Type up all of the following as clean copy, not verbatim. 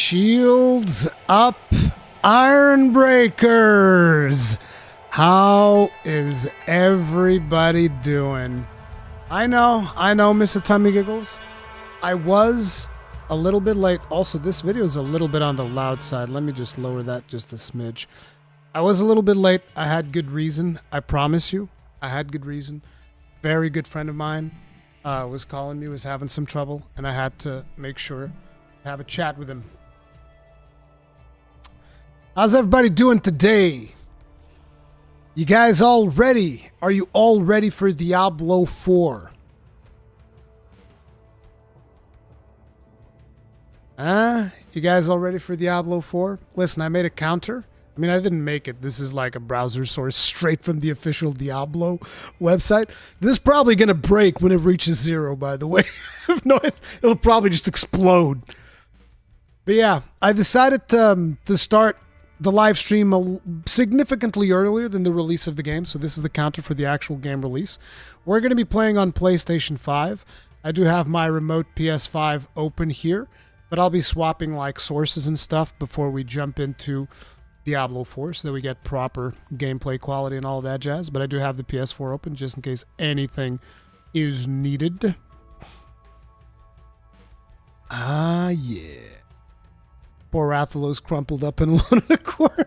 Shields up, Iron Breakers. How is everybody doing? I know, Mr. Tummy Giggles. I was a little bit late. Also, this video is a little bit on the loud side. Let me just lower that just a smidge. I was a little bit late. I had good reason. I promise you, I had good reason. Very good friend of mine was calling me, was having some trouble, and I had to make sure to have a chat with him. How's everybody doing today? You guys all ready? Are you all ready for Diablo 4? You guys all ready for Diablo 4? Listen, I made a counter. I mean, I didn't make it. This is like a browser source straight from the official Diablo website. This is probably going to break when it reaches 0, by the way. No, it'll probably just explode. But yeah, I decided to start the live stream significantly earlier than the release of the game. So this is the counter for the actual game release. We're going to be playing on PlayStation 5. I do have my remote PS5 open here, but I'll be swapping like sources and stuff before we jump into Diablo 4 so that we get proper gameplay quality and all that jazz. But I do have the PS4 open just in case anything is needed. Ah, yeah. Poor Rathalos crumpled up and alone in a corner.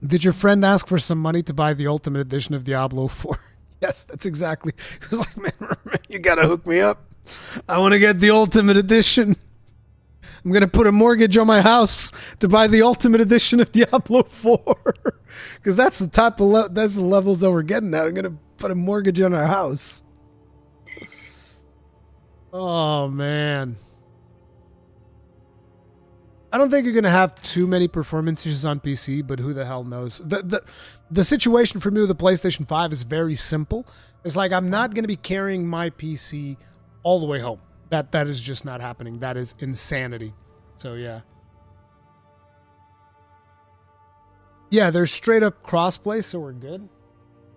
Did your friend ask for some money to buy the Ultimate Edition of Diablo 4? Yes, that's exactly. He was like, man, you gotta hook me up. I want to get the Ultimate Edition. I'm going to put a mortgage on my house to buy the Ultimate Edition of Diablo 4. Because that's the type of that's the levels that we're getting at. I'm going to put a mortgage on our house. Oh, man. I don't think you're going to have too many performance issues on PC, but who the hell knows? The situation for me with the PlayStation 5 is very simple. It's like I'm not going to be carrying my PC all the way home. That is just not happening. That is insanity. So, yeah. Yeah, there's straight up crossplay, so we're good.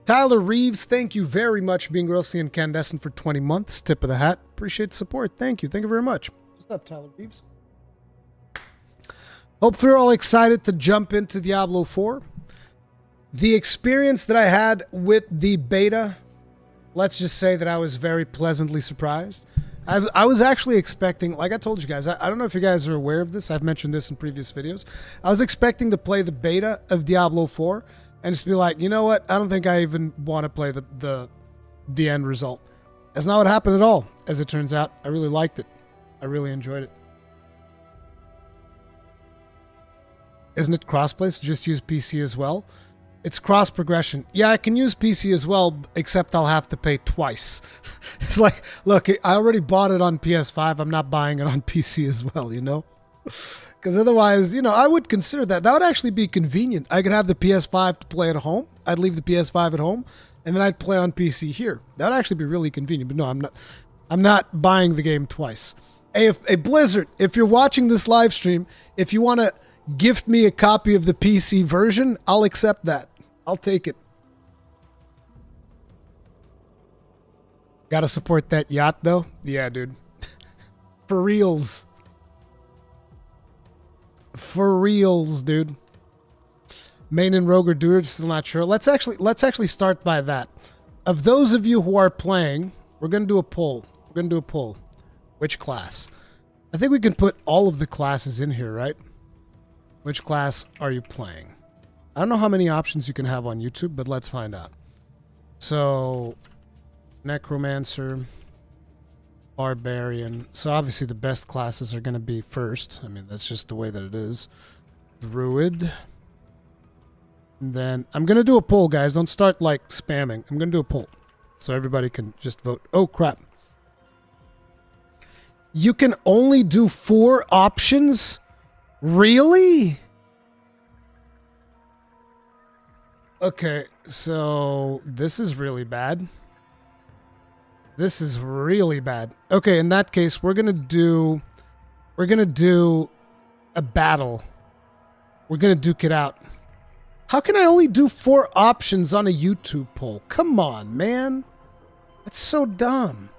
Tyler Reeves, thank you very much, being Grossly Incandescent for 20 months. Tip of the hat. Appreciate the support. Thank you. Thank you very much. What's up, Tyler Reeves? Hope you're all excited to jump into Diablo 4. The experience that I had with the beta, let's just say that I was very pleasantly surprised. I was actually expecting, like I told you guys, I don't know if you guys are aware of this. I've mentioned this in previous videos. I was expecting to play the beta of Diablo 4 and just be like, you know what? I don't think I even want to play the end result. That's not what happened at all, as it turns out. I really liked it. I really enjoyed it. Isn't it crossplay? So just use PC as well. It's cross progression. Yeah, I can use PC as well, except I'll have to pay twice. It's like, look, I already bought it on PS5. I'm not buying it on PC as well, you know? Because otherwise, you know, I would consider that. That would actually be convenient. I could have the PS5 to play at home. I'd leave the PS5 at home, and then I'd play on PC here. That would actually be really convenient. But no, I'm not buying the game twice. Hey, Blizzard, if you're watching this live stream, if you want to gift me a copy of the PC version, I'll accept that. I'll take it. Gotta support that yacht, though. Yeah, dude. For reals. For reals, dude. Main and Rogue are doers, still not sure. Let's actually start by that. Of those of you who are playing, we're gonna do a poll. We're gonna do a poll. Which class? I think we can put all of the classes in here, right? Which class are you playing? I don't know how many options you can have on YouTube, but let's find out. So, Necromancer, Barbarian. So obviously the best classes are going to be first. I mean, that's just the way that it is. Druid. And then I'm going to do a poll, guys. Don't start like spamming. I'm going to do a poll so everybody can just vote. Oh, crap. You can only do 4 options? Really? Okay, so this is really bad. This is really bad. Okay, in that case, we're gonna do a battle. We're gonna duke it out. How can I only do 4 options on a YouTube poll? Come on, man. That's so dumb.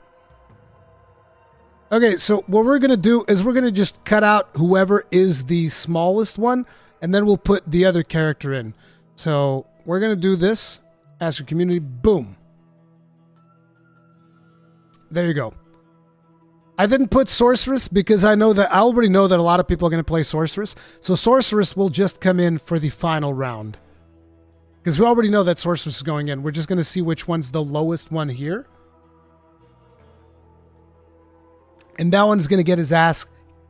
Okay, so what we're going to do is we're going to just cut out whoever is the smallest one, and then we'll put the other character in. So we're going to do this. Ask your community. Boom. There you go. I didn't put Sorceress because I already know that a lot of people are going to play Sorceress. So Sorceress will just come in for the final round. Because we already know that Sorceress is going in. We're just going to see which one's the lowest one here. And that one's going to get his ass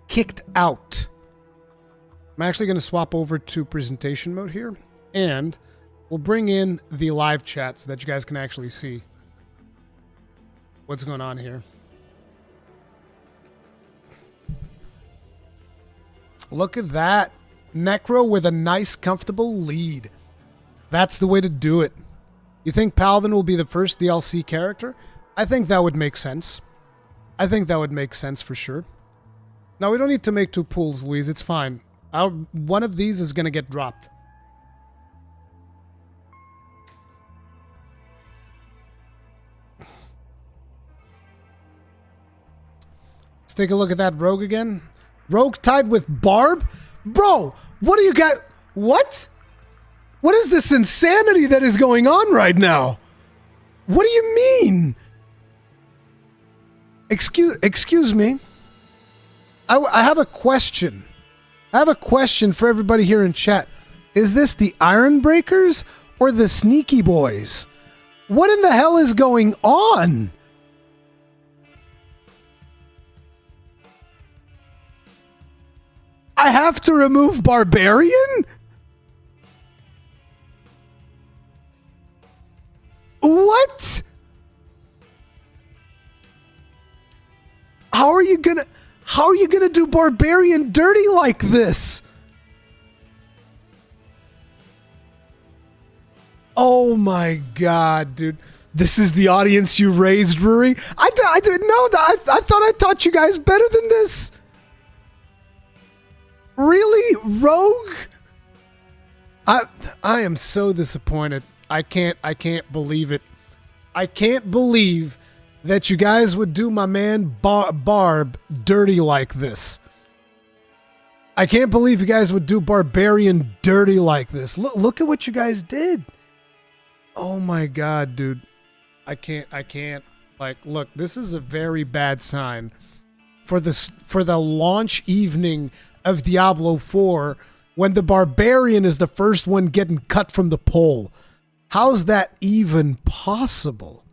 kicked out. I'm actually going to swap over to presentation mode here. And we'll bring in the live chat so that you guys can actually see what's going on here. Look at that. Necro with a nice, comfortable lead. That's the way to do it. You think Paladin will be the first DLC character? I think that would make sense. I think that would make sense for sure. Now, we don't need to make two pools, Louise. It's fine. One of these is going to get dropped. Let's take a look at that Rogue again. Rogue tied with Barb? Bro, what do you got? What? What is this insanity that is going on right now? What do you mean? Excuse me. I have a question. I have a question for everybody here in chat. Is this the Iron Breakers or the Sneaky Boys? What in the hell is going on? I have to remove Barbarian? What? How are you gonna do Barbarian dirty like this? Oh my god, dude. This is the audience you raised, Ruri? I didn't know that. I thought I taught you guys better than this. Really? Rogue? I am so disappointed. I can't believe it. I can't believe that you guys would do my man Barb dirty like this. I can't believe you guys would do Barbarian dirty like this. Look at what you guys did. Oh my god, dude. I can't. Like, look, this is a very bad sign for the launch evening of Diablo 4 when the Barbarian is the first one getting cut from the poll. How's that even possible?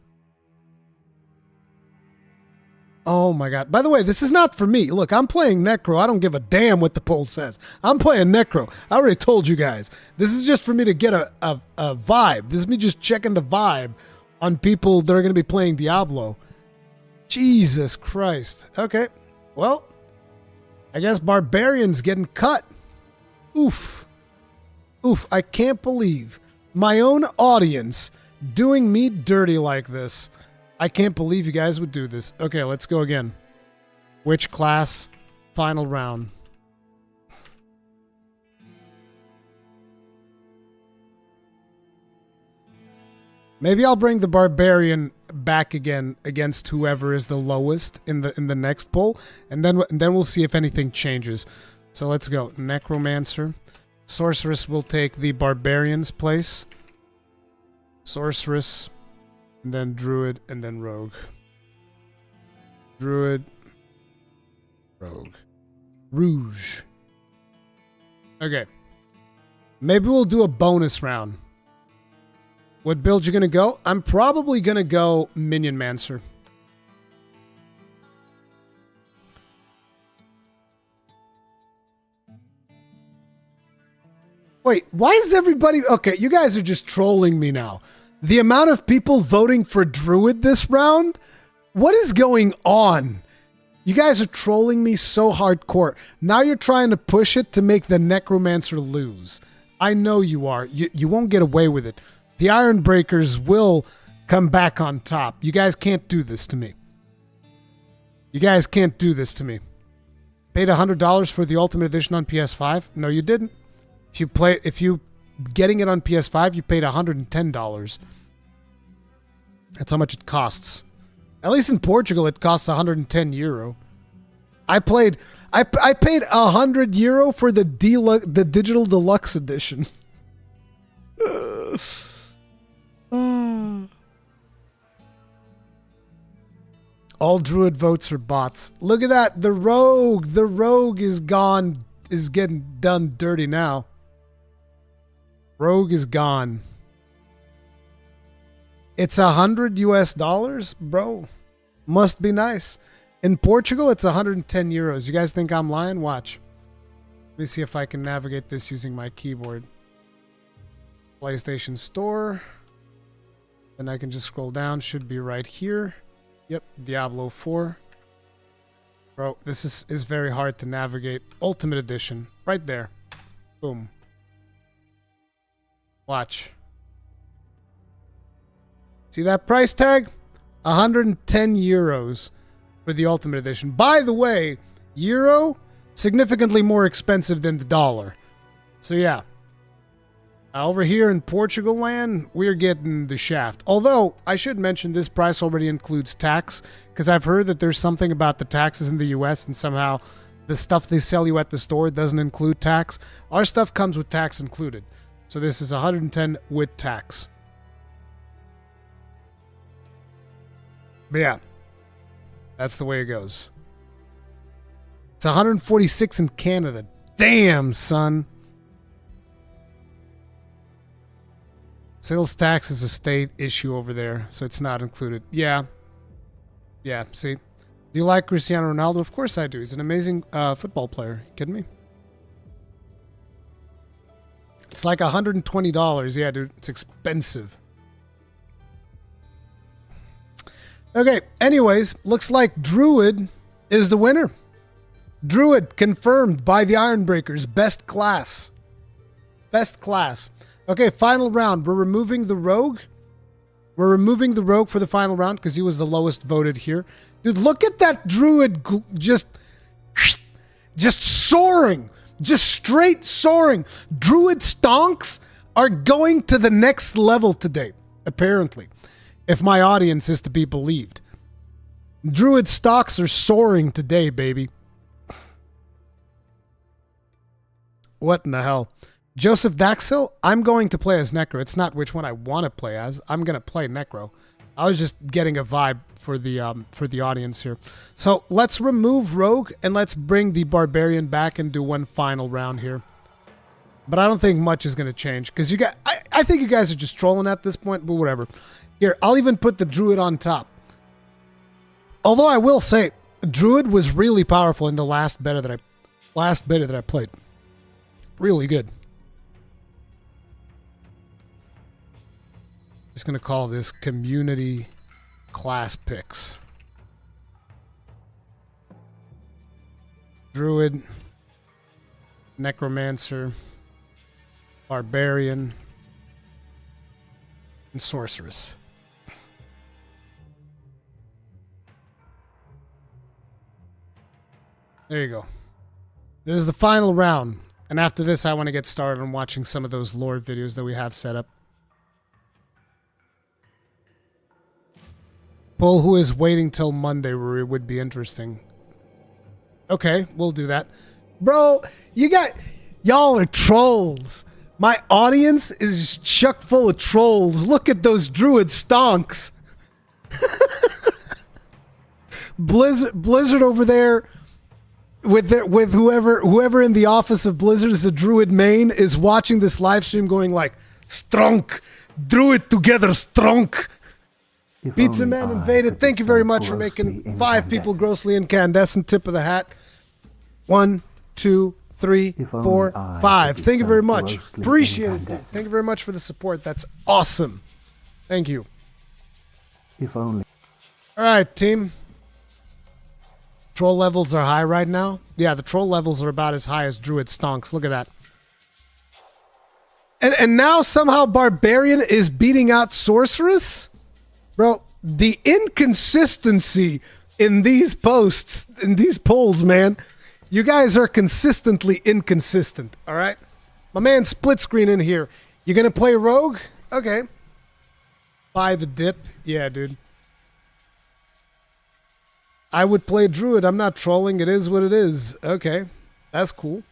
Oh my god. By the way, this is not for me. Look, I'm playing Necro. I don't give a damn what the poll says. I'm playing Necro. I already told you guys. This is just for me to get a vibe. This is me just checking the vibe on people that are going to be playing Diablo. Jesus Christ. Okay. Well, I guess Barbarian's getting cut. Oof. Oof. I can't believe my own audience doing me dirty like this. I can't believe you guys would do this. Okay, let's go again. Which class? Final round. Maybe I'll bring the Barbarian back again against whoever is the lowest in the next poll, and then we'll see if anything changes. So let's go. Necromancer. Sorceress will take the Barbarian's place. Sorceress. And then Druid, and then Rogue. Druid. Rogue. Rouge. Okay. Maybe we'll do a bonus round. What build you gonna go? I'm probably gonna go Minion Mancer. Wait, why is everybody... Okay, you guys are just trolling me now. The amount of people voting for Druid this round? What is going on? You guys are trolling me so hardcore. Now you're trying to push it to make the Necromancer lose. I know you are. You won't get away with it. The Iron Breakers will come back on top. You guys can't do this to me. You guys can't do this to me. Paid $100 for the Ultimate Edition on PS5? No, you didn't. If you getting it on PS5, you paid $110. That's how much it costs. At least in Portugal, it costs 110 euro. I paid €100 for the digital deluxe edition. All druid votes are bots. Look at that. The rogue is gone, is getting done dirty now. Rogue is gone. It's $100 bro. Must be nice. In Portugal, it's €110. You guys think I'm lying? Watch. Let me see if I can navigate this using my keyboard. PlayStation Store. Then I can just scroll down. Should be right here. Yep, Diablo 4. Bro, this is very hard to navigate. Ultimate Edition. Right there. Boom. Watch. See that price tag? €110 for the Ultimate Edition. By the way, euro, significantly more expensive than the dollar. So yeah. Over here in Portugal land, we're getting the shaft. Although, I should mention this price already includes tax, because I've heard that there's something about the taxes in the US and somehow the stuff they sell you at the store doesn't include tax. Our stuff comes with tax included. So this is 110 with tax. But yeah, that's the way it goes. It's 146 in Canada. Damn, son. Sales tax is a state issue over there, so it's not included. Yeah. Yeah, see? Do you like Cristiano Ronaldo? Of course I do. He's an amazing football player. You kidding me? It's like $120. Yeah, dude. It's expensive. Okay, anyways, looks like Druid is the winner. Druid confirmed by the Ironbreakers. Best class. Best class. Okay, final round. We're removing the Rogue. We're removing the Rogue for the final round because he was the lowest voted here. Dude, look at that Druid just soaring. Just straight soaring. Druid stonks are going to the next level today, apparently. If my audience is to be believed. Druid stocks are soaring today, baby. What in the hell? Joseph Daxel, I'm going to play as Necro. It's not which one I want to play as. I'm going to play Necro. I was just getting a vibe for the audience here. So let's remove Rogue and let's bring the Barbarian back and do one final round here. But I don't think much is going to change because you guys, I think you guys are just trolling at this point, but whatever. Here, I'll even put the Druid on top. Although I will say, Druid was really powerful in the last beta that I played. Really good. Just going to call this community class picks. Druid, Necromancer, Barbarian, and Sorceress. There you go. This is the final round. And after this, I want to get started on watching some of those lore videos that we have set up. Pull who is waiting till Monday where it would be interesting. Okay, we'll do that. Bro, y'all are trolls. My audience is chock full of trolls. Look at those Druid stonks. Blizzard over there with whoever in the office of Blizzard is a Druid main is watching this live stream going like, Strong, Druid together, strong. Pizza Man invaded. Thank you very much for making 5 people grossly incandescent. Tip of the hat. 1, 2, 3, 4, 5. Thank you very much. Appreciate it. Dude. Thank you very much for the support. That's awesome. Thank you. If only. All right, team. Troll levels are high right now. Yeah, the troll levels are about as high as Druid stonks. Look at that. And now somehow Barbarian is beating out Sorceress? Bro, the inconsistency in these posts, in these polls, man. You guys are consistently inconsistent, all right? My man Split Screen in here. You gonna play Rogue? Okay. Buy the dip. Yeah, dude. I would play Druid. I'm not trolling. It is what it is. Okay. That's cool.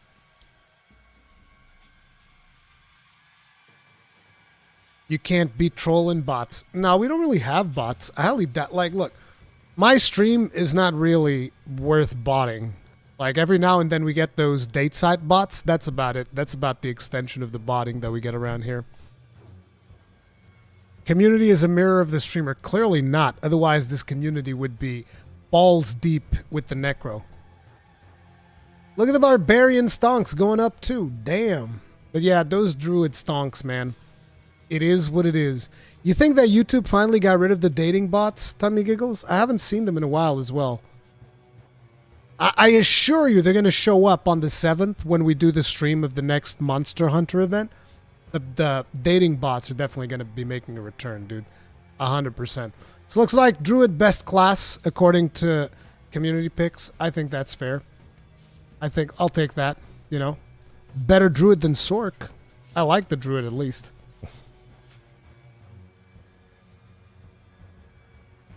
You can't be trolling bots. No, we don't really have bots. I highly doubt. Like, look, my stream is not really worth botting. Like, every now and then we get those date site bots. That's about it. That's about the extension of the botting that we get around here. Community is a mirror of the streamer. Clearly not. Otherwise, this community would be balls deep with the necro. Look at the barbarian stonks going up too. Damn. But yeah, those druid stonks, man. It is what it is. You think that YouTube finally got rid of the dating bots, Tummy Giggles? I haven't seen them in a while as well. I assure you they're going to show up on the 7th when we do the stream of the next Monster Hunter event. The dating bots are definitely going to be making a return, dude. 100%. So looks like Druid best class according to community picks. I think that's fair. I think I'll take that, you know. Better Druid than Sork. I like the Druid at least.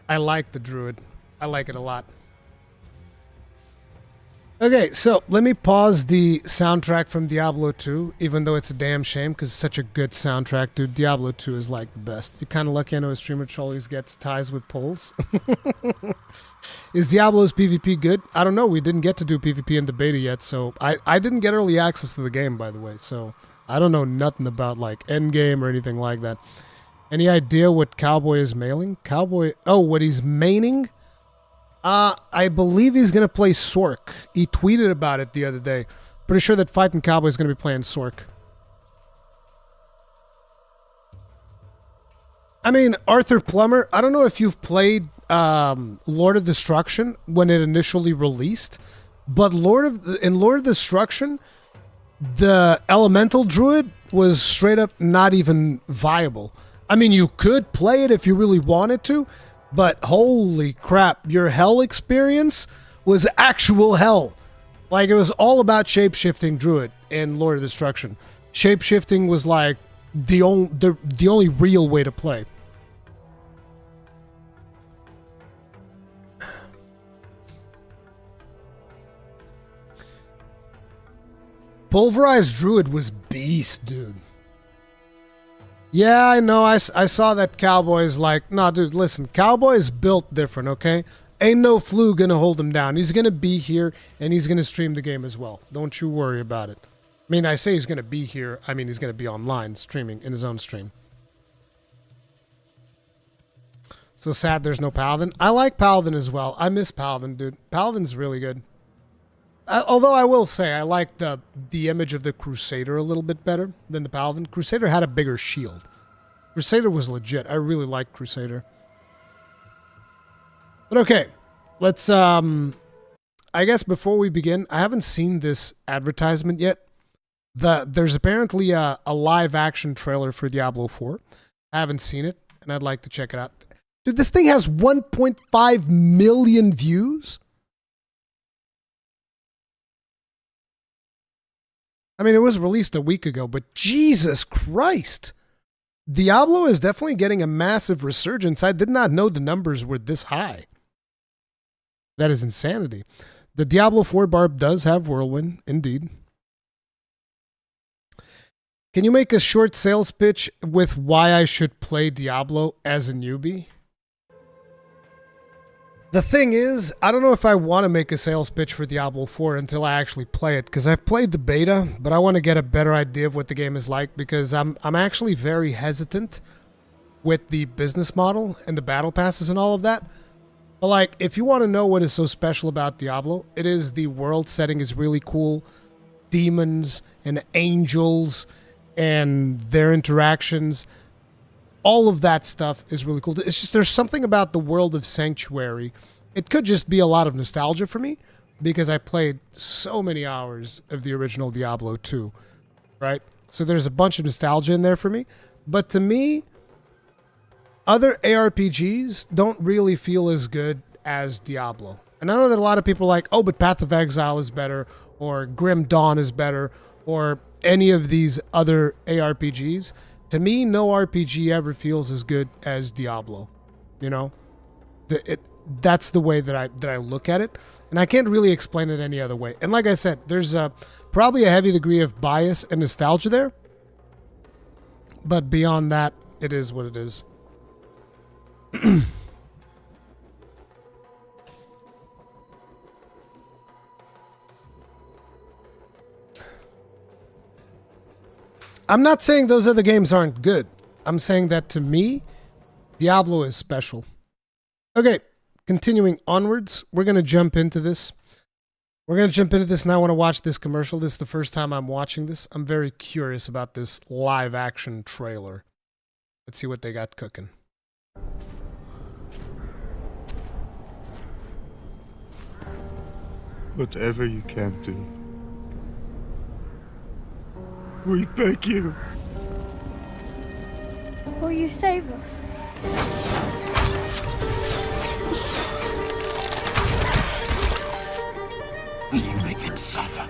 I like the Druid. I like it a lot. Okay, so let me pause the soundtrack from Diablo 2, even though it's a damn shame because it's such a good soundtrack, dude. Diablo 2 is like the best. You're kind of lucky I know a streamer always gets ties with polls. Is Diablo's PvP good? I don't know. We didn't get to do PvP in the beta yet, so I didn't get early access to the game, by the way, so I don't know nothing about like endgame or anything like that. Any idea what Cowboy is mailing? Cowboy... Oh, what he's maining? I believe he's going to play Sork. He tweeted about it the other day. Pretty sure that Fighting Cowboy is going to be playing Sork. I mean, Arthur Plummer, I don't know if you've played Lord of Destruction when it initially released, but in Lord of Destruction, the Elemental Druid was straight up not even viable. I mean, you could play it if you really wanted to, but holy crap, your hell experience was actual hell. Like, it was all about shape-shifting Druid in Lord of Destruction. Shape-shifting was like the only real way to play. Pulverized Druid was beast, dude. Yeah, I know. I saw that Cowboy's like, nah, dude, listen. Cowboy's built different, okay? Ain't no flu gonna hold him down. He's gonna be here, and he's gonna stream the game as well. Don't you worry about it. I mean, I say he's gonna be here. I mean, he's gonna be online, streaming, in his own stream. So sad there's no Paladin. I like Paladin as well. I miss Paladin, dude. Paladin's really good. Although I will say I like the image of the Crusader a little bit better than the Paladin. Crusader had a bigger shield. Crusader was legit. I really like Crusader. But okay, let's, I guess before we begin, I haven't seen this advertisement yet. There's apparently a live action trailer for Diablo 4. I haven't seen it, and I'd like to check it out. Dude, this thing has 1.5 million views. I mean, it was released a week ago, but Jesus Christ. Diablo is definitely getting a massive resurgence. I did not know the numbers were this high. That is insanity. The Diablo 4 barb does have Whirlwind, indeed. Can you make a short sales pitch with why I should play Diablo as a newbie? The thing is, I don't know if I want to make a sales pitch for Diablo 4 until I actually play it, because I've played the beta, but I want to get a better idea of what the game is like, because I'm actually very hesitant with the business model and the battle passes and all of that. But like, if you want to know what is so special about Diablo, it is the world setting is really cool. Demons and angels and their interactions. All of that stuff is really cool. It's just there's something about the world of Sanctuary. It could just be a lot of nostalgia for me because I played so many hours of the original Diablo 2, right? So there's a bunch of nostalgia in there for me. But to me, other ARPGs don't really feel as good as Diablo. And I know that a lot of people are like, oh, but Path of Exile is better, or Grim Dawn is better, or any of these other ARPGs. To me, no RPG ever feels as good as Diablo. You know? that's the way that I look at it, and I can't really explain it any other way. And like I said, there's probably a heavy degree of bias and nostalgia there, but beyond that, it is what it is. I'm not saying those other games aren't good. I'm saying that to me, Diablo is special. Okay, continuing onwards, we're going to jump into this. We're going to jump into this, and I want to watch this commercial. This is the first time I'm watching this. I'm very curious about this live action trailer. Let's see what they got cooking. Whatever you can do, we beg you. Will you save us? Will you make them suffer?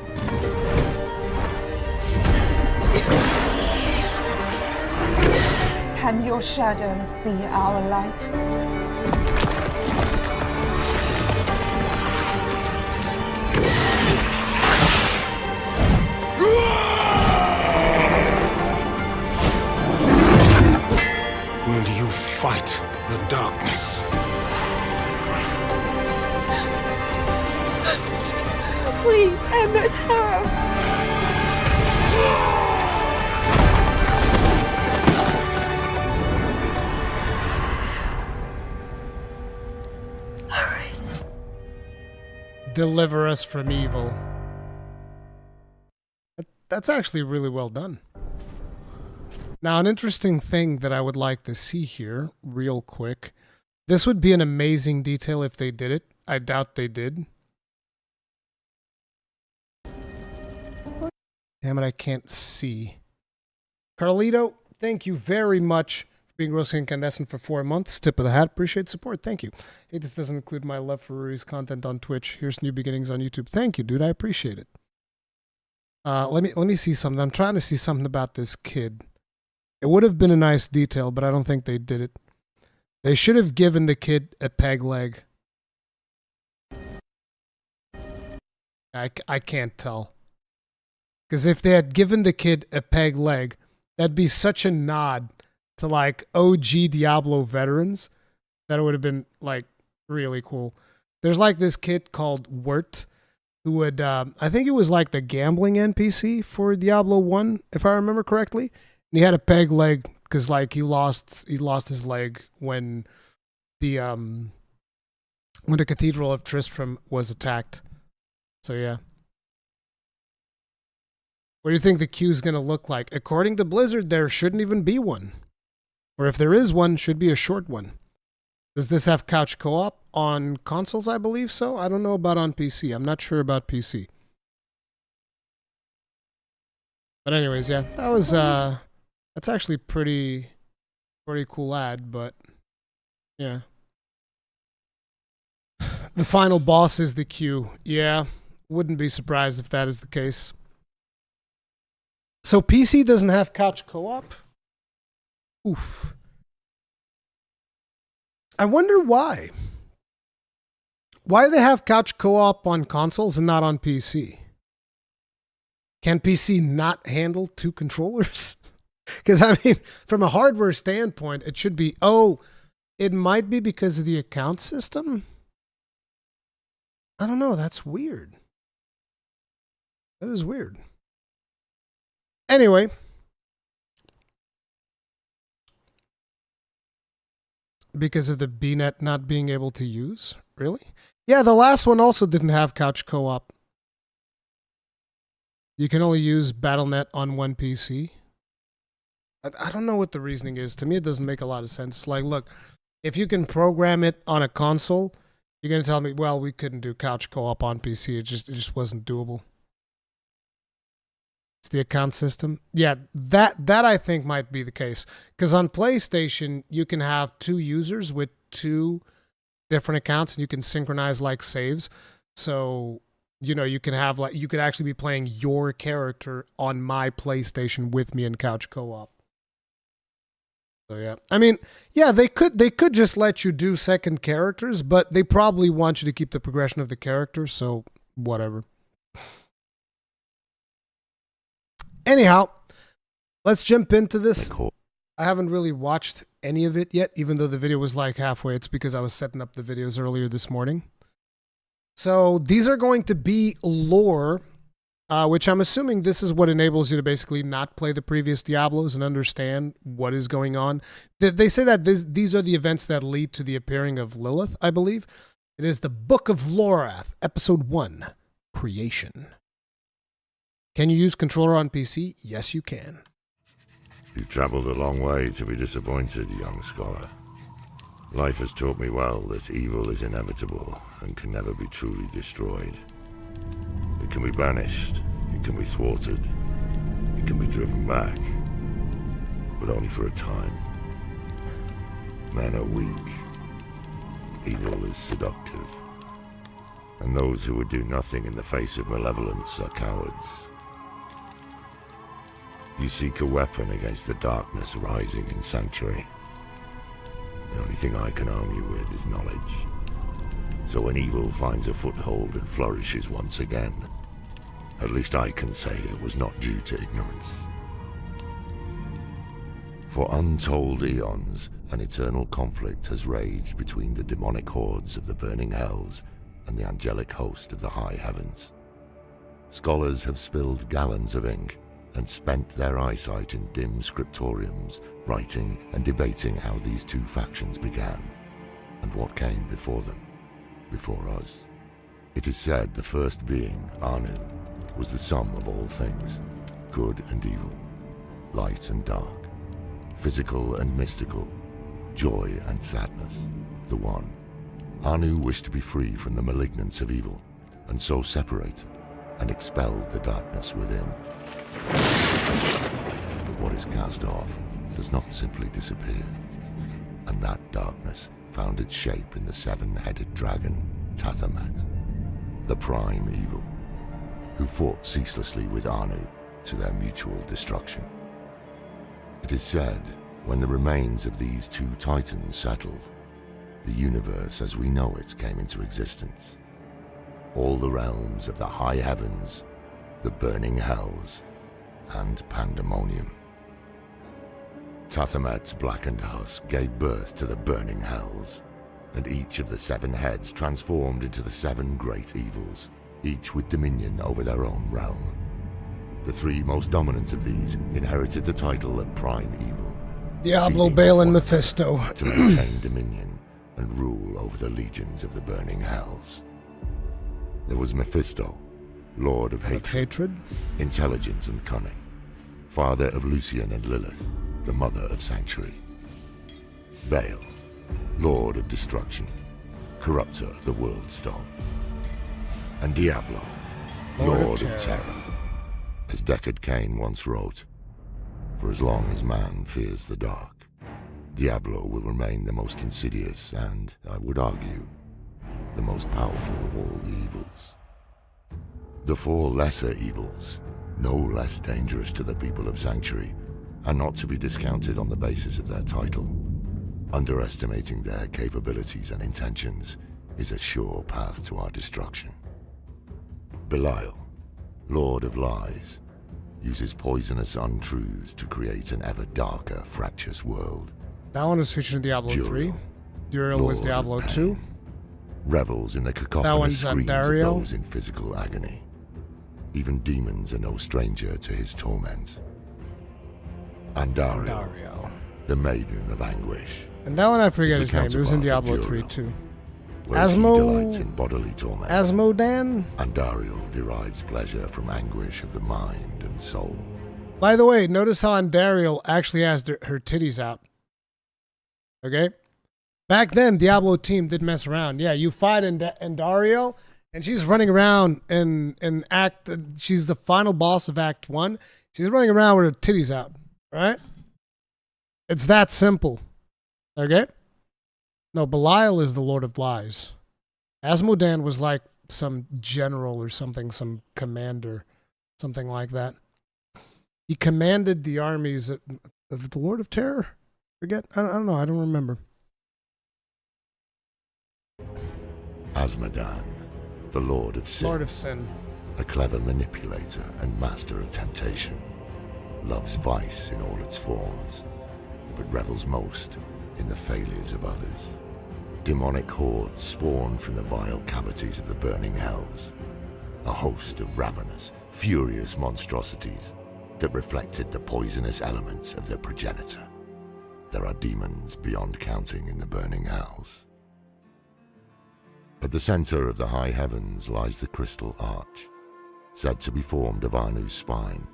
Can your shadow be our light? Will you fight the darkness? Please end their terror. Hurry. Deliver us from evil. That's actually really well done. Now, an interesting thing that I would like to see here, real quick. This would be an amazing detail if they did it. I doubt they did. Damn it, I can't see. Carlito, thank you very much for being Rosy Incandescent for 4 months. Tip of the hat. Appreciate support. Thank you. Hey, this doesn't include my love for Ruri's content on Twitch. Here's New Beginnings on YouTube. Thank you, dude. I appreciate it. Let me see something. I'm trying to see something about this kid. It would have been a nice detail, but I don't think they did it. They should have given the kid a peg leg. I can't tell. Because if they had given the kid a peg leg, that'd be such a nod to like OG Diablo veterans that it would have been like really cool. There's like this kid called Wirt who would, I think it was like the gambling NPC for Diablo 1, if I remember correctly. And he had a peg leg because like he lost his leg when the Cathedral of Tristram was attacked. So yeah. What do you think the queue is going to look like? According to Blizzard, there shouldn't even be one. Or if there is one, should be a short one. Does this have couch co-op on consoles? I believe so. I don't know about on PC. I'm not sure about PC. But anyways, yeah, that was that's actually pretty cool ad, but yeah. The final boss is the queue. Yeah, wouldn't be surprised if that is the case. So PC doesn't have couch co-op? Oof. I wonder why. Why do they have couch co-op on consoles and not on PC? Can PC not handle 2 controllers? Because, I mean, from a hardware standpoint, it should be, oh, it might be because of the account system? I don't know. That's weird. That is weird. Anyway. Because of the BNet not being able to use? Really? Yeah, the last one also didn't have couch co-op. You can only use Battle.net on one PC. I don't know what the reasoning is. To me, it doesn't make a lot of sense. Like, look, if you can program it on a console, you're going to tell me, well, we couldn't do couch co-op on PC. It just wasn't doable. It's the account system. Yeah, that I think might be the case. Because on PlayStation, you can have 2 users with 2 different accounts, and you can synchronize like saves. So, you know, you can have like, you could actually be playing your character on my PlayStation with me in couch co-op. So yeah, I mean, yeah, they could just let you do second characters, but they probably want you to keep the progression of the character. So whatever. Anyhow, let's jump into this. I haven't really watched any of it yet, even though the video was like halfway. It's because I was setting up the videos earlier this morning. So these are going to be lore, which I'm assuming this is what enables you to basically not play the previous Diablos and understand what is going on. They say that these are the events that lead to the appearing of Lilith, I believe. It is the Book of Lorath, Episode 1, Creation. Can you use controller on PC? Yes, you can. You've travelled a long way to be disappointed, young scholar. Life has taught me well that evil is inevitable and can never be truly destroyed. It can be banished, it can be thwarted, it can be driven back, but only for a time. Men are weak. Evil is seductive. And those who would do nothing in the face of malevolence are cowards. You seek a weapon against the darkness rising in Sanctuary. The only thing I can arm you with is knowledge. So when evil finds a foothold and flourishes once again, at least I can say it was not due to ignorance. For untold eons, an eternal conflict has raged between the demonic hordes of the burning hells and the angelic host of the high heavens. Scholars have spilled gallons of ink and spent their eyesight in dim scriptoriums, writing and debating how these two factions began, and what came before them, before us. It is said the first being, Anu, was the sum of all things, good and evil, light and dark, physical and mystical, joy and sadness, the one. Anu wished to be free from the malignance of evil, and so separated and expelled the darkness within. But what is cast off does not simply disappear, and that darkness found its shape in the seven-headed dragon, Tathamet, the prime evil, who fought ceaselessly with Anu to their mutual destruction. It is said, when the remains of these two titans settled, the universe as we know it came into existence. All the realms of the high heavens, the burning hells, and pandemonium. Tathamet's blackened husk gave birth to the burning hells, and each of the seven heads transformed into the seven great evils, each with dominion over their own realm. The three most dominant of these inherited the title of Prime Evil. Diablo, Baal, and Mephisto. To maintain dominion and rule over the legions of the burning hells. There was Mephisto, Lord of Hatred, intelligence and cunning, father of Lucian and Lilith, the mother of Sanctuary. Baal, Lord of Destruction, corrupter of the World Stone. And Diablo, Lord of Terror. As Deckard Cain once wrote, for as long as man fears the dark, Diablo will remain the most insidious and, I would argue, the most powerful of all the evils. The four lesser evils, no less dangerous to the people of Sanctuary, are not to be discounted on the basis of their title. Underestimating their capabilities and intentions is a sure path to our destruction. Belial, Lord of Lies, uses poisonous untruths to create an ever darker, fractious world. That one was featured in Diablo 3. Duriel was Diablo 2. Revels in the cacophonous screams of those in physical agony. Even demons are no stranger to his torment. Andariel, the Maiden of Anguish. And that one I forget his name. It was in Diablo 3 too. Delights in bodily torment. Asmodan? Andariel derives pleasure from anguish of the mind and soul. By the way, notice how Andariel actually has her titties out. Okay? Back then, Diablo team did mess around. Yeah, you fight Andariel, and she's running around in Act... She's the final boss of Act 1. She's running around with her titties out. Right? It's that simple. Okay? No, Belial is the Lord of Lies. Asmodan was like some general or something, some commander, something like that. He commanded the armies of the Lord of Terror. Forget? I don't know. I don't remember. Asmodan, the Lord of Sin. Lord of Sin. A clever manipulator and master of temptation. Loves vice in all its forms, but revels most in the failures of others. Demonic hordes spawn from the vile cavities of the burning hells. A host of ravenous, furious monstrosities that reflected the poisonous elements of their progenitor. There are demons beyond counting in the burning hells. At the center of the high heavens lies the crystal arch, said to be formed of Anu's spine.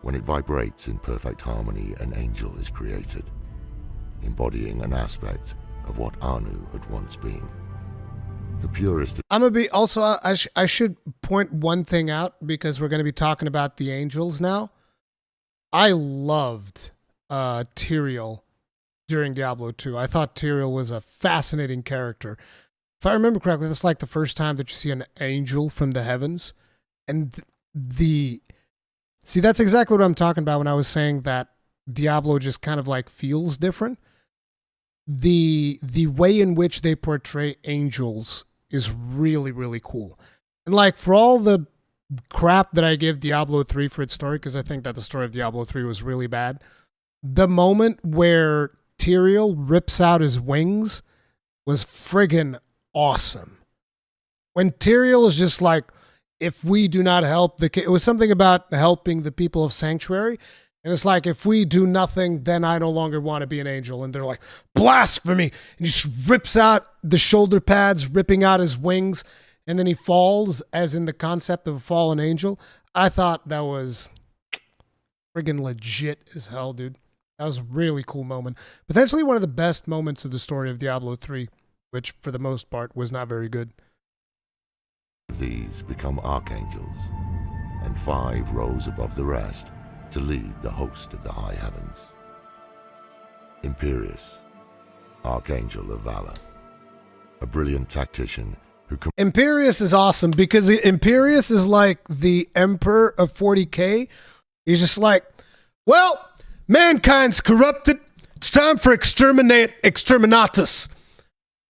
When it vibrates in perfect harmony, an angel is created, embodying an aspect of what Anu had once been. The purest... I'm going to be... Also, I should point one thing out, because we're going to be talking about the angels now. I loved Tyrael during Diablo 2. I thought Tyrael was a fascinating character. If I remember correctly, that's like the first time that you see an angel from the heavens. And see, that's exactly what I'm talking about when I was saying that Diablo just kind of like feels different. The way in which they portray angels is really, really cool. And like, for all the crap that I give Diablo 3 for its story, because I think that the story of Diablo 3 was really bad, the moment where Tyrael rips out his wings was friggin' awesome. When Tyrael is just like, if we do not help it was something about helping the people of Sanctuary. And it's like, if we do nothing, then I no longer want to be an angel. And they're like, blasphemy. And he just rips out the shoulder pads, ripping out his wings. And then he falls, as in the concept of a fallen angel. I thought that was friggin' legit as hell, dude. That was a really cool moment. Potentially one of the best moments of the story of Diablo 3, which for the most part was not very good. These become archangels, and 5 rose above the rest to lead the host of the high heavens. Imperius, Archangel of Valor, a brilliant tactician who... Imperius is awesome, because Imperius is like the Emperor of 40K. He's just like, well, mankind's corrupted. It's time for exterminatus.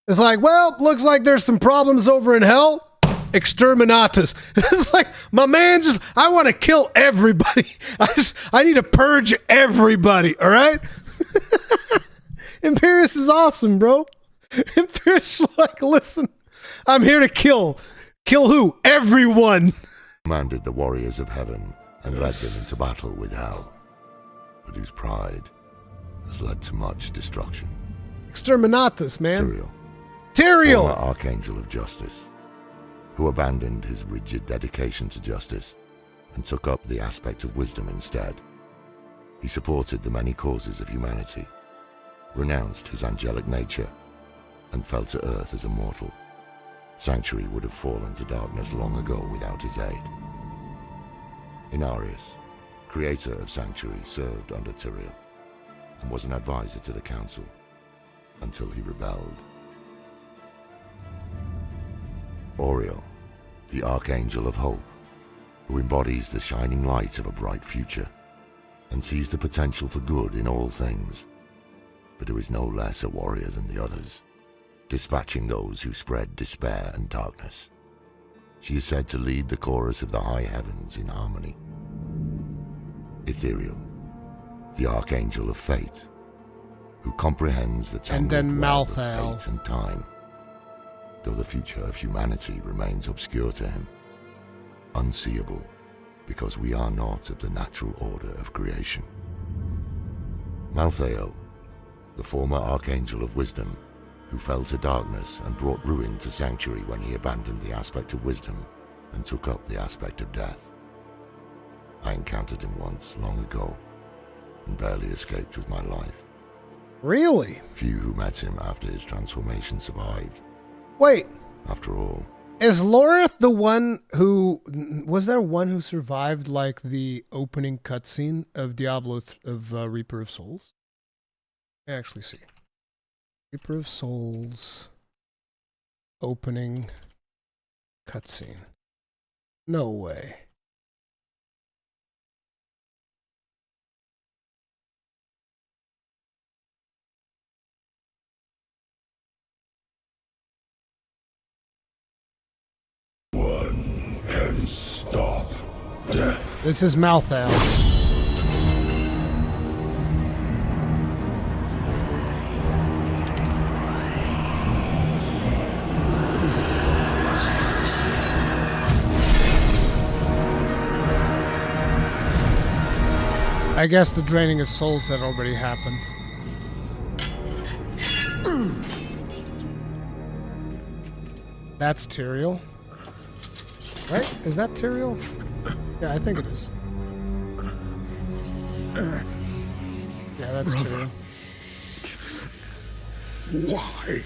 It's like, well, looks like there's some problems over in hell. Exterminatus. It's like, my man, I want to kill everybody. I need to purge everybody, all right? Imperius is awesome, bro. Imperius is like, listen, I'm here to kill. Kill who? Everyone. Commanded the warriors of heaven and led them into battle with hell, but whose pride has led to much destruction. Exterminatus, man. Tyrael. Former Archangel of Justice, who abandoned his rigid dedication to justice and took up the aspect of wisdom instead. He supported the many causes of humanity, renounced his angelic nature, and fell to earth as a mortal. Sanctuary would have fallen to darkness long ago without his aid. Inarius, creator of Sanctuary, served under Tyrael and was an advisor to the council until he rebelled. Oriel, the Archangel of Hope, who embodies the shining light of a bright future and sees the potential for good in all things, but who is no less a warrior than the others, dispatching those who spread despair and darkness. She is said to lead the chorus of the high heavens in harmony. Ethereal, the Archangel of Fate, who comprehends the tangled web of fate and time, though the future of humanity remains obscure to him, unseeable, because we are not of the natural order of creation. Malthael, the former Archangel of Wisdom, who fell to darkness and brought ruin to Sanctuary when he abandoned the aspect of wisdom and took up the aspect of death. I encountered him once, long ago, and barely escaped with my life. Really? Few who met him after his transformation survived. Wait. After all, is Loreth the one who... Was there one who survived, like, the opening cutscene of Diablo of Reaper of Souls? I actually see. Reaper of Souls opening cutscene. No way. This is Malthael. I guess the draining of souls had already happened. That's Tyrael. Right? Is that Tyrael? Yeah, I think it is. Yeah, that's Tyrael. Why?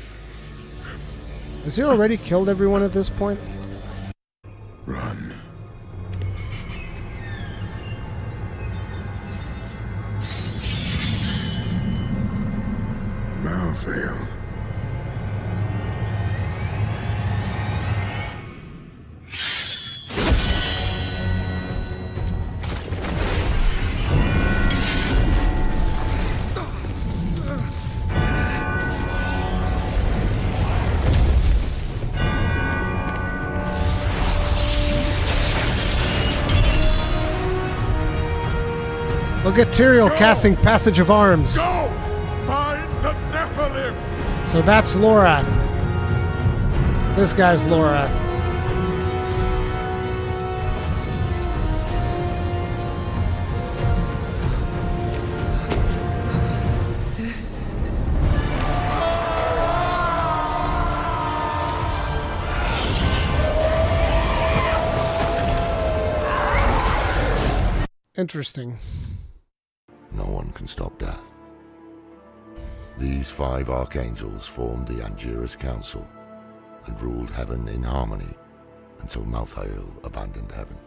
Has he already killed everyone at this point? Run. Malthael. Look at Tyrael casting Passage of Arms. Go! Find the Nephilim! So that's Lorath. This guy's Lorath. Interesting. No one can stop death. These 5 archangels formed the Angiras Council and ruled heaven in harmony until Malthael abandoned heaven.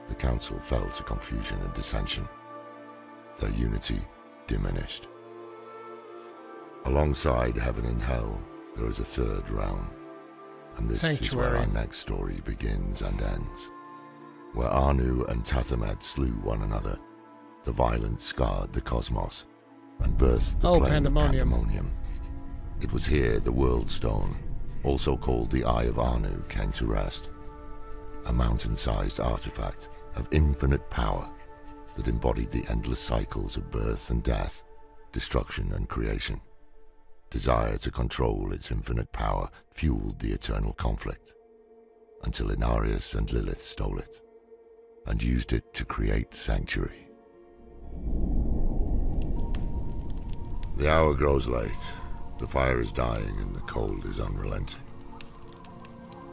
The council fell to confusion and dissension. Their unity diminished. Alongside heaven and hell, there is a third realm, and this is where our next story begins and ends. Where Anu and Tathamet slew one another, the violence scarred the cosmos and birthed the plane of Pandemonium. It was here the World Stone, also called the Eye of Anu, came to rest. A mountain-sized artifact of infinite power that embodied the endless cycles of birth and death, destruction and creation. Desire to control its infinite power fueled the eternal conflict, until Inarius and Lilith stole it and used it to create Sanctuary. The hour grows late, the fire is dying, and the cold is unrelenting.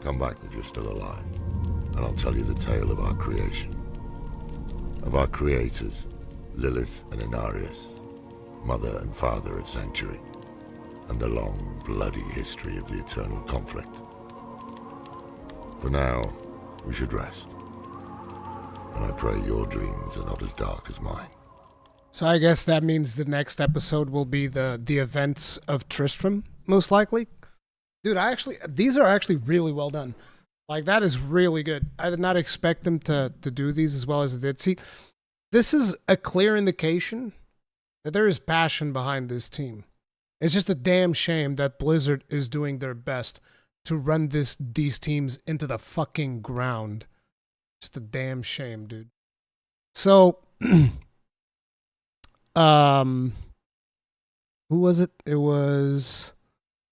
Come back if you're still alive, and I'll tell you the tale of our creation. Of our creators, Lilith and Inarius, mother and father of Sanctuary, and the long, bloody history of the eternal conflict. For now, we should rest. And I pray your dreams are not as dark as mine. So I guess that means the next episode will be the events of Tristram, most likely. Dude, these are actually really well done. Like, that is really good. I did not expect them to do these as well as they did. See, this is a clear indication that there is passion behind this team. It's just a damn shame that Blizzard is doing their best to run these teams into the fucking ground. Just a damn shame, dude. So, who was it? It was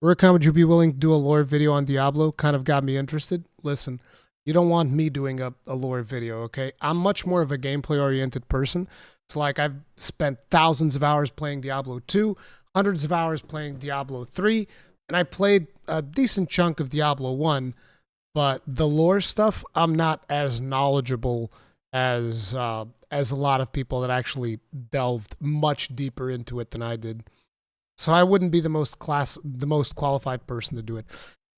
Rurikhan. Would you be willing to do a lore video on Diablo? Kind of got me interested. Listen, you don't want me doing a lore video, okay? I'm much more of a gameplay-oriented person. It's like I've spent thousands of hours playing Diablo 2, hundreds of hours playing Diablo 3, and I played a decent chunk of Diablo 1, but the lore stuff, I'm not as knowledgeable as a lot of people that actually delved much deeper into it than I did. So I wouldn't be the most qualified person to do it.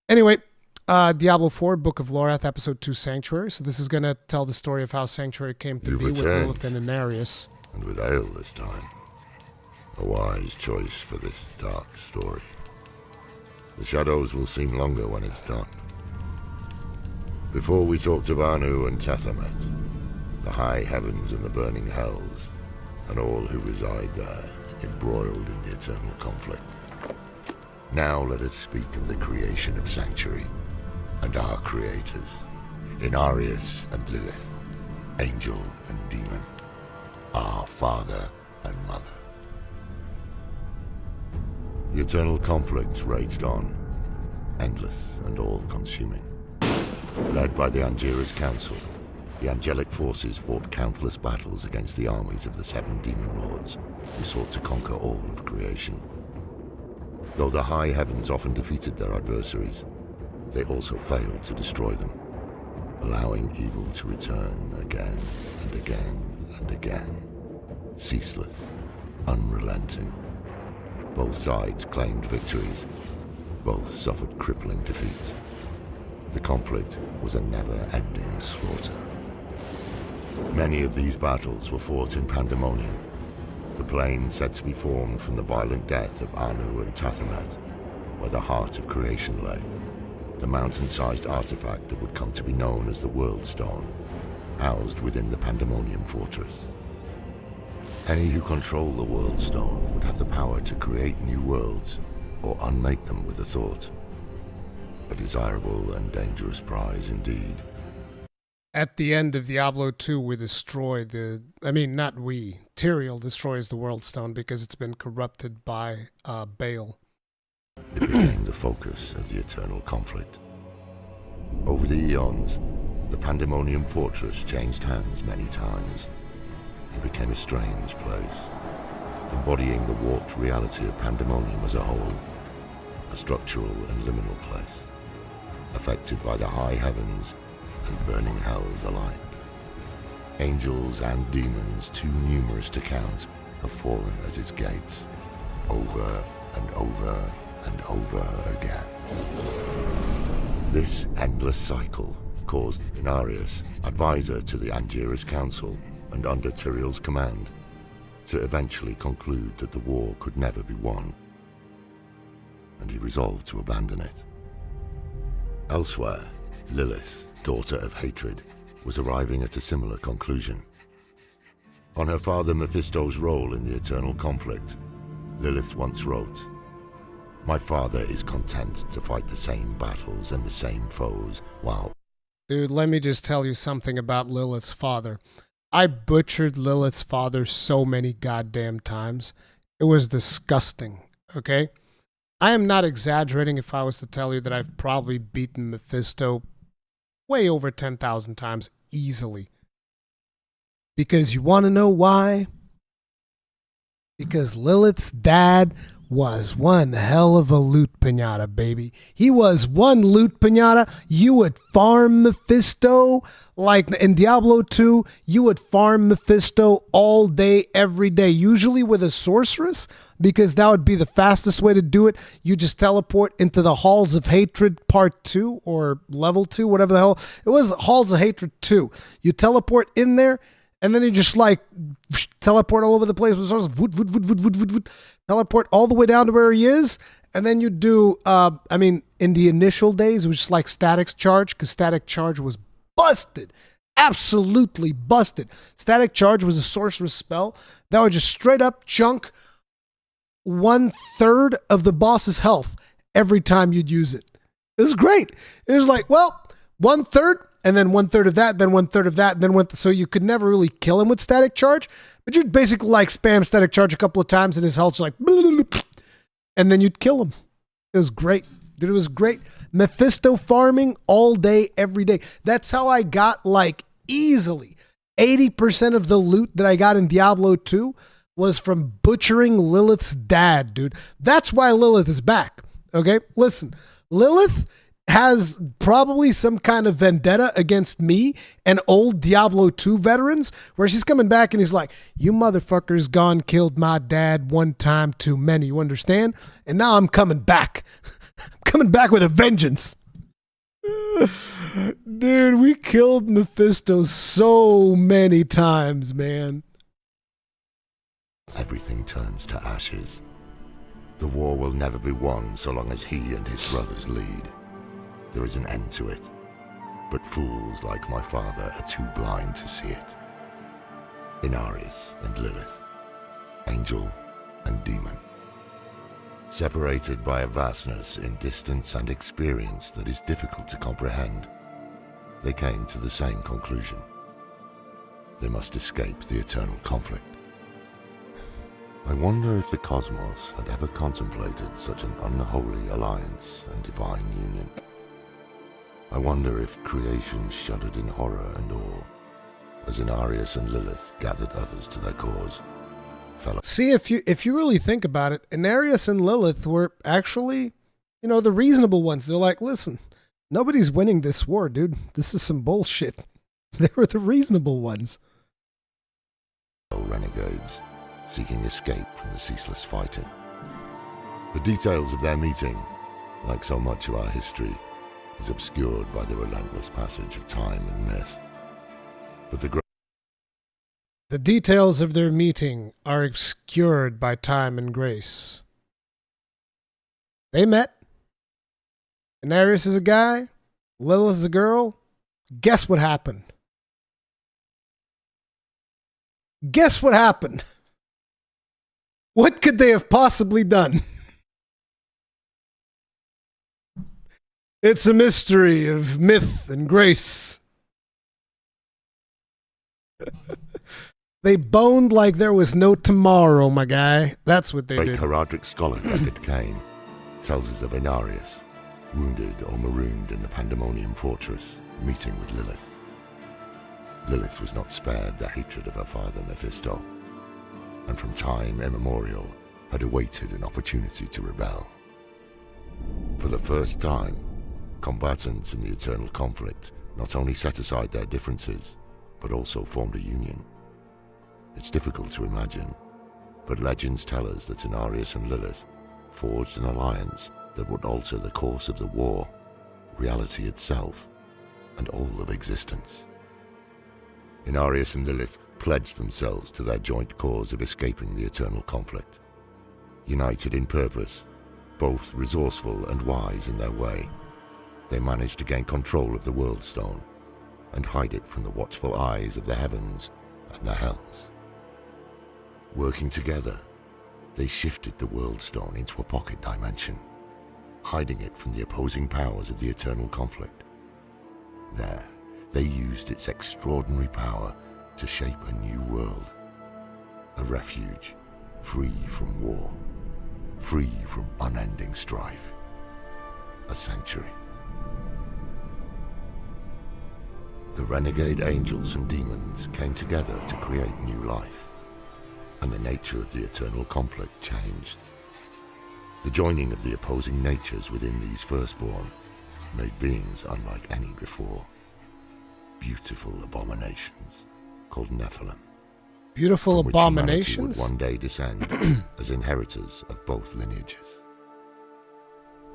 Anyway, Diablo 4, Book of Lorath, Episode 2, Sanctuary. So this is going to tell the story of how Sanctuary came to be with Lilith and Inarius. And with Ale this time. A wise choice for this dark story. The shadows will seem longer when it's done. Before we talked of Anu and Tathamet, the high heavens and the burning hells, and all who reside there, embroiled in the eternal conflict. Now let us speak of the creation of Sanctuary, and our creators, Inarius and Lilith. angel and demon, our father and mother. The eternal conflict raged on, endless and all-consuming. Led by the Angiras Council, the angelic forces fought countless battles against the armies of the 7 demon lords, who sought to conquer all of creation. Though the high heavens often defeated their adversaries, they also failed to destroy them, allowing evil to return again and again and again, ceaseless, unrelenting. Both sides claimed victories, both suffered crippling defeats. The conflict was a never-ending slaughter. Many of these battles were fought in Pandemonium, the plane said to be formed from the violent death of Anu and Tathamet, where the heart of creation lay, the mountain-sized artifact that would come to be known as the World Stone, housed within the Pandemonium fortress. Any who control the World Stone would have the power to create new worlds, or unmake them with a thought. A desirable and dangerous prize indeed. At the end of Diablo 2, we destroy Tyrael destroys the World Stone because it's been corrupted by Baal. It became the focus of the eternal conflict. Over the eons, the Pandemonium fortress changed hands many times. It became a strange place, embodying the warped reality of Pandemonium as a whole, a structural and liminal place, affected by the high heavens and burning hells alike. Angels and demons, too numerous to count, have fallen at its gates, over and over and over again. This endless cycle caused Inarius, advisor to the Angiras Council and under Tyrael's command, to eventually conclude that the war could never be won, and he resolved to abandon it. Elsewhere, Lilith, daughter of hatred, was arriving at a similar conclusion. On her father Mephisto's role in the eternal conflict, Lilith once wrote, "My father is content to fight the same battles and the same foes, while..." Dude, let me just tell you something about Lilith's father. I butchered Lilith's father so many goddamn times. It was disgusting, okay? I am not exaggerating if I was to tell you that I've probably beaten Mephisto way over 10,000 times easily. Because you want to know why? Because Lilith's dad was one hell of a loot pinata, baby. He was one loot pinata. You would farm Mephisto, like in Diablo 2, you would farm Mephisto all day, every day, usually with a sorceress, because that would be the fastest way to do it. You just teleport into the Halls of Hatred Part 2 or Level 2, whatever the hell. It was Halls of Hatred 2. You teleport in there, and then you just like teleport all over the place with sorceress, teleport all the way down to where he is, and then you do, in the initial days, it was just like Static Charge, because Static Charge was busted. Absolutely busted. Static Charge was a sorceress spell that would just straight up chunk 1/3 of the boss's health every time you'd use it. It was great. It was like, well, 1/3, and then 1/3 of that, then 1/3 of that, then so you could never really kill him with Static Charge, but you'd basically like spam Static Charge a couple of times and his health's like, and then you'd kill him. It was great. Dude, it was great. Mephisto farming all day, every day. That's how I got like easily 80% of the loot that I got in Diablo 2 was from butchering Lilith's dad, dude. That's why Lilith is back. Okay, listen, Lilith has probably some kind of vendetta against me and old Diablo 2 veterans, where she's coming back and he's like, you motherfuckers gone killed my dad one time too many, you understand? And now I'm coming back. I'm coming back with a vengeance. Dude, we killed Mephisto so many times, man. Everything turns to ashes. The war will never be won so long as he and his brothers lead. There is an end to it, but fools like my father are too blind to see it. Inarius and Lilith, angel and demon, separated by a vastness in distance and experience that is difficult to comprehend, they came to the same conclusion. they must escape the eternal conflict. I wonder if the cosmos had ever contemplated such an unholy alliance and divine union. I wonder if creation shuddered in horror and awe, as Inarius and Lilith gathered others to their cause. See, if you really think about it, Inarius and Lilith were actually, the reasonable ones. They're like, listen, nobody's winning this war, dude. This is some bullshit. They were the reasonable ones. Renegades, seeking escape from the ceaseless fighting. The details of their meeting, like so much of our history, is obscured by the relentless passage of time and myth. But the details of their meeting are obscured by time and grace. They met. Inarius is a guy. Lilith is a girl. Guess what happened? Guess what happened? What could they have possibly done? It's a mystery of myth and grace. They boned like there was no tomorrow, my guy. That's what they did. Great Heraldric scholar Deckard Cain tells us of Inarius, wounded or marooned in the Pandemonium fortress, meeting with Lilith. Lilith was not spared the hatred of her father Mephisto, and from time immemorial had awaited an opportunity to rebel. For the first time, combatants in the eternal conflict not only set aside their differences, but also formed a union. It's difficult to imagine, but legends tell us that Inarius and Lilith forged an alliance that would alter the course of the war, reality itself, and all of existence. Inarius and Lilith pledged themselves to their joint cause of escaping the eternal conflict. United in purpose, both resourceful and wise in their way, they managed to gain control of the World Stone and hide it from the watchful eyes of the heavens and the hells. Working together, they shifted the World Stone into a pocket dimension, hiding it from the opposing powers of the eternal conflict. There, they used its extraordinary power to shape a new world, a refuge free from war, free from unending strife, a sanctuary. The renegade angels and demons came together to create new life, and the nature of the eternal conflict changed. The joining of the opposing natures within these firstborn made beings unlike any before. Beautiful abominations called Nephilim. Beautiful abominations? Would one day descend as inheritors of both lineages.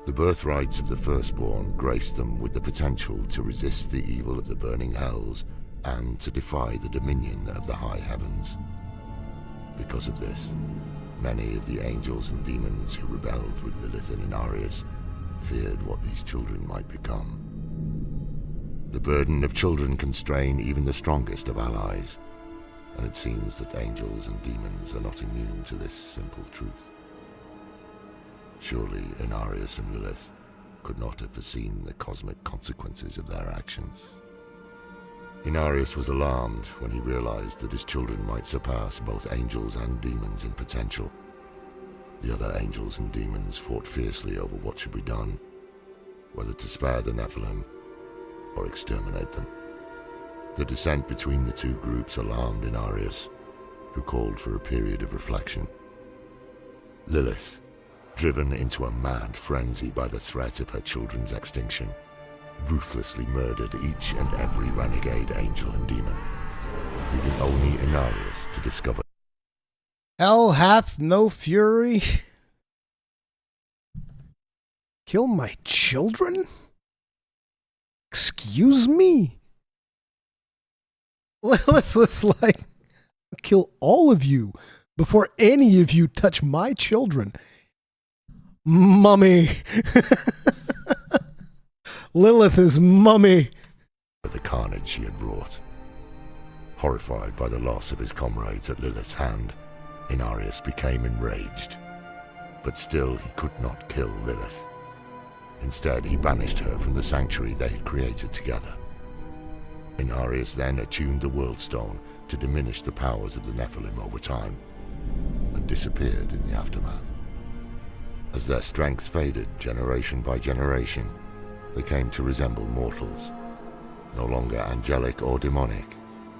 The birthrights of the firstborn graced them with the potential to resist the evil of the burning hells and to defy the dominion of the high heavens. Because of this, many of the angels and demons who rebelled with Lilith and Inarius feared what these children might become. The burden of children can strain even the strongest of allies, and it seems that angels and demons are not immune to this simple truth. Surely Inarius and Lilith could not have foreseen the cosmic consequences of their actions. Inarius was alarmed when he realized that his children might surpass both angels and demons in potential. The other angels and demons fought fiercely over what should be done, whether to spare the Nephilim or exterminate them. The dissent between the two groups alarmed Inarius, who called for a period of reflection. Lilith, driven into a mad frenzy by the threat of her children's extinction, ruthlessly murdered each and every renegade angel and demon, leaving only Inarius to discover. Hell hath no fury. Kill my children? Excuse me? Lilith was like, I'll kill all of you before any of you touch my children. Mummy. Lilith is mummy. The carnage she had wrought. Horrified by the loss of his comrades at Lilith's hand, Inarius became enraged. But still he could not kill Lilith. Instead, he banished her from the sanctuary they had created together. Inarius then attuned the World Stone to diminish the powers of the Nephilim over time, and disappeared in the aftermath. As their strength faded generation by generation, they came to resemble mortals, no longer angelic or demonic,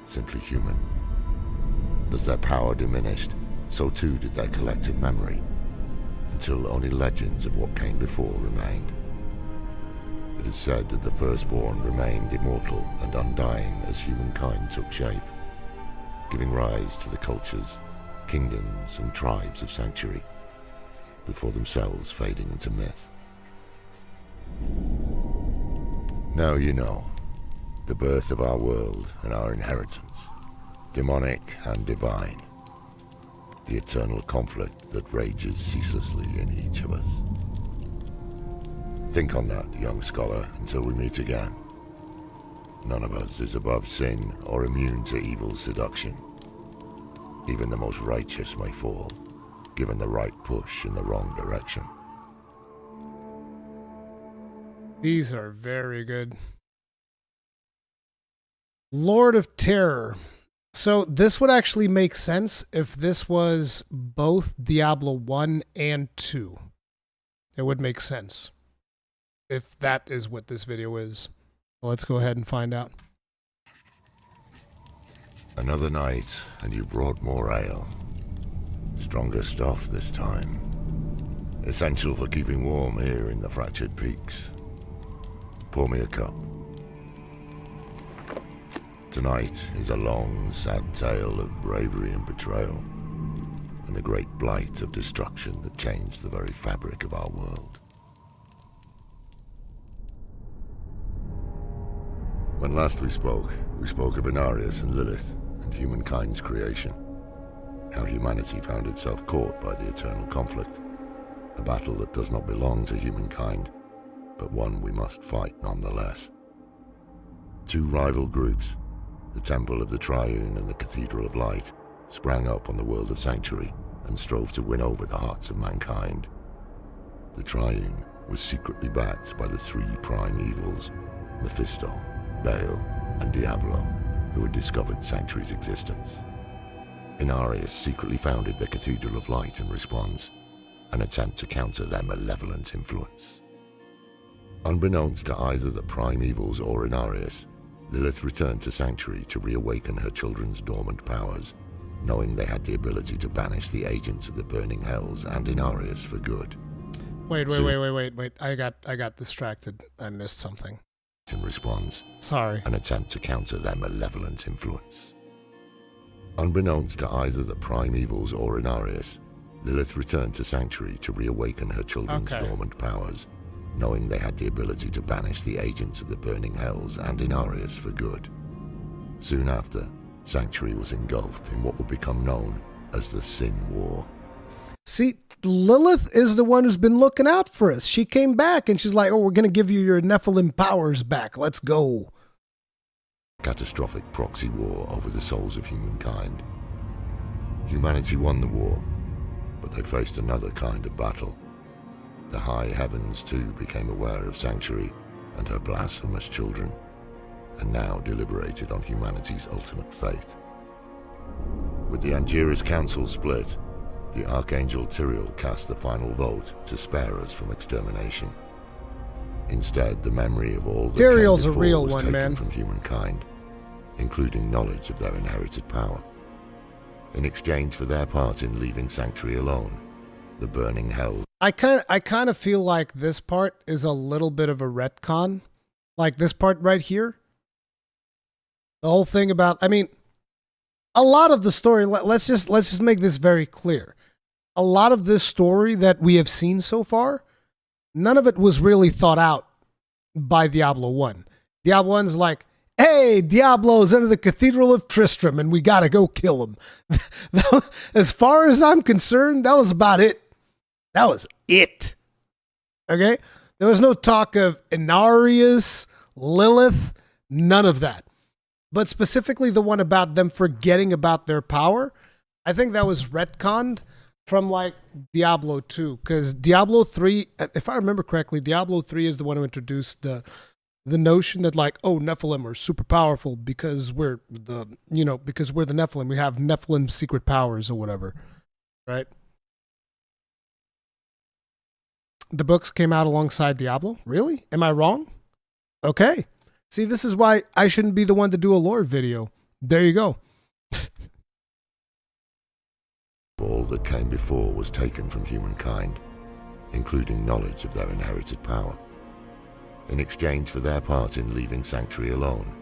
simply human. And as their power diminished, so too did their collective memory, until only legends of what came before remained. It is said that the Firstborn remained immortal and undying as humankind took shape, giving rise to the cultures, kingdoms, and tribes of Sanctuary, before themselves fading into myth. Now you know, the birth of our world and our inheritance, demonic and divine, the eternal conflict that rages ceaselessly in each of us. Think on that, young scholar, until we meet again. None of us is above sin or immune to evil's seduction. Even the most righteous may fall, given the right push in the wrong direction. These are very good. Lord of Terror. So this would actually make sense if this was both Diablo 1 and 2. It would make sense if that is what this video is. Well, let's go ahead and find out. Another night, and you brought more ale. Stronger stuff this time. Essential for keeping warm here in the Fractured Peaks. Pour me a cup. Tonight is a long, sad tale of bravery and betrayal, and the great blight of destruction that changed the very fabric of our world. When last we spoke of Inarius and Lilith and humankind's creation. How humanity found itself caught by the eternal conflict. A battle that does not belong to humankind, but one we must fight nonetheless. Two rival groups, the Temple of the Triune and the Cathedral of Light, sprang up on the world of Sanctuary and strove to win over the hearts of mankind. The Triune was secretly backed by the three prime evils, Mephisto, Baal, and Diablo, who had discovered Sanctuary's existence. Inarius secretly founded the Cathedral of Light in response, an attempt to counter their malevolent influence. Unbeknownst to either the prime evils or Inarius, Lilith returned to Sanctuary to reawaken her children's dormant powers, knowing they had the ability to banish the agents of the burning hells and Inarius for good. Wait. I got distracted. I missed something. In response, sorry. An attempt to counter their malevolent influence. Unbeknownst to either the prime evils or Inarius, Lilith returned to Sanctuary to reawaken her children's dormant powers, knowing they had the ability to banish the agents of the burning hells and Inarius for good. Soon after, Sanctuary was engulfed in what would become known as the Sin War. See, Lilith is the one who's been looking out for us. She came back and she's like, oh, we're going to give you your Nephilim powers back. Let's go. Catastrophic proxy war over the souls of humankind. Humanity won the war, but they faced another kind of battle. The high heavens too became aware of Sanctuary and her blasphemous children, and now deliberated on humanity's ultimate fate. With the Angiras Council split, the Archangel Tyrael cast the final vote to spare us from extermination. Instead, the memory of all that Tyrael's came a before real was one, taken man. from humankind, including knowledge of their inherited power. In exchange for their part in leaving Sanctuary alone, the burning hell. I kind of feel like this part is a little bit of a retcon. Like this part right here. The whole thing about, I mean, a lot of the story, let's just make this very clear. A lot of this story that we have seen so far, none of it was really thought out by Diablo 1. Diablo 1's like, hey, Diablo's under the Cathedral of Tristram and we gotta go kill him. As far as I'm concerned, that was about it. That was it. Okay? There was no talk of Inarius, Lilith, none of that. But specifically the one about them forgetting about their power, I think that was retconned from like Diablo 2. Because Diablo 3, if I remember correctly, Diablo 3 is the one who introduced the the notion that like, oh, Nephilim are super powerful because we're the Nephilim. We have Nephilim secret powers or whatever, right? The books came out alongside Diablo? Really? Am I wrong? Okay. See, this is why I shouldn't be the one to do a lore video. There you go. All that came before was taken from humankind, including knowledge of their inherited power. In exchange for their part in leaving Sanctuary alone,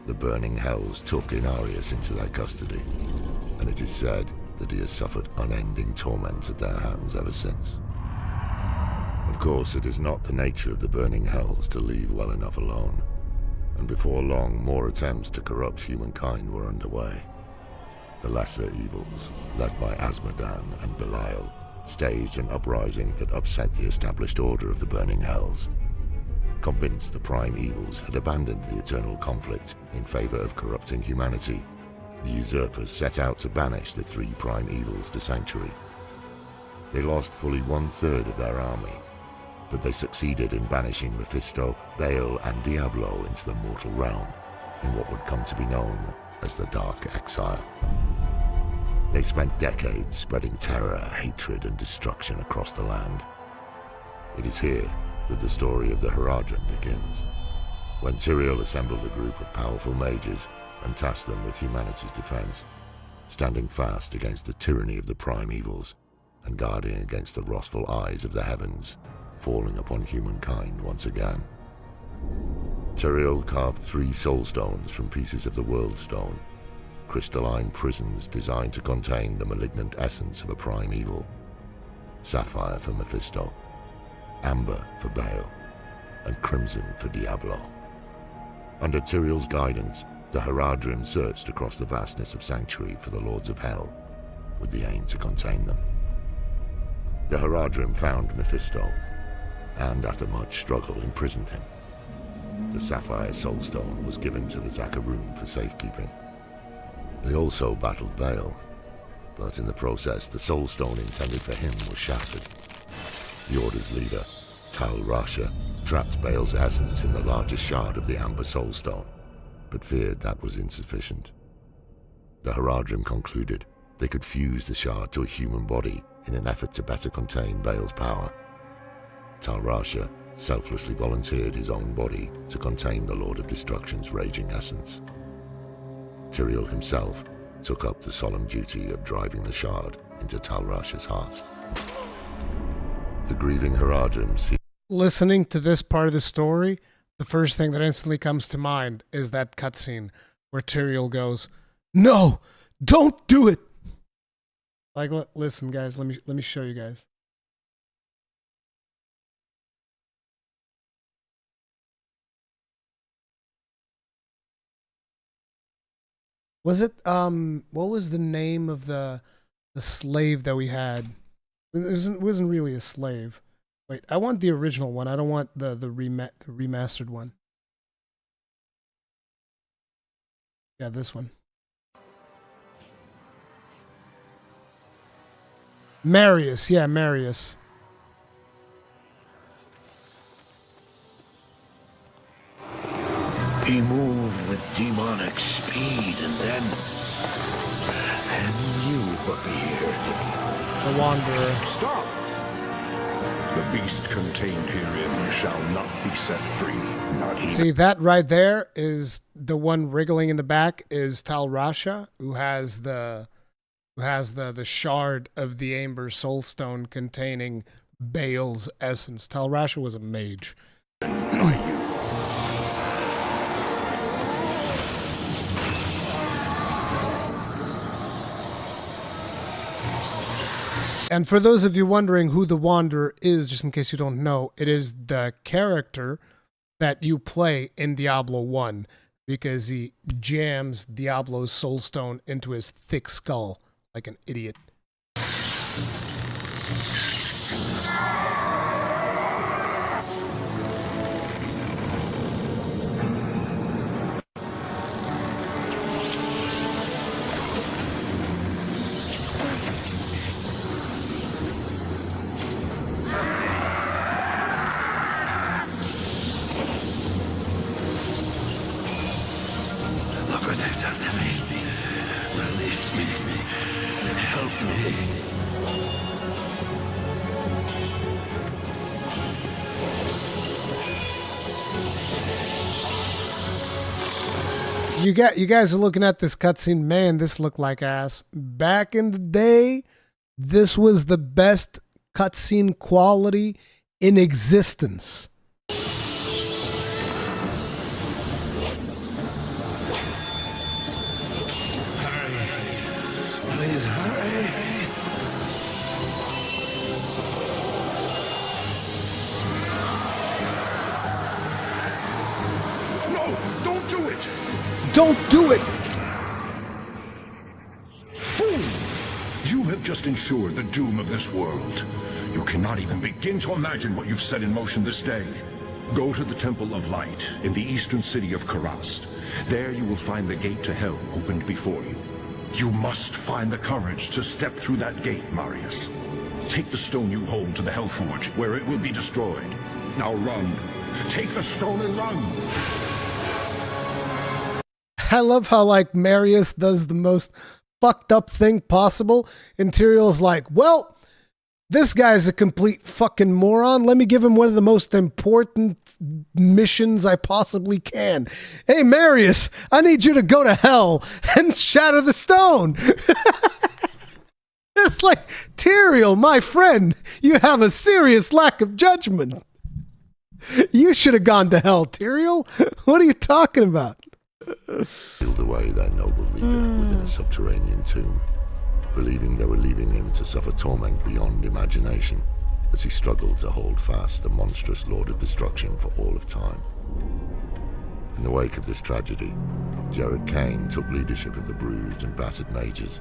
the burning hells took Inarius into their custody, and it is said that he has suffered unending torment at their hands ever since. Of course, it is not the nature of the burning hells to leave well enough alone, and before long more attempts to corrupt humankind were underway. The lesser evils, led by Asmodan and Belial, staged an uprising that upset the established order of the burning hells. Convinced the prime evils had abandoned the eternal conflict in favor of corrupting humanity, the usurpers set out to banish the three prime evils to Sanctuary. They lost fully 1/3 of their army, but they succeeded in banishing Mephisto, Baal, and Diablo into the mortal realm in what would come to be known as the Dark Exile. They spent decades spreading terror, hatred, and destruction across the land. It is here that the story of the Haradrim begins, when Tyrael assembled a group of powerful mages and tasked them with humanity's defense, standing fast against the tyranny of the prime evils and guarding against the wrathful eyes of the heavens falling upon humankind once again. Tyrael carved 3 soul stones from pieces of the World Stone, crystalline prisons designed to contain the malignant essence of a prime evil. Sapphire for Mephisto, Amber for Baal, and Crimson for Diablo. Under Tyrael's guidance, the Haradrim searched across the vastness of Sanctuary for the Lords of Hell, with the aim to contain them. The Haradrim found Mephisto, and after much struggle imprisoned him. The Sapphire Soulstone was given to the Zakarum for safekeeping. They also battled Baal, but in the process the Soulstone intended for him was shattered. The Order's leader, Tal Rasha, trapped Baal's essence in the largest shard of the Amber Soulstone, but feared that was insufficient. The Haradrim concluded they could fuse the shard to a human body in an effort to better contain Baal's power. Tal Rasha selflessly volunteered his own body to contain the Lord of Destruction's raging essence. Tyrael himself took up the solemn duty of driving the shard into Tal Rasha's heart. The grieving Haradrim see. Listening to this part of the story, the first thing that instantly comes to mind is that cutscene where Tyrael goes, "No, don't do it." Like, listen, guys, let me show you guys. Was it what was the name of the slave that we had? It wasn't really a slave. Wait, I want the original one. I don't want the remastered one. Yeah, this one. Marius, yeah, Marius. He moved with demonic speed, and then you appeared. The Wanderer. Stop! The beast contained herein shall not be set free. Not even. See, that right there is the one wriggling in the back is Tal Rasha, who has the shard of the Amber Soulstone containing Baal's essence. Tal Rasha was a mage. And for those of you wondering who the Wanderer is, just in case you don't know, it is the character that you play in Diablo 1 because he jams Diablo's Soulstone into his thick skull like an idiot. You guys are looking at this cutscene. Man, this looked like ass. Back in the day, this was the best cutscene quality in existence. Please hurry. No, don't do it! Don't do it! Fool! You have just ensured the doom of this world. You cannot even begin to imagine what you've set in motion this day. Go to the Temple of Light in the eastern city of Karast. There you will find the gate to hell opened before you. You must find the courage to step through that gate, Marius. Take the stone you hold to the Hellforge, where it will be destroyed. Now run. Take the stone and run! I love how, like, Marius does the most fucked up thing possible. And Tyrion's like, well, this guy's a complete fucking moron. Let me give him one of the most important missions I possibly can. Hey, Marius, I need you to go to hell and shatter the stone. It's like, Tyrion, my friend, you have a serious lack of judgment. You should have gone to hell, Tyrion. What are you talking about? Sealed away their noble leader within a subterranean tomb, believing they were leaving him to suffer torment beyond imagination as he struggled to hold fast the monstrous Lord of Destruction for all of time. In the wake of this tragedy, Jared Kane took leadership of the bruised and battered mages.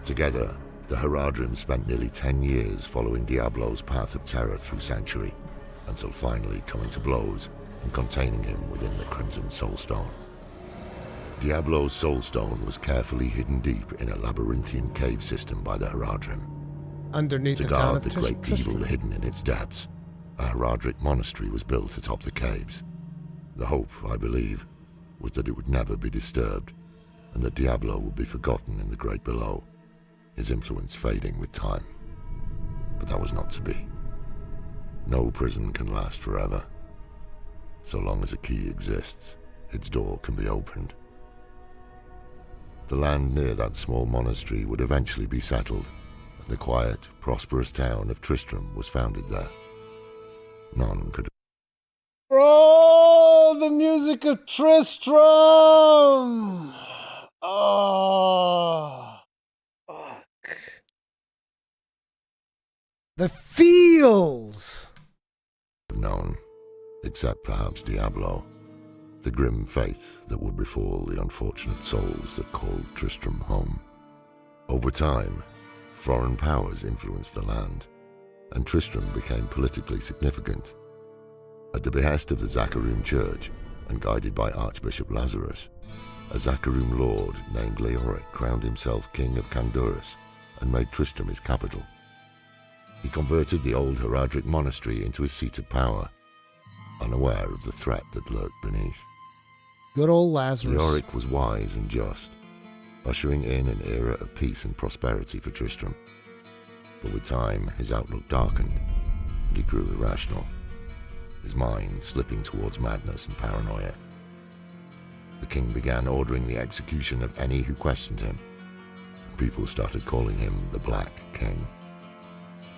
Together, the Haradrim spent nearly 10 years following Diablo's path of terror through Sanctuary, until finally coming to blows and containing him within the Crimson Soulstone. Diablo's Soulstone was carefully hidden deep in a labyrinthian cave system by the Haradrim. Underneath To the town guard of the great Tristram. evil hidden in its depths, a Haradric monastery was built atop the caves. The hope, I believe, was that it would never be disturbed, and that Diablo would be forgotten in the great below, his influence fading with time. But that was not to be. No prison can last forever. So long as a key exists, its door can be opened. The land near that small monastery would eventually be settled, and the quiet, prosperous town of Tristram was founded there. None could... Oh, the music of Tristram! Oh, fuck. The feels! known, except perhaps Diablo, the grim fate that would befall the unfortunate souls that called Tristram home. Over time, foreign powers influenced the land, and Tristram became politically significant. At the behest of the Zacharium Church, and guided by Archbishop Lazarus, a Zacharium lord named Leoric crowned himself king of Candurus and made Tristram his capital. He converted the old Haradric monastery into his seat of power, unaware of the threat that lurked beneath. Good old Lazarus. Leoric was wise and just, ushering in an era of peace and prosperity for Tristram. But with time, his outlook darkened, and he grew irrational, his mind slipping towards madness and paranoia. The king began ordering the execution of any who questioned him. People started calling him the Black King.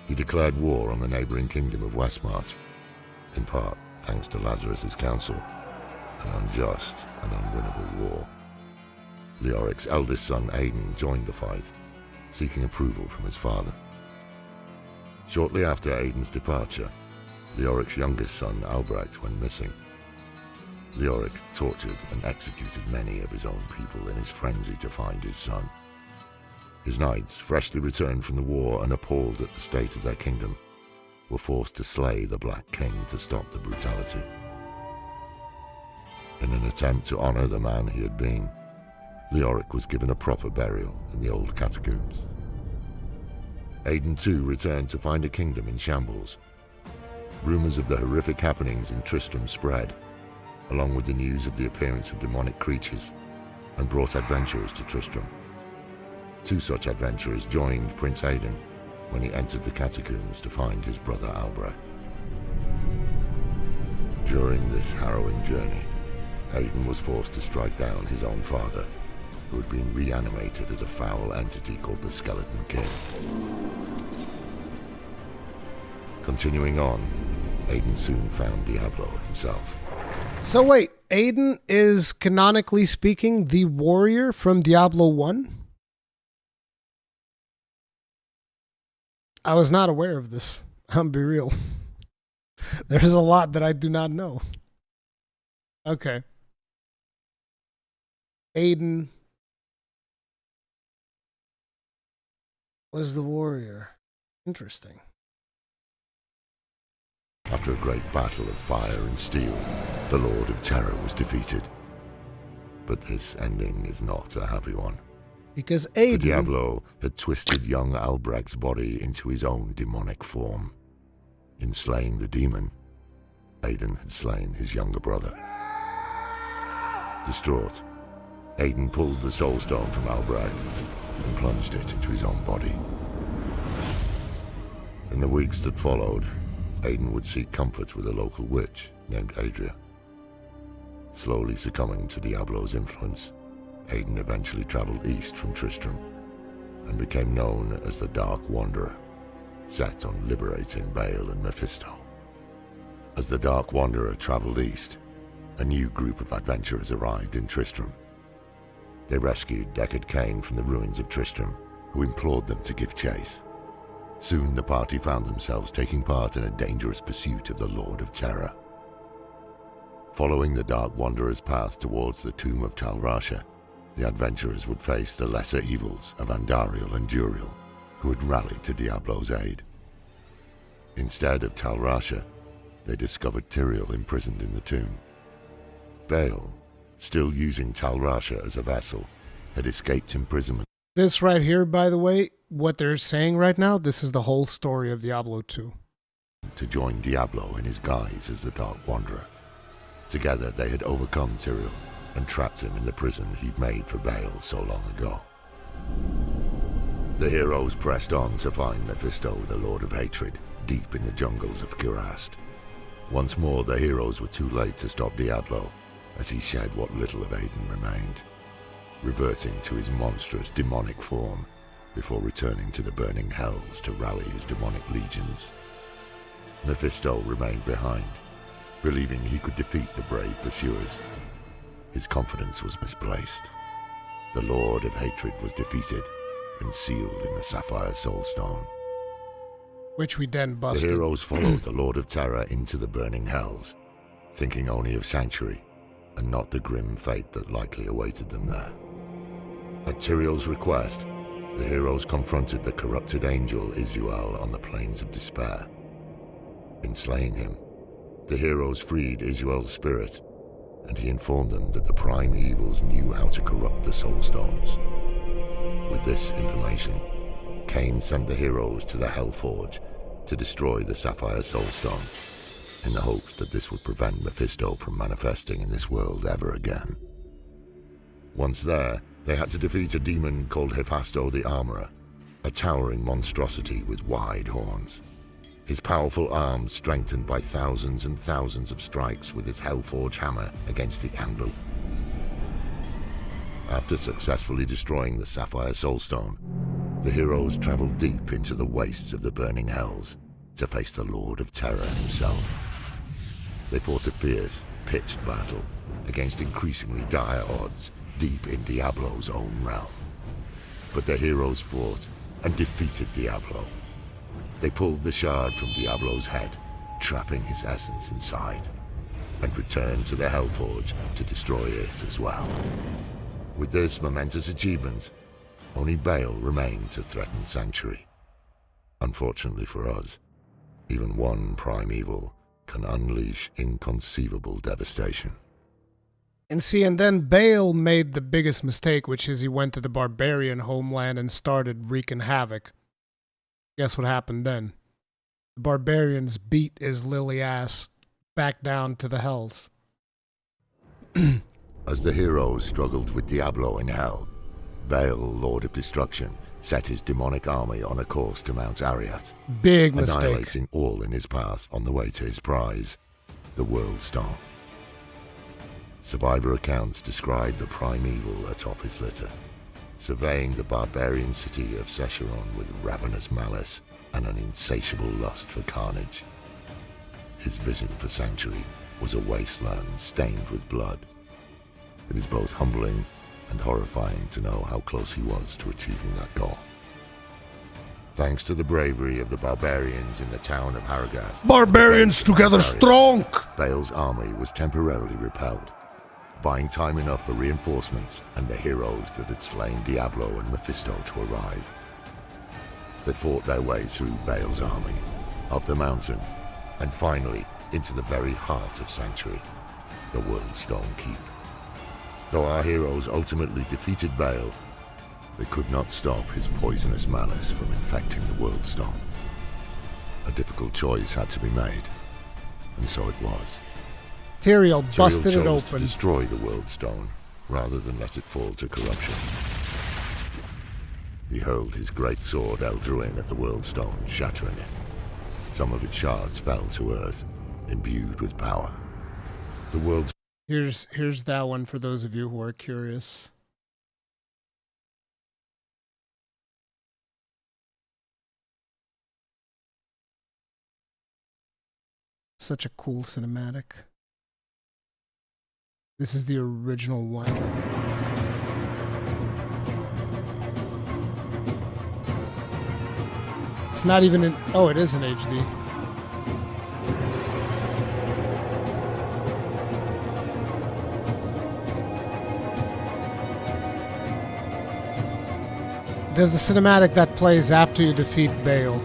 He declared war on the neighboring kingdom of Westmarch, in part thanks to Lazarus's counsel, an unjust and unwinnable war. Leoric's eldest son Aidan joined the fight, seeking approval from his father. Shortly after Aidan's departure, Leoric's youngest son Albrecht went missing. Leoric tortured and executed many of his own people in his frenzy to find his son. His knights, freshly returned from the war and appalled at the state of their kingdom, were forced to slay the Black King to stop the brutality. In an attempt to honor the man he had been, Leoric was given a proper burial in the old catacombs. Aidan too returned to find a kingdom in shambles. Rumors of the horrific happenings in Tristram spread, along with the news of the appearance of demonic creatures, and brought adventurers to Tristram. Two such adventurers joined Prince Aidan when he entered the catacombs to find his brother Albrecht. During this harrowing journey, Aiden was forced to strike down his own father, who had been reanimated as a foul entity called the Skeleton King. Continuing on, Aiden soon found Diablo himself. So wait, Aiden is, canonically speaking, the warrior from Diablo 1? I was not aware of this. I'm be real. There's a lot that I do not know. Okay. Aiden was the warrior. Interesting. After a great battle of fire and steel, the Lord of Terror was defeated. But this ending is not a happy one. Because For Aiden... Diablo had twisted young Albrecht's body into his own demonic form. In slaying the demon, Aiden had slain his younger brother. Distraught, Aiden pulled the Soul Stone from Albrecht and plunged it into his own body. In the weeks that followed, Aiden would seek comfort with a local witch named Adria. Slowly succumbing to Diablo's influence, Aiden eventually traveled east from Tristram and became known as the Dark Wanderer, set on liberating Baal and Mephisto. As the Dark Wanderer traveled east, a new group of adventurers arrived in Tristram. They rescued Deckard Cain from the ruins of Tristram, who implored them to give chase. Soon the party found themselves taking part in a dangerous pursuit of the Lord of Terror. Following the Dark Wanderer's path towards the tomb of Tal Rasha, the adventurers would face the lesser evils of Andariel and Duriel, who had rallied to Diablo's aid. Instead of Tal Rasha, they discovered Tyrael imprisoned in the tomb. Baal, still using Tal Rasha as a vessel, had escaped imprisonment. This right here, by the way, what they're saying right now, this is the whole story of Diablo 2. To join Diablo in his guise as the Dark Wanderer. Together they had overcome Tyrael and trapped him in the prison he'd made for Baal so long ago. The heroes pressed on to find Mephisto, the Lord of Hatred, deep in the jungles of Kurast. Once more the heroes were too late to stop Diablo, as he shed what little of Aiden remained, reverting to his monstrous demonic form before returning to the burning hells to rally his demonic legions. Mephisto remained behind, believing he could defeat the brave pursuers. His confidence was misplaced. The Lord of Hatred was defeated and sealed in the Sapphire Soulstone. Which we then busted. The heroes followed the Lord of Terror into the burning hells, thinking only of Sanctuary and not the grim fate that likely awaited them there. At Tyrael's request, the heroes confronted the corrupted angel Isuel on the Plains of Despair. In slaying him, the heroes freed Isuel's spirit, and he informed them that the prime evils knew how to corrupt the Soulstones. With this information, Cain sent the heroes to the Hellforge to destroy the Sapphire Soulstone, in the hopes that this would prevent Mephisto from manifesting in this world ever again. Once there, they had to defeat a demon called Hephasto the Armorer, a towering monstrosity with wide horns. His powerful arms strengthened by thousands and thousands of strikes with his Hellforge hammer against the anvil. After successfully destroying the Sapphire Soulstone, the heroes traveled deep into the wastes of the burning hells to face the Lord of Terror himself. They fought a fierce, pitched battle against increasingly dire odds deep in Diablo's own realm. But the heroes fought and defeated Diablo. They pulled the shard from Diablo's head, trapping his essence inside, and returned to the Hellforge to destroy it as well. With this momentous achievement, only Baal remained to threaten Sanctuary. Unfortunately for us, even one prime evil can unleash inconceivable devastation. And see, and then Baal made the biggest mistake, which is he went to the barbarian homeland and started wreaking havoc. Guess what happened then? The barbarians beat his lily ass back down to the hells. As the heroes struggled with Diablo in hell, Baal, Lord of Destruction, set his demonic army on a course to Mount Ariat, Big mistake. annihilating all in his path on the way to his prize, the World Stone. Survivor accounts describe the primeval atop his litter, surveying the barbarian city of Secheron with ravenous malice and an insatiable lust for carnage. His vision for Sanctuary was a wasteland stained with blood. It is both humbling and horrifying to know how close he was to achieving that goal. Thanks to the bravery of the barbarians in the town of Haragath, Barbarians together strong! Bale's army was temporarily repelled, buying time enough for reinforcements and the heroes that had slain Diablo and Mephisto to arrive. They fought their way through Bale's army, up the mountain, and finally into the very heart of Sanctuary, the World Stone Keep. Though our heroes ultimately defeated Bale, they could not stop his poisonous malice from infecting the World Stone. A difficult choice had to be made, and so it was. Tyrael busted it chose to open. destroy the World Stone rather than let it fall to corruption. He hurled his great sword Eldruin at the World Stone, shattering it. Some of its shards fell to earth, imbued with power. The world's Here's that one for those of you who are curious. Such a cool cinematic. This is the original one. It's not even in... Oh, it is in HD. There's the cinematic that plays after you defeat Bale.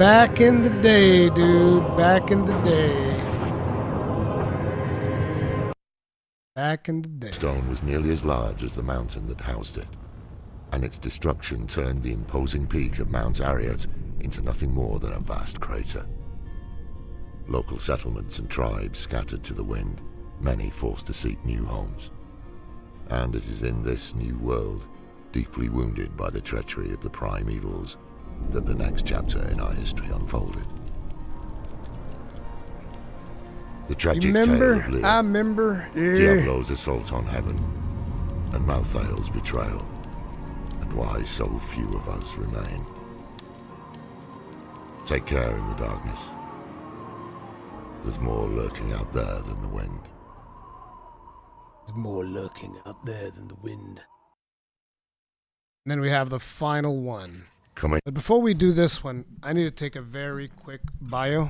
Back in the day, dude. Back in the day. Back in the day. stone was nearly as large as the mountain that housed it, and its destruction turned the imposing peak of Mount Ariat into nothing more than a vast crater. Local settlements and tribes scattered to the wind, many forced to seek new homes. And it is in this new world, deeply wounded by the treachery of the primevals, that the next chapter in our history unfolded. The tragic tale of Lear, I remember. Yeah. Diablo's assault on heaven, and Malthael's betrayal, and why so few of us remain. Take care in the darkness. There's more lurking out there than the wind. There's more lurking out there than the wind. And then we have the final one. Coming. But before we do this one, I need to take a very quick bio.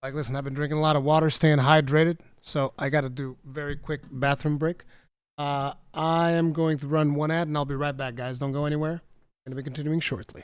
Like, listen, I've been drinking a lot of water, staying hydrated, so I got to do a very quick bathroom break. I am going to run one ad, and I'll be right back, guys. Don't go anywhere. I'm going to be continuing shortly.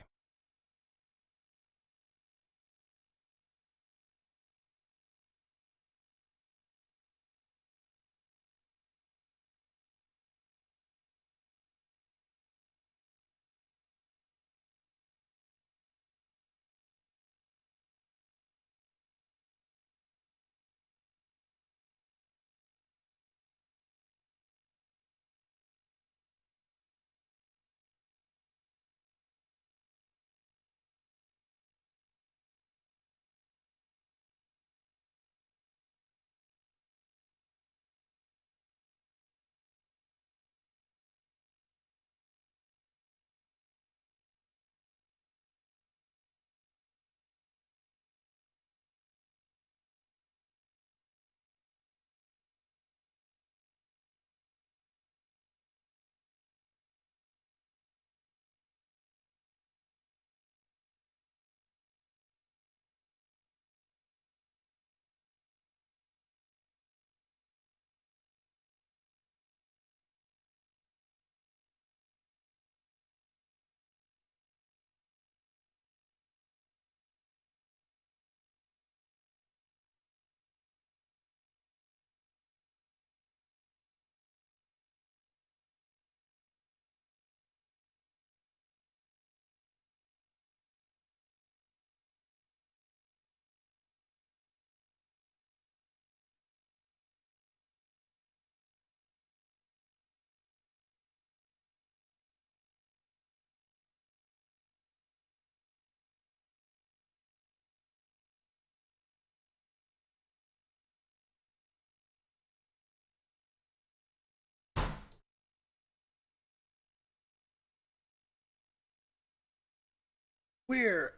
We're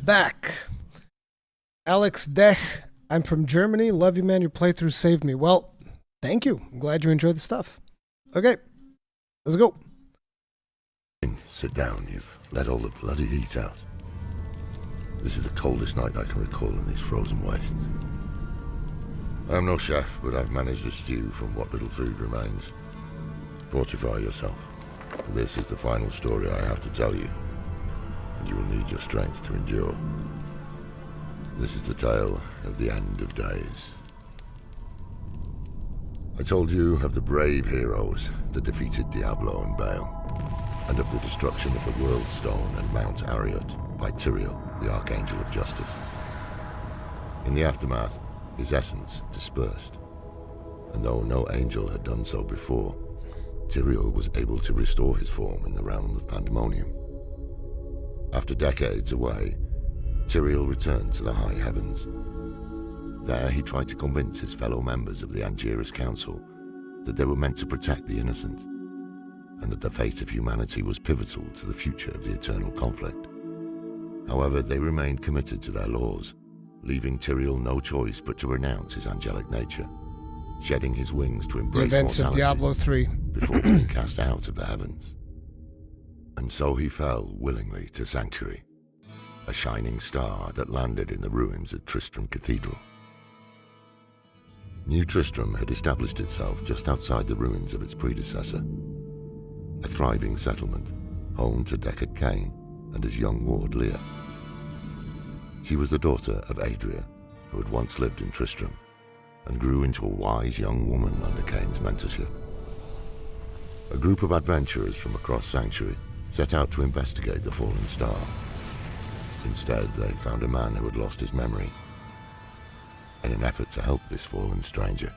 back. Alex Dech, I'm from Germany. Love you, man. Your playthrough saved me. Well, thank you. I'm glad you enjoyed the stuff. Okay, let's go. Sit down. You've let all the bloody heat out. This is the coldest night I can recall in these frozen wastes. I'm no chef, but I've managed a stew from what little food remains. Fortify yourself, for this is the final story I have to tell you, and you will need your strength to endure. This is the tale of the end of days. I told you of the brave heroes that defeated Diablo and Baal, and of the destruction of the World Stone and Mount Ariat by Tyrael, the Archangel of Justice. In the aftermath, his essence dispersed, and though no angel had done so before, Tyrael was able to restore his form in the realm of Pandemonium. After decades away, Tyrael returned to the high heavens. There he tried to convince his fellow members of the Angiras Council that they were meant to protect the innocent, and that the fate of humanity was pivotal to the future of the eternal conflict. However, they remained committed to their laws, leaving Tyrael no choice but to renounce his angelic nature, shedding his wings to embrace the events of Diablo 3 before being cast out of the heavens. And so he fell willingly to Sanctuary, a shining star that landed in the ruins at Tristram Cathedral. New Tristram had established itself just outside the ruins of its predecessor, a thriving settlement, home to Deckard Cain and his young ward Leah. She was the daughter of Adria, who had once lived in Tristram, and grew into a wise young woman under Cain's mentorship. A group of adventurers from across Sanctuary set out to investigate the fallen star. Instead, they found a man who had lost his memory. In an effort to help this fallen stranger,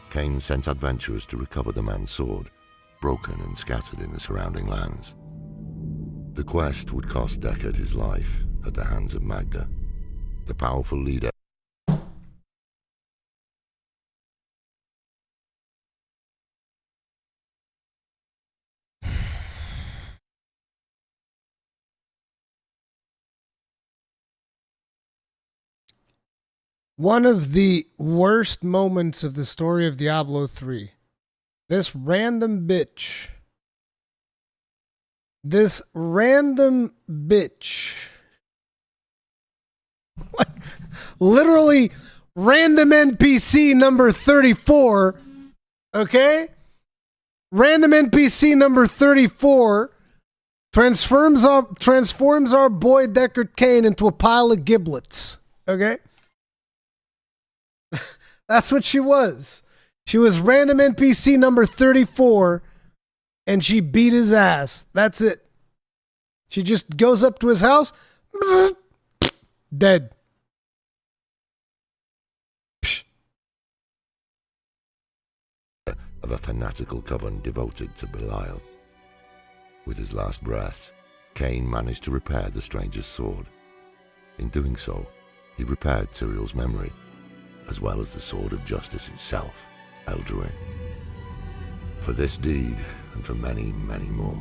Cain sent adventurers to recover the man's sword, broken and scattered in the surrounding lands. The quest would cost Deckard his life at the hands of Magda, the powerful leader. One of the worst moments of the story of Diablo 3. This random bitch. Like, literally, random NPC number 34. Okay? Random NPC number 34 transforms our boy Deckard Cain into a pile of giblets. Okay? That's what she was. She was random NPC number 34, and she beat his ass. That's it. She just goes up to his house, bzz, dead. Of a fanatical coven devoted to Belial. With his last breaths, Cain managed to repair the stranger's sword. In doing so, he repaired Tyrael's memory, as well as the Sword of Justice itself, Eldraine. For this deed, and for many, many more,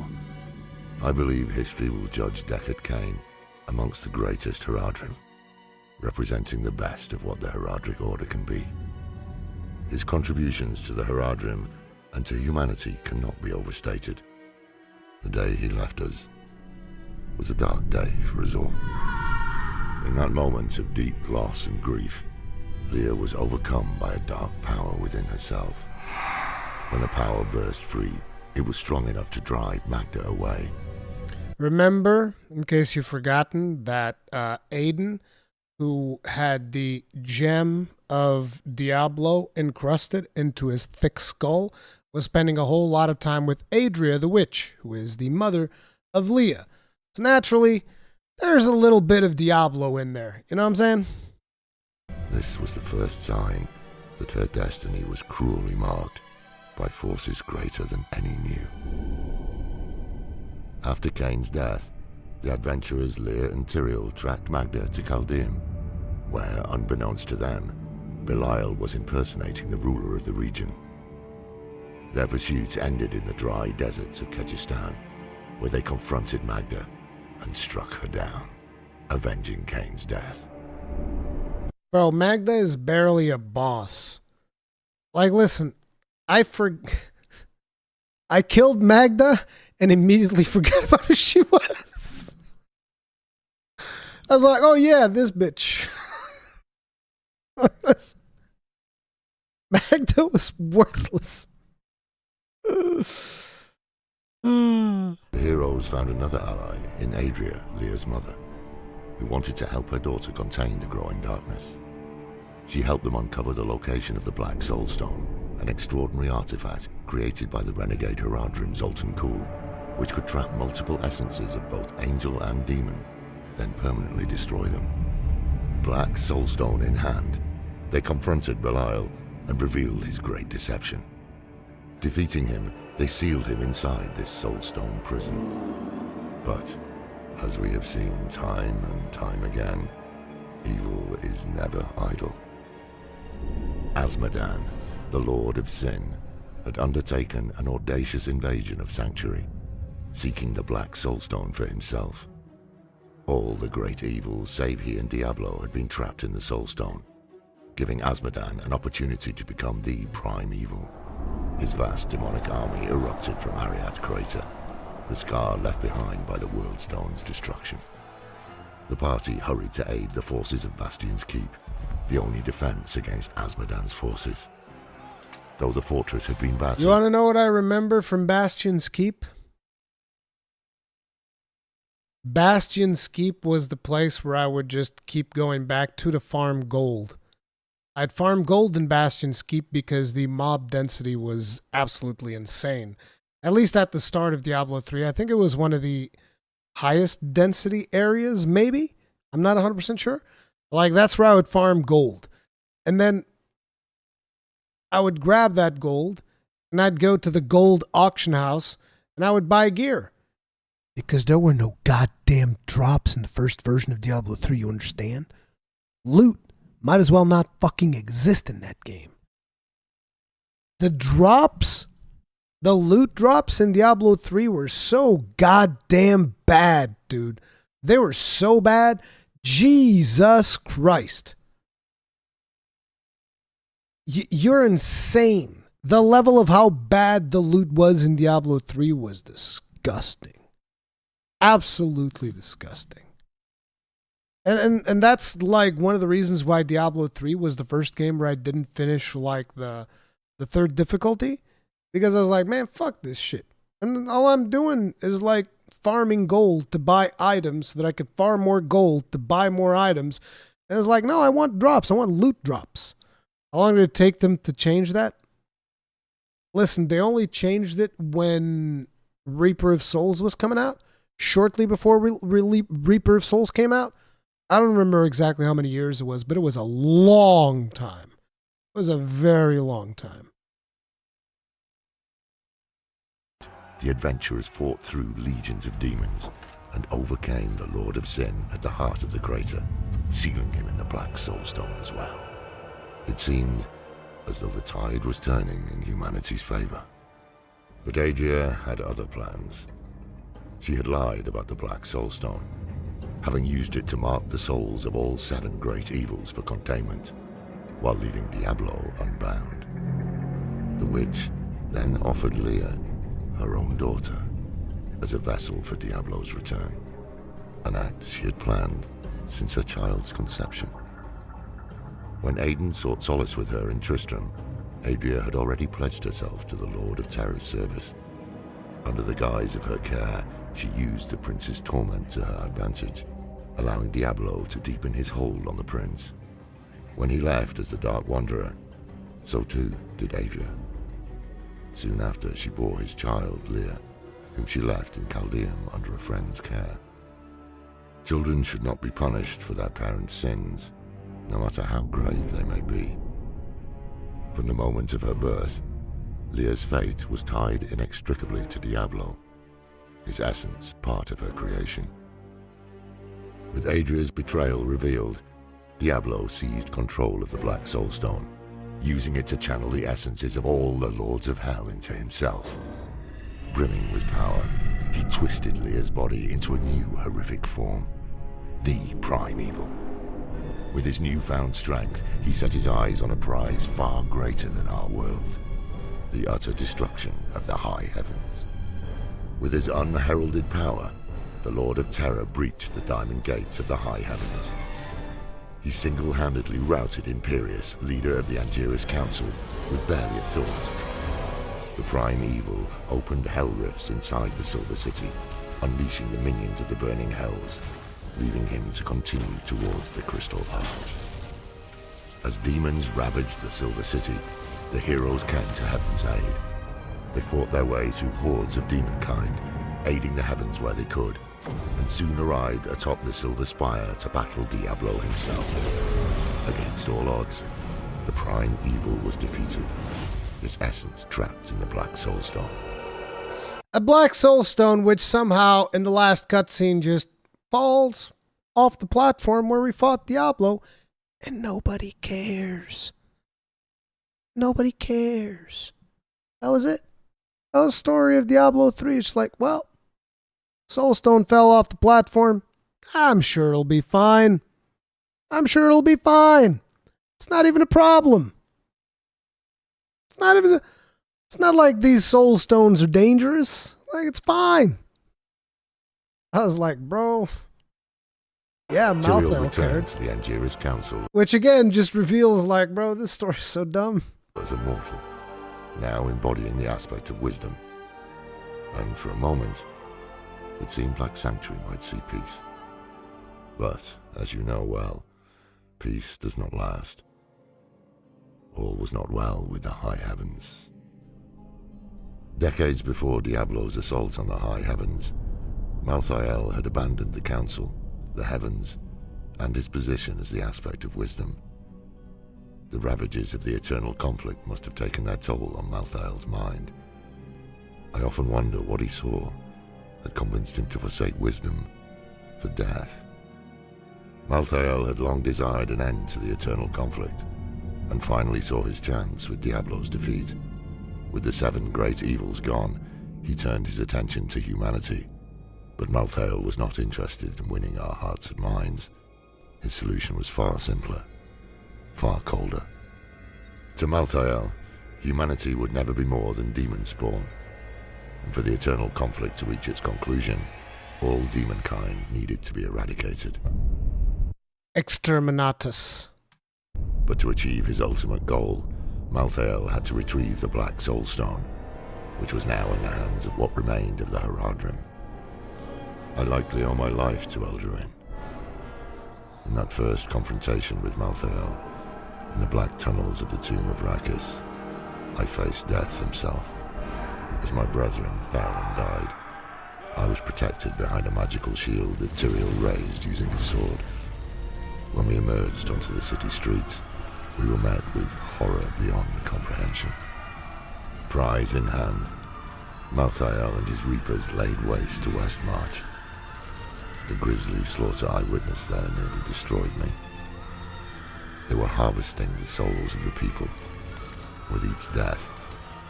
I believe history will judge Deckard Cain amongst the greatest Haradrim, representing the best of what the Haradric Order can be. His contributions to the Haradrim and to humanity cannot be overstated. The day he left us was a dark day for us all. In that moment of deep loss and grief, Leah was overcome by a dark power within herself. When the power burst free, it was strong enough to drive Magda away. Remember, in case you've forgotten, that Aiden, who had the gem of Diablo encrusted into his thick skull, was spending a whole lot of time with Adria the witch, who is the mother of Leah. So naturally, there's a little bit of Diablo in there. You know what I'm saying? This was the first sign that her destiny was cruelly marked by forces greater than any knew. After Cain's death, the adventurers Leah and Tyrael tracked Magda to Chaldeum, where, unbeknownst to them, Belial was impersonating the ruler of the region. Their pursuits ended in the dry deserts of Kyrgyzstan, where they confronted Magda and struck her down, avenging Cain's death. Bro, Magda is barely a boss. Like, listen, I killed Magda and immediately forgot about who she was. I was like, oh yeah, this bitch. Magda was worthless. The heroes found another ally in Adria, Leah's mother, who wanted to help her daughter contain the growing darkness. She helped them uncover the location of the Black Soulstone, an extraordinary artifact created by the renegade Haradrim Zoltan Kuhl, which could trap multiple essences of both angel and demon, then permanently destroy them. Black Soulstone in hand, they confronted Belial and revealed his great deception. Defeating him, they sealed him inside this Soulstone prison. But, as we have seen time and time again, evil is never idle. Azmodan, the Lord of Sin, had undertaken an audacious invasion of Sanctuary, seeking the Black Soulstone for himself. All the great evils save he and Diablo had been trapped in the Soulstone, giving Azmodan an opportunity to become the prime evil. His vast demonic army erupted from Ariat Crater, the scar left behind by the Worldstone's destruction. The party hurried to aid the forces of Bastion's Keep, the only defense against Azmodan's forces. Though the fortress had been battered... You want to know what I remember from Bastion's Keep? Bastion's Keep was the place where I would just keep going back to farm gold. I'd farm gold in Bastion's Keep because the mob density was absolutely insane. At least at the start of Diablo 3. I think it was one of the highest density areas, maybe? I'm not 100% sure. Like, that's where I would farm gold. And then I would grab that gold and I'd go to the gold auction house and I would buy gear. Because there were no goddamn drops in the first version of Diablo 3, you understand? Loot might as well not fucking exist in that game. The drops, the loot drops in Diablo 3 were so goddamn bad, dude. They were so bad. Jesus Christ. You're insane. The level of how bad the loot was in Diablo 3 was disgusting. Absolutely disgusting. And that's like one of the reasons why Diablo 3 was the first game where I didn't finish like the third difficulty. Because I was like, man, fuck this shit. And all I'm doing is like farming gold to buy items so that I could farm more gold to buy more items. And it's like, no, I want drops. I want loot drops. How long did it take them to change that? Listen, they only changed it when Reaper of Souls was coming out. Shortly before Reaper of Souls came out. I don't remember exactly how many years it was, but it was a long time. It was a very long time. The adventurers fought through legions of demons and overcame the Lord of Sin at the heart of the crater, sealing him in the Black Soulstone as well. It seemed as though the tide was turning in humanity's favor. But Adria had other plans. She had lied about the Black Soulstone, having used it to mark the souls of all 7 great evils for containment, while leaving Diablo unbound. The witch then offered Leah her own daughter as a vessel for Diablo's return, an act she had planned since her child's conception. When Aiden sought solace with her in Tristram, Adria had already pledged herself to the Lord of Terror's service. Under the guise of her care, she used the prince's torment to her advantage, allowing Diablo to deepen his hold on the prince. When he left as the Dark Wanderer, so too did Adria. Soon after, she bore his child, Leah, whom she left in Chaldeum under a friend's care. Children should not be punished for their parents' sins, no matter how grave they may be. From the moment of her birth, Leah's fate was tied inextricably to Diablo, his essence part of her creation. With Adria's betrayal revealed, Diablo seized control of the Black Soulstone, using it to channel the essences of all the Lords of Hell into himself. Brimming with power, he twisted Lear's body into a new horrific form, the Primeval. With his newfound strength, he set his eyes on a prize far greater than our world, the utter destruction of the high heavens. With his unheralded power, the Lord of Terror breached the diamond gates of the high heavens. He single-handedly routed Imperius, leader of the Angiris Council, with barely a thought. The Primeval opened hell rifts inside the Silver City, unleashing the minions of the burning hells, leaving him to continue towards the Crystal Arch. As demons ravaged the Silver City, the heroes came to Heaven's aid. They fought their way through hordes of demonkind, aiding the heavens where they could, and soon arrived atop the Silver Spire to battle Diablo himself. Against all odds, the Primeval was defeated, his essence trapped in the Black Soulstone. A Black Soulstone which somehow in the last cutscene just falls off the platform where we fought Diablo, and nobody cares. Nobody cares. That was it. That was the story of Diablo 3. It's like, well, Soulstone fell off the platform. I'm sure it'll be fine. I'm sure it'll be fine. It's not even a problem. It's not like these Soulstones are dangerous. Like, it's fine. I was like, bro, yeah, Malthael cared. The Angiris Council, which again just reveals, like, bro, this story's so dumb. Was immortal, now embodying the aspect of wisdom. And for a moment, it seemed like Sanctuary might see peace. But, as you know well, peace does not last. All was not well with the high heavens. Decades before Diablo's assault on the high heavens, Malthael had abandoned the council, the heavens, and his position as the aspect of wisdom. The ravages of the eternal conflict must have taken their toll on Malthael's mind. I often wonder what he saw had convinced him to forsake wisdom for death. Malthael had long desired an end to the eternal conflict, and finally saw his chance with Diablo's defeat. With the 7 great evils gone, he turned his attention to humanity. But Malthael was not interested in winning our hearts and minds. His solution was far simpler, far colder. To Malthael, humanity would never be more than demon spawn. And for the eternal conflict to reach its conclusion, all demonkind needed to be eradicated. Exterminatus. But to achieve his ultimate goal, Malthael had to retrieve the Black Soulstone, which was now in the hands of what remained of the Horadrim. I likely owe my life to Eldarin. In that first confrontation with Malthael, in the black tunnels of the tomb of Rakis, I faced death himself. As my brethren fell and died, I was protected behind a magical shield that Tyrael raised using his sword. When we emerged onto the city streets, we were met with horror beyond comprehension. Prize in hand, Malthael and his reapers laid waste to Westmarch. The grisly slaughter I witnessed there nearly destroyed me. They were harvesting the souls of the people. With each death,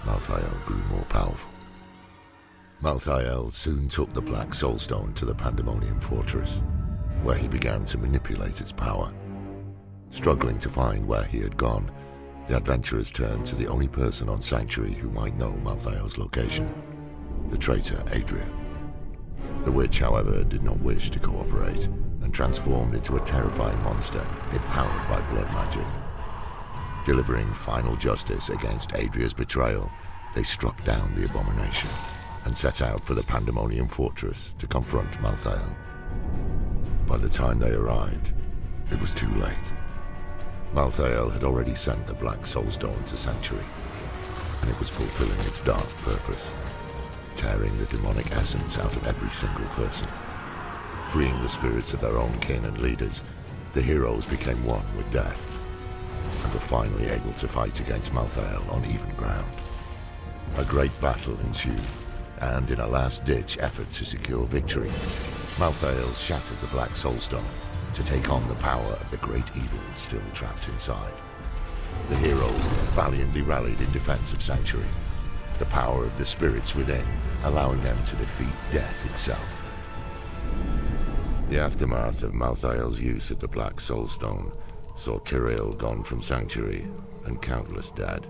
Malthael grew more powerful. Malthael soon took the Black Soulstone to the Pandemonium Fortress, where he began to manipulate its power. Struggling to find where he had gone, the adventurers turned to the only person on Sanctuary who might know Malthael's location, the traitor Adria. The witch, however, did not wish to cooperate, and transformed into a terrifying monster empowered by blood magic. Delivering final justice against Adria's betrayal, they struck down the abomination, and set out for the Pandemonium Fortress to confront Malthael. By the time they arrived, it was too late. Malthael had already sent the Black Soulstone to Sanctuary, and it was fulfilling its dark purpose, tearing the demonic essence out of every single person. Freeing the spirits of their own kin and leaders, the heroes became one with death, and were finally able to fight against Malthael on even ground. A great battle ensued, and in a last-ditch effort to secure victory, Malthael shattered the Black Soulstone to take on the power of the great evil still trapped inside. The heroes valiantly rallied in defense of Sanctuary. the power of the spirits within, allowing them to defeat death itself. The aftermath of Malthael's use of the Black Soulstone saw Tyrael gone from Sanctuary and countless dead.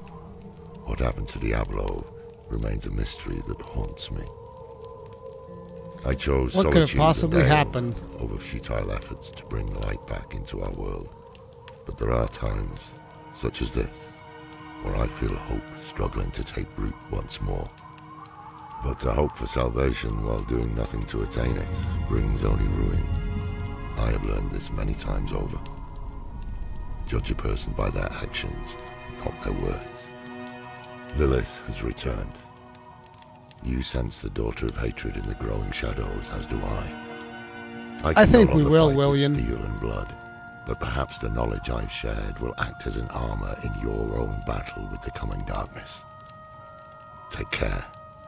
What happened to Diablo remains a mystery that haunts me. I chose what could have solitude possibly and Dale happened over futile efforts to bring light back into our world. But there are times, such as this, where I feel hope struggling to take root once more. But to hope for salvation while doing nothing to attain it brings only ruin. I have learned this many times over. Judge a person by their actions, not their words. Lilith has returned. You sense the daughter of hatred in the growing shadows, as do I. I think no we longer will, fight with William. Steel and blood, but perhaps the knowledge I've shared will act as an armor in your own battle with the coming darkness. Take care,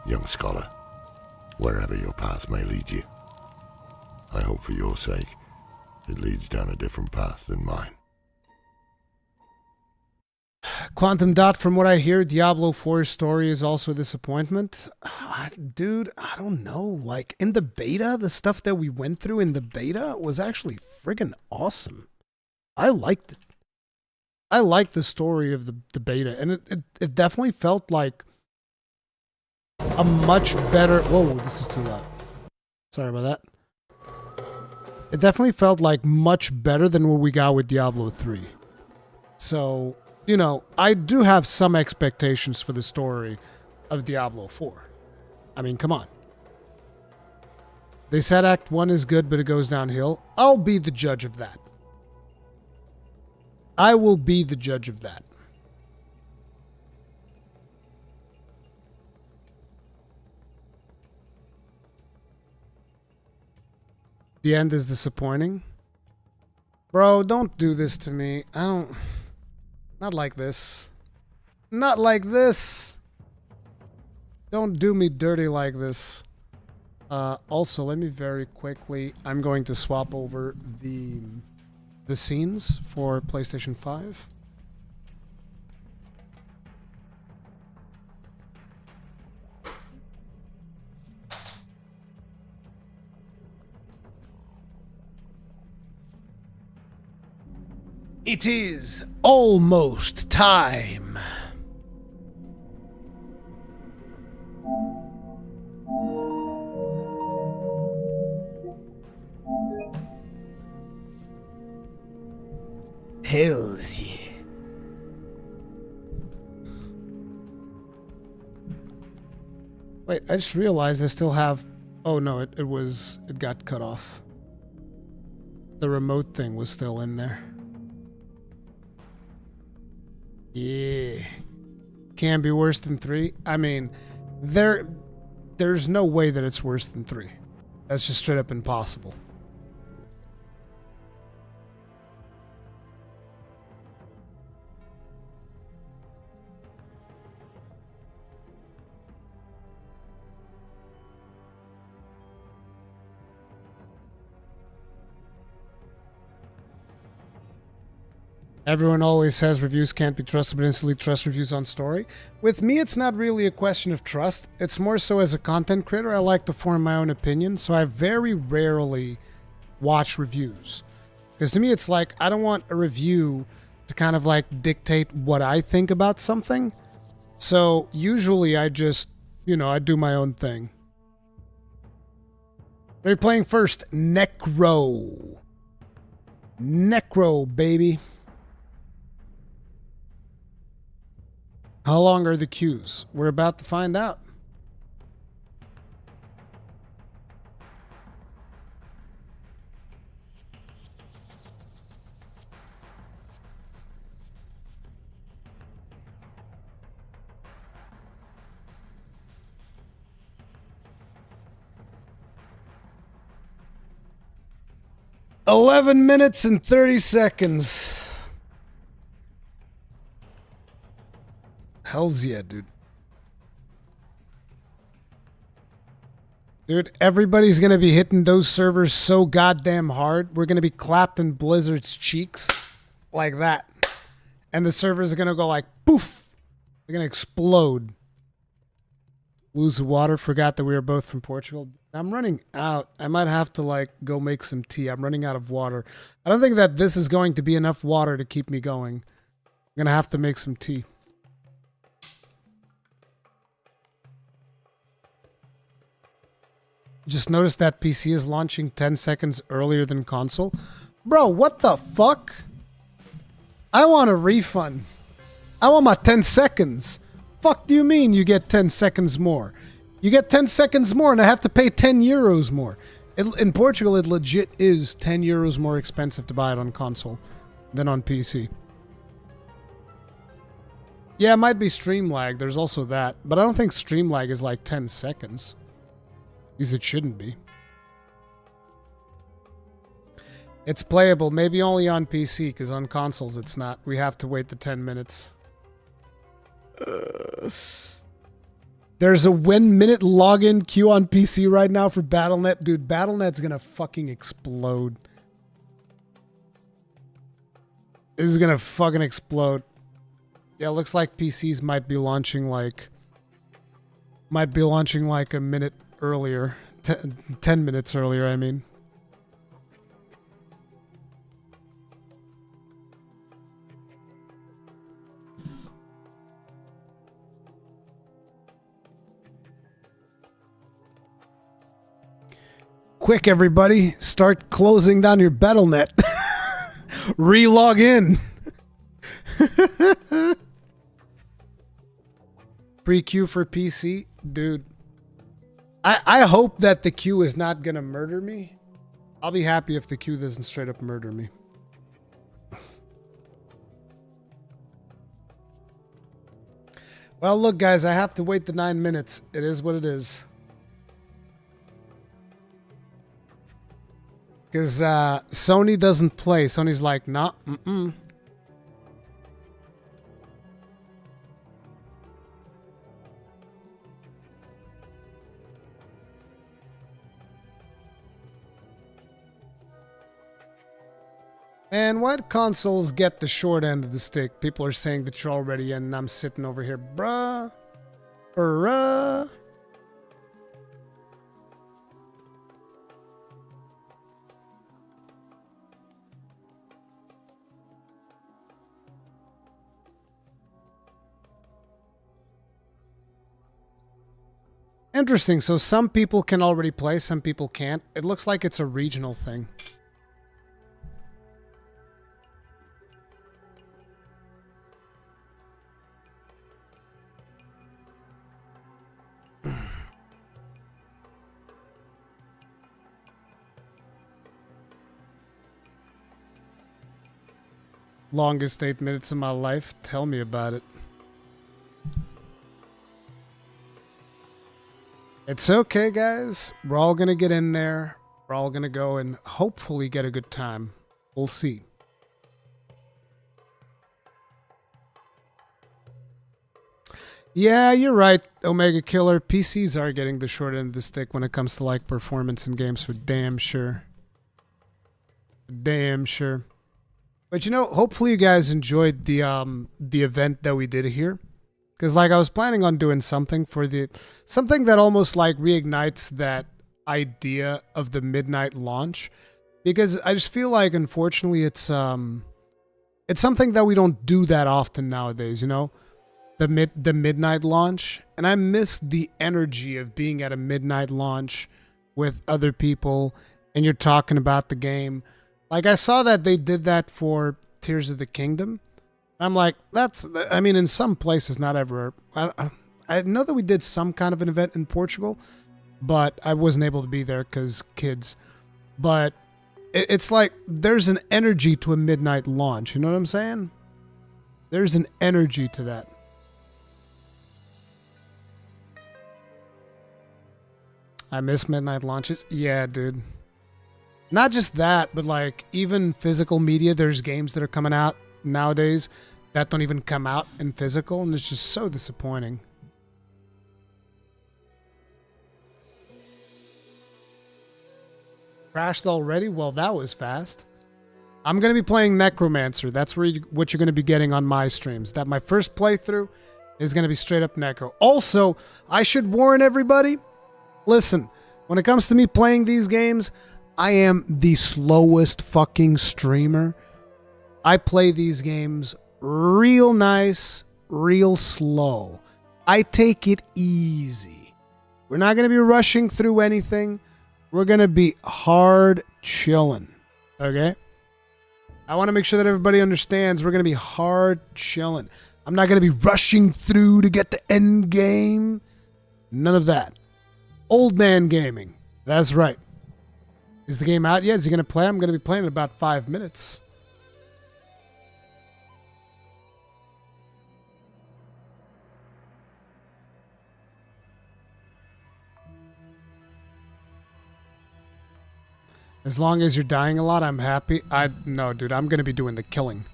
young scholar, wherever your path may lead you. I hope for your sake, it leads down a different path than mine. Quantum Dot, from what I hear, Diablo 4's story is also a disappointment. Dude, I don't know. Like, in the beta, the stuff that we went through in the beta was actually friggin' awesome. I liked it. I liked the story of the beta, and it definitely felt like a much better... Whoa, this is too loud. Sorry about that. It definitely felt like much better than what we got with Diablo 3. So... you know, I do have some expectations for the story of Diablo 4. I mean, come on. They said Act 1 is good, but it goes downhill. I'll be the judge of that. I will be the judge of that. The end is disappointing. Bro, don't do this to me. I don't... Not like this. Not like this. Don't do me dirty like this. Also, let me very quickly... I'm going to swap over the scenes for PlayStation 5. It is almost time. Hells yeah. Wait, I just realized I still have... Oh no, it got cut off. The remote thing was still in there. Yeah. Can be worse than 3. I mean, there's no way that it's worse than 3. That's just straight up impossible. Everyone always says reviews can't be trusted, but instantly trust reviews on story. With me, it's not really a question of trust. It's more so as a content creator, I like to form my own opinion, so I very rarely watch reviews. Because to me, it's like, I don't want a review to kind of like dictate what I think about something. So usually I just, you know, I do my own thing. They're playing first, Necro. Necro, baby. How long are the queues? We're about to find out. "11 minutes and 30 seconds. Hells yeah, dude. Dude, everybody's going to be hitting those servers so goddamn hard. We're going to be clapped in Blizzard's cheeks like that. And the servers are going to go like, poof. They're going to explode. Lose the water. Forgot that we were both from Portugal. I'm running out. I might have to like go make some tea. I'm running out of water. I don't think that this is going to be enough water to keep me going. I'm going to have to make some tea. Just noticed that PC is launching 10 seconds earlier than console. Bro, what the fuck? I want a refund. I want my 10 seconds. Fuck do you mean you get 10 seconds more? You get 10 seconds more and I have to pay 10 euros more. In Portugal, it legit is 10 euros more expensive to buy it on console than on PC. Yeah, it might be stream lag. There's also that. But I don't think stream lag is like 10 seconds. At least it shouldn't be. It's playable, maybe only on PC, because on consoles it's not. We have to wait the 10 minutes. There's a 1 minute login queue on PC right now for Battle.net. Dude, Battle.net's gonna fucking explode. This is gonna fucking explode. Yeah, it looks like PCs might be launching like a minute earlier. 10 minutes earlier, I mean. Quick, everybody, start closing down your Battle.net. Re-log in. Pre-queue for PC? Dude. I hope that the queue is not going to murder me. I'll be happy if the queue doesn't straight up murder me. Well, look, guys, I have to wait the 9 minutes. It is what it is. Because Sony doesn't play. Sony's like, nah, And what consoles get the short end of the stick? People are saying that you're already in, and I'm sitting over here, bruh. Interesting. So some people can already play, some people can't. It looks like it's a regional thing. Longest 8 minutes of my life. Tell me about it. It's okay, guys. We're all going to get in there. We're all going to go and hopefully get a good time. We'll see. Yeah, you're right, Omega Killer. PCs are getting the short end of the stick when it comes to like performance in games, for damn sure. Damn sure. But you know, hopefully you guys enjoyed the event that we did here. Because like I was planning on doing something for something that almost like reignites that idea of the midnight launch. Because I just feel like unfortunately it's something that we don't do that often nowadays, you know? The midnight launch. And I miss the energy of being at a midnight launch with other people and you're talking about the game. Like I saw that they did that for Tears of the Kingdom. I'm like, I mean, in some places, not everywhere. I know that we did some kind of an event in Portugal, but I wasn't able to be there because kids. But it's like there's an energy to a midnight launch. You know what I'm saying? There's an energy to that. I miss midnight launches. Yeah, dude. Not just that, but like even physical media, there's games that are coming out nowadays that don't even come out in physical, and it's just so disappointing. Crashed already? Well, that was fast. I'm going to be playing Necromancer. That's what you're going to be getting on my streams. That my first playthrough, is going to be straight up Necro. Also, I should warn everybody, listen, when it comes to me playing these games, I am the slowest fucking streamer. I play these games real nice, real slow. I take it easy. We're not going to be rushing through anything. We're going to be hard chilling. Okay? I want to make sure that everybody understands we're going to be hard chilling. I'm not going to be rushing through to get the end game. None of that. Old man gaming. That's right. Is the game out yet? Is he going to play? I'm going to be playing in about 5 minutes. As long as you're dying a lot, I'm happy. No, dude, I'm going to be doing the killing.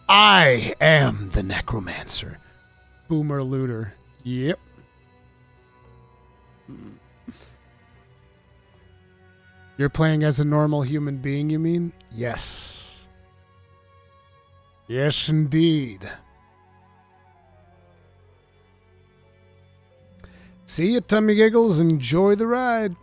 I am the necromancer. Boomer looter. Yep. You're playing as a normal human being, you mean? Yes. Yes, indeed. See ya, Tummy Giggles. Enjoy the ride.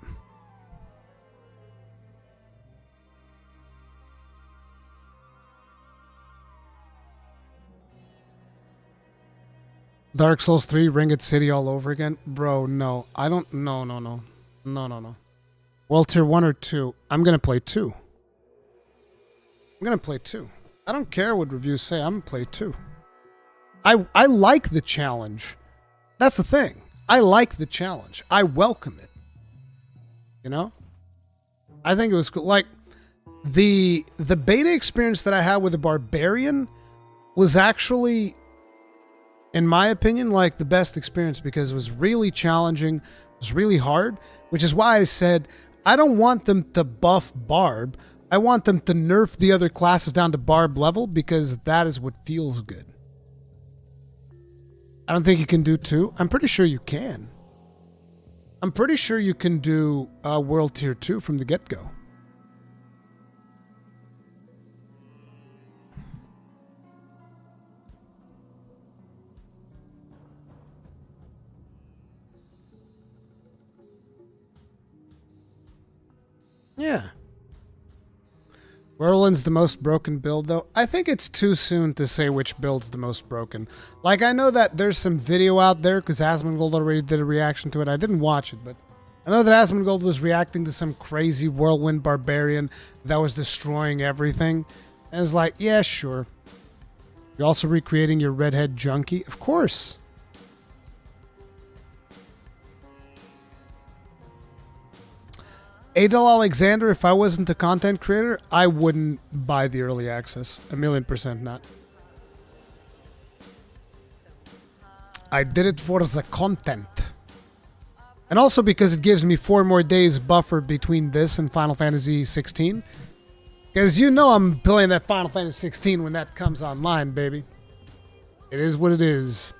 Dark Souls 3, Ringed City all over again? Bro, no. I don't... No. World Tier 1 or 2? I'm going to play 2. I'm going to play 2. I don't care what reviews say. I'm going to play 2. I like the challenge. That's the thing. I like the challenge. I welcome it. You know? I think it was cool. Like, the beta experience that I had with the Barbarian was actually... in my opinion, like the best experience because it was really challenging, it was really hard, which is why I said I don't want them to buff Barb. I want them to nerf the other classes down to Barb level because that is what feels good. I don't think you can do 2. I'm pretty sure you can. I'm pretty sure you can do World Tier 2 from the get-go. Yeah. Whirlwind's the most broken build, though. I think it's too soon to say which build's the most broken. Like, I know that there's some video out there, because Asmongold already did a reaction to it. I didn't watch it, but I know that Asmongold was reacting to some crazy Whirlwind Barbarian that was destroying everything. And it's like, yeah, sure. You're also recreating your redhead junkie? Of course. Adel Alexander, if I wasn't a content creator, I wouldn't buy the early access. 1,000,000% not. I did it for the content. And also because it gives me 4 more days buffer between this and Final Fantasy 16. Because you know I'm playing that Final Fantasy 16 when that comes online, baby. It is what it is.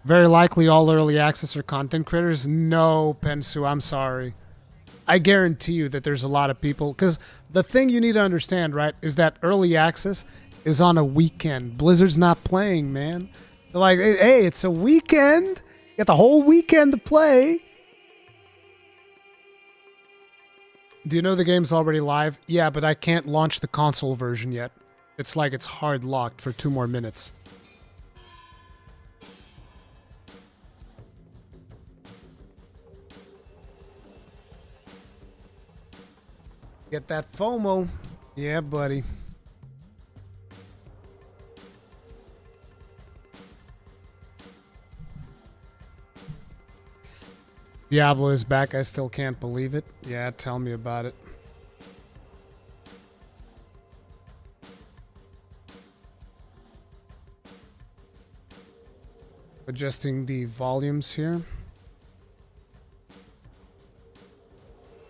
Very likely all early access are content creators. No, Pensu, I'm sorry. I guarantee you that there's a lot of people. Because the thing you need to understand, right, is that early access is on a weekend. Blizzard's not playing, man. They're like, hey, it's a weekend. You got the whole weekend to play. Do you know the game's already live? Yeah, but I can't launch the console version yet. It's like it's hard locked for 2 more minutes. Get that FOMO. Yeah, buddy. Diablo is back. I still can't believe it. Yeah, tell me about it. Adjusting the volumes here.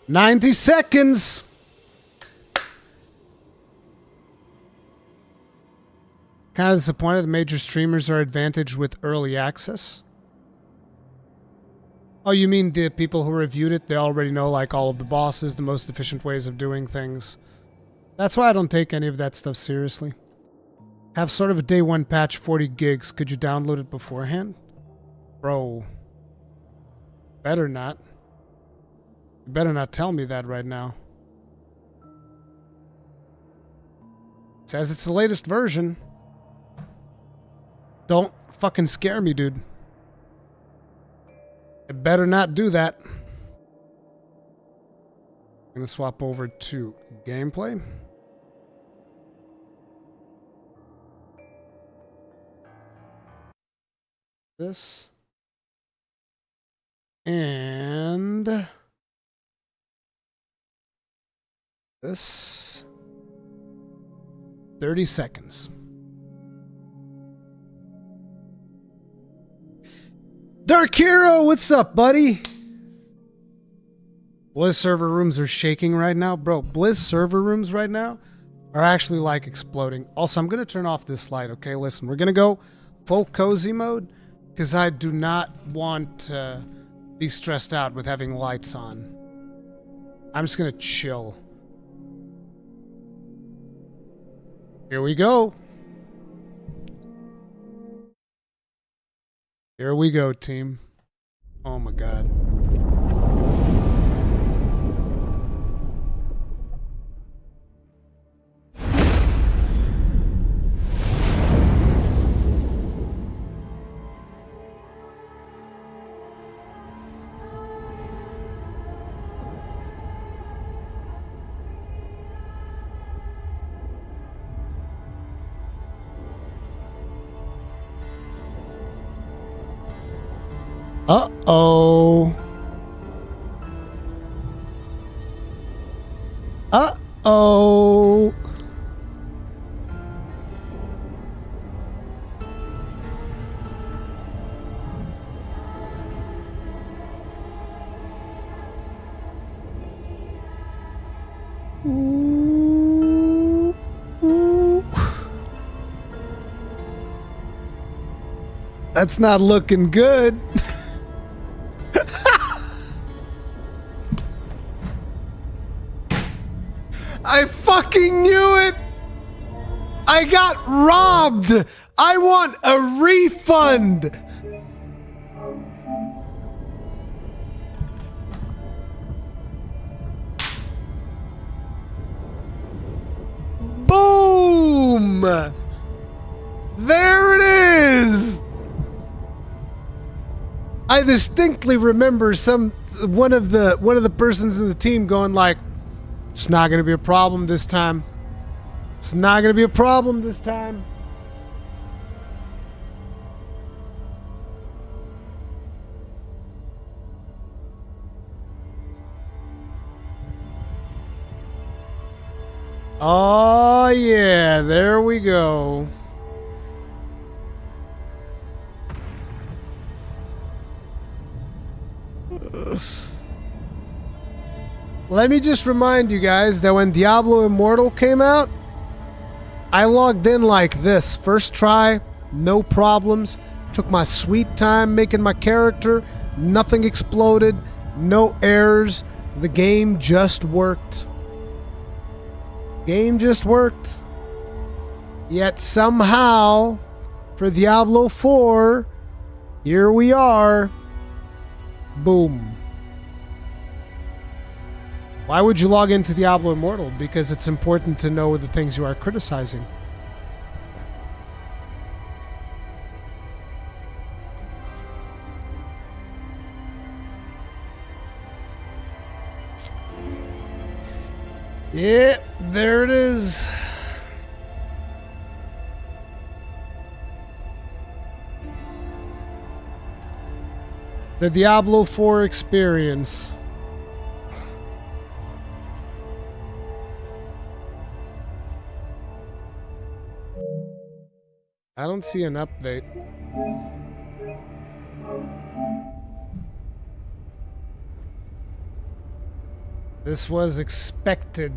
90 seconds! Kind of disappointed the major streamers are advantaged with early access. Oh, you mean the people who reviewed it, they already know like all of the bosses, the most efficient ways of doing things. That's why I don't take any of that stuff seriously. Have sort of a day one patch, 40 gigs. Could you download it beforehand? Bro. Better not. You better not tell me that right now. It says it's the latest version. Don't fucking scare me, dude. I better not do that. I'm gonna swap over to gameplay. This. And this. 30 seconds. Dark Hero, what's up, buddy? Blizz server rooms are shaking right now. Bro, Blizz server rooms right now are actually like exploding. Also, I'm going to turn off this light, okay? Listen, we're going to go full cozy mode because I do not want to be stressed out with having lights on. I'm just going to chill. Here we go. Here we go, team. Oh my god. Uh-oh. Uh-oh. Ooh. Ooh. That's not looking good. I fucking knew it! I got robbed! I want a refund! Boom! There it is! I distinctly remember one of the persons in the team going like, it's not going to be a problem this time. It's not going to be a problem this time. Oh, yeah. There we go. Let me just remind you guys that when Diablo Immortal came out, I logged in like this. First try, no problems. Took my sweet time making my character. Nothing exploded. No errors. The game just worked. Game just worked. Yet somehow, for Diablo 4, here we are. Boom. Why would you log into Diablo Immortal? Because it's important to know the things you are criticizing. Yeah, there it is. The Diablo 4 experience. I don't see an update. This was expected.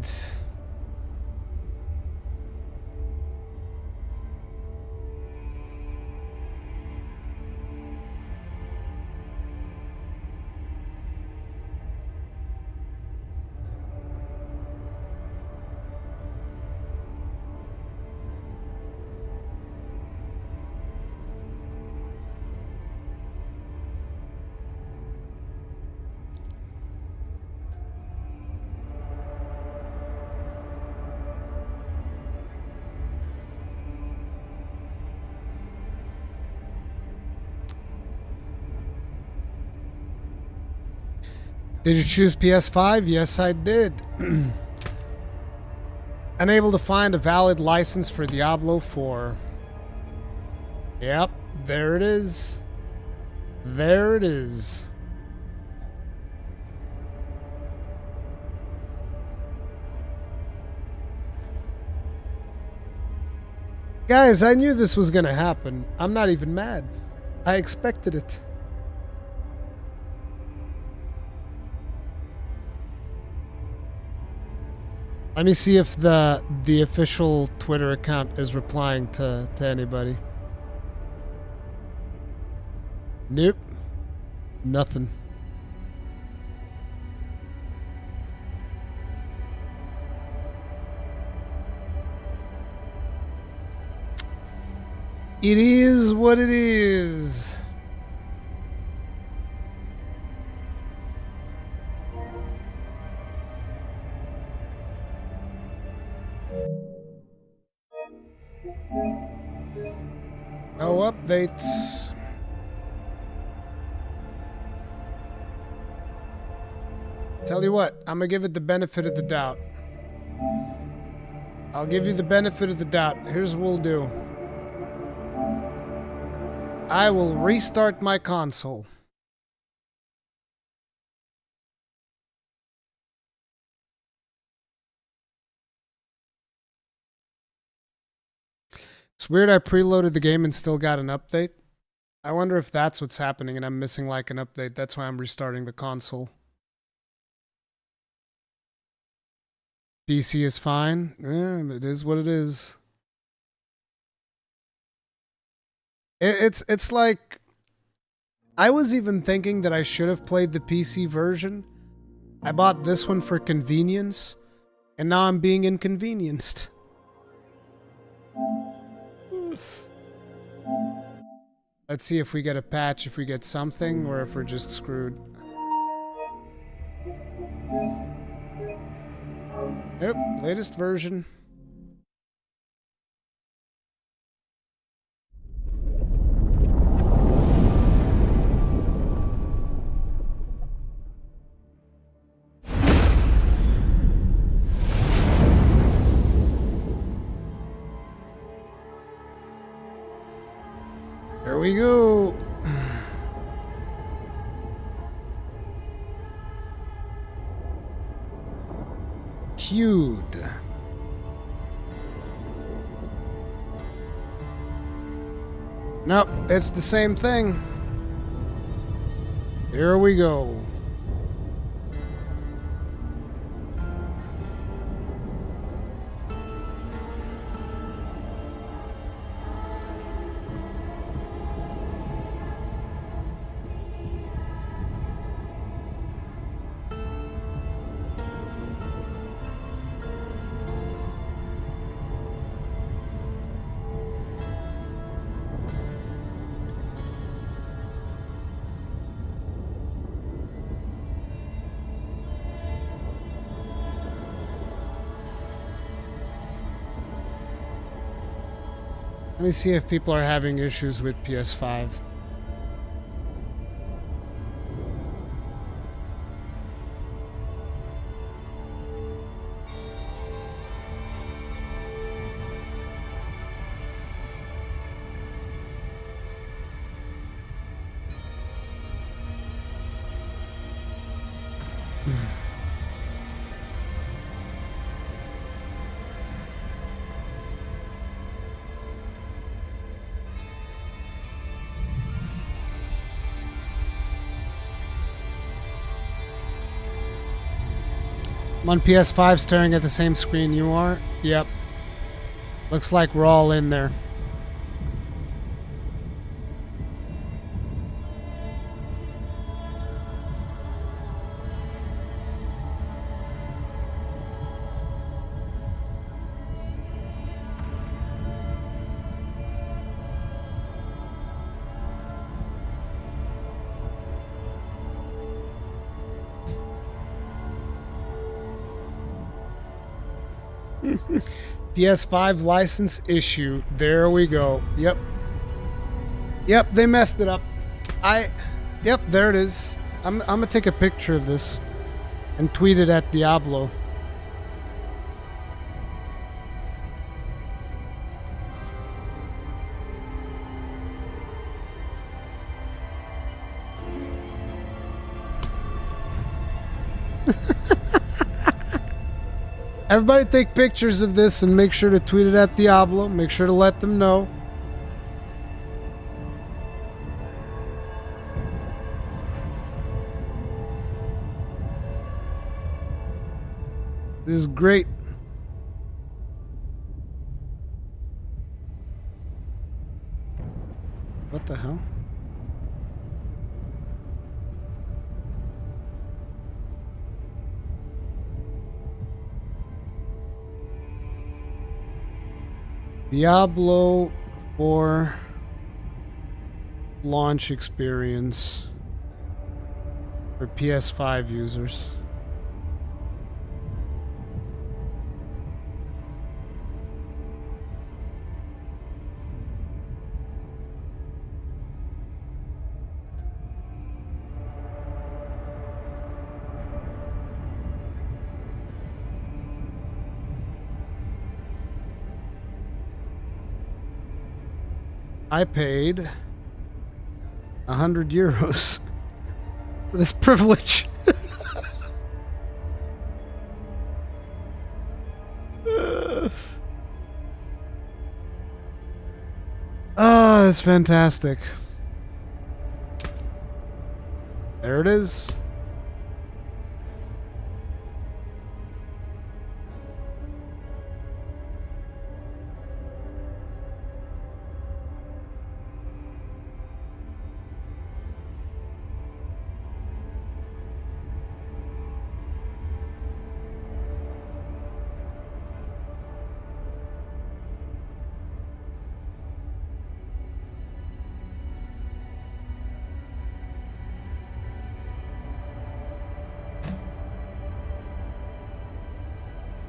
Did you choose PS5? Yes, I did. Unable to find a valid license for Diablo 4. Yep, there it is. There it is. Guys, I knew this was gonna happen. I'm not even mad. I expected it. Let me see if the official Twitter account is replying to anybody. Nope. Nothing. It is what it is. No updates. Tell you what, I'm gonna give it the benefit of the doubt. I'll give you the benefit of the doubt. Here's what we'll do. I will restart my console. It's weird I preloaded the game and still got an update. I wonder if that's what's happening and I'm missing like an update. That's why I'm restarting the console. PC is fine. Yeah, it is what it is. It's like, I was even thinking that I should have played the PC version. I bought this one for convenience, and now I'm being inconvenienced. Let's see if we get a patch, if we get something, or if we're just screwed. Yep, latest version. Here we go. Queued. Nope, it's the same thing. Here we go. Let me see if people are having issues with PS5. I'm on PS5 staring at the same screen you are. Yep. Looks like we're all in there. PS5 license issue. There we go. Yep. Yep, they messed it up. Yep, there it is. I'm gonna take a picture of this. and tweet it at Diablo. Everybody take pictures of this and make sure to tweet it at Diablo. Make sure to let them know. This is great. What the hell? Diablo 4 launch experience for PS5 users. I paid 100 euros for this privilege. Oh, that's fantastic. There it is.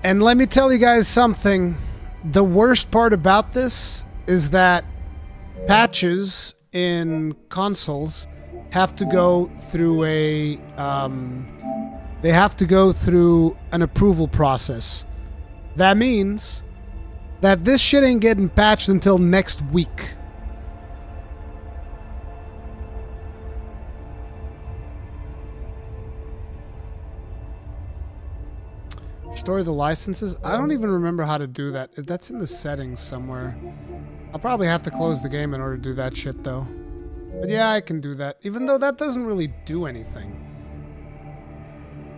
And let me tell you guys something. The worst part about this is that patches in consoles have to go through a they have to go through an approval process. That means that this shit ain't getting patched until next week. Restore the licenses? I don't even remember how to do that. That's in the settings somewhere. I'll probably have to close the game in order to do that shit though. But yeah, I can do that. Even though that doesn't really do anything.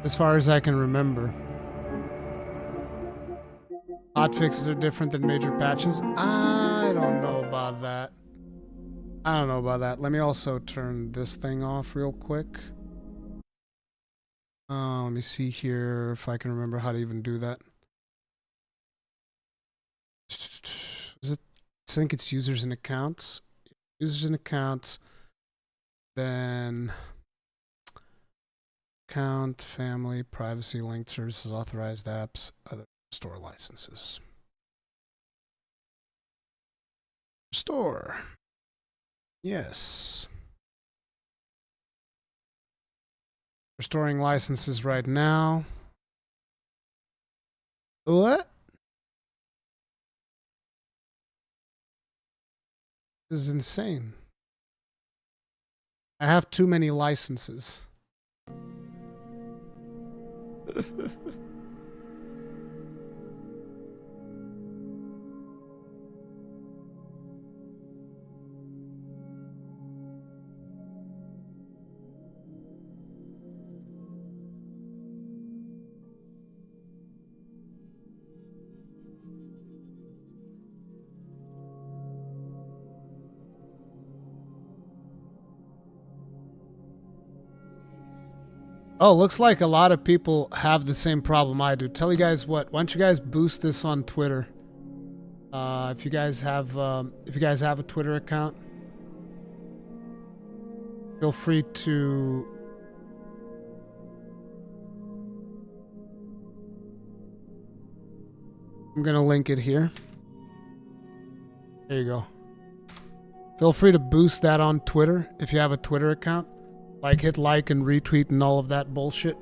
As far as I can remember. Hotfixes are different than major patches? I don't know about that. I don't know about that. Let me also turn this thing off real quick. Let me see here if I can remember how to even do that. Is it? I think it's users and accounts. Users and accounts. Then account, family, privacy, linked services, authorized apps, other store licenses. Store. Yes. Restoring licenses right now. What? This is insane. I have too many licenses. Oh, looks like a lot of people have the same problem I do. Tell you guys what, why don't you guys boost this on Twitter? If you guys have a Twitter account, feel free to I'm gonna link it here. There you go. Feel free to boost that on Twitter if you have a Twitter account. Like, hit like and retweet and all of that bullshit.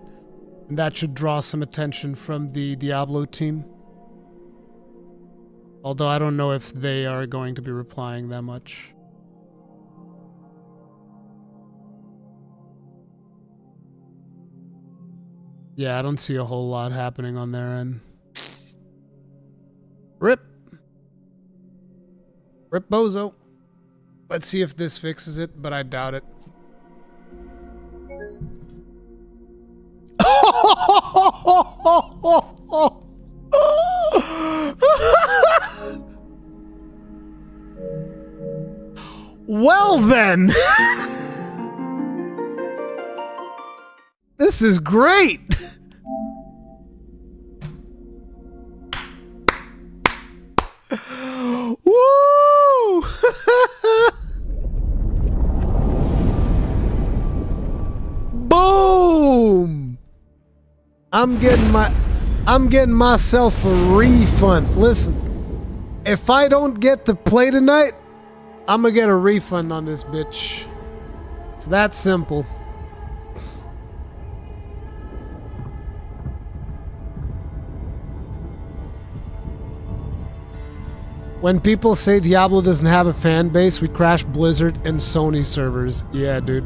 And that should draw some attention from the Diablo team. Although I don't know if they are going to be replying that much. Yeah, I don't see a whole lot happening on their end. Rip. Rip Bozo. Let's see if this fixes it, but I doubt it. Well then. This is great. Woo! Boom! I'm getting myself a refund. Listen, if I don't get to play tonight, I'm gonna get a refund on this bitch. It's that simple. When people say Diablo doesn't have a fan base, we crash Blizzard and Sony servers. Yeah, dude.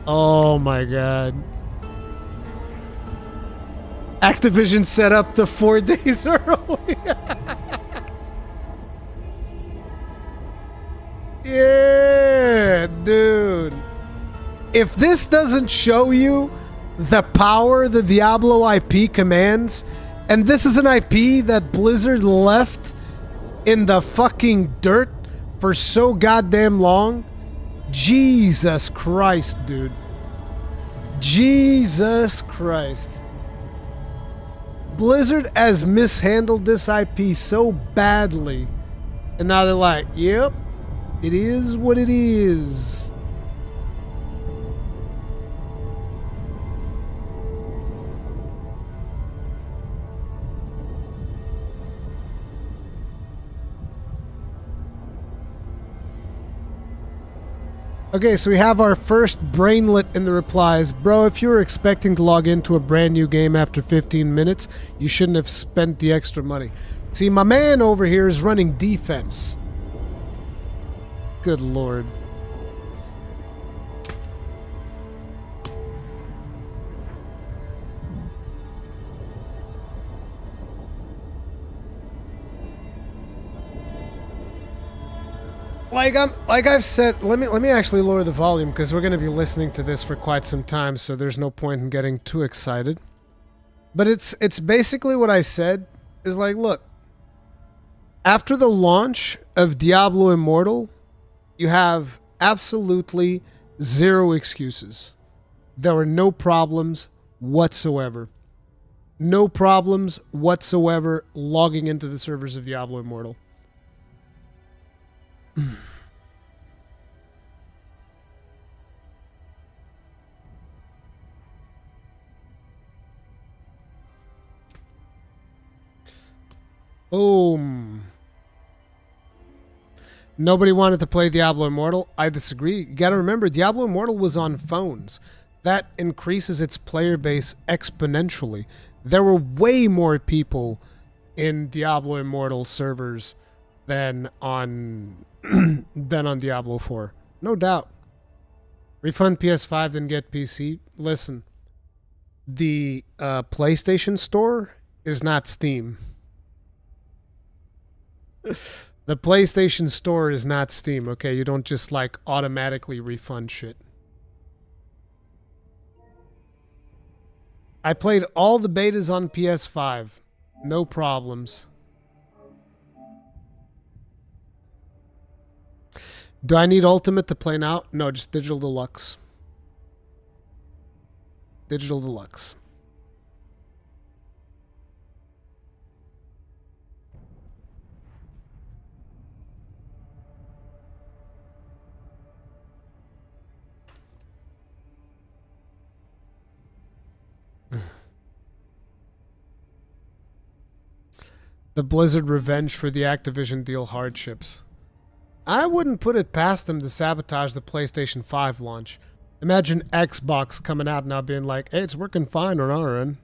Oh my god. Activision set up the 4 days early. Yeah, dude. If this doesn't show you the power the Diablo IP commands, and this is an IP that Blizzard left in the fucking dirt for so goddamn long, Jesus Christ, dude. Jesus Christ. Blizzard has mishandled this IP so badly, and now they're like, yep, it is what it is. Okay, so we have our first brainlet in the replies. Bro, if you were expecting to log into a brand new game after 15 minutes, you shouldn't have spent the extra money. See, my man over here is running defense. Good lord. Like I've said, let me actually lower the volume because we're going to be listening to this for quite some time, so there's no point in getting too excited. But it's basically what I said is like, look, after the launch of Diablo Immortal, you have absolutely zero excuses. There were no problems whatsoever. No problems whatsoever logging into the servers of Diablo Immortal. Boom. Nobody wanted to play Diablo Immortal. I disagree. You gotta remember, Diablo Immortal was on phones. That increases its player base exponentially. There were way more people in Diablo Immortal servers than on Diablo 4. No doubt. Refund PS5, then get PC. Listen, the PlayStation Store is not Steam. The PlayStation Store is not Steam, okay? You don't just like automatically refund shit. I played all the betas on PS5. No problems. Do I need Ultimate to play now? No, just Digital Deluxe. Digital Deluxe. The Blizzard revenge for the Activision deal hardships. I wouldn't put it past them to sabotage the PlayStation 5 launch. Imagine Xbox coming out now being like, hey, it's working fine on our end.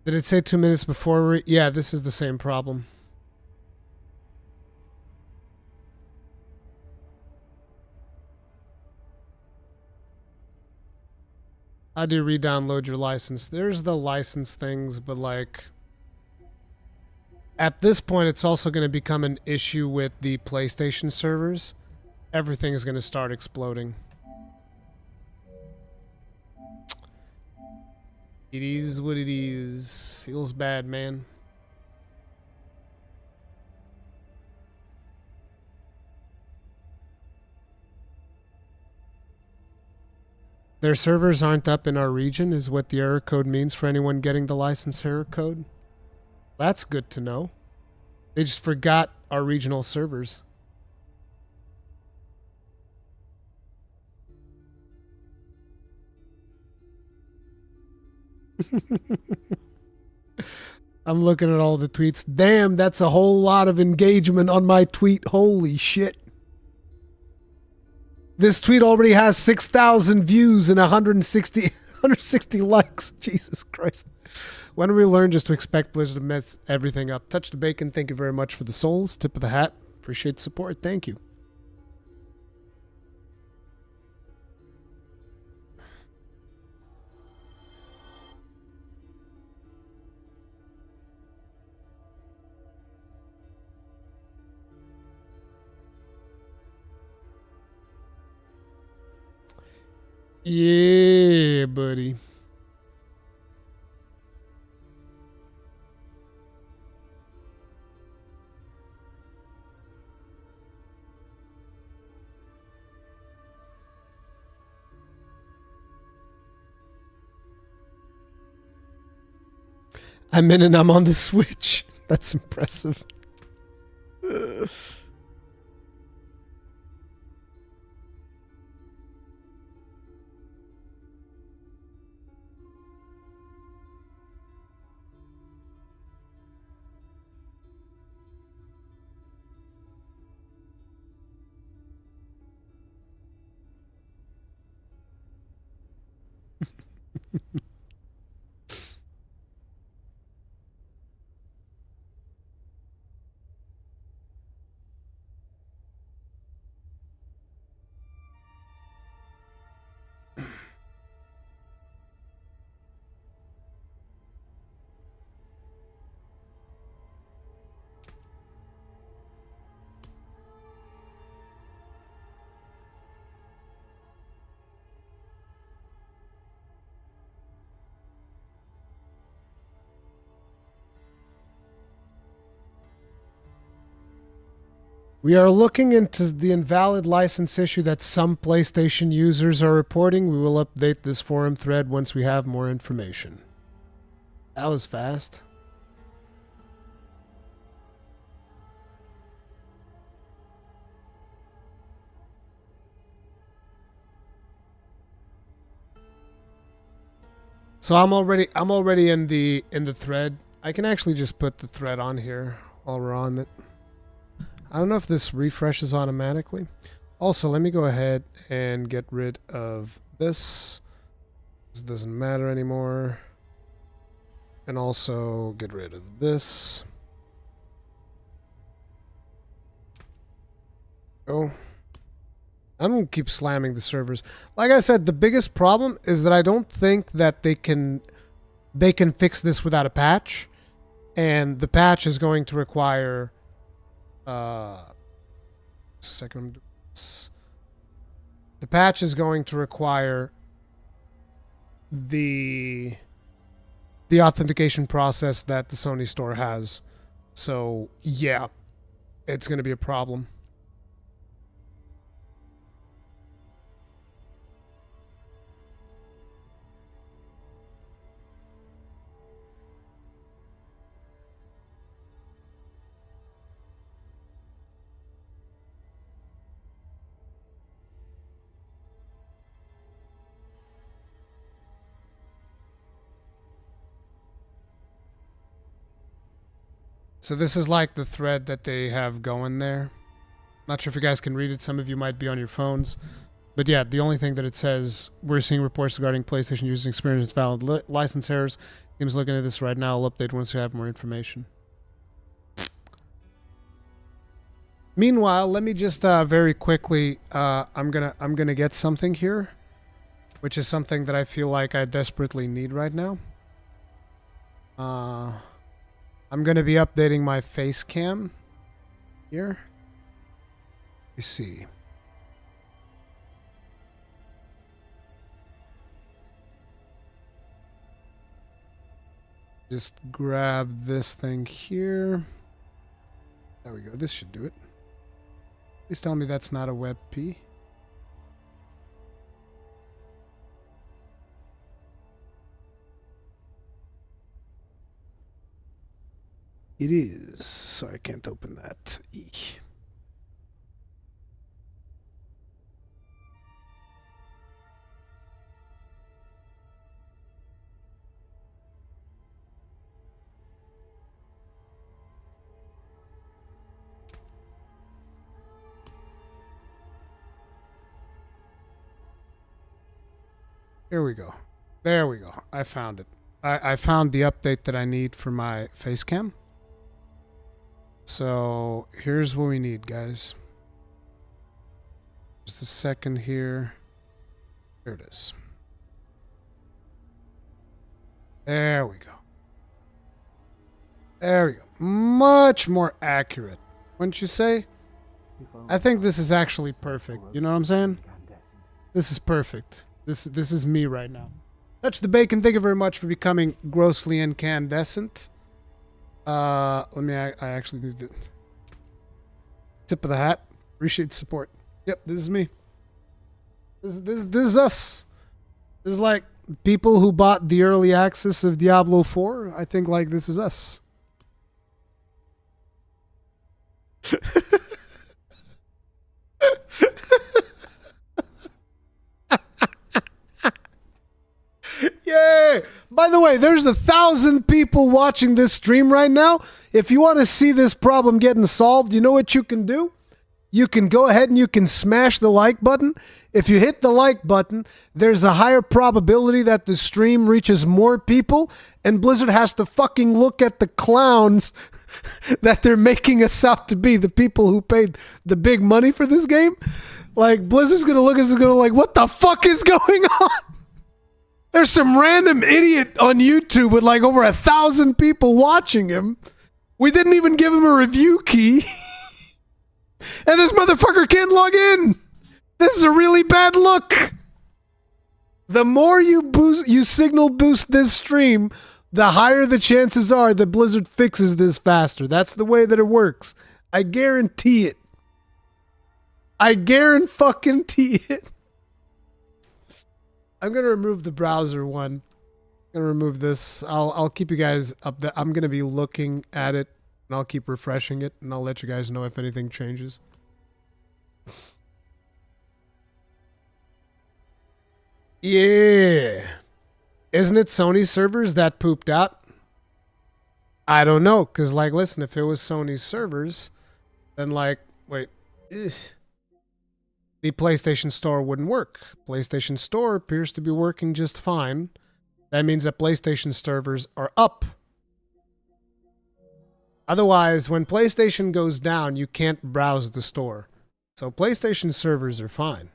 Did it say 2 minutes before? Yeah, this is the same problem. How do you re-download your license? There's the license things, but like at this point, it's also going to become an issue with the PlayStation servers. Everything is going to start exploding. It is what it is. Feels bad, man. Their servers aren't up in our region is what the error code means for anyone getting the license error code. That's good to know. They just forgot our regional servers. I'm looking at all the tweets. Damn, that's a whole lot of engagement on my tweet. Holy shit. This tweet already has 6,000 views and 160 likes. Jesus Christ. When do we learn just to expect Blizzard to mess everything up? Touch the bacon. Thank you very much for the souls. Tip of the hat. Appreciate the support. Thank you. Yeah, buddy. I'm in and I'm on the Switch. That's impressive. We are looking into the invalid license issue that some PlayStation users are reporting. We will update this forum thread once we have more information. That was fast. So I'm already in the thread. I can actually just put the thread on here while we're on it. I don't know if this refreshes automatically. Also, let me go ahead and get rid of this. This doesn't matter anymore. And also get rid of this. Oh. I'm going to keep slamming the servers. Like I said, the biggest problem is that I don't think that they can fix this without a patch. And the patch is going to require... second. The patch is going to require the authentication process that the Sony store has. So, yeah, it's going to be a problem. So this is like the thread that they have going there. Not sure if you guys can read it. Some of you might be on your phones. But yeah, the only thing that it says, we're seeing reports regarding PlayStation users experiencing valid license errors. Game's looking at this right now. I'll update once we have more information. Meanwhile, let me just very quickly, I'm gonna get something here, which is something that I feel like I desperately need right now. I'm gonna be updating my face cam here. You see. Just grab this thing here. There we go. This should do it. Please tell me that's not a WebP. It is. So I can't open that. Eek. Here we go. There we go. I found it. I found the update that I need for my face cam. So here's what we need, guys. Just a second here. Here it is. There we go. There we go. Much more accurate, wouldn't you say? I think this is actually perfect. You know what I'm saying? This is perfect. This is me right now. Touch the bacon. Thank you very much for becoming grossly incandescent. I actually need to do tip of the hat. Appreciate the support. Yep, this is me. This is us. This is like people who bought the early access of Diablo 4. I think like this is us. Yay! By the way, there's 1,000 people watching this stream right now. If you want to see this problem getting solved, you know what you can do? You can go ahead and you can smash the like button. If you hit the like button, there's a higher probability that the stream reaches more people, and Blizzard has to fucking look at the clowns that they're making us out to be, the people who paid the big money for this game. Like, Blizzard's gonna look at us and go like, what the fuck is going on? There's some random idiot on YouTube with like over 1,000 people watching him. We didn't even give him a review key. And this motherfucker can't log in. This is a really bad look. The more you signal boost this stream, the higher the chances are that Blizzard fixes this faster. That's the way that it works. I guarantee it. I guarantee it. I'm gonna remove the browser one. I'm gonna remove this. I'll keep you guys up there. I'm gonna be looking at it and I'll keep refreshing it and I'll let you guys know if anything changes. Yeah. Isn't it Sony's servers that pooped out? I don't know, cause like listen, if it was Sony's servers, then like wait. The PlayStation Store wouldn't work. PlayStation Store appears to be working just fine. That means that PlayStation servers are up. Otherwise, when PlayStation goes down, you can't browse the store. So PlayStation servers are fine.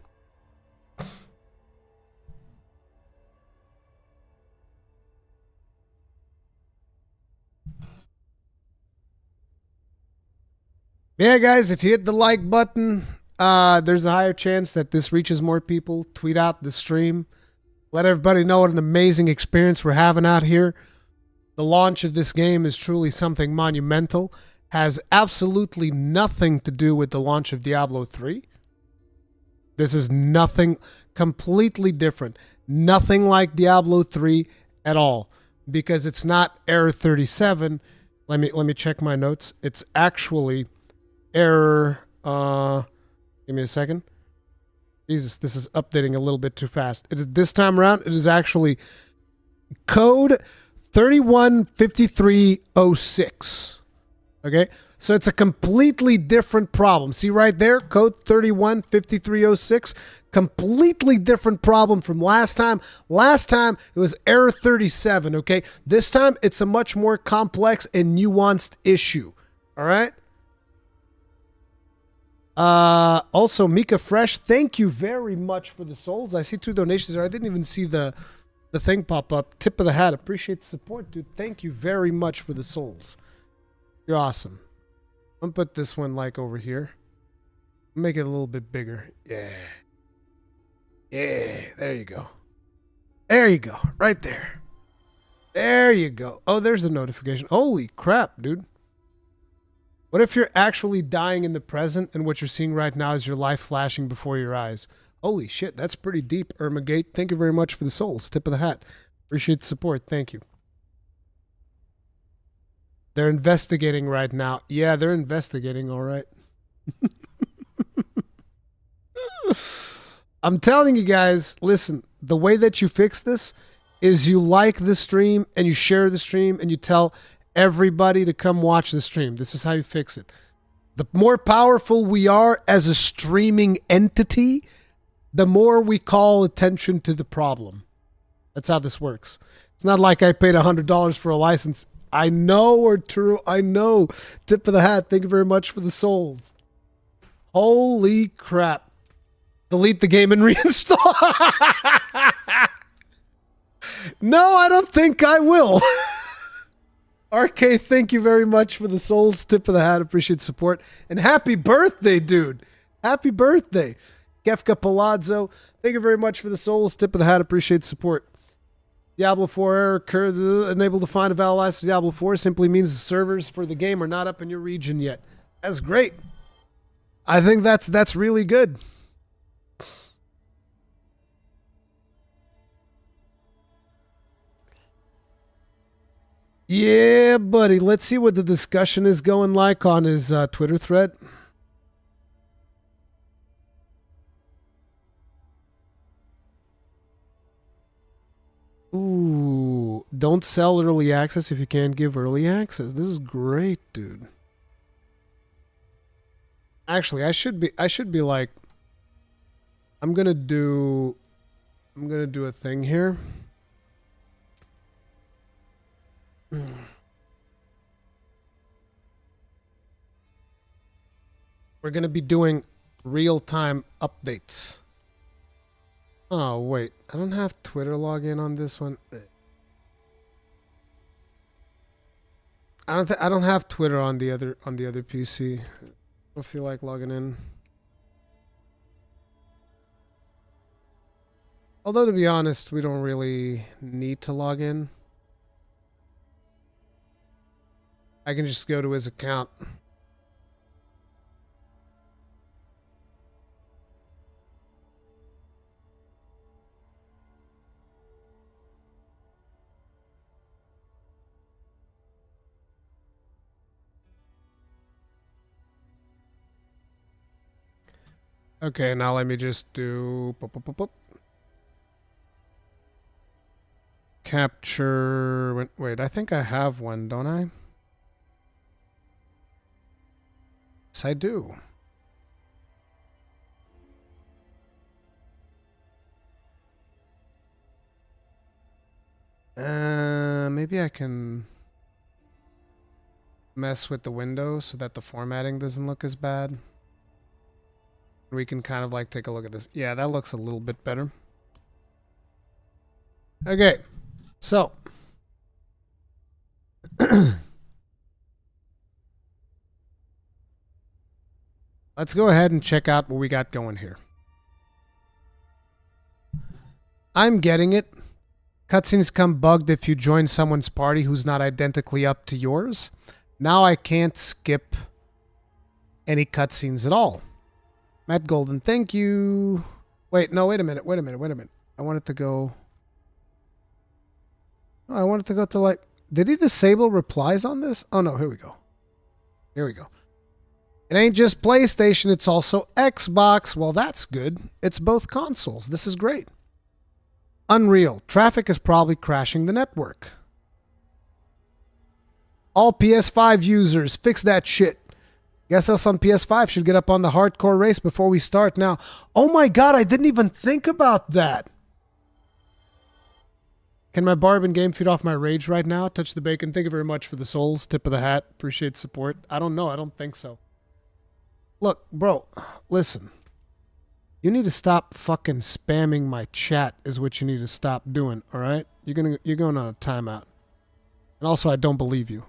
Yeah, guys, if you hit the like button, there's a higher chance that this reaches more people. Tweet out the stream. Let everybody know what an amazing experience we're having out here. The launch of this game is truly something monumental. Has absolutely nothing to do with the launch of Diablo 3. This is nothing, completely different. Nothing like Diablo 3 at all. Because it's not error 37. Let me check my notes. It's actually error... give me a second. Jesus, this is updating a little bit too fast. It is, this time around, it is actually code 315306. Okay, so it's a completely different problem. See right there, code 315306, completely different problem from last time. Last time it was error 37, okay? This time it's a much more complex and nuanced issue, all right? Also, Mika Fresh, thank you very much for the souls. I see 2 donations there. I didn't even see the thing pop up. Tip of the hat. Appreciate the support, dude. Thank you very much for the souls. You're awesome. I'm gonna put this one like over here. Make it a little bit bigger. Yeah. Yeah, there you go. There you go. Right there. There you go. Oh, there's a notification. Holy crap, dude. What if you're actually dying in the present and what you're seeing right now is your life flashing before your eyes? Holy shit, that's pretty deep, Irmagate. Thank you very much for the souls. Tip of the hat. Appreciate the support. Thank you. They're investigating right now. Yeah, they're investigating, all right. I'm telling you guys, listen, the way that you fix this is you like the stream and you share the stream and you tell everybody to come watch the stream. This is how you fix it. The more powerful we are as a streaming entity, the more we call attention to the problem. That's how this works. It's not like I paid $100 for a license. I know, Arturo. I know. Tip of the hat. Thank you very much for the souls. Holy crap. Delete the game and reinstall. No, I don't think I will. RK, thank you very much for the souls. Tip of the hat. Appreciate support. And happy birthday, dude. Happy birthday. Gefka Palazzo, thank you very much for the souls. Tip of the hat. Appreciate support. Diablo 4 error occurred. Unable to find a valid license for Diablo 4 simply means the servers for the game are not up in your region yet. That's great. I think that's really good. Yeah, buddy. Let's see what the discussion is going like on his Twitter thread. Ooh, don't sell early access if you can't give early access. This is great, dude. Actually, I should be like, I'm gonna do a thing here. We're gonna be doing real-time updates. Oh wait, I don't have Twitter login on this one. I don't have Twitter on the other PC. I don't feel like logging in. Although to be honest, we don't really need to log in. I can just go to his account. Okay, now let me just do capture. Wait, I think I have one, don't I? Yes, I do. Maybe I can mess with the window so that the formatting doesn't look as bad. We can kind of like take a look at this. Yeah, that looks a little bit better. Okay, so let's go ahead and check out what we got going here. I'm getting it. Cutscenes come bugged if you join someone's party who's not identically up to yours. Now I can't skip any cutscenes at all. Matt Golden, thank you. Wait, no, wait a minute. I want it to go. Oh, I want it to go to like. Did he disable replies on this? Oh no, here we go. Here we go. It ain't just PlayStation, it's also Xbox. Well, that's good. It's both consoles. This is great. Unreal. Traffic is probably crashing the network. All PS5 users, fix that shit. Guess us on PS5 should get up on the hardcore race before we start now. Oh my god, I didn't even think about that. Can my barb in game feed off my rage right now? Touch the bacon. Thank you very much for the souls. Tip of the hat. Appreciate support. I don't know. I don't think so. Look, bro, listen. You need to stop fucking spamming my chat is what you need to stop doing, all right? You're going on a timeout. And also, I don't believe you.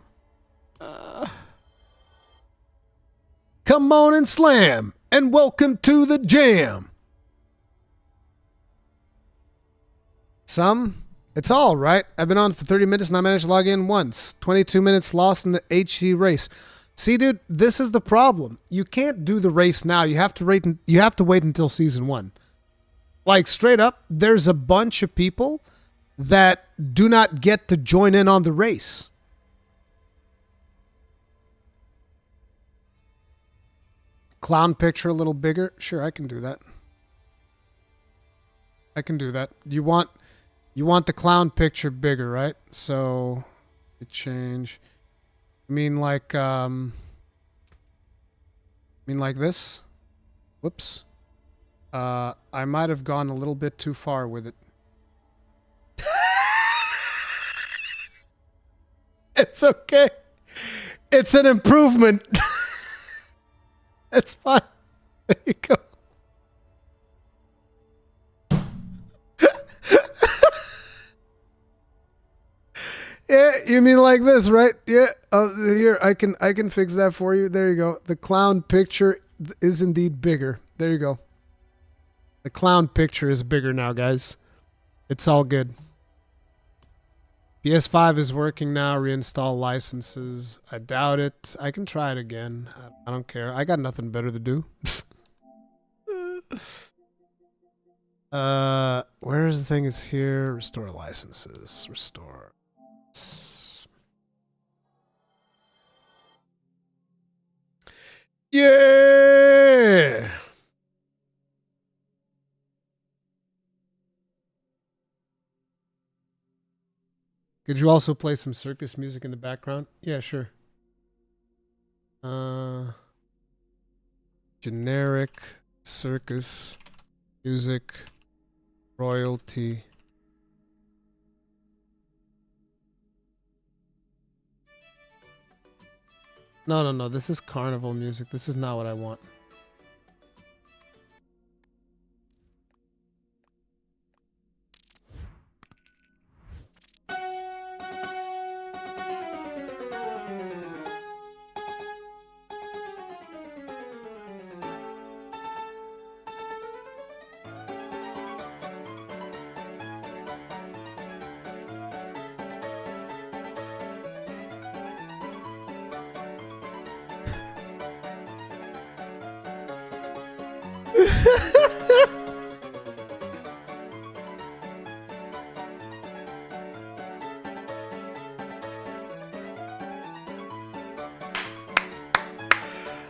Come on and slam, and welcome to the jam. It's all right. I've been on for 30 minutes and I managed to log in once. 22 minutes lost in the HC race. See, dude, this is the problem. You can't do the race now. You have to wait until season 1. Like, straight up, there's a bunch of people that do not get to join in on the race. Clown picture a little bigger? Sure, I can do that. I can do that. You want the clown picture bigger, right? So, change. I mean like this? Whoops. I might have gone a little bit too far with it. It's okay. It's an improvement. It's fine. There you go. Yeah, you mean like this, right? Yeah. Here, I can fix that for you. There you go. The clown picture is indeed bigger. There you go. The clown picture is bigger now, guys. It's all good. PS5 is working now. Reinstall licenses. I doubt it. I can try it again. I don't care. I got nothing better to do. Where's the thing is here? Restore licenses. Restore. Yeah! Could you also play some circus music in the background? Yeah, sure. Generic circus music royalty. No. This is carnival music. This is not what I want.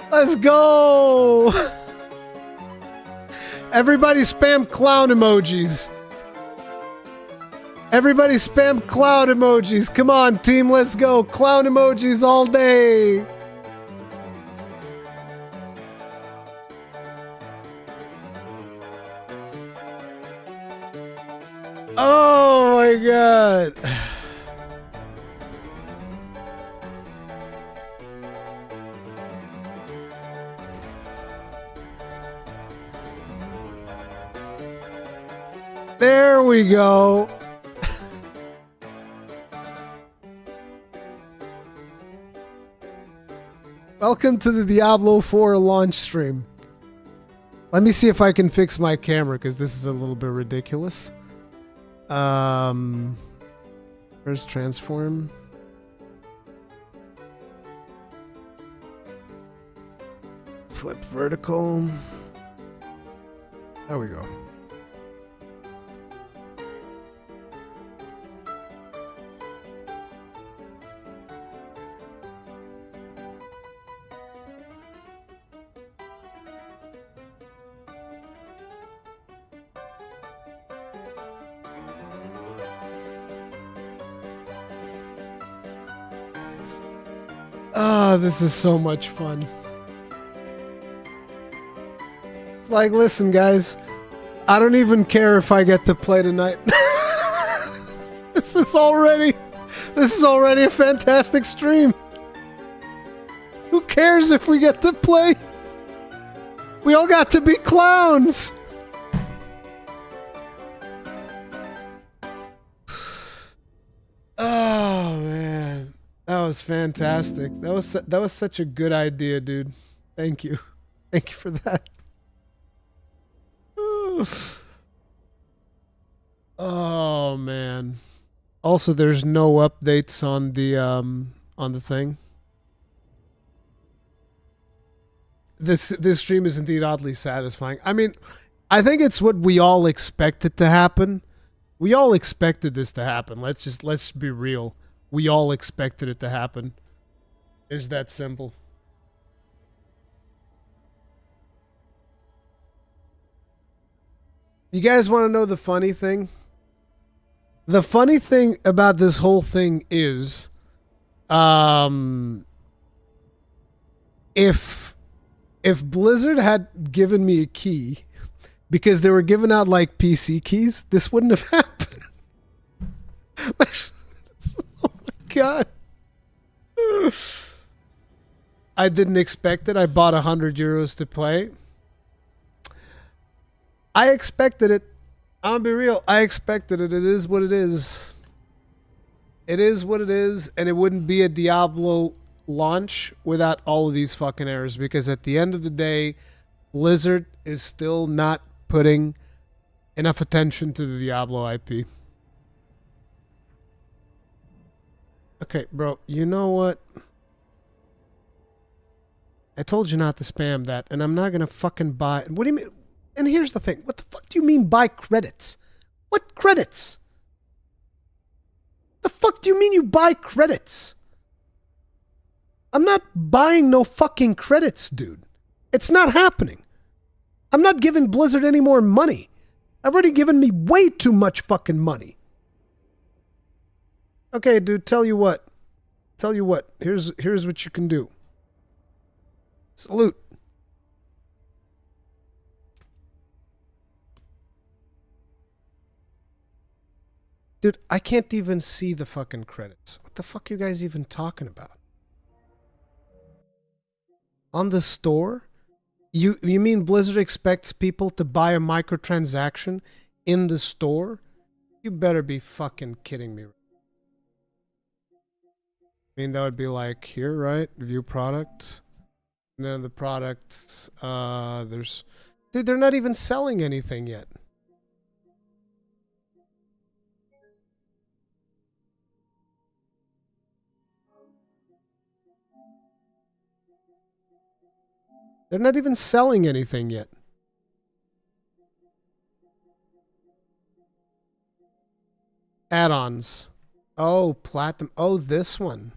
Let's go! Everybody spam clown emojis. Everybody spam clown emojis. Come on, team, let's go. Clown emojis all day. Oh my god. There we go. Welcome to the Diablo 4 launch stream. Let me see if I can fix my camera because this is a little bit ridiculous. Where's transform? Flip vertical. There we go. Oh, this is so much fun. It's like, listen, guys, I don't even care if I get to play tonight. This is already a fantastic stream. Who cares if we get to play? We all got to be clowns. Oh man, that was fantastic. That was such a good idea, dude. Thank you for that. Oh man. Also, there's no updates on the thing. This stream is indeed oddly satisfying. I mean, I think it's what we all expected to happen. We all expected this to happen. Let's be real. We all expected it to happen. It's that simple. You guys want to know the funny thing? The funny thing about this whole thing is, if Blizzard had given me a key, because they were giving out like PC keys, this wouldn't have happened. Oh my god. I didn't expect it. I bought 100 euros to play. I expected it. I'll be real. I expected it. It is what it is. It is what it is, and it wouldn't be a Diablo launch without all of these fucking errors, because at the end of the day, Blizzard is still not putting enough attention to the Diablo IP. Okay, bro, you know what? I told you not to spam that, and I'm not gonna fucking buy... What do you mean? And here's the thing. What the fuck do you mean buy credits? What credits? The fuck do you mean you buy credits? I'm not buying no fucking credits, dude. It's not happening. I'm not giving Blizzard any more money. I've already given me way too much fucking money. Okay, dude, tell you what. Here's what you can do. Salute. Dude, I can't even see the fucking credits. What the fuck are you guys even talking about? On the store? You mean Blizzard expects people to buy a microtransaction in the store? You better be fucking kidding me. I mean, that would be like here, right? View product. And then the products, there's... Dude, they're not even selling anything yet. They're not even selling anything yet. Add-ons. Oh, platinum. Oh, this one.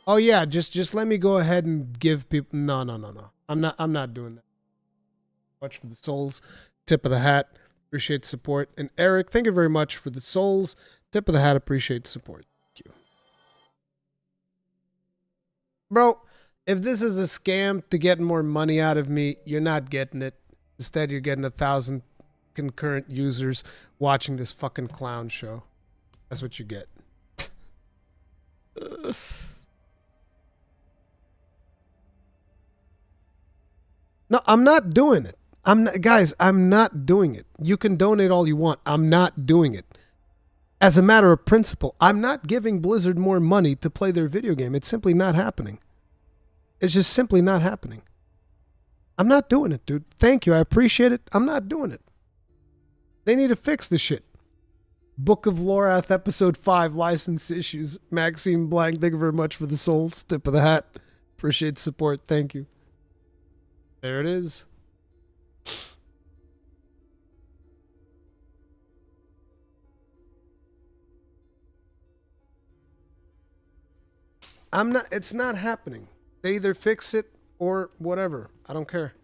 Oh yeah, just let me go ahead and give people... No. I'm not doing that. Much for the souls. Tip of the hat. Appreciate the support. And Eric, thank you very much for the souls. Tip of the hat. Appreciate the support. Thank you. Bro, if this is a scam to get more money out of me, you're not getting it. Instead, you're getting 1,000 concurrent users watching this fucking clown show. That's what you get. No, I'm not doing it. Guys, I'm not doing it. You can donate all you want. I'm not doing it. As a matter of principle, I'm not giving Blizzard more money to play their video game. It's simply not happening. It's just simply not happening. I'm not doing it, dude. Thank you. I appreciate it. I'm not doing it. They need to fix the shit. Book of Lorath, Episode 5, License Issues. Maxime Blank, thank you very much for the souls. Tip of the hat. Appreciate the support. Thank you. There it is. It's not happening. They either fix it or whatever. I don't care.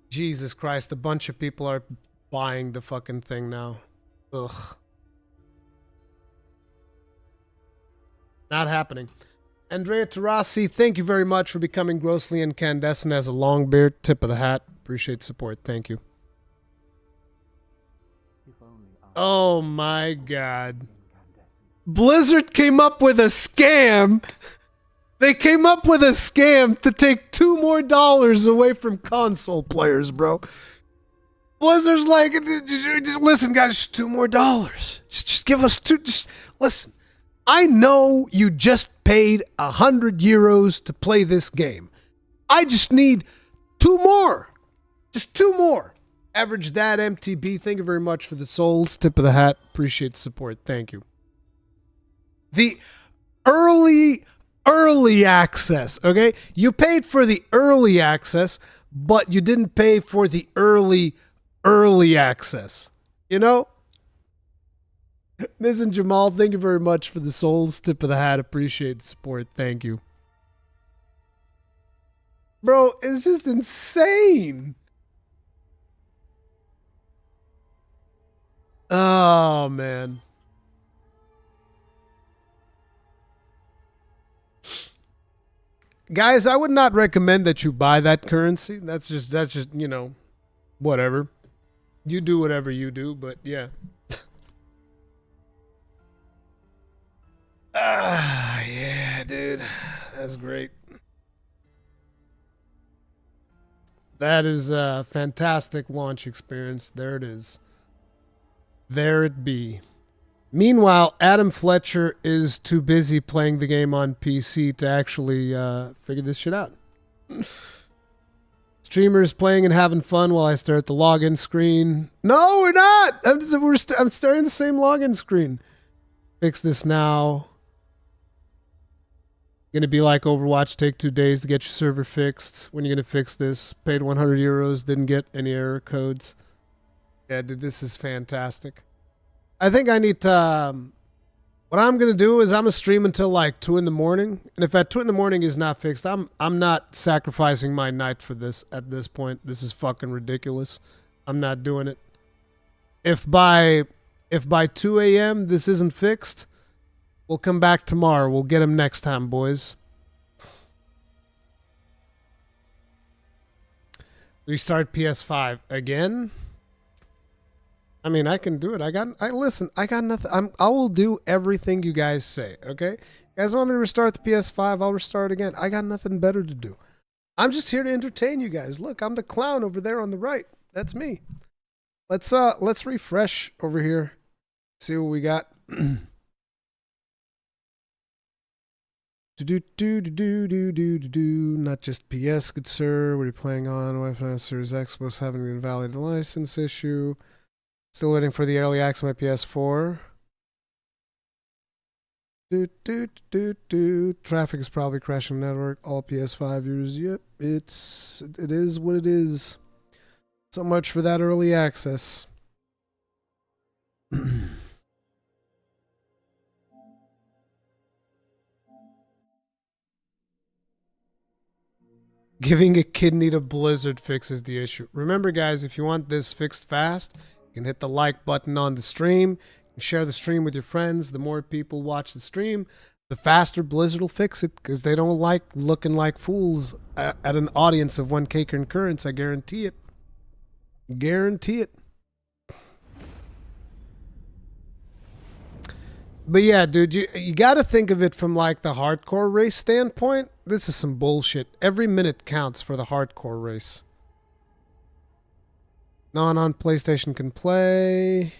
Jesus Christ, a bunch of people are buying the fucking thing now. Ugh. Not happening. Andrea Terrasi, thank you very much for becoming grossly incandescent as a long beard. Tip of the hat. Appreciate support. Thank you. Oh my god. Blizzard came up with a scam. They came up with a scam to take $2 more away from console players, bro. Blizzard's like, listen, guys, just $2 more. Just give us two. Just listen. I know you just paid €100 to play this game. I just need 2 more. Just 2 more. Average that MTB. Thank you very much for the souls. Tip of the hat. Appreciate the support. Thank you. The early access, okay? You paid for the early access, but you didn't pay for the early access. You know? Ms. and Jamal, thank you very much for the souls. Tip of the hat. Appreciate the support. Thank you. Bro, it's just insane. Oh, man. Guys, I would not recommend that you buy that currency. That's just, you know, whatever. You do whatever you do, but yeah. Yeah, dude. That's great. That is a fantastic launch experience. There it is. There it be. Meanwhile, Adam Fletcher is too busy playing the game on PC to actually figure this shit out. Streamers playing and having fun while I stare at the login screen. No, we're not. I'm staring at the same login screen. Fix this now. Gonna be like Overwatch, take 2 days to get your server fixed. When are you gonna fix this? Paid €100, didn't get any error codes. Yeah, dude, this is fantastic. I think I need to... what I'm gonna do is I'm gonna stream until like 2 in the morning. And if at 2 in the morning is not fixed, I'm not sacrificing my night for this at this point. This is fucking ridiculous. I'm not doing it. If by 2 a.m. this isn't fixed, we'll come back tomorrow. We'll get him next time, boys. Restart PS5 again. I mean, I can do it. I got nothing. I will do everything you guys say. Okay, you guys want me to restart the PS5? I'll restart again. I got nothing better to do. I'm just here to entertain you guys. Look, I'm the clown over there on the right. That's me. Let's refresh over here. See what we got. Not just PS, good sir. What are you playing on? Wi-Fi Series X was having an invalid license issue. Still waiting for the early access on my PS4. Traffic is probably crashing the network. All PS5 users. Yep, it is what it is. So much for that early access. Giving a kidney to Blizzard fixes the issue. Remember, guys, if you want this fixed fast, you can hit the like button on the stream and share the stream with your friends. The more people watch the stream, the faster Blizzard will fix it, because they don't like looking like fools at an audience of 1K concurrents. I guarantee it. Guarantee it. But yeah, dude, you got to think of it from like the hardcore race standpoint. This is some bullshit. Every minute counts for the hardcore race. No one on PlayStation can play.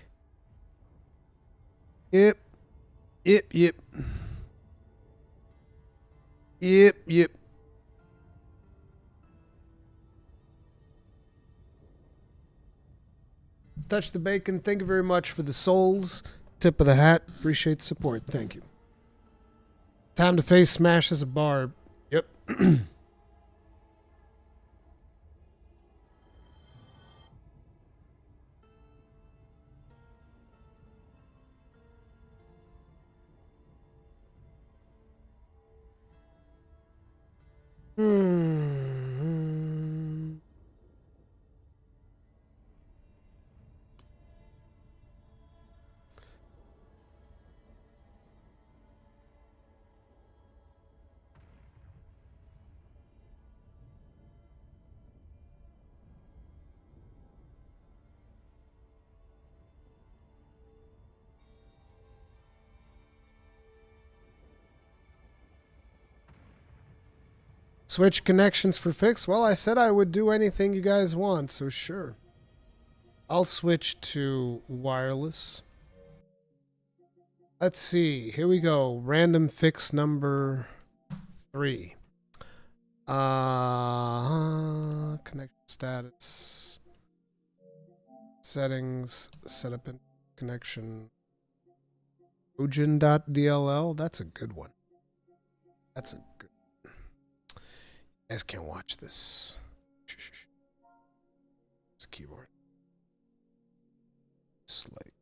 Yep. Touch the bacon. Thank you very much for the souls. Tip of the hat. Appreciate the support. Thank you. Time to face Smash as a barb. Yep. Switch connections for fix. Well, I said I would do anything you guys want, so sure. I'll switch to wireless. Let's see. Here we go. Random fix number 3. Connection status. Settings. Setup and connection. Ojin.dll. That's a good one. That's a good one. You guys can't watch this. It's a keyboard. It's like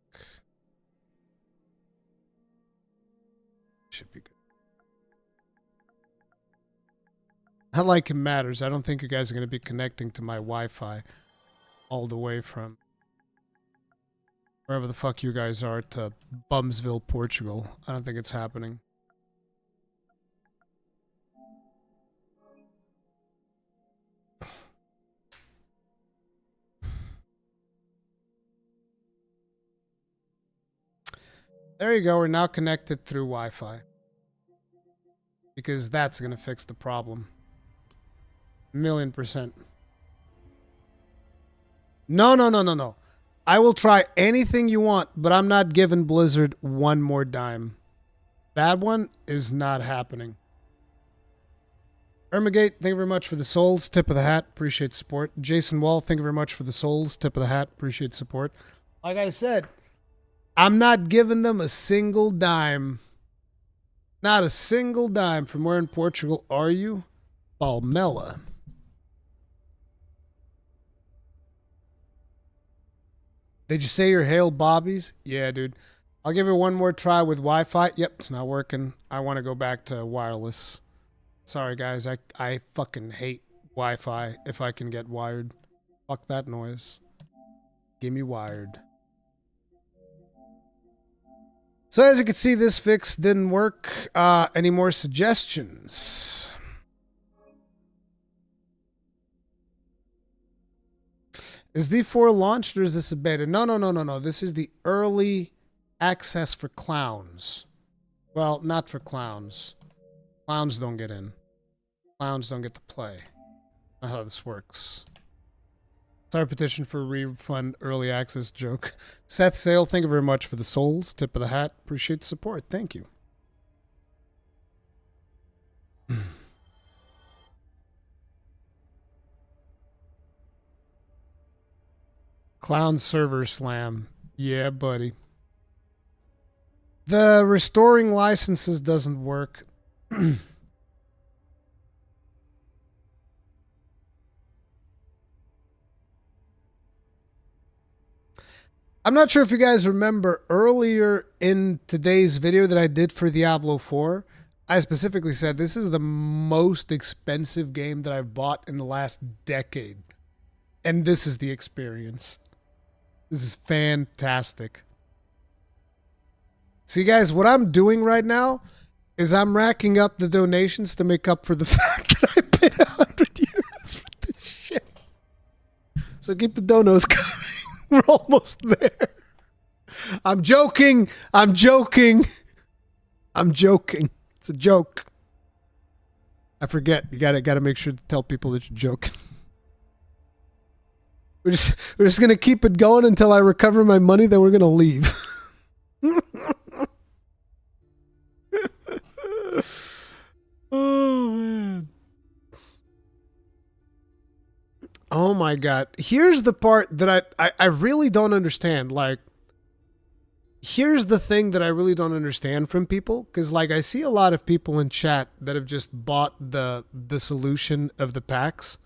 should be good. Not like it matters. I don't think you guys are going to be connecting to my Wi-Fi all the way from wherever the fuck you guys are to Bumsville, Portugal. I don't think it's happening. There you go. We're now connected through Wi-Fi. Because that's going to fix the problem. 1,000,000%. No. I will try anything you want, but I'm not giving Blizzard one more dime. That one is not happening. Ermagate, thank you very much for the souls. Tip of the hat. Appreciate support. Jason Wall, thank you very much for the souls. Tip of the hat. Appreciate support. Like I said, I'm not giving them a single dime. Not a single dime. From where in Portugal are you? Palmela. Did you say you're Hail Bobbies? Yeah, dude. I'll give it one more try with Wi-Fi. Yep, it's not working. I want to go back to wireless. Sorry, guys. I fucking hate Wi-Fi if I can get wired. Fuck that noise. Give me wired. So as you can see, this fix didn't work. Any more suggestions? Is D4 launched or is this a beta? No. This is the early access for clowns. Well, not for clowns. Clowns don't get in. Clowns don't get to play. That's how this works. Sorry, petition for refund early access joke. Seth Sale, thank you very much for the souls. Tip of the hat. Appreciate the support. Thank you. Clown server slam. Yeah, buddy. The restoring licenses doesn't work. I'm not sure if you guys remember earlier in today's video that I did for Diablo 4, I specifically said this is the most expensive game that I've bought in the last decade. And this is the experience. This is fantastic. See, guys, what I'm doing right now is I'm racking up the donations to make up for the fact that I paid 100 euros for this shit. So keep the donos coming. We're almost there. I'm joking. It's a joke. I forget. You gotta make sure to tell people that you're joking. We're just gonna keep it going until I recover my money. Then we're gonna leave. Oh man. Oh my God. Here's the part that I really don't understand. Like, here's the thing that I really don't understand from people. Because, like, I see a lot of people in chat that have just bought the solution of the packs.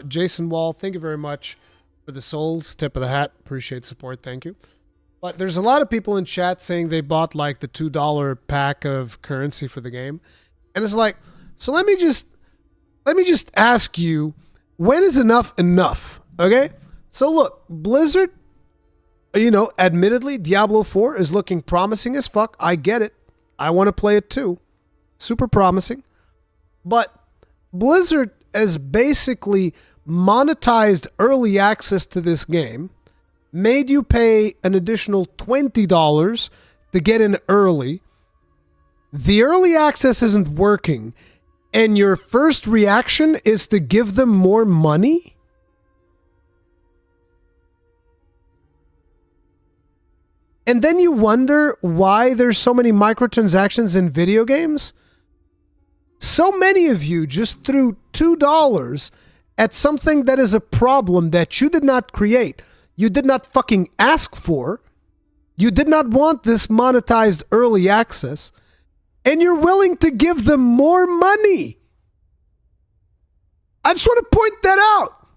Jason Wall, thank you very much for the souls. Tip of the hat. Appreciate support. Thank you. But there's a lot of people in chat saying they bought, like, the $2 pack of currency for the game. And it's like, so let me just ask you, when is enough enough? Okay? So look, Blizzard, admittedly, Diablo 4 is looking promising as fuck. I get it. I want to play it too. Super promising. But Blizzard has basically monetized early access to this game, made you pay an additional $20 to get in early. The early access isn't working. and your first reaction is to give them more money? And then you wonder why there's so many microtransactions in video games? So many of you just threw $2 at something that is a problem that you did not create. You did not fucking ask for. You did not want this monetized early access. And you're willing to give them more money. I just want to point that out.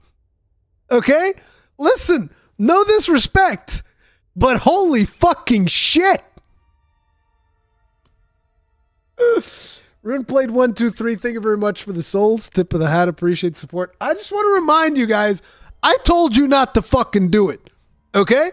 Okay? Listen, no disrespect, but holy fucking shit. Rune played 1, 2, 3. Thank you very much for the souls. Tip of the hat. Appreciate support. I just want to remind you guys, I told you not to fucking do it. Okay?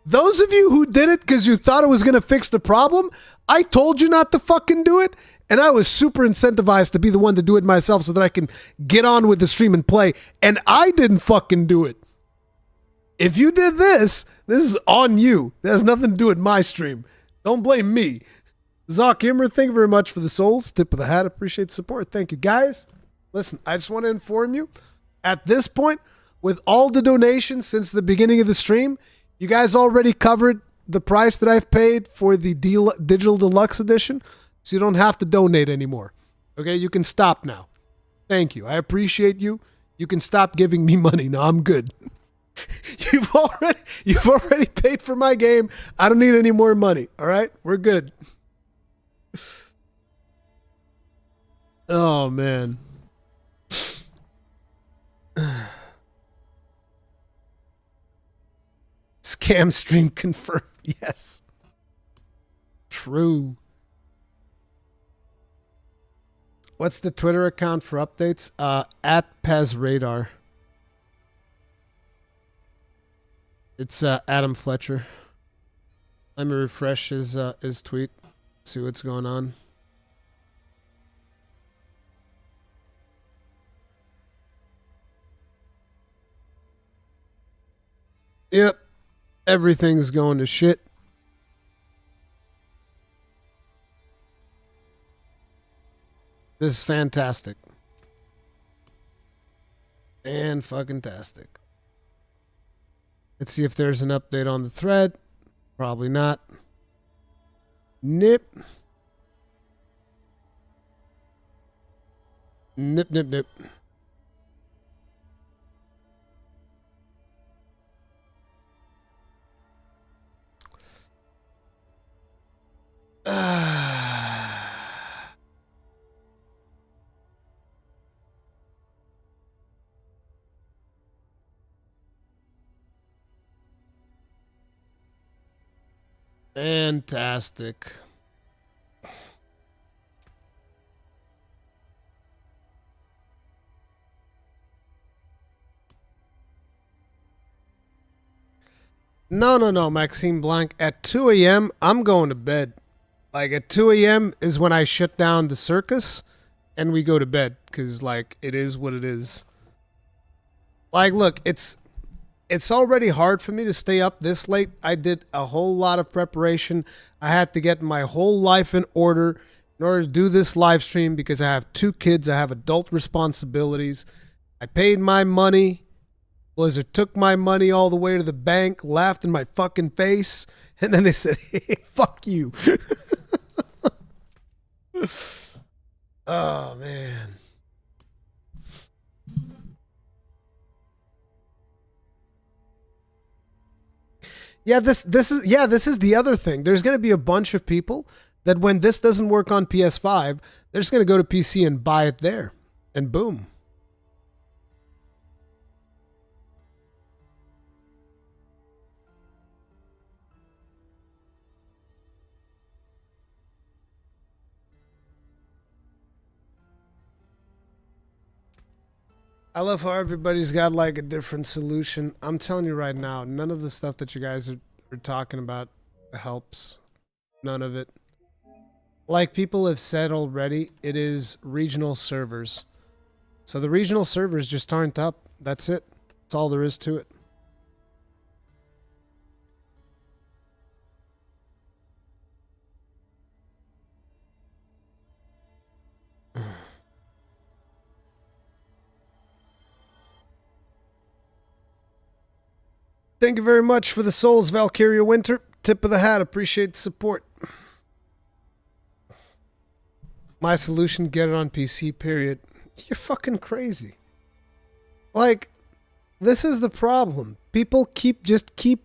Those of you who did it because you thought it was going to fix the problem, I told you not to fucking do it. And I was super incentivized to be the one to do it myself so that I can get on with the stream and play. And I didn't fucking do it. If you did this is on you. That has nothing to do with my stream. Don't blame me. Zoc Immer, thank you very much for the souls. Tip of the hat. Appreciate the support. Thank you, guys. Listen, I just want to inform you, at this point, with all the donations since the beginning of the stream, you guys already covered the price that I've paid for the Digital Deluxe Edition, so you don't have to donate anymore. Okay, you can stop now. Thank you. I appreciate you. You can stop giving me money. No, I'm good. You've already paid for my game. I don't need any more money. All right? We're good. Oh, man. Scam stream confirmed. Yes. True. What's the Twitter account for updates? At PazRadar. It's Adam Fletcher. Let me refresh his tweet. See what's going on. Yep. Everything's going to shit. This is fantastic. And fucking tastic. Let's see if there's an update on the thread. Probably not. Nip. Nip, nip, nip. Fantastic. No, Maxime Blanc. At 2 a.m., I'm going to bed. Like, at 2 a.m. is when I shut down the circus and we go to bed. Because, like, it is what it is. Like, look, it's already hard for me to stay up this late. I did a whole lot of preparation. I had to get my whole life in order to do this live stream because I have 2 kids. I have adult responsibilities. I paid my money. Blizzard took my money all the way to the bank, laughed in my fucking face, and then they said, hey, fuck you. Oh, man. Yeah, this is the other thing. There's going to be a bunch of people that when this doesn't work on PS5, they're just going to go to PC and buy it there. And boom. I love how everybody's got like a different solution. I'm telling you right now, none of the stuff that you guys are talking about helps. None of it. Like people have said already, it is regional servers. So the regional servers just aren't up. That's it. That's all there is to it. Thank you very much for the souls, Valkyria Winter. Tip of the hat. Appreciate the support. My solution, get it on PC, period. You're fucking crazy. Like, this is the problem. People keep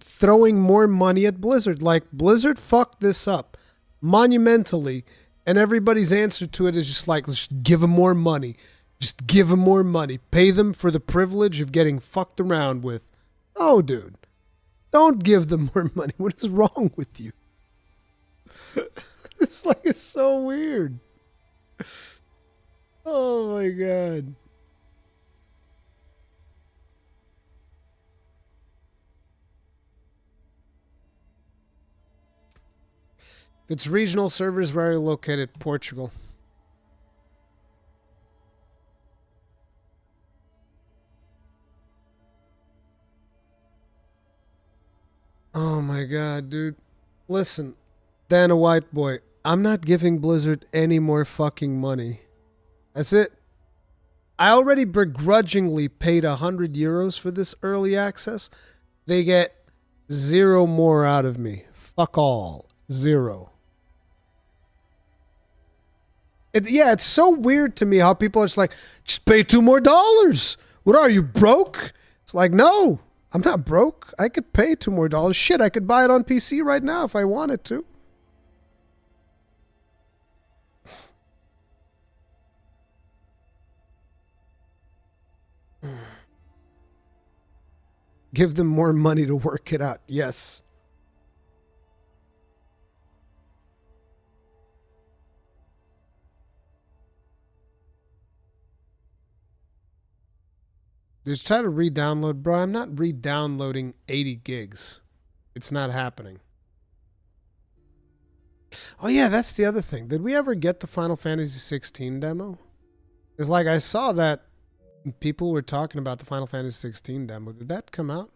throwing more money at Blizzard. Like, Blizzard fucked this up monumentally, and everybody's answer to it is just like, let's just give them more money. Just give them more money. Pay them for the privilege of getting fucked around with. Oh, dude. Don't give them more money. What is wrong with you? It's so weird. Oh my god. If it's regional servers, where are you located? Portugal. Oh my god, dude. Listen, Dan a white boy, I'm not giving Blizzard any more fucking money. That's it. I already begrudgingly paid 100 euros for this early access. They get 0 more out of me. Fuck all. 0. It's so weird to me how people are just like, just pay $2 more. What are you, broke? It's like, no, I'm not broke. I could pay $2 more. Shit, I could buy it on PC right now if I wanted to. Give them more money to work it out. Yes. Just try to re-download. Bro, I'm not re-downloading 80 gigs. It's not happening. Oh yeah, that's the other thing. Did we ever get the Final Fantasy 16 demo? It's like I saw that people were talking about the Final Fantasy 16 demo. Did that come out?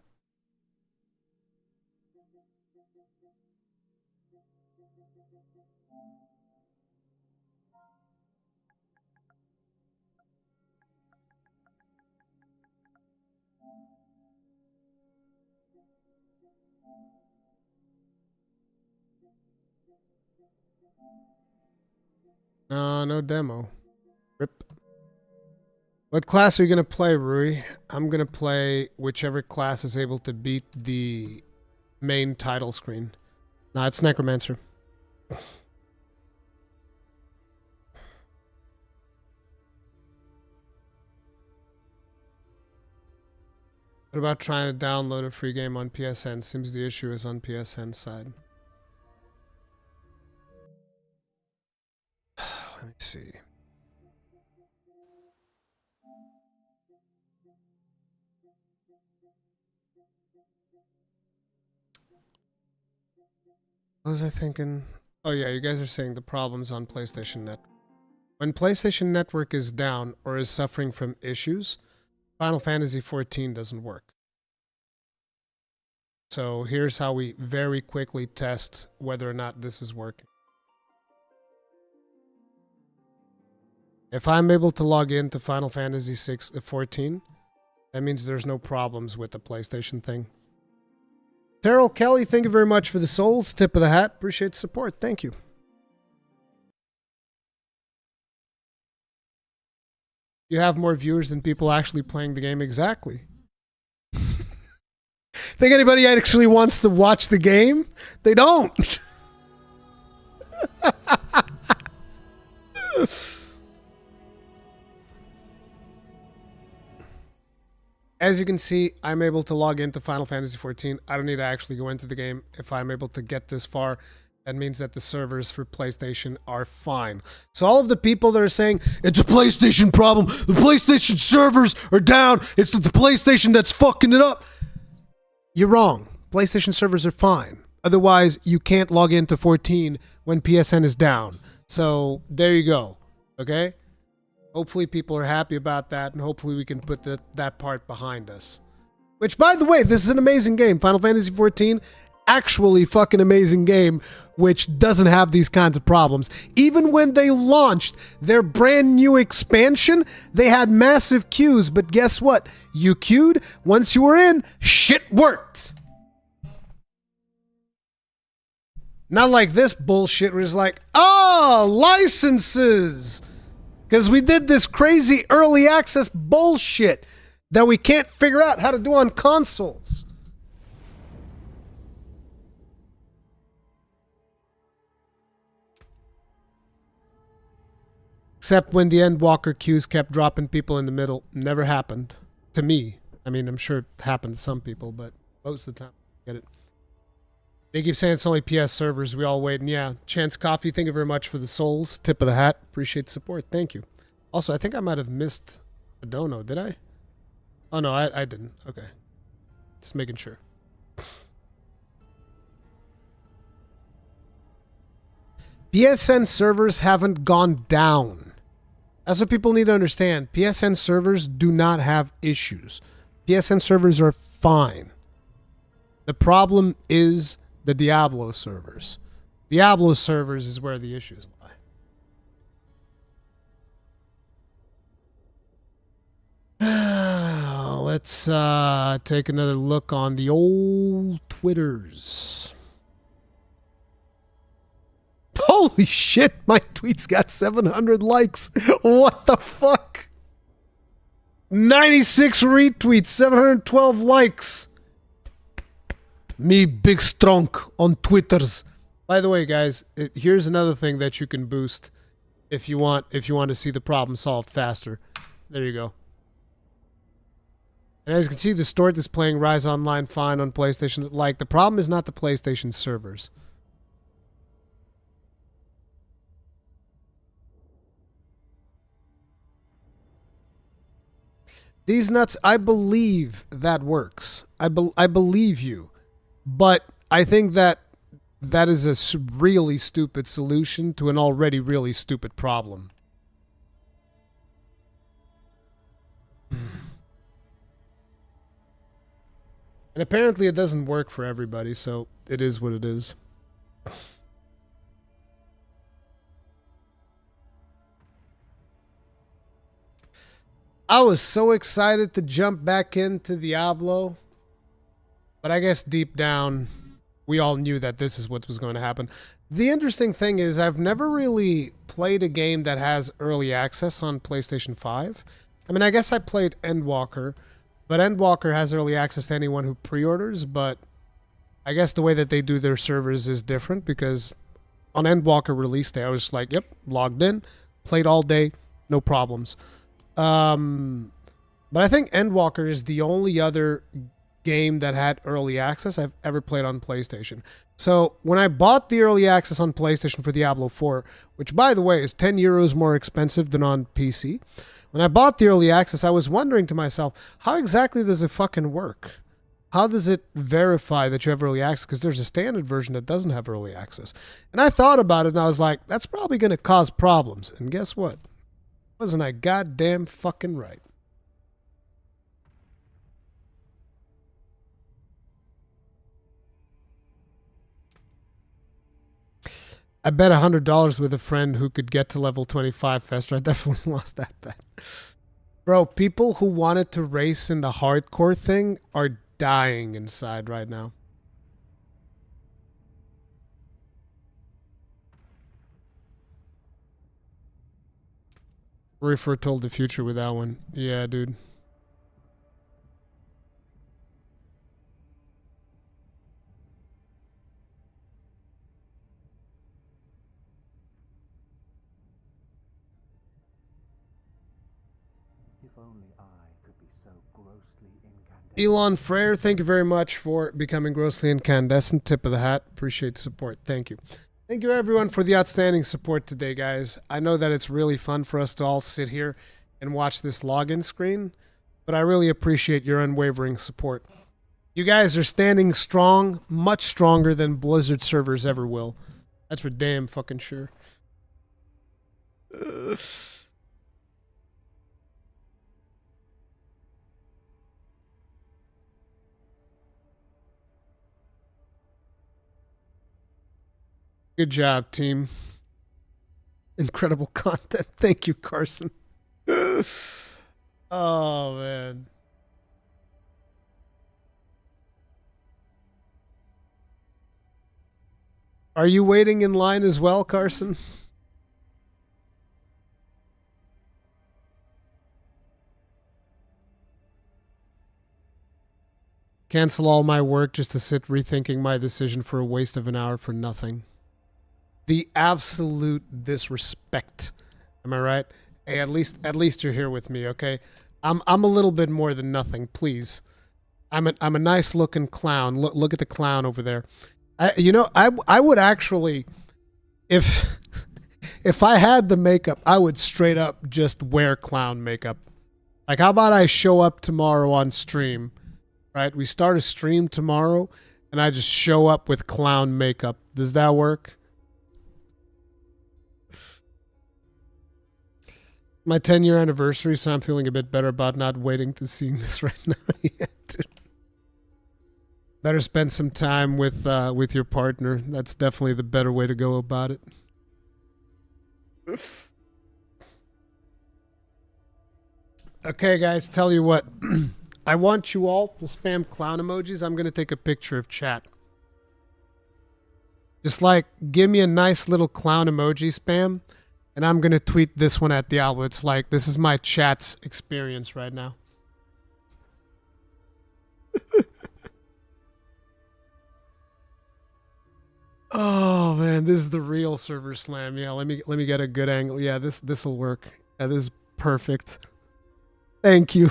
No demo. Rip. What class are you going to play, Rui? I'm going to play whichever class is able to beat the main title screen. Nah, it's Necromancer. What about trying to download a free game on PSN? Seems the issue is on PSN side. Let me see. What was I thinking? Oh yeah, you guys are saying the problem's on PlayStation Network. When PlayStation Network is down or is suffering from issues, Final Fantasy XIV doesn't work. So here's how we very quickly test whether or not this is working. If I'm able to log in to Final Fantasy XIV, that means there's no problems with the PlayStation thing. Terrell Kelly, thank you very much for the souls. Tip of the hat. Appreciate the support. Thank you. You have more viewers than people actually playing the game. Exactly. Think anybody actually wants to watch the game? They don't. As you can see, I'm able to log into Final Fantasy XIV. I don't need to actually go into the game. If I'm able to get this far, that means that the servers for PlayStation are fine. So all of the people that are saying, it's a PlayStation problem, the PlayStation servers are down, it's the PlayStation that's fucking it up. You're wrong. PlayStation servers are fine. Otherwise, you can't log into 14 when PSN is down. So there you go. Okay? Hopefully people are happy about that, and hopefully we can put that part behind us. Which, by the way, this is an amazing game. Final Fantasy XIV, actually fucking amazing game, which doesn't have these kinds of problems. Even when they launched their brand new expansion, they had massive queues, but guess what? You queued, once you were in, shit worked. Not like this bullshit where it's like, oh, licenses. Because we did this crazy early access bullshit that we can't figure out how to do on consoles. Except when the Endwalker queues kept dropping people in the middle. Never happened. To me. I mean, I'm sure it happened to some people, but most of the time, I get it. They keep saying it's only PS servers. We all wait. And yeah, Chance Coffee, thank you very much for the souls. Tip of the hat. Appreciate the support. Thank you. Also, I think I might have missed a dono. Did I? Oh, no, I didn't. Okay. Just making sure. PSN servers haven't gone down. That's what people need to understand. PSN servers do not have issues. PSN servers are fine. The problem is the Diablo servers. Diablo servers is where the issues lie. Let's take another look on the old Twitters. Holy shit, my tweets got 700 likes. What the fuck? 96 retweets, 712 likes. Me big strong on Twitters. By the way, guys, here's another thing that you can boost if you want to see the problem solved faster. There you go. And as you can see, the store is playing Rise Online fine on PlayStation. Like, the problem is not the PlayStation servers. These nuts, I believe that works. I believe you. But I think that is a really stupid solution to an already really stupid problem. And apparently it doesn't work for everybody, so it is what it is. I was so excited to jump back into Diablo, but I guess deep down, we all knew that this is what was going to happen. The interesting thing is I've never really played a game that has early access on PlayStation 5. I mean, I guess I played Endwalker, but Endwalker has early access to anyone who pre-orders, but I guess the way that they do their servers is different because on Endwalker release day, I was just like, yep, logged in, played all day, no problems. But I think Endwalker is the only other game that had early access I've ever played on PlayStation. So when I bought the early access on PlayStation for Diablo 4, which by the way is 10 euros more expensive than on PC, when I bought the early access, I was wondering to myself, how exactly does it fucking work? How does it verify that you have early access? Because there's a standard version that doesn't have early access. And I thought about it and I was like, that's probably going to cause problems. And guess what? Wasn't I goddamn fucking right? I bet $100 with a friend who could get to level 25 faster. I definitely lost that bet. Bro, people who wanted to race in the hardcore thing are dying inside right now. Refer told the future with that one. Yeah, dude. Elon Frere, thank you very much for becoming grossly incandescent. Tip of the hat. Appreciate the support. Thank you. Thank you, everyone, for the outstanding support today, guys. I know that it's really fun for us to all sit here and watch this login screen, but I really appreciate your unwavering support. You guys are standing strong, much stronger than Blizzard servers ever will. That's for damn fucking sure. Good job, team. Incredible content. Thank you, Carson. Oh, man. Are you waiting in line as well, Carson? Cancel all my work just to sit rethinking my decision for a waste of an hour for nothing. The absolute disrespect. Am I right? Hey, at least you're here with me, okay? I'm a little bit more than nothing, please. I'm a nice looking clown. Look at the clown over there. I would actually, if I had the makeup, I would straight up just wear clown makeup. Like, how about I show up tomorrow on stream, right? We start a stream tomorrow, and I just show up with clown makeup. Does that work? My 10-year anniversary, so I'm feeling a bit better about not waiting to seeing this right now. Yeah, dude. Better spend some time with your partner. That's definitely the better way to go about it. Okay, guys, tell you what. I want you all to spam clown emojis. I'm going to take a picture of chat. Just like, give me a nice little clown emoji spam. And I'm going to tweet this one at Diablo. It's like, this is my chat's experience right now. Oh, man, this is the real server slam. Yeah, let me get a good angle. Yeah, this will work. Yeah, this is perfect. Thank you.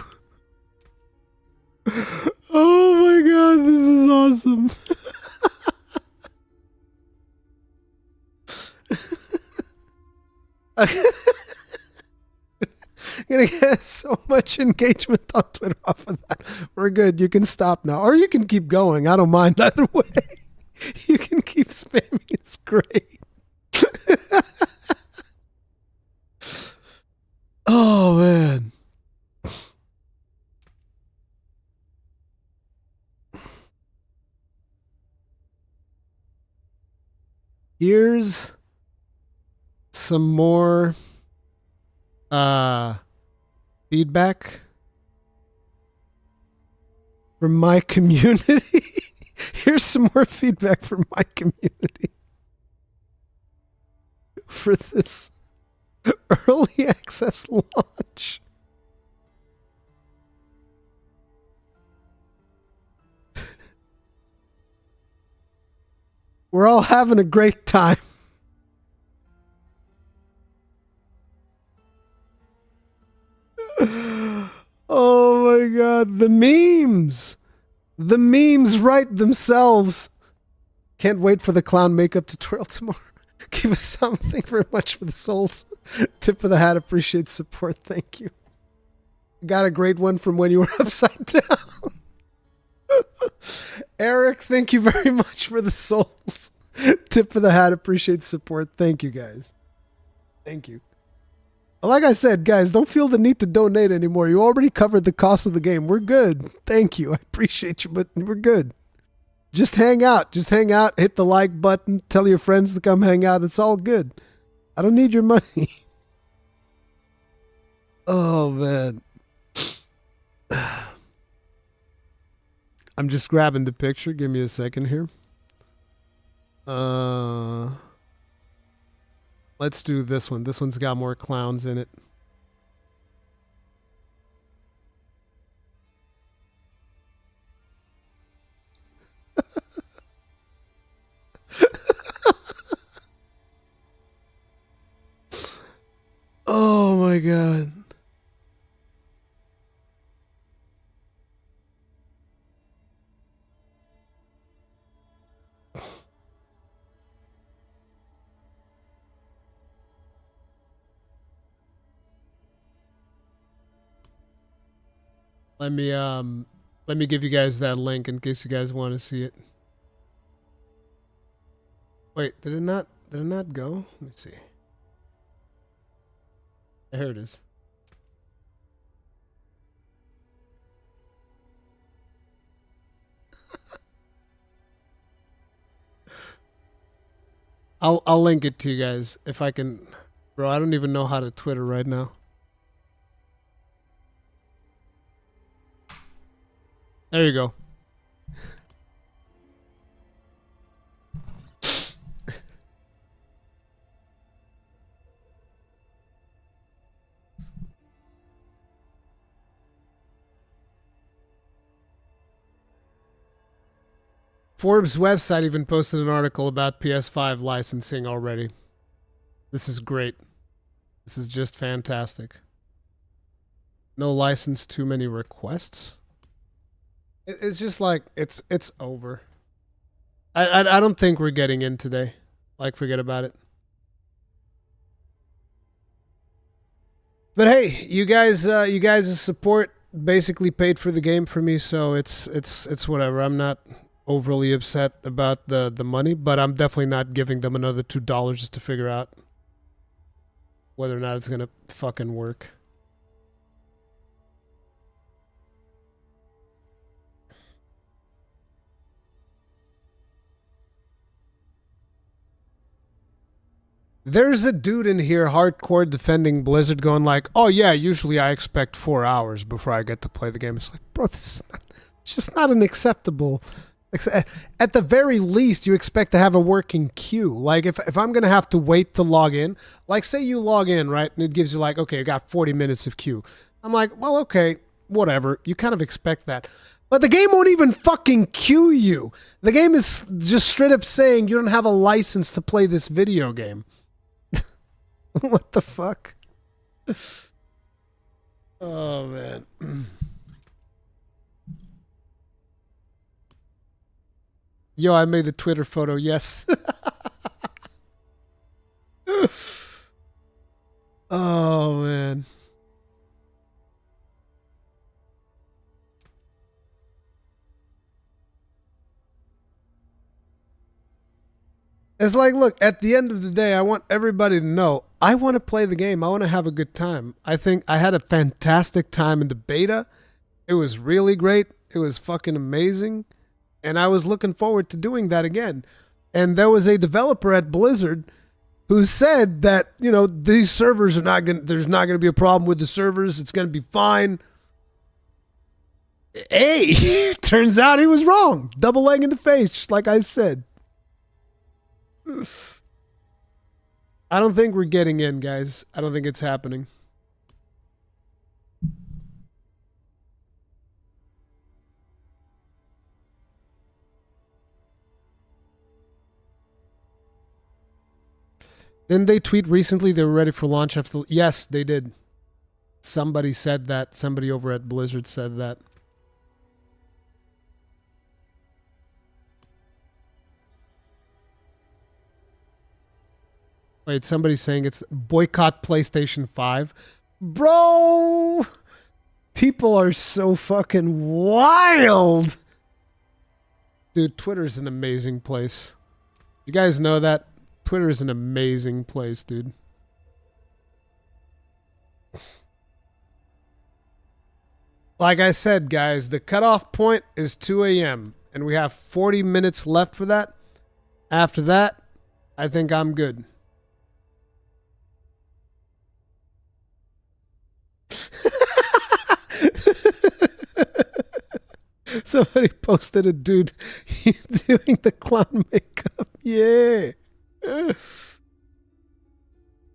Oh, my God, this is awesome. Gonna get so much engagement on Twitter off of that. We're good. You can stop now, or you can keep going. I don't mind either way. You can keep spamming. It's great. Oh man. Here's some more feedback from my community. Here's some more feedback from my community for this early access launch. We're all having a great time. Oh my God, the memes. The memes write themselves. Can't wait for the clown makeup tutorial tomorrow. Give us something. Thank you very much for the souls. Tip for the hat. Appreciate support. Thank you. Got a great one from when you were upside down. Eric, thank you very much for the souls. Tip for the hat. Appreciate support. Thank you, guys. Thank you. Like I said, guys, don't feel the need to donate anymore. You already covered the cost of the game. We're good. Thank you. I appreciate you, but we're good. Just hang out. Just hang out. Hit the like button. Tell your friends to come hang out. It's all good. I don't need your money. Oh, man. I'm just grabbing the picture. Give me a second here. Let's do this one. This one's got more clowns in it. Oh my God. Let me give you guys that link in case you guys want to see it. Wait, did it not go? Let me see. Here it is. I'll link it to you guys if I can. Bro, I don't even know how to Twitter right now. There you go. Forbes website even posted an article about PS5 licensing already. This is great. This is just fantastic. No license, too many requests. It's just like it's over. I don't think we're getting in today. Like, forget about it. But hey, you guys' support basically paid for the game for me, so it's whatever. I'm not overly upset about the money, but I'm definitely not giving them another $2 just to figure out whether or not it's gonna fucking work. There's a dude in here hardcore defending Blizzard going like, oh yeah, usually I expect 4 hours before I get to play the game. It's like, bro, it's just not an acceptable. At the very least, you expect to have a working queue. Like if I'm going to have to wait to log in, like say you log in, right? And it gives you like, okay, you got 40 minutes of queue. I'm like, well, okay, whatever. You kind of expect that. But the game won't even fucking queue you. The game is just straight up saying you don't have a license to play this video game. What the fuck? Oh, man. Yo, I made the Twitter photo. Yes. Oh, man. It's like, look, at the end of the day, I want everybody to know, I want to play the game. I want to have a good time. I think I had a fantastic time in the beta. It was really great. It was fucking amazing. And I was looking forward to doing that again. And there was a developer at Blizzard who said that, you know, these servers are not going to, there's not going to be a problem with the servers. It's going to be fine. Hey, turns out he was wrong. Double leg in the face, just like I said. I don't think we're getting in, guys. I don't think it's happening. Didn't they tweet recently they were ready for launch of the... Yes, they did. Somebody said that. Somebody over at Blizzard said that. Wait, somebody's saying it's boycott PlayStation 5. Bro! People are so fucking wild! Dude, Twitter's an amazing place. You guys know that? Twitter is an amazing place, dude. Like I said, guys, the cutoff point is 2 a.m. and we have 40 minutes left for that. After that, I think I'm good. Somebody posted a dude doing the clown makeup. Yeah.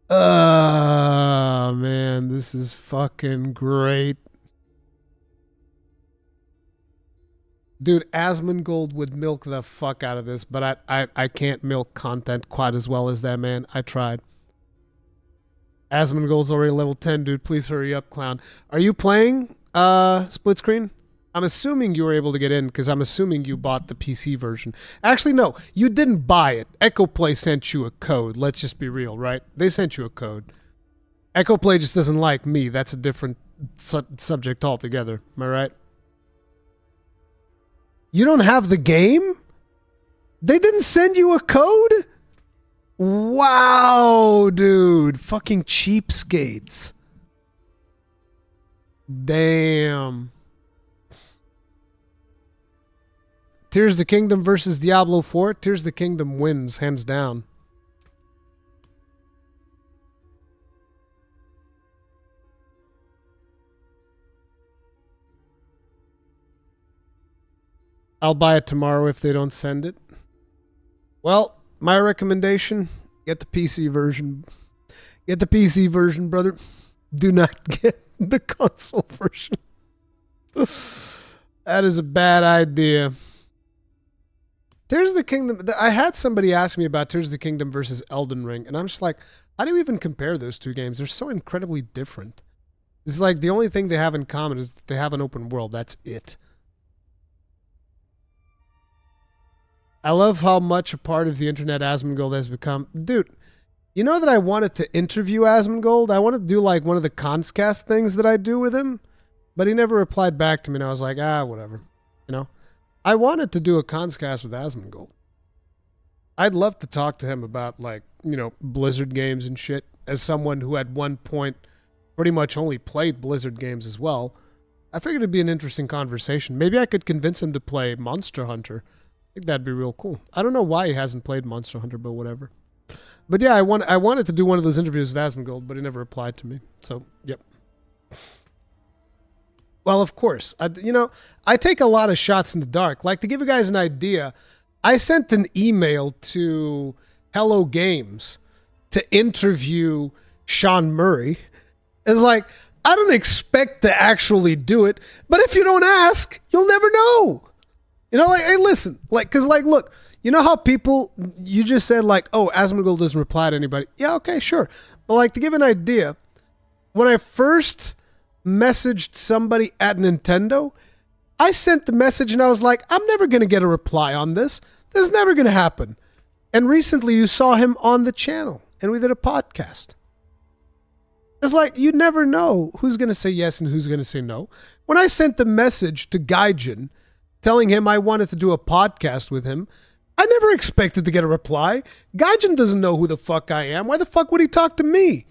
Oh, man, this is fucking great. Dude, Asmongold would milk the fuck out of this, but I can't milk content quite as well as that, man. I tried. Asmongold's already level 10, dude. Please hurry up, clown. Are you playing split screen? I'm assuming you were able to get in because I'm assuming you bought the PC version. Actually, no, you didn't buy it. EchoPlay sent you a code. Let's just be real, right? They sent you a code. EchoPlay just doesn't like me. That's a different subject altogether. Am I right? You don't have the game? They didn't send you a code? Wow, dude. Fucking cheapskates. Damn. Tears of the Kingdom versus Diablo 4. Tears of the Kingdom wins, hands down. I'll buy it tomorrow if they don't send it. Well, my recommendation, get the PC version. Get the PC version, brother. Do not get the console version. That is a bad idea. Tears of the Kingdom, I had somebody ask me about Tears of the Kingdom versus Elden Ring, and I'm just like, how do you even compare those two games? They're so incredibly different. It's like the only thing they have in common is that they have an open world. That's it. I love how much a part of the internet Asmongold has become. Dude, you know that I wanted to interview Asmongold? I wanted to do like one of the Conscast things that I do with him, but he never replied back to me, and I was like, whatever. You know? I wanted to do a Conscast with Asmongold. I'd love to talk to him about, like, you know, Blizzard games and shit, as someone who at one point pretty much only played Blizzard games as well. I figured it'd be an interesting conversation. Maybe I could convince him to play Monster Hunter. I think that'd be real cool. I don't know why he hasn't played Monster Hunter, but whatever. But yeah, I wanted to do one of those interviews with Asmongold, but he never replied to me. So, yep. Well, of course. I take a lot of shots in the dark. Like, to give you guys an idea, I sent an email to Hello Games to interview Sean Murray. It's like, I don't expect to actually do it, but if you don't ask, you'll never know. You know, like, hey, listen, like, because, like, look, you know how people, you just said, like, oh, Asmongold doesn't reply to anybody. Yeah, okay, sure. But, like, to give an idea, when I first messaged somebody at Nintendo, I sent the message and I was like, I'm never going to get a reply on this. This is never going to happen. And recently you saw him on the channel and we did a podcast. It's like, you never know who's going to say yes and who's going to say no. When I sent the message to Gaijin telling him I wanted to do a podcast with him, I never expected to get a reply. Gaijin doesn't know who the fuck I am. Why the fuck would he talk to me?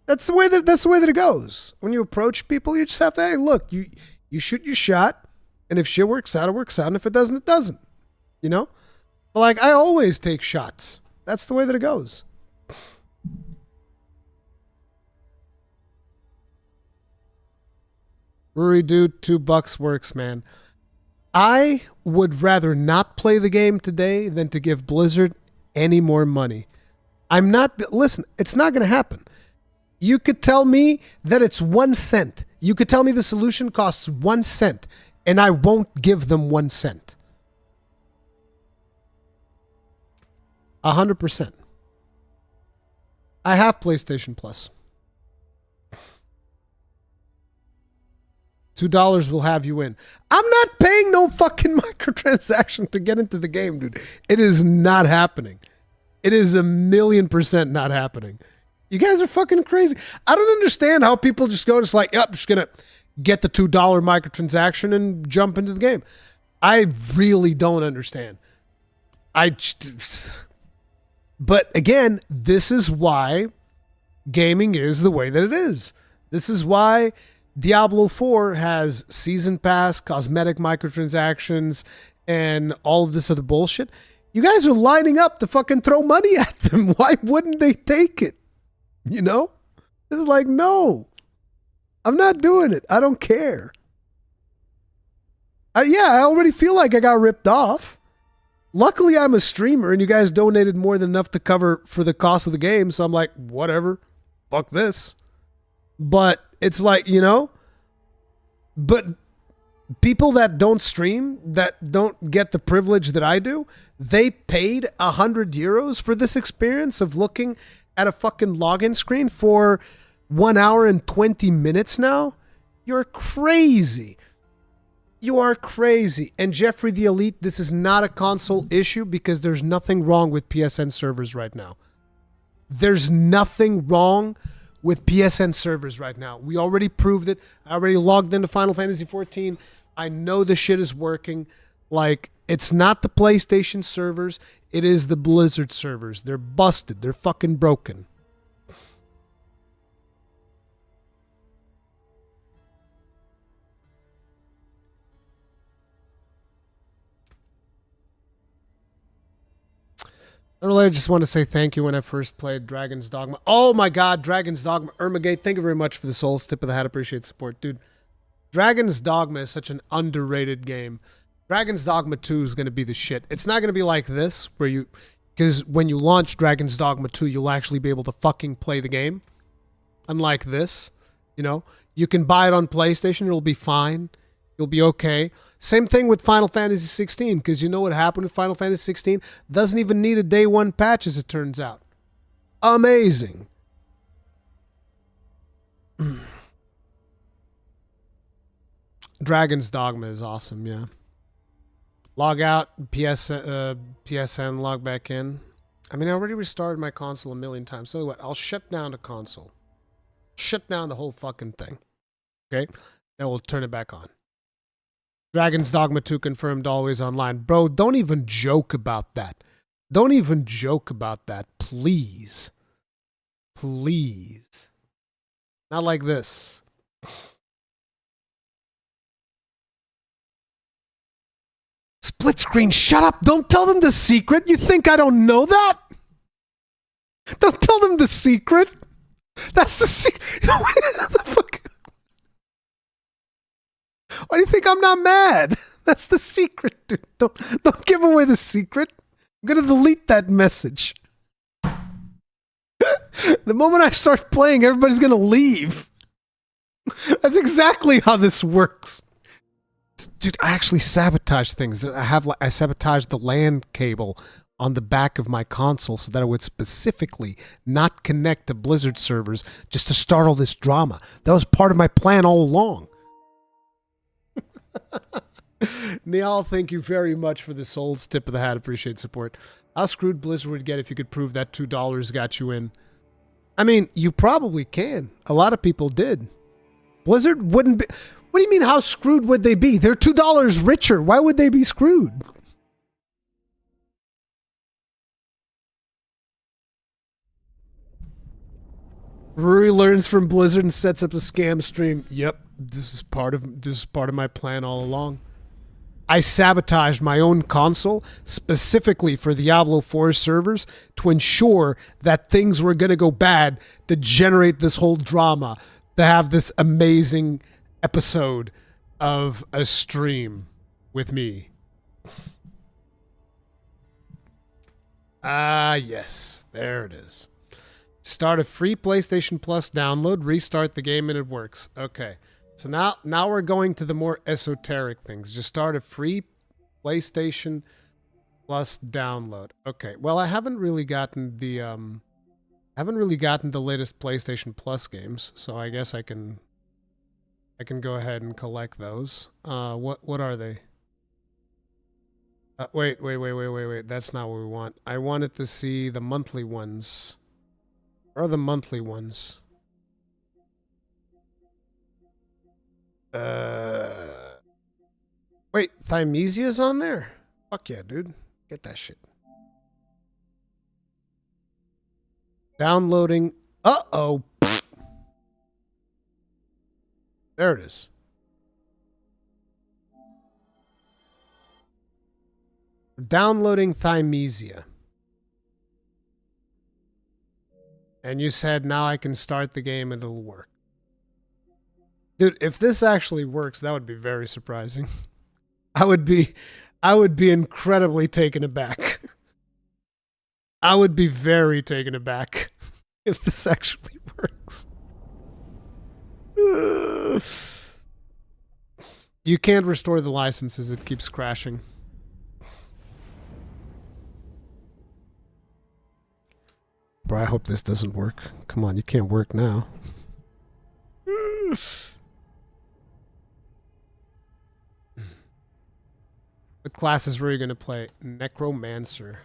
That's the way that it goes. When you approach people, you just have to, hey, look, you shoot your shot, and if shit works out, it works out, and if it doesn't, it doesn't. You know? But like, I always take shots. That's the way that it goes. Ruri, dude, $2 works, man. I would rather not play the game today than to give Blizzard any more money. Listen, it's not going to happen. You could tell me that it's 1 cent. You could tell me the solution costs 1 cent, and I won't give them 1 cent. 100%. I have PlayStation Plus. $2 will have you in. I'm not paying no fucking microtransaction to get into the game, dude. It is not happening. It is 1,000,000% not happening. You guys are fucking crazy. I don't understand how people just go, just like, yep, I'm just going to get the $2 microtransaction and jump into the game. I really don't understand. But again, this is why gaming is the way that it is. This is why Diablo 4 has season pass, cosmetic microtransactions, and all of this other bullshit. You guys are lining up to fucking throw money at them. Why wouldn't they take it? You know? It's like, no. I'm not doing it. I don't care. I already feel like I got ripped off. Luckily, I'm a streamer, and you guys donated more than enough to cover for the cost of the game, so I'm like, whatever. Fuck this. But it's like, you know? But people that don't stream, that don't get the privilege that I do, they paid €100 for this experience of looking at a fucking login screen for 1 hour and 20 minutes now? You're crazy. You are crazy. And Jeffrey the Elite, this is not a console issue because there's nothing wrong with PSN servers right now. There's nothing wrong with PSN servers right now. We already proved it. I already logged into Final Fantasy XIV. I know the shit is working. Like, it's not the PlayStation servers. It is the Blizzard servers. They're busted. They're fucking broken. I just want to say thank you when I first played Dragon's Dogma. Oh my God, Dragon's Dogma. Ermagate, thank you very much for the souls. Tip of the hat. Appreciate the support. Dude, Dragon's Dogma is such an underrated game. Dragon's Dogma 2 is going to be the shit. It's not going to be like this, because when you launch Dragon's Dogma 2, you'll actually be able to fucking play the game. Unlike this, you know, you can buy it on PlayStation. It'll be fine. You'll be okay. Same thing with Final Fantasy 16, because you know what happened with Final Fantasy 16? Doesn't even need a day one patch, as it turns out. Amazing. Dragon's Dogma is awesome, yeah. Log out, PSN, log back in. I mean, I already restarted my console a million times. So what? I'll shut down the console. Shut down the whole fucking thing. Okay? Then we'll turn it back on. Dragon's Dogma 2 confirmed, always online. Bro, don't even joke about that. Don't even joke about that. Please. Please. Not like this. Split screen, shut up. Don't tell them the secret. You think I don't know that? Don't tell them the secret. That's the secret. The fuck? Why do you think I'm not mad? That's the secret, dude. Don't give away the secret. I'm gonna delete that message. The moment I start playing, everybody's gonna leave. That's exactly how this works. Dude, I actually sabotage things. I sabotaged the LAN cable on the back of my console so that it would specifically not connect to Blizzard servers just to start all this drama. That was part of my plan all along. Niall, thank you very much for the Souls tip of the hat. Appreciate support. How screwed Blizzard would get if you could prove that $2 got you in? I mean, you probably can. A lot of people did. Blizzard wouldn't be... What do you mean, how screwed would they be? They're $2 richer. Why would they be screwed? Ruri learns from Blizzard and sets up a scam stream. Yep, this is part of my plan all along. I sabotaged my own console specifically for Diablo 4 servers to ensure that things were going to go bad, to generate this whole drama, to have this amazing episode of a stream with me. Ah, yes, there it is. Start a free PlayStation Plus download, restart the game, and it works. Okay. So now we're going to the more esoteric things. Just start a free PlayStation Plus download. Okay. Well, I haven't really gotten the latest PlayStation Plus games, so I guess I can go ahead and collect those. What are they? Wait. That's not what we want. I wanted to see the monthly ones. Where are the monthly ones? Wait, Thymesia's on there? Fuck yeah, dude. Get that shit. Downloading. Uh-oh. There it is. Downloading Thymesia. And you said now I can start the game and it'll work. Dude, if this actually works, that would be very surprising. I would be incredibly taken aback. I would be very taken aback if this actually works. You can't restore the licenses, it keeps crashing. Bro, I hope this doesn't work. Come on, you can't work now. What classes were you going to play? Necromancer.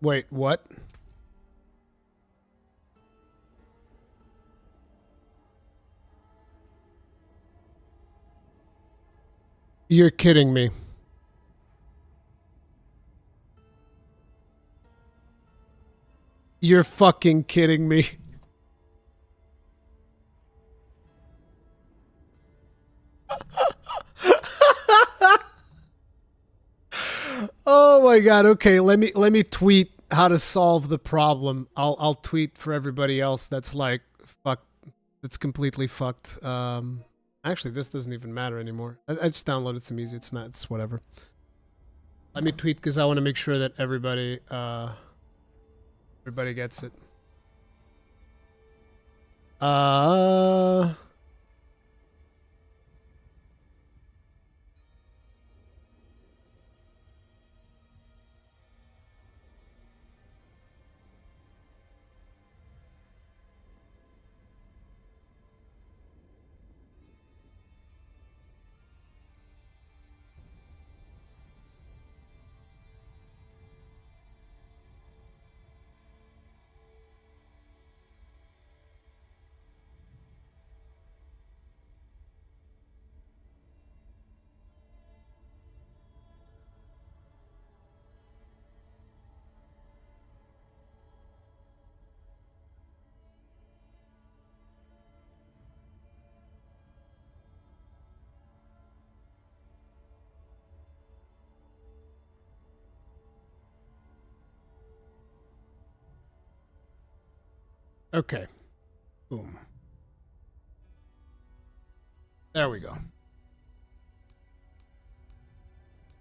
Wait, what? You're kidding me. You're fucking kidding me. Oh my god. Okay, let me tweet how to solve the problem. I'll tweet for everybody else that's like fuck, that's completely fucked. Actually, this doesn't even matter anymore. I just downloaded some easy. It's whatever. Let me tweet because I want to make sure that everybody gets it. Okay. Boom. There we go.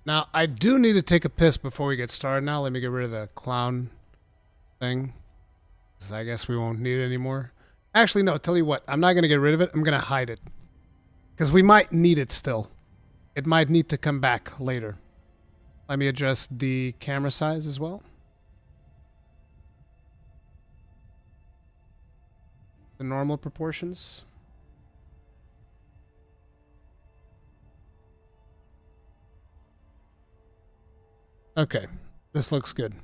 Now, I do need to take a piss before we get started now. Let me get rid of the clown thing, 'cause I guess we won't need it anymore. Actually, no, tell you what. I'm not going to get rid of it. I'm going to hide it. Because we might need it still. It might need to come back later. Let me adjust the camera size as well. The normal proportions. Okay, this looks good.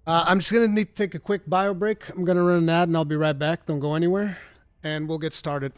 I'm just going to need to take a quick bio break. I'm going to run an ad and I'll be right back. Don't go anywhere. And we'll get started.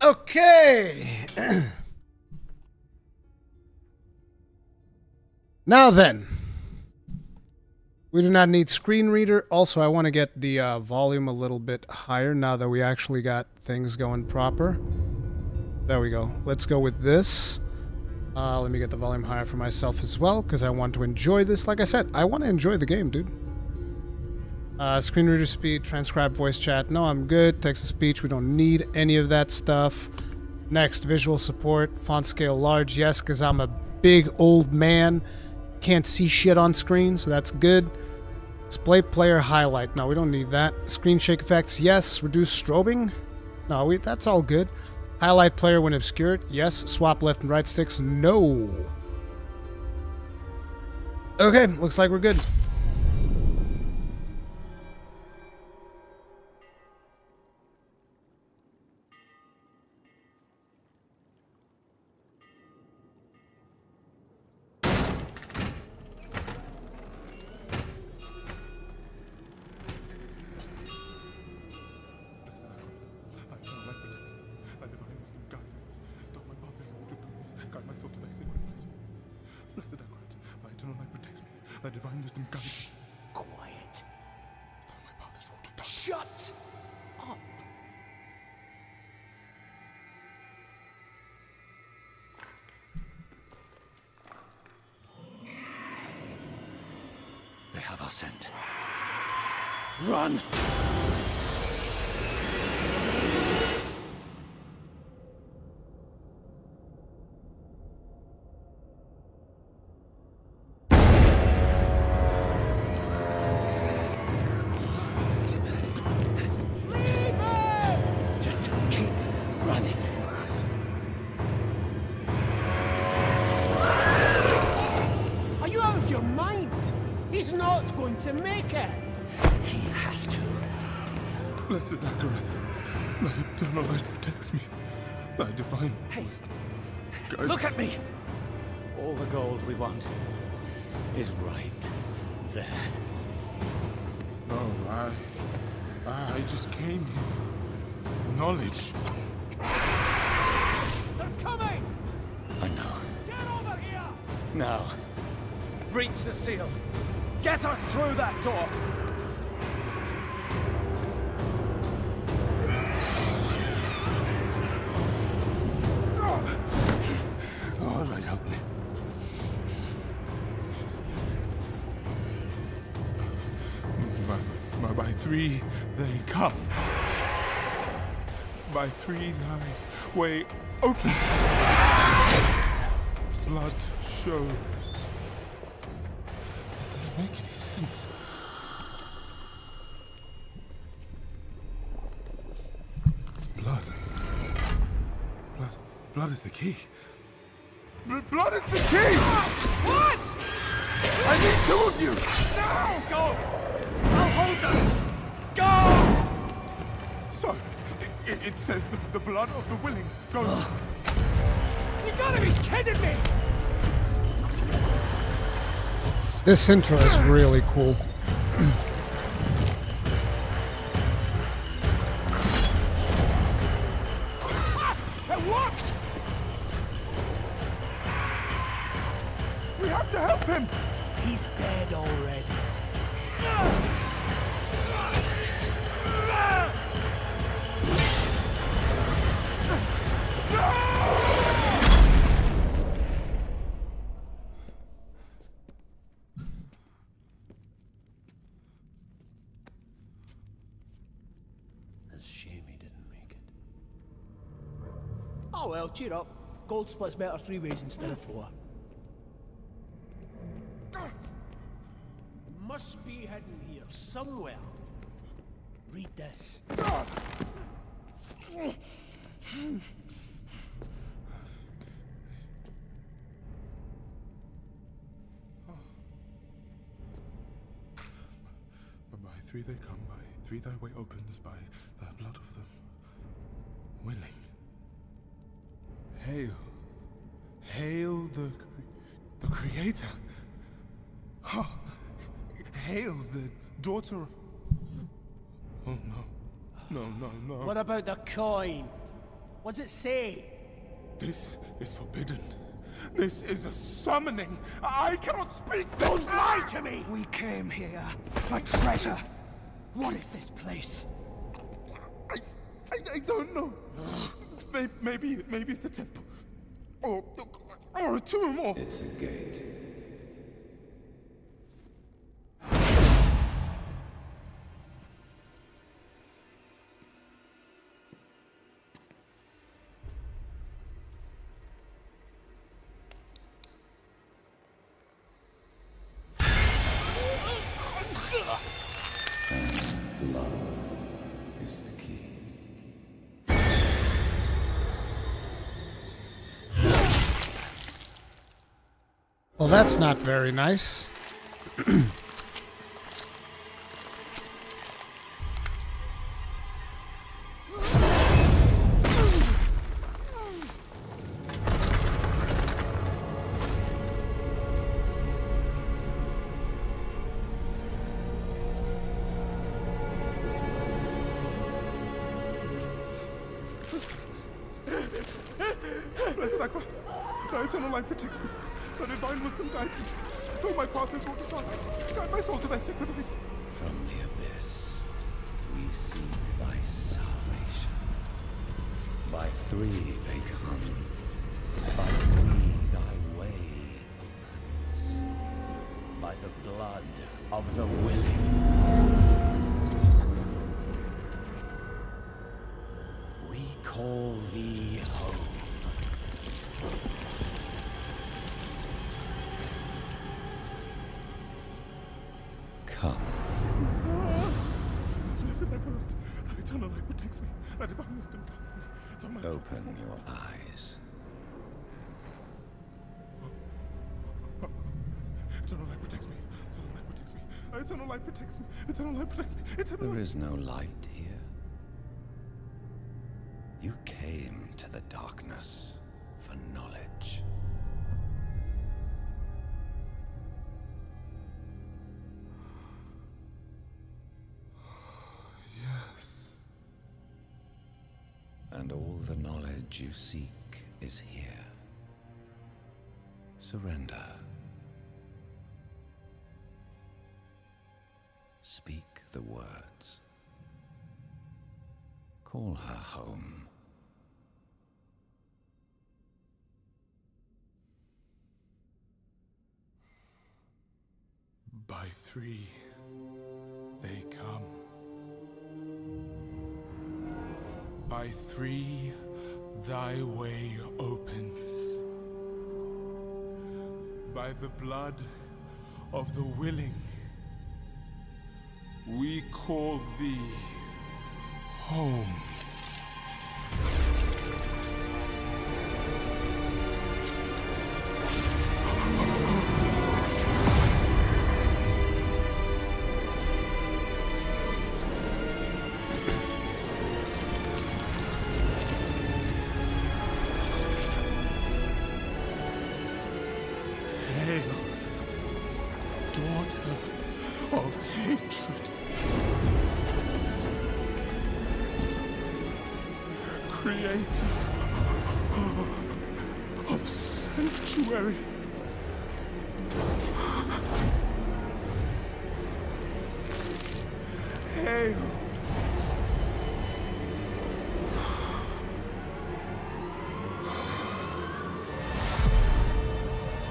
Okay. Now then, we do not need screen reader. Also, I want to get the volume a little bit higher now that we actually got things going proper. There we go. Let's go with this. Let me get the volume higher for myself as well, because I want to enjoy this. Like I said, I want to enjoy the game, dude. Screen reader speed, transcribe voice chat. No, I'm good. Text to speech, we don't need any of that stuff. Next, visual support, font scale large. Yes, because I'm a big old man. Can't see shit on screen, so that's good. Display player highlight. No, we don't need that. Screen shake effects. Yes. Reduce strobing. No, that's all good. Highlight player when obscured. Yes. Swap left and right sticks. No. Okay, looks like we're good. Thy divine wisdom guides me. Quiet. Thou my path is wrought of darkness. Shut up. They have our scent. Run! Just keep running. Are you out of your mind? He's not going to make it. He has to. Blessed Akarat, thy eternal light protects me. Thy divine wisdom guides Look at me! All the gold we want is right there. No, I just came here for knowledge. They're coming! I know. Get over here! Now, breach the seal. Get us through that door! Oh, Lord, help me. By three they come. By three thy way opens. Blood shows. This doesn't make any sense. Blood. Blood is the key. Blood is the key! What? I need two of you! No! Go! I'll hold them! Go! So, it says the blood of the willing goes... You gotta be kidding me! This intro is really cool. It worked! We have to help him! He's dead already. It's a shame he didn't make it. Oh well, cheer up. Gold splits better 3 ways instead of 4. Must be hidden here somewhere. Read this. By three they come, by three thy way opens, by the blood of them willing. Hail. Hail the Creator. Oh, hail the daughter of... Oh no. No. What about the coin? What's it say? This is forbidden. This is a summoning. I cannot speak. Don't lie to me! We came here for treasure. What is this place? I don't know. Maybe it's a temple. Or a tomb, or... It's a gate. And blood is the key. Well, that's not very nice. Blessed Akrat, thy eternal light protects me. Thy divine wisdom guides me. Though my path is wrought of darkness, guide my soul to thy sacred ways. From the abyss, we seek thy salvation. By three they come. By three thy way opens. By the blood of the willing. We call thee home. Come. Blessed Akrat, thy eternal light protects me. Thy divine wisdom guides me. Though my Open your eyes. eternal light protects me. Eternal light protects me. Thy eternal light protects me. Eternal light protects me. Eternal There light. is no light here. You came to the darkness for knowledge. Yes. And all the knowledge you seek is here. Surrender. Speak the words. Call her home. By three, they come. By three, thy way opens. By the blood of the willing, we call thee home. Hail, daughter of hatred. Creator of sanctuary. Hail.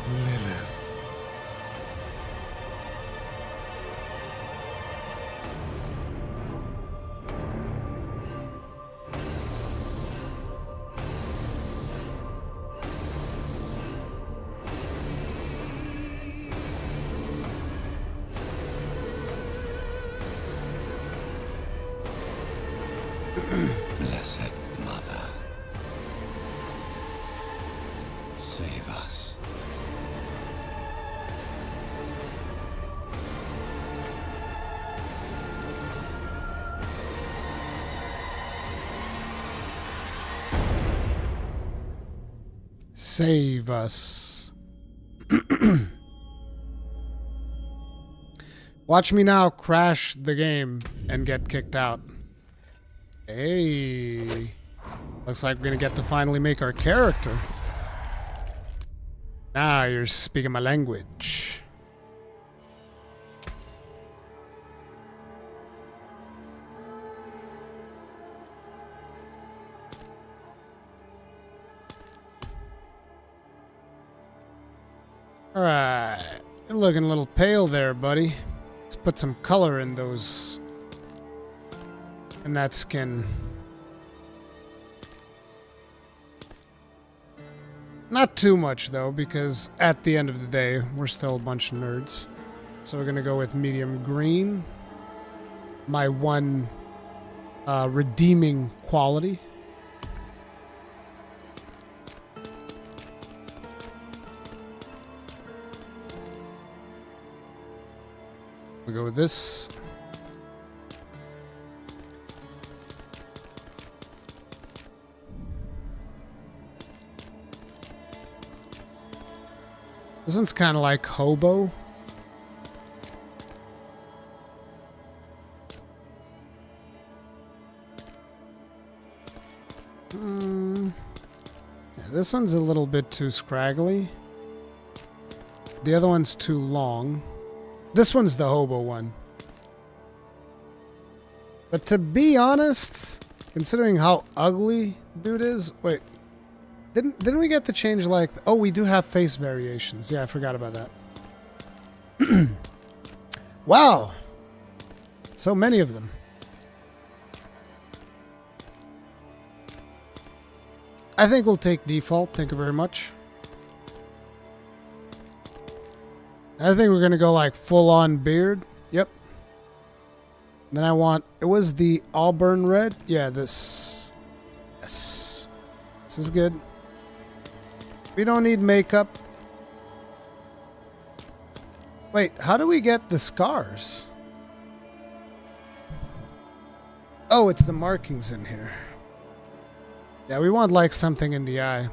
Lilith. Blessed Mother, save us. Save us. Watch me now crash the game and get kicked out. Hey. Looks like we're gonna get to finally make our character. Now you're speaking my language. Alright. You're looking a little pale there, buddy. Let's put some color in those... in that skin. Not too much, though, because at the end of the day, we're still a bunch of nerds. So we're gonna go with medium green. My one redeeming quality. We go with this. This one's kind of like hobo. Yeah, this one's a little bit too scraggly. The other one's too long. This one's the hobo one. But to be honest, considering how ugly dude is, wait. Didn't we get to change like... Oh, we do have face variations. Yeah, I forgot about that. Wow. So many of them. I think we'll take default. Thank you very much. I think we're going to go like full-on beard. Yep. Then I want... It was the auburn red. Yeah, this... Yes. This is good. We don't need makeup. Wait, how do we get the scars? Oh, it's the markings in here. Yeah, we want like something in the eye.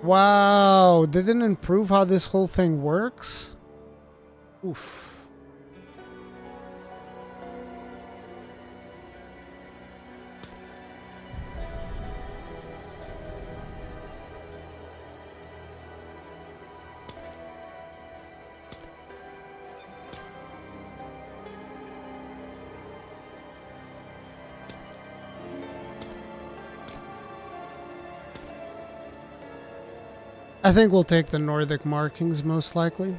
Wow, they didn't improve how this whole thing works? Oof. I think we'll take the Nordic markings most likely.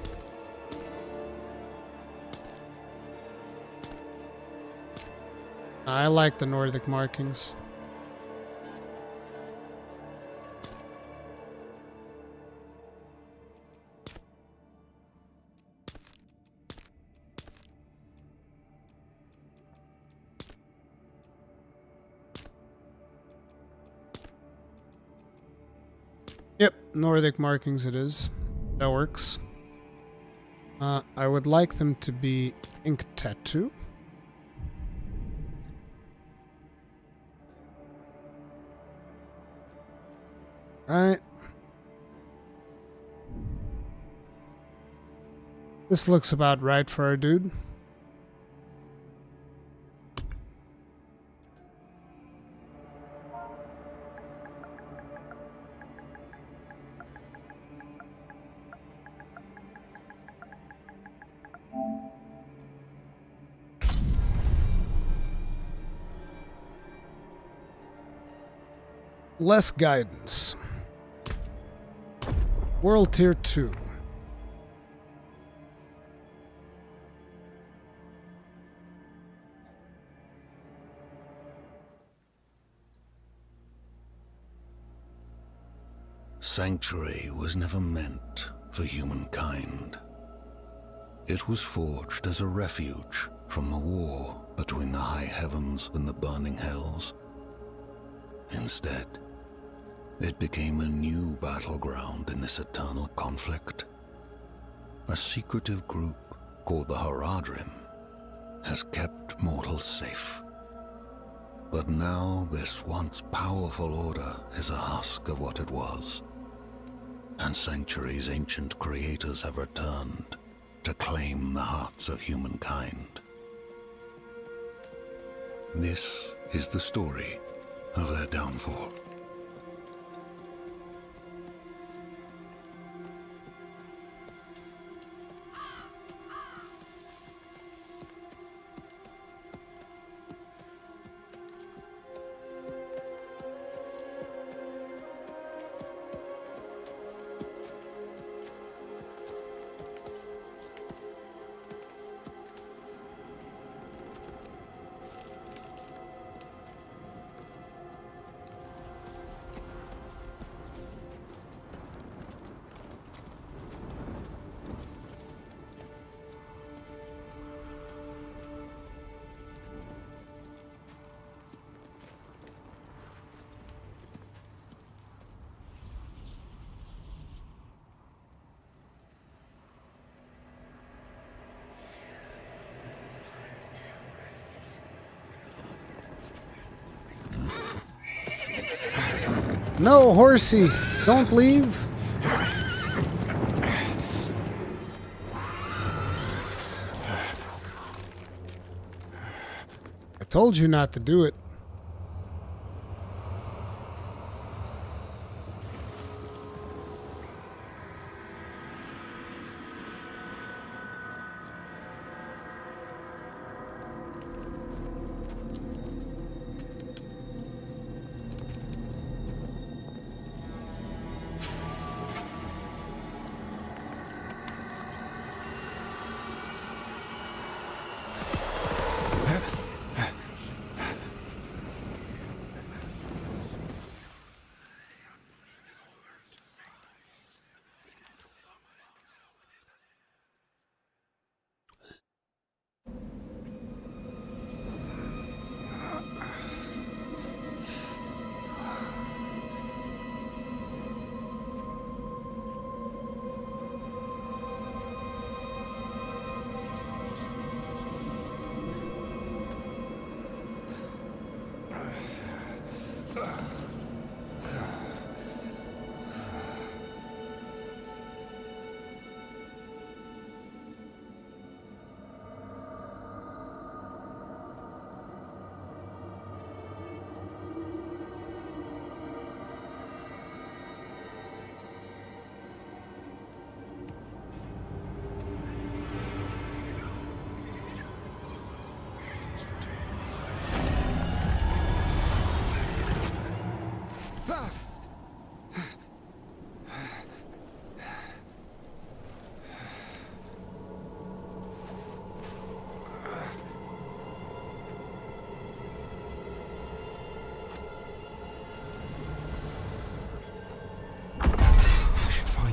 I like the Nordic markings. Yep, Nordic markings it is. That works. I would like them to be ink tattoo. Right. This looks about right for our dude. Less guidance. World Tier 2. Sanctuary was never meant for humankind. It was forged as a refuge from the war between the high heavens and the burning hells. Instead, it became a new battleground in this eternal conflict. A secretive group called the Haradrim has kept mortals safe. But now this once powerful order is a husk of what it was, and Sanctuary's ancient creators have returned to claim the hearts of humankind. This is the story of their downfall. No, horsey, don't leave. I told you not to do it.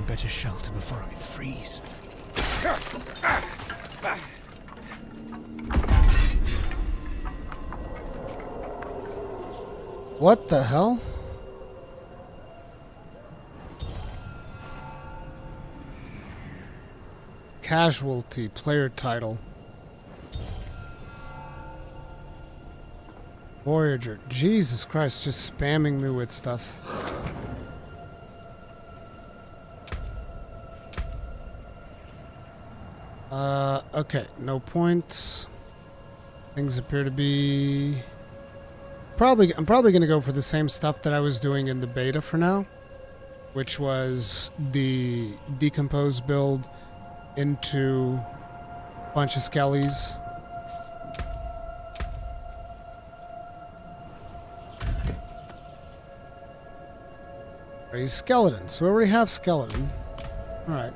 Better shelter before I freeze. What the hell? Casualty, player title. Voyager. Jesus Christ, just spamming me with stuff. Okay, no points. Things appear to be... I'm probably going to go for the same stuff that I was doing in the beta for now, which was the decomposed build into a bunch of skellies. He's skeleton, so we already have skeleton. Alright.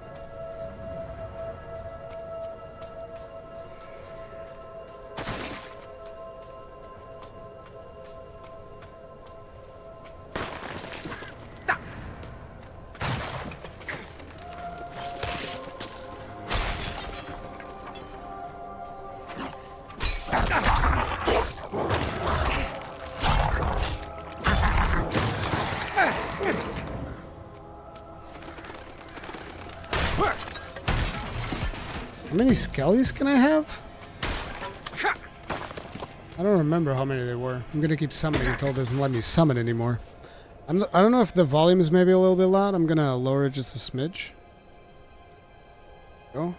How many skellies can I have? I don't remember how many there were. I'm gonna keep summoning until it doesn't let me summon anymore. I don't know if the volume is maybe a little bit loud. I'm gonna lower it just a smidge. Go.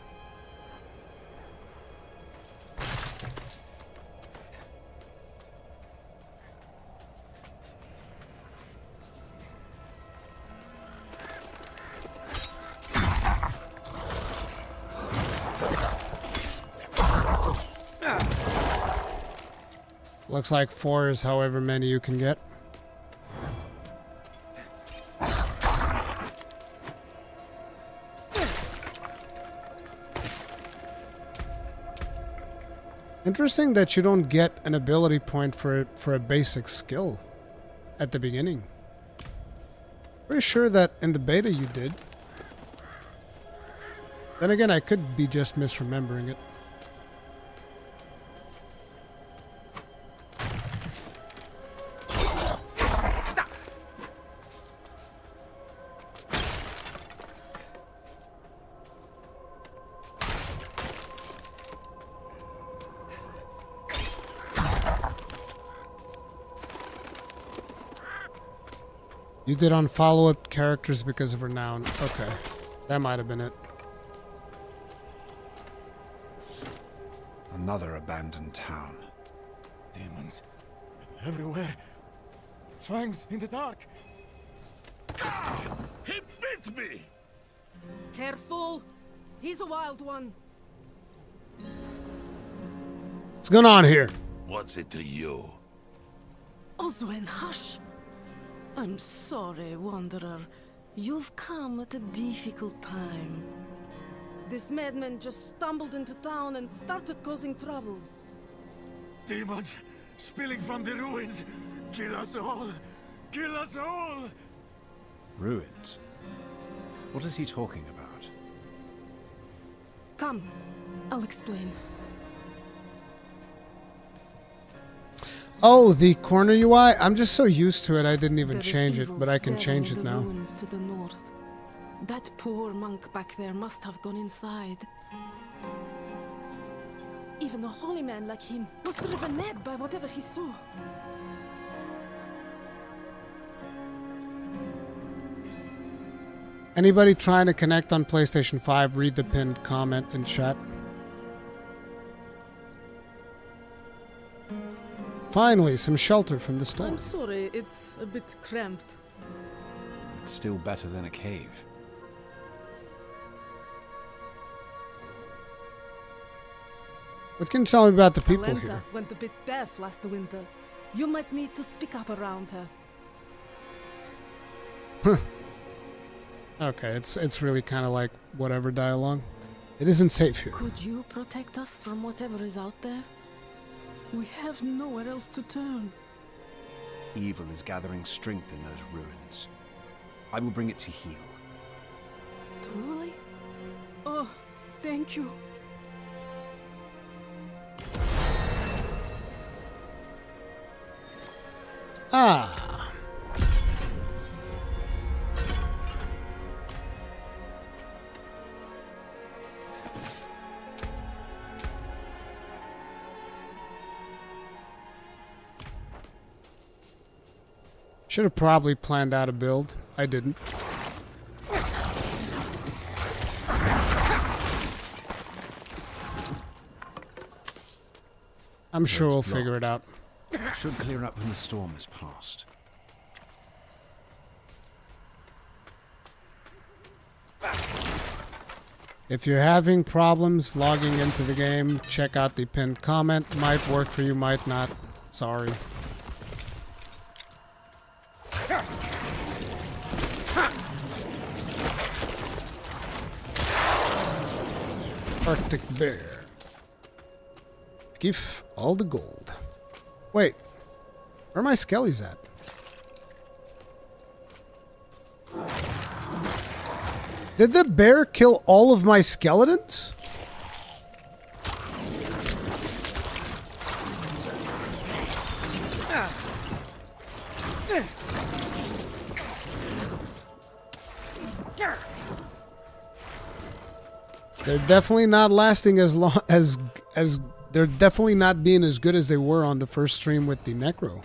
Looks like 4 is however many you can get. Interesting that you don't get an ability point for a basic skill at the beginning. Pretty sure that in the beta you did. Then again, I could be just misremembering it. You did unfollow up characters because of renown. Okay. That might have been it. Another abandoned town. Demons. Everywhere. Fangs in the dark. He bit me! Careful! He's a wild one. What's going on here? What's it to you? Oswen, hush! I'm sorry, Wanderer. You've come at a difficult time. This madman just stumbled into town and started causing trouble. Demons spilling from the ruins. Kill us all. Kill us all. Ruins? What is he talking about? Come, I'll explain. Oh, the corner UI? I'm just so used to it, I didn't even There is change it, evil but I can staring change it the now. ruins to the north. That poor monk back there must have gone inside. Even a holy man like him was driven mad by whatever he saw. Anybody trying to connect on PlayStation 5, read the pinned comment in chat. Finally, some shelter from the storm. I'm sorry, it's a bit cramped. It's still better than a cave. What can you tell me about the people Alenta here? went a bit deaf last winter. You might need to speak up around her. Okay, it's really kind of like whatever dialogue. It isn't safe here. Could you protect us from whatever is out there? We have nowhere else to turn. Evil is gathering strength in those ruins. I will bring it to heal. Truly? Oh, thank you. Ah. Should have probably planned out a build. I didn't. I'm sure we'll figure it out. Should clear up when the storm has passed. If you're having problems logging into the game, check out the pinned comment. Might work for you, might not. Sorry. Arctic bear. Give all the gold. Wait, where are my skellies at? Did the bear kill all of my skeletons? They're definitely not lasting as long as they're definitely not being as good as they were on the first stream with the Necro.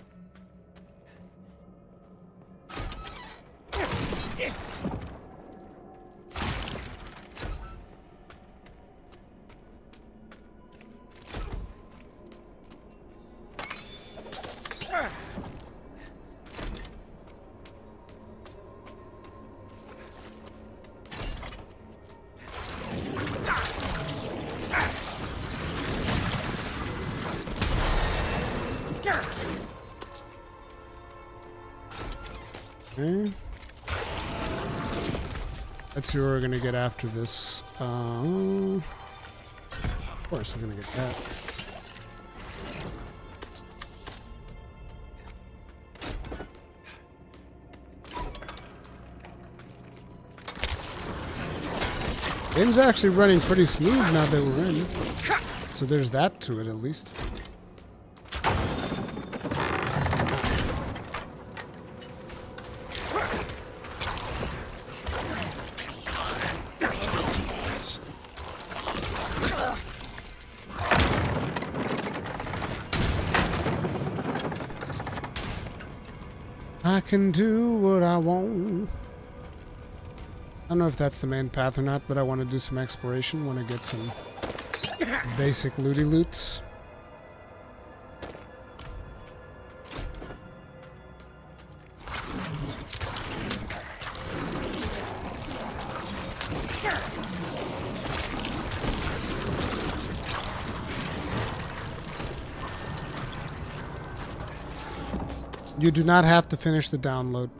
Okay. Let's see what we're gonna get after this. Of course we're gonna get that. Game's actually running pretty smooth now that we're in. So there's that to it at least. I can do what I want. I don't know if that's the main path or not, but I want to do some exploration. Want to get some basic looty loots. You do not have to finish the download.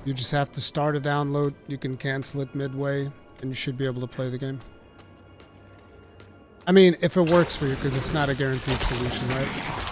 You just have to start a download. You can cancel it midway, and you should be able to play the game. I mean, if it works for you, because it's not a guaranteed solution, right?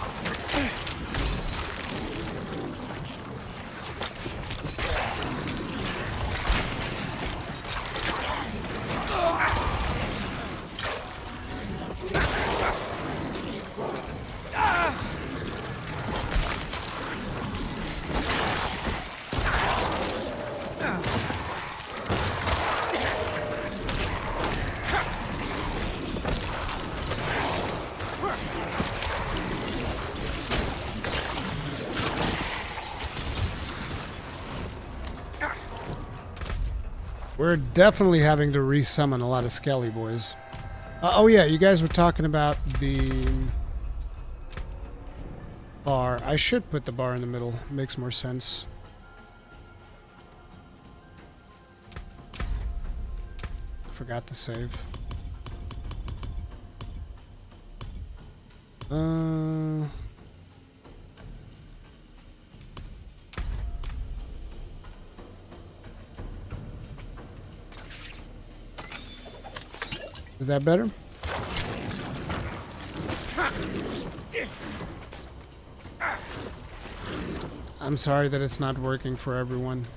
We're definitely having to resummon a lot of Skelly boys. Oh yeah, you guys were talking about the bar. I should put the bar in the middle. Makes more sense. Forgot to save. Is that better? I'm sorry that it's not working for everyone.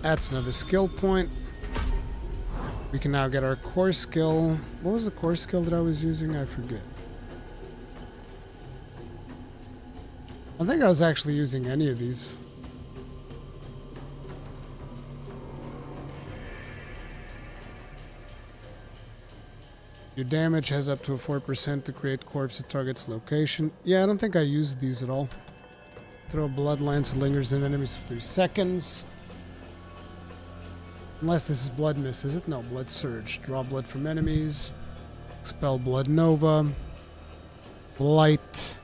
That's another skill point. We can now get our core skill. What was the core skill that I was using? I forget. I don't think I was actually using any of these. Your damage has up to a 4% to create corpse at target's location. Yeah, I don't think I used these at all. Throw blood lance lingers in enemies for 3 seconds. Unless this is blood mist, is it? No, blood surge. Draw blood from enemies. Expel blood nova. Blight.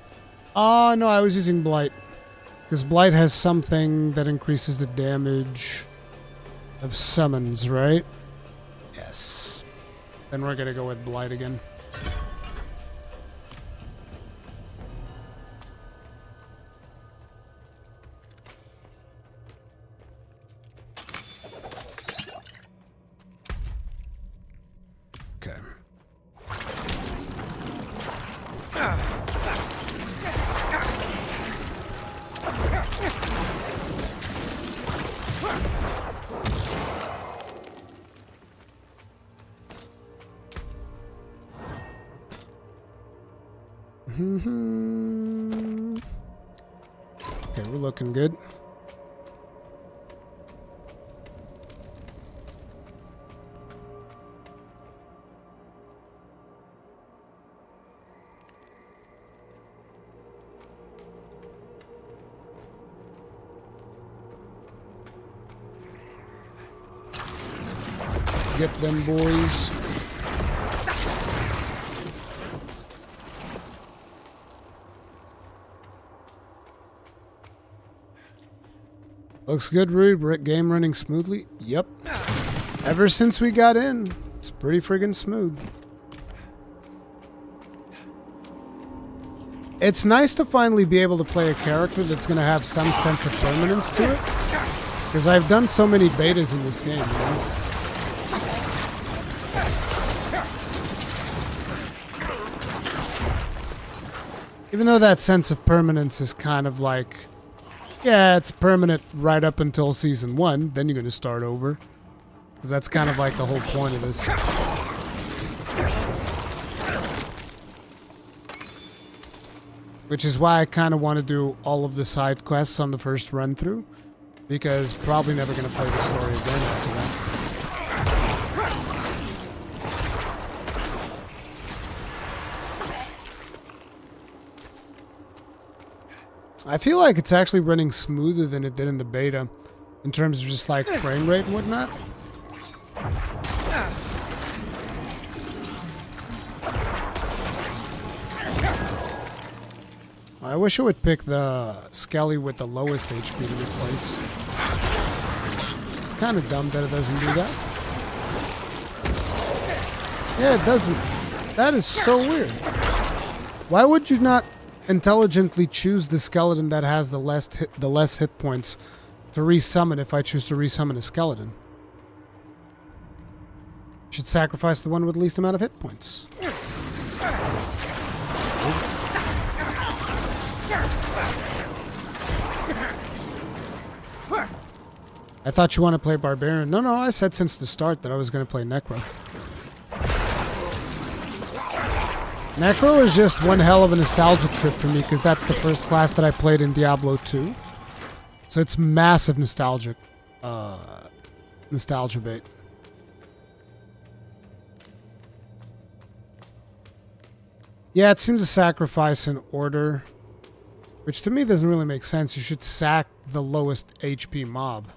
Oh, no, I was using Blight. Because Blight has something that increases the damage of summons, right? Yes. Then we're going to go with Blight again. Okay. Okay, we're looking good. Let's get them boys. Looks good, Rude. Game running smoothly? Yep. Ever since we got in, it's pretty friggin' smooth. It's nice to finally be able to play a character that's going to have some sense of permanence to it. Because I've done so many betas in this game, you know? Even though that sense of permanence is kind of like... Yeah, it's permanent right up until Season 1. Then you're going to start over. Because that's kind of like the whole point of this. Which is why I kind of want to do all of the side quests on the first run-through. Because probably never going to play the story again after that. I feel like it's actually running smoother than it did in the beta in terms of just like frame rate and whatnot. I wish I would pick the Skelly with the lowest HP to replace. It's kind of dumb that it doesn't do that. Yeah, it doesn't. That is so weird. Why would you not intelligently choose the skeleton that has the less hit points to resummon if I choose to resummon a skeleton? Should sacrifice the one with the least amount of hit points. I thought you want to play Barbarian. No, I said since the start that I was going to play Necro. Necro is just one hell of a nostalgia trip for me because that's the first class that I played in Diablo 2. So it's massive nostalgia bait. Yeah, it seems a sacrifice in order, which to me doesn't really make sense. You should sack the lowest HP mob.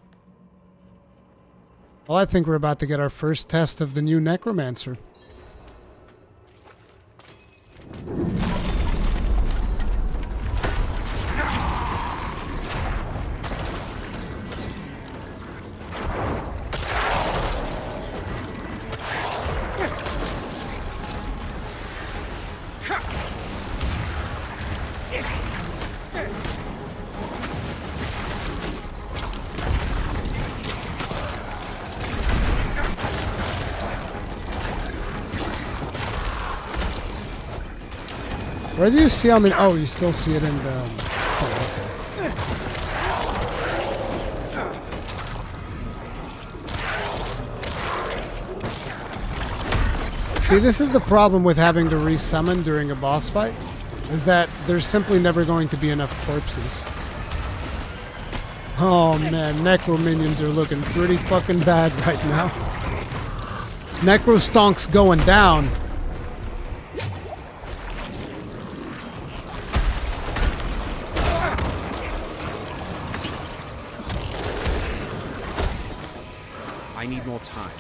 Well, I think we're about to get our first test of the new Necromancer. Where do you see how many? Oh, you still see it in the... Oh, okay. See, this is the problem with having to resummon during a boss fight, is that there's simply never going to be enough corpses. Oh man, Necro minions are looking pretty fucking bad right now. Necro Stonk's going down. I need more time.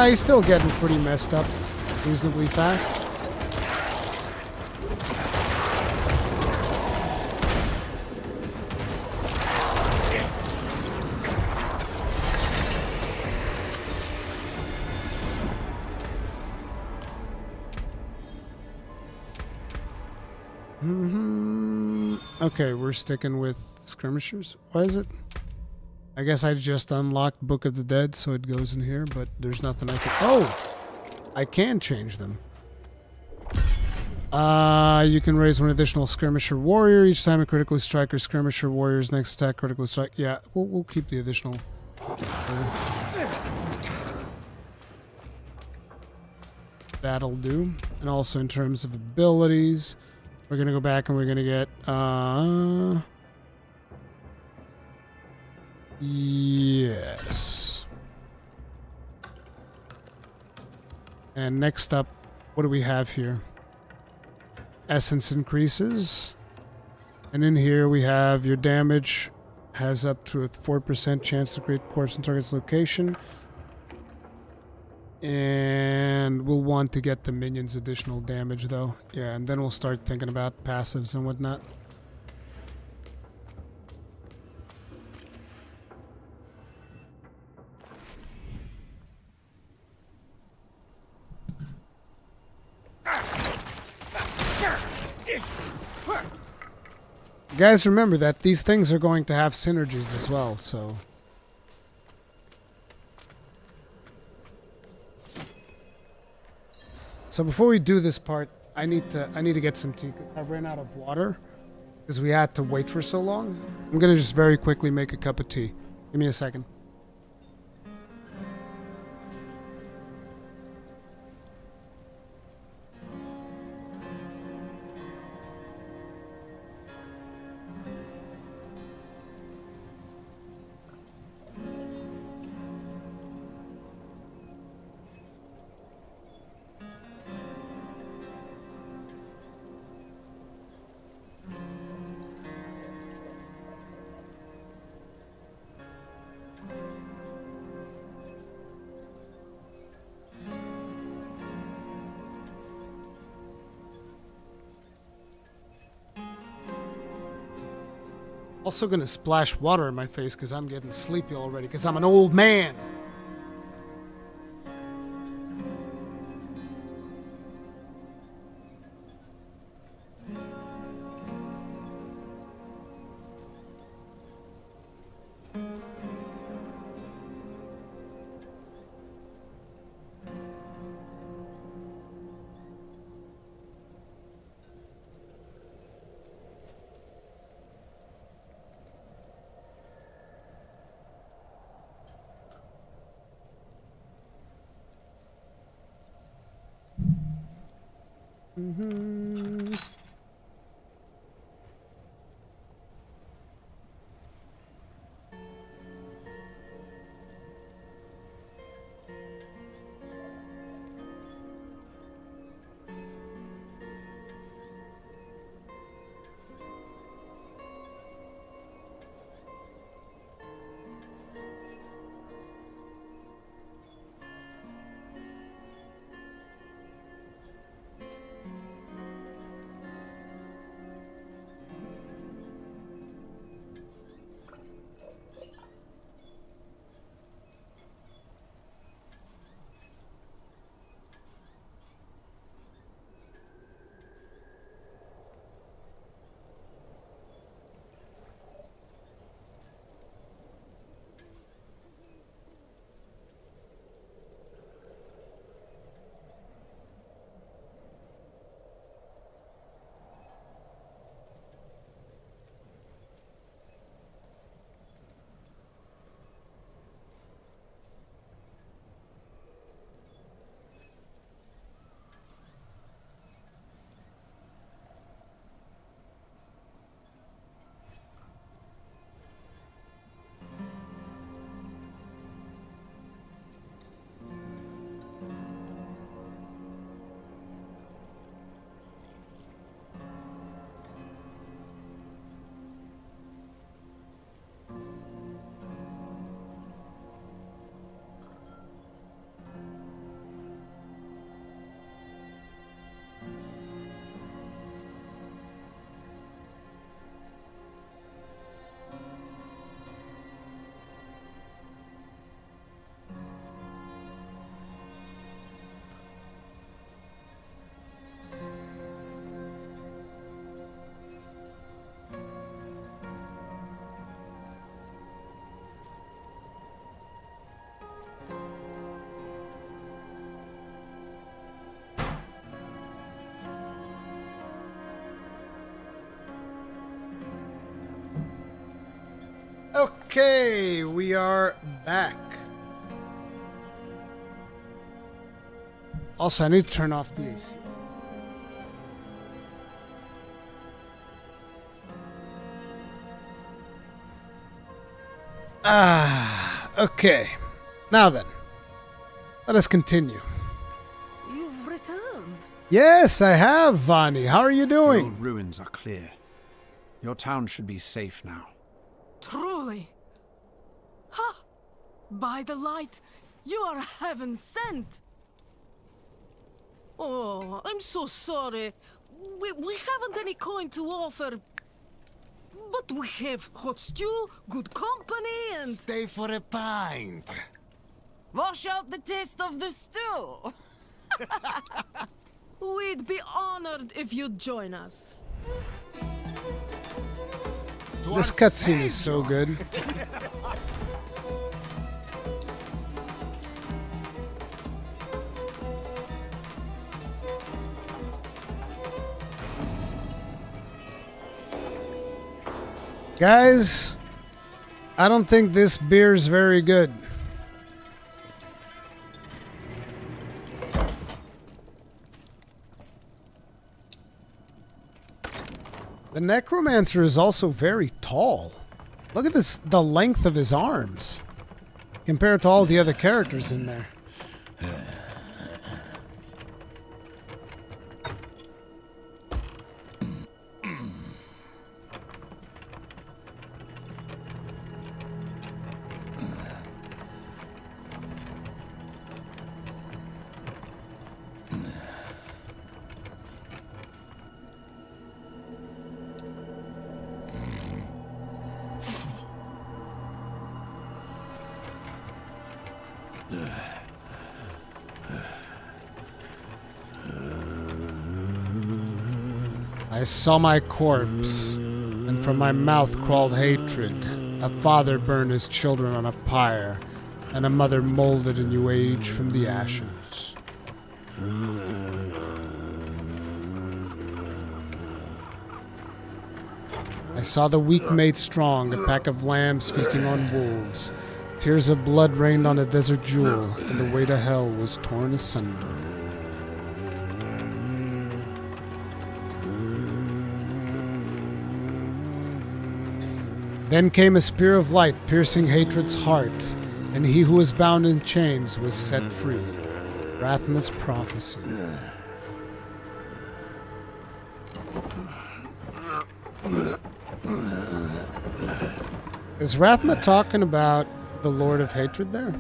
He's still getting pretty messed up reasonably fast. Okay, we're sticking with skirmishers. Why is it? I guess I just unlocked Book of the Dead, so it goes in here, but there's nothing I can... Oh! I can change them. You can raise one additional skirmisher warrior each time a critically strike or skirmisher warrior's next attack critically strike. Yeah, we'll keep the additional. That'll do. And also in terms of abilities, we're gonna go back and we're gonna get yes. And next up, what do we have here? Essence increases. And in here we have your damage has up to a 4% chance to create corpse in target's location. And we'll want to get the minions additional damage though. Yeah, and then we'll start thinking about passives and whatnot. Guys, remember that these things are going to have synergies as well, so... So before we do this part, I need to get some tea. I ran out of water because we had to wait for so long. I'm gonna just very quickly make a cup of tea. Give me a second. Also gonna splash water in my face because I'm getting sleepy already because I'm an old man. Okay, we are back. Also, I need to turn off the AC. Okay. Now then, let us continue. You've returned. Yes, I have, Vani. How are you The doing? old ruins are clear. Your town should be safe now. Truly. Ha! By the light, you are heaven sent. Oh, I'm so sorry. We haven't any coin to offer. But we have hot stew, good company, and... Stay for a pint. Wash out the taste of the stew. We'd be honored if you'd join us. This cutscene is so good. Guys, I don't think this beer's very good. The necromancer is also very tall. Look at this, the length of his arms compared to all the other characters in there. I saw my corpse, and from my mouth crawled hatred. A father burned his children on a pyre, and a mother molded a new age from the ashes. I saw the weak made strong, a pack of lambs feasting on wolves. Tears of blood rained on a desert jewel, and the way to hell was torn asunder. Then came a spear of light, piercing hatred's heart, and he who was bound in chains was set free. Rathma's prophecy. Is Rathma talking about the Lord of Hatred there?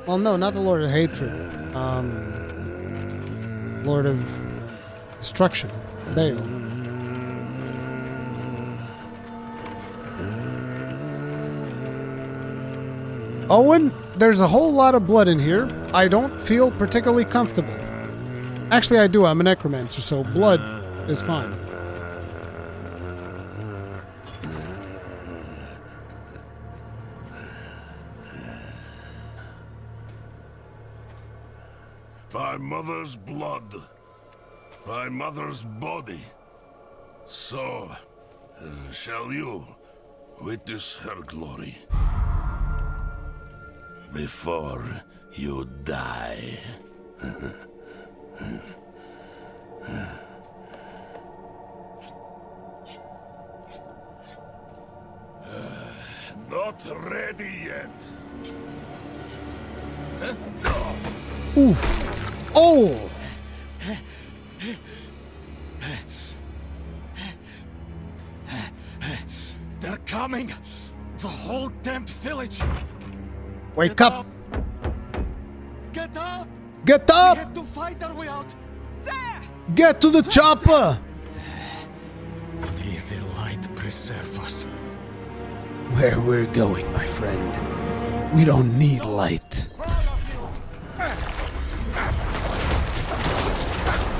Well, no, not the Lord of Hatred. Lord of Destruction. Baal. Owen, there's a whole lot of blood in here. I don't feel particularly comfortable. Actually, I do. I'm a necromancer, so blood is fine. By mother's blood, by mother's body, so shall you witness her glory. Before you die. Not ready yet. Oof. Oh! They're coming! The whole damned village! Wake up! Get up! Get up! We have to fight our way out! There! Get to the chopper! May the light preserve us. Where we're going, my friend. We don't need light.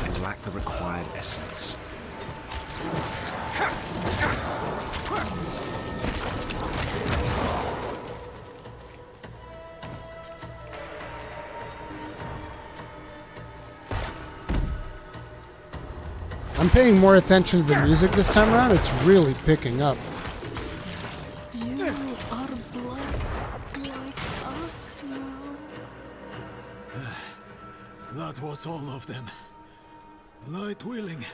And lack the required essence. I'm paying more attention to the music this time around. It's really picking up. You are blessed like us now. That was all of them. Light willing.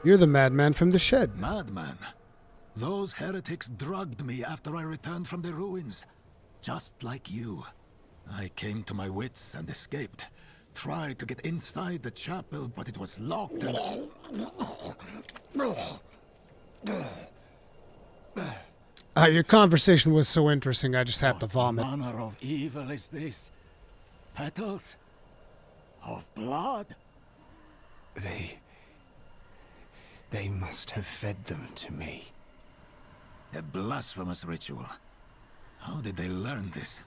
You're the madman from the shed. Madman? Those heretics drugged me after I returned from the ruins. Just like you. I came to my wits and escaped. Tried to get inside the chapel, but it was locked and... Your conversation was so interesting, I just had to vomit. What manner of evil is this? Petals? Of blood? They must have fed them to me. A blasphemous ritual. How did they learn this?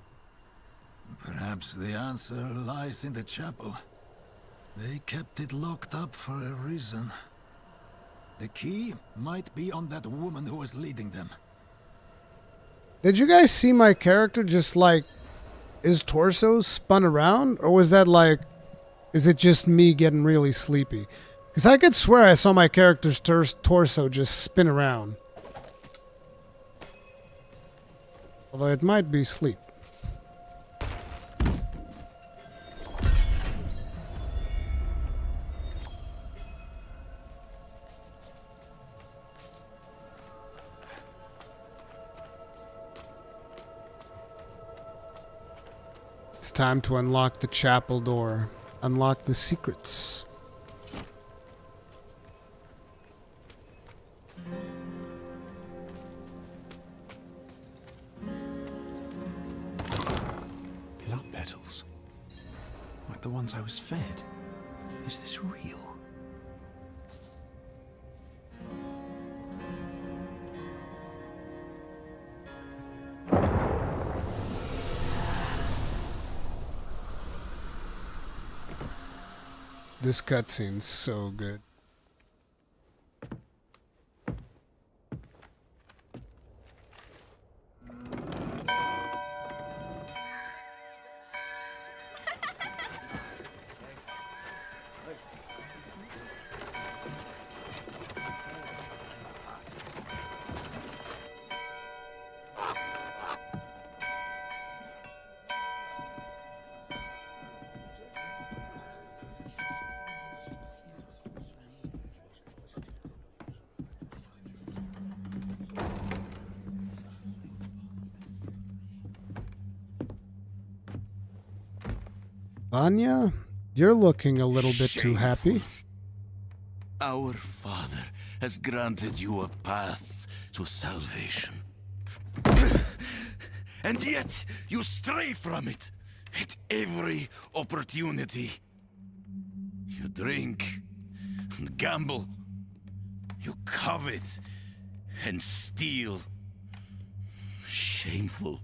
Perhaps the answer lies in the chapel. They kept it locked up for a reason. The key might be on that woman who was leading them. Did you guys see my character just like his torso spun around? Or was that like, is it just me getting really sleepy? Because I could swear I saw my character's torso just spin around. Although it might be sleep. It's time to unlock the chapel door. Unlock the secrets. Blood petals. Like the ones I was fed. Is this real? This cutscene's so good. Anya, you're looking a little bit too happy. Our Father has granted you a path to salvation. And yet, you stray from it at every opportunity. You drink and gamble. You covet and steal. Shameful.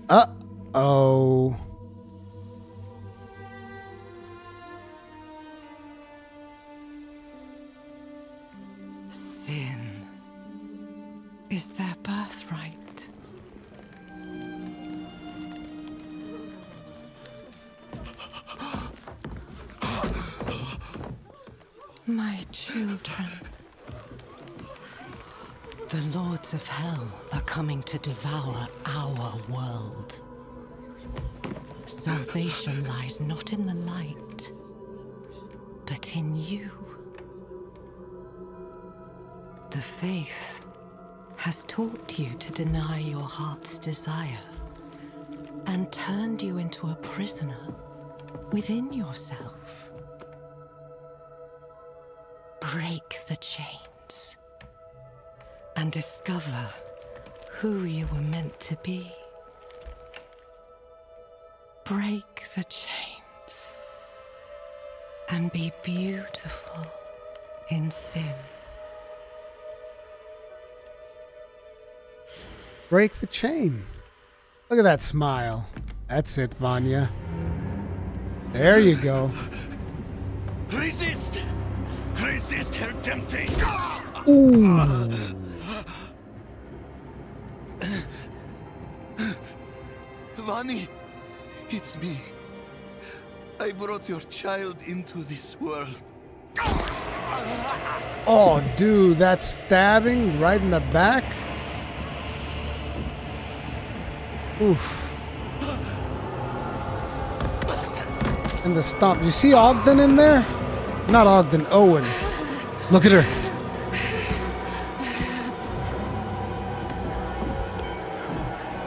Uh-oh. Sin is their birthright. My children. The lords of hell are coming to devour our world. Salvation lies not in the light, but in you. The faith has taught you to deny your heart's desire and turned you into a prisoner within yourself. Break the chains and discover who you were meant to be. Break the chains and be beautiful in sin. Break the chain. Look at that smile. That's it, Vanya. There you go. Resist! Resist her temptation! Ooh. Vani, it's me. I brought your child into this world. Oh, dude, that stabbing right in the back. Oof. And the stomp. You see Ogden in there? Not Ogden, Owen. Look at her.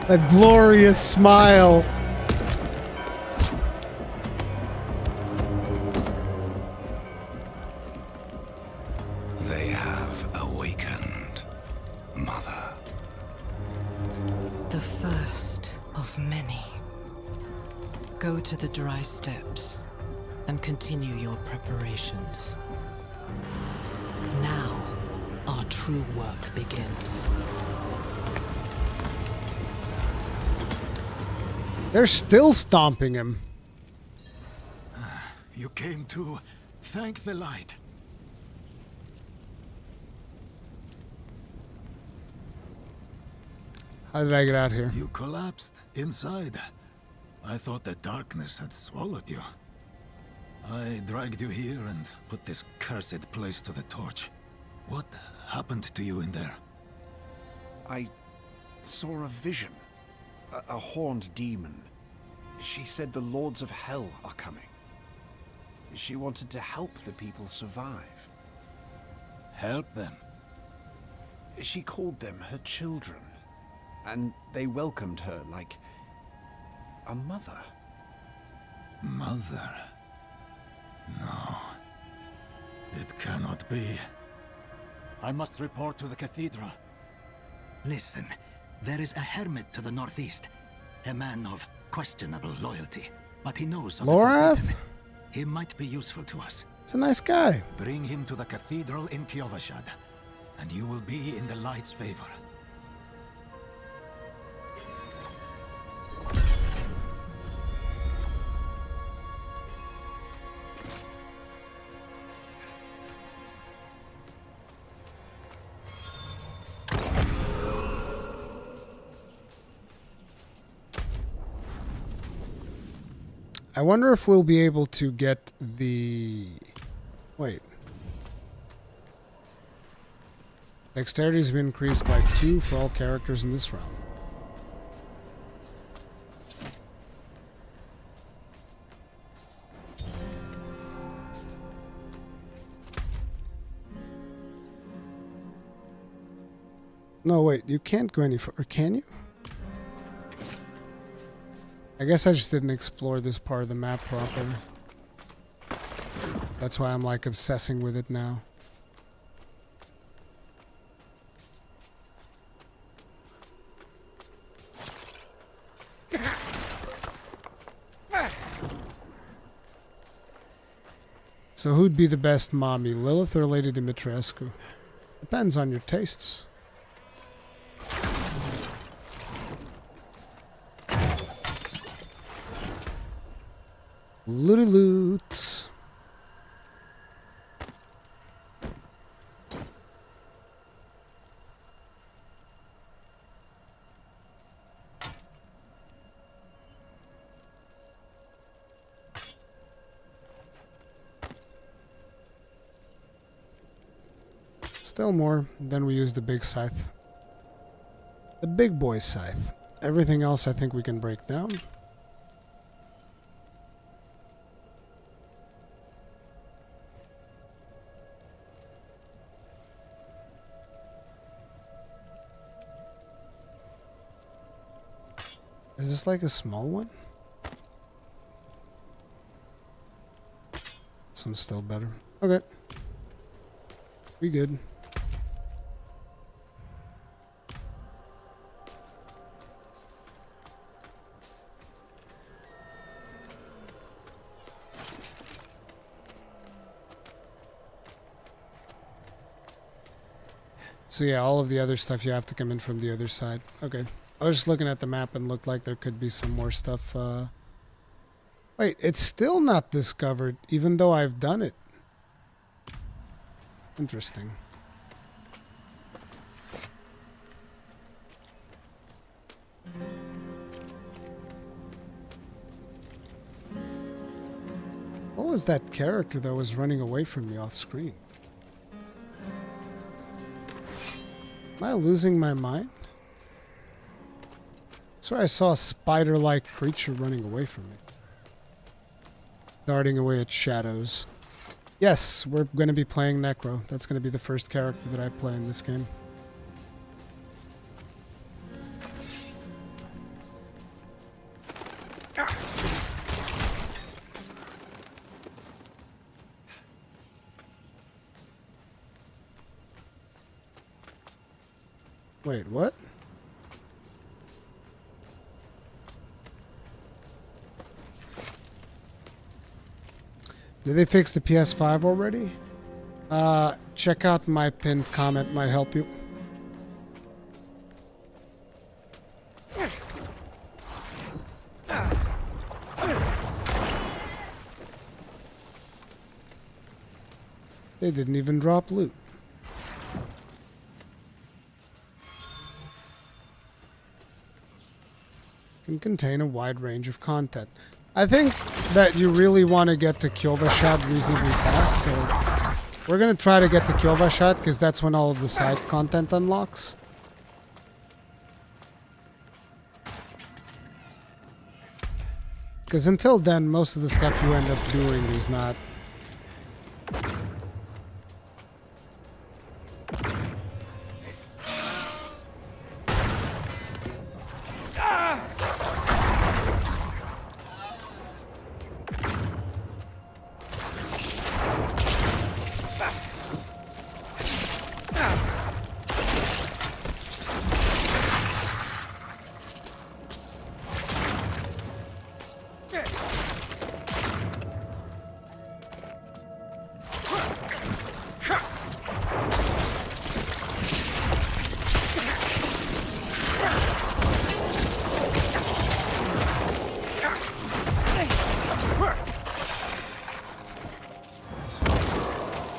That glorious smile. They have awakened, Mother. The first of many. Go to the dry steps and continue your preparations. Now, our true work begins. They're still stomping him. You came to thank the light. How did I get out here? You collapsed inside. I thought the darkness had swallowed you. I dragged you here and put this cursed place to the torch. What happened to you in there? I saw a vision. A horned demon. She said the lords of hell are coming. She wanted to help the people survive. Help them? She called them her children. And they welcomed her like a mother. Mother? No. It cannot be. I must report to the cathedral. Listen, there is a hermit to the northeast. A man of questionable loyalty. But he knows of the Lorath? forbidden. He might be useful to us. He's a nice guy. Bring him to the cathedral in Kiovashad, and you will be in the light's favor. I wonder if we'll be able to get the... Wait. Dexterity has been increased by 2 for all characters in this round. No, wait, you can't go any further, can you? I guess I just didn't explore this part of the map properly. That's why I'm like obsessing with it now. So who'd be the best mommy, Lilith or Lady Dimitrescu? Depends on your tastes. Looty loots. Still more. Then we use the big scythe. The big boy scythe. Everything else I think we can break down. Is this like a small one? This one's still better. Okay. We good. So yeah, all of the other stuff you have to come in from the other side. Okay. I was just looking at the map and looked like there could be some more stuff. Wait, it's still not discovered, even though I've done it. Interesting. What was that character that was running away from me off screen? Am I losing my mind? So I saw a spider-like creature running away from me. Darting away at shadows. Yes, we're going to be playing Necro. That's going to be the first character that I play in this game. Wait, what? Did they fix the PS5 already? Check out my pinned comment, might help you. They didn't even drop loot. can contain a wide range of content. I think that you really want to get to Kyovashad reasonably fast, so we're going to try to get to Kyovashad because that's when all of the side content unlocks. Because until then, most of the stuff you end up doing is not...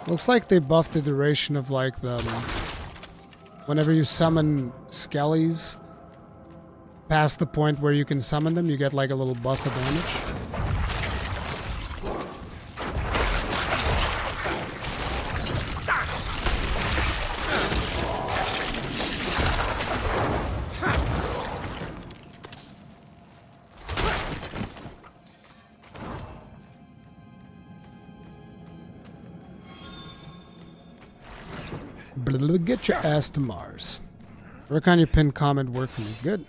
Looks like they buffed the duration of like the... whenever you summon skellies past the point where you can summon them, you get like a little buff of damage. Get your ass to Mars. Work on your pinned comment, work for me. Good.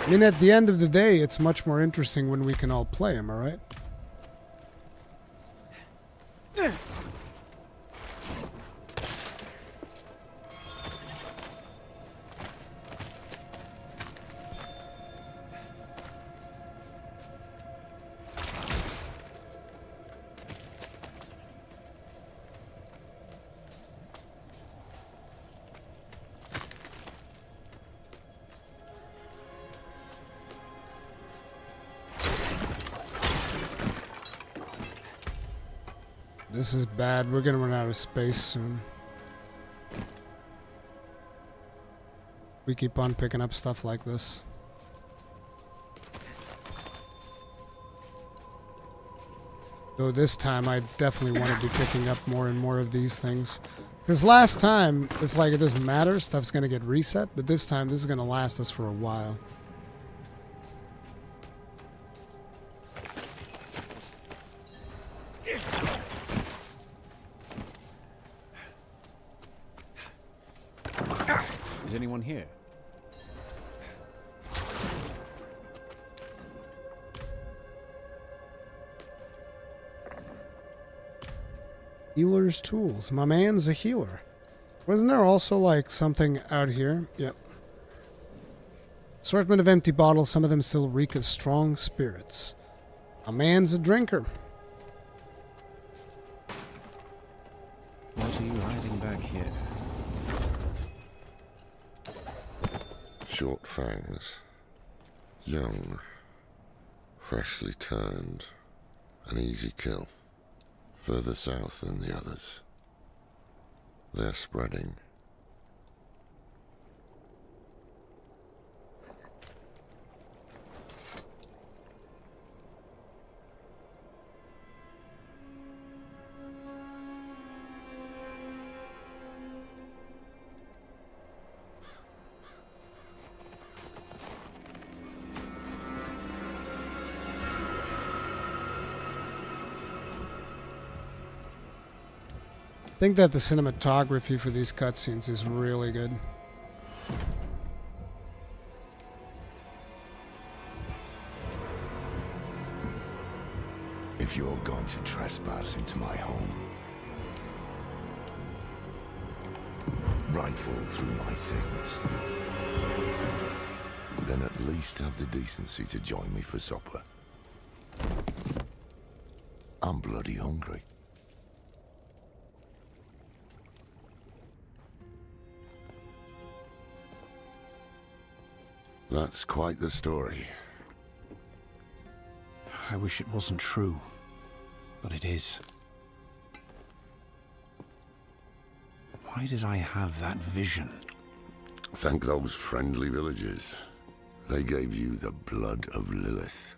I mean, at the end of the day, it's much more interesting when we can all play, am I right? This is bad. We're gonna run out of space soon. We keep on picking up stuff like this. Though this time I definitely want to be picking up more and more of these things. Because last time, it's like it doesn't matter. Stuff's gonna get reset. But this time, this is gonna last us for a while. Is anyone here? Healer's tools. My man's a healer. Wasn't there also like something out here? Yep. Assortment of empty bottles. Some of them still reek of strong spirits. A man's a drinker. What are you hiding back here? Short fangs, young, freshly turned, an easy kill, further south than the others. They're spreading. I think that the cinematography for these cutscenes is really good. If you're going to trespass into my home, rifle through my things, then at least have the decency to join me for supper. I'm bloody hungry. That's quite the story. I wish it wasn't true, but it is. Why did I have that vision? Thank those friendly villagers. They gave you the blood of Lilith.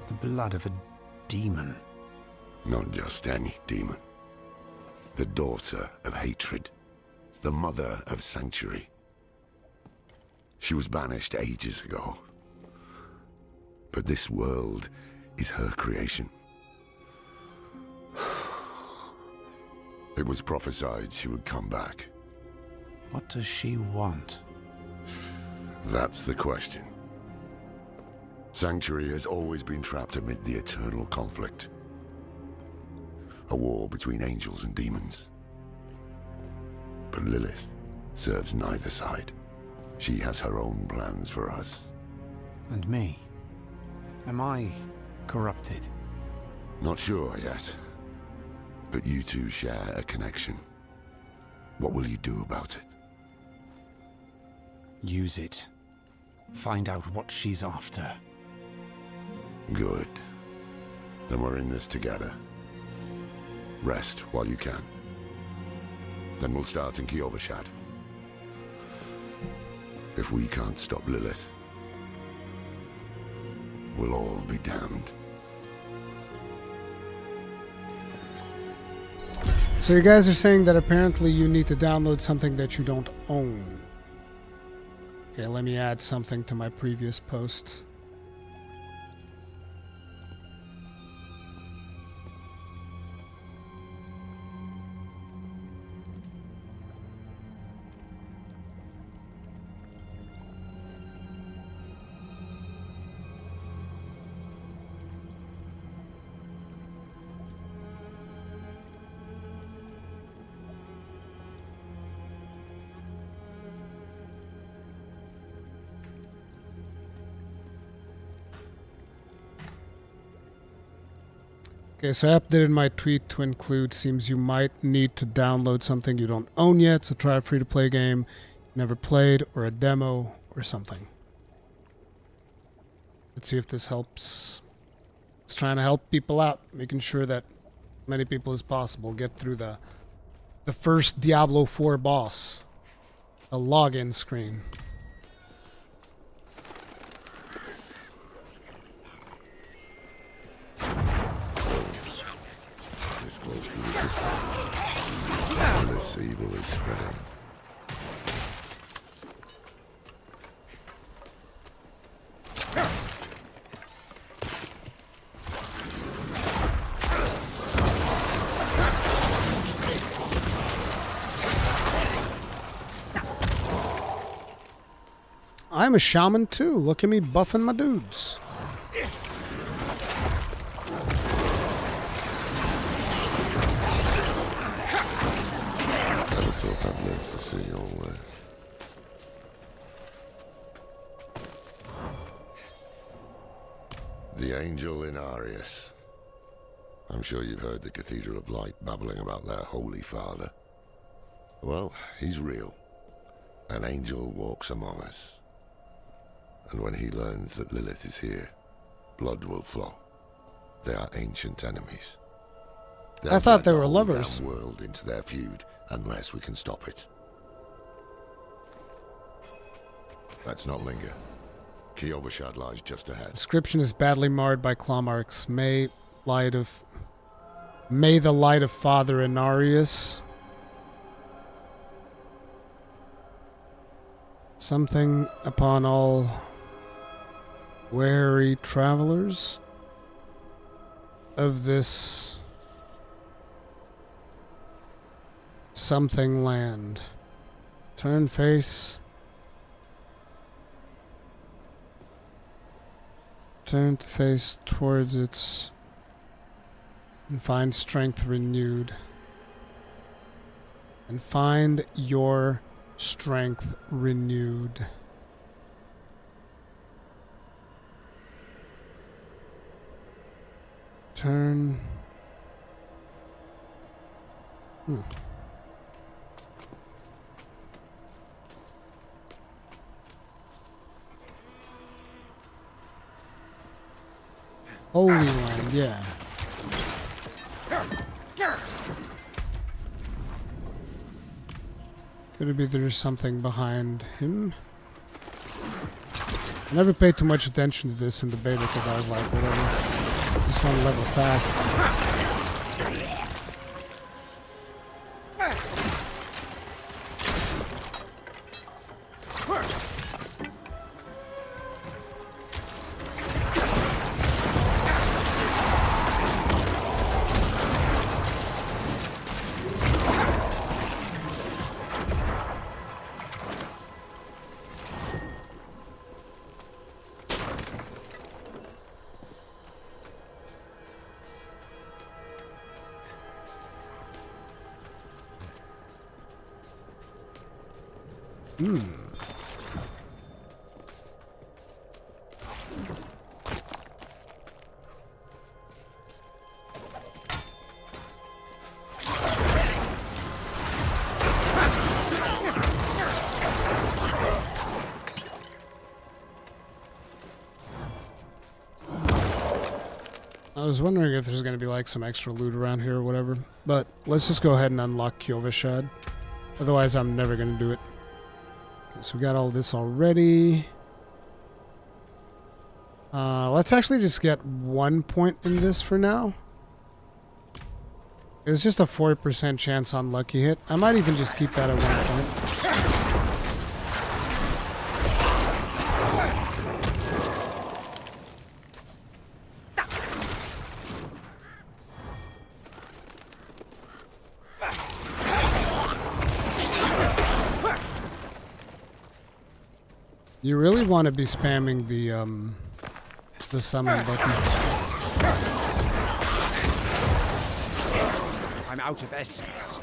The blood of a demon. Not just any demon. The daughter of hatred. The mother of sanctuary. She was banished ages ago. But this world is her creation. It was prophesied she would come back. What does she want? That's the question. Sanctuary has always been trapped amid the eternal conflict. A war between angels and demons. But Lilith serves neither side. She has her own plans for us. And me? Am I corrupted? Not sure yet. But you two share a connection. What will you do about it? Use it. Find out what she's after. Good. Then we're in this together. Rest while you can. Then we'll start in Kyovashad. If we can't stop Lilith, we'll all be damned. So you guys are saying that apparently you need to download something that you don't own. Okay, let me add something to my previous post. Okay, so I updated my tweet to include, seems you might need to download something you don't own yet, so try a free-to-play game you never played, or a demo, or something. Let's see if this helps. It's trying to help people out, making sure that many people as possible get through the first Diablo IV boss, the login screen. This evil is spreading. I'm a shaman too. Look at me buffing my dudes. I've lived to see your way. The angel in Arius. I'm sure you've heard the Cathedral of Light babbling about their Holy Father. Well, he's real. An angel walks among us. And when he learns that Lilith is here, blood will flow. They are ancient enemies. I thought they were lovers. They'll drag the whole world into their feud unless we can stop it. Let's not linger. Kyovashad lies just ahead. Description is badly marred by claw marks. May the light of Father Inarius. Something upon all wary travelers of this something land. Turn face. Turn the face towards its and find strength renewed. And find your strength renewed. Turn. Holy Land, yeah. Maybe there's something behind him. I never paid too much attention to this in the beta because I was like, whatever. Just want to level fast. I was wondering if there's going to be like some extra loot around here or whatever, but let's just go ahead and unlock Kyovashad. Otherwise, I'm never going to do it. Okay, so we got all this already. Let's actually just get 1 point in this for now. It's just a 40% chance on lucky hit. I might even just keep that at 1 point. You really want to be spamming the summon button. I'm out of essence.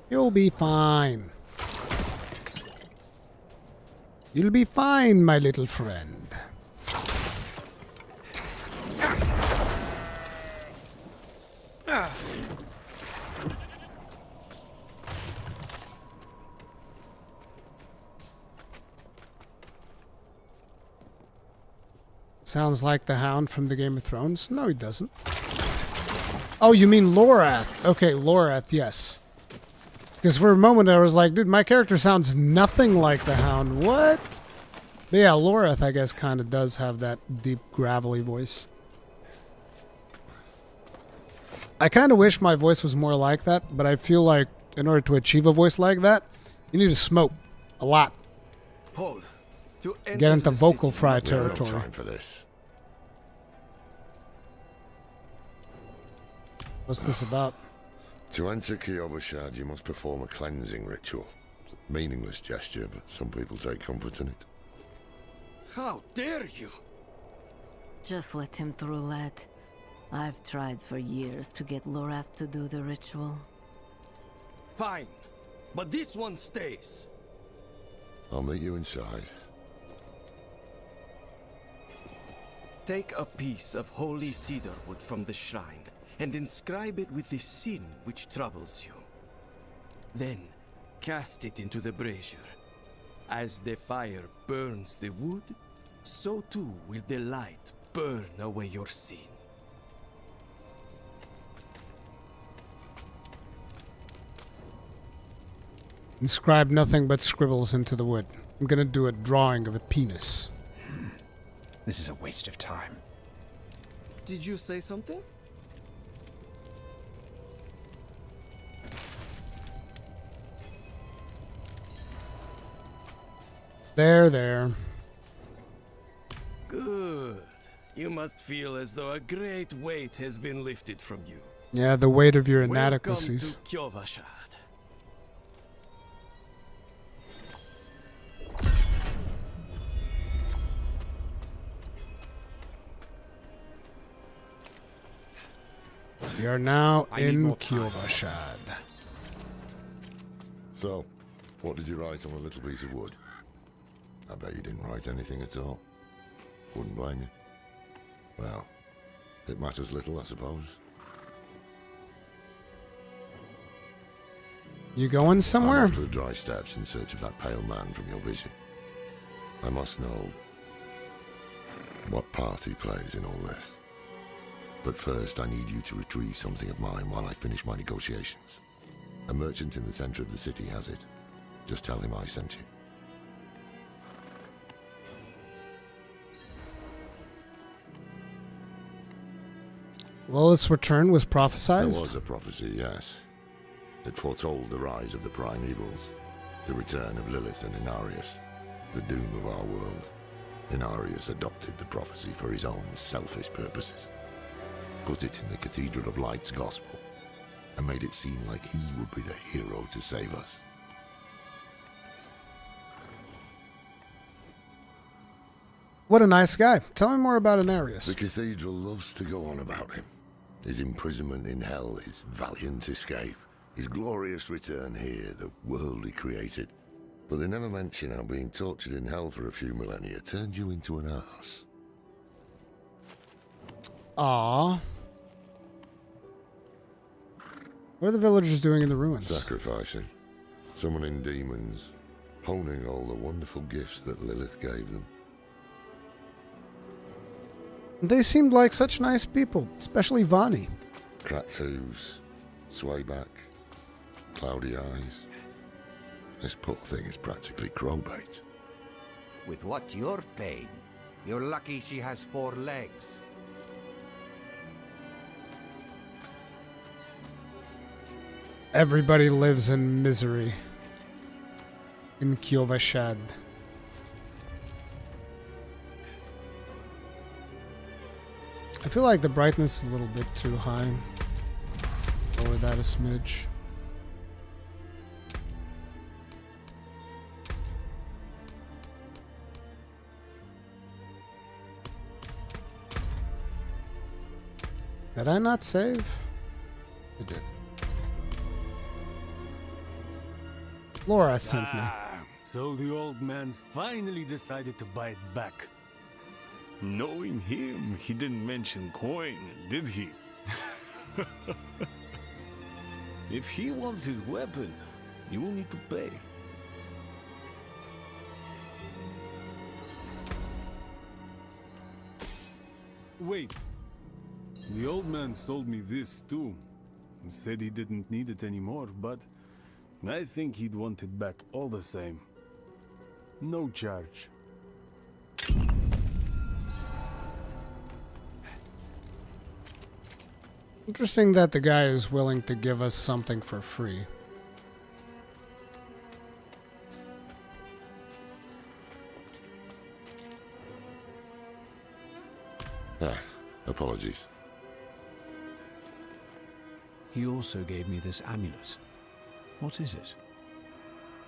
You'll be fine. You'll be fine, my little friend. Sounds like the Hound from the Game of Thrones. No, he doesn't. Oh, you mean Lorath? Okay, Lorath, yes. Because for a moment I was like, dude, my character sounds nothing like the Hound. What? But yeah, Lorath, I guess, kind of does have that deep, gravelly voice. I kind of wish my voice was more like that, but I feel like in order to achieve a voice like that, you need to smoke a lot. Hold. Get into vocal fry territory. No time for this. What's this about? To enter Kyovashad, you must perform a cleansing ritual. It's a meaningless gesture, but some people take comfort in it. How dare you? Just let him through, lad. I've tried for years to get Lorath to do the ritual. Fine, but this one stays. I'll meet you inside. Take a piece of holy cedar wood from the shrine and inscribe it with the sin which troubles you. Then cast it into the brazier. As the fire burns the wood, so too will the light burn away your sin. Inscribe nothing but scribbles into the wood. I'm gonna do a drawing of a penis. This is a waste of time. Did you say something? There. Good. You must feel as though a great weight has been lifted from you. Yeah, the weight of your inadequacies. Welcome to Kyovashad. We are now in Kyovashad. So, what did you write on a little piece of wood? I bet you didn't write anything at all. Wouldn't blame you. Well, it matters little, I suppose. You going somewhere? I'm off to the dry steps in search of that pale man from your vision. I must know what part he plays in all this. But first, I need you to retrieve something of mine while I finish my negotiations. A merchant in the center of the city has it. Just tell him I sent you. Lilith's return was There prophesized? was a prophecy, yes. It foretold the rise of the prime evils, the return of Lilith and Inarius, the doom of our world. Inarius adopted the prophecy for his own selfish purposes, put it in the Cathedral of Light's gospel, and made it seem like he would be the hero to save us. What a nice guy. Tell me more about Inarius. The Cathedral loves to go on about him. His imprisonment in hell, his valiant escape, his glorious return here, the world he created. But they never mention how being tortured in hell for a few millennia turned you into an ass. Aww. What are the villagers doing in the ruins? Sacrificing, summoning demons, honing all the wonderful gifts that Lilith gave them. They seemed like such nice people, especially Vani. Cracked hooves, sway back, cloudy eyes. This poor thing is practically crowbait. With what you're paying, you're lucky she has 4 legs. Everybody lives in misery. In Kiovashad. I feel like the brightness is a little bit too high. Lower that a smidge. Did I not save? I did. Laura sent me. So the old man's finally decided to buy it back. Knowing him, he didn't mention coin, did he? If he wants his weapon, you will need to pay. Wait. The old man sold me this too. He said he didn't need it anymore, but I think he'd want it back all the same. No charge. Interesting that the guy is willing to give us something for free. Apologies. He also gave me this amulet. What is it?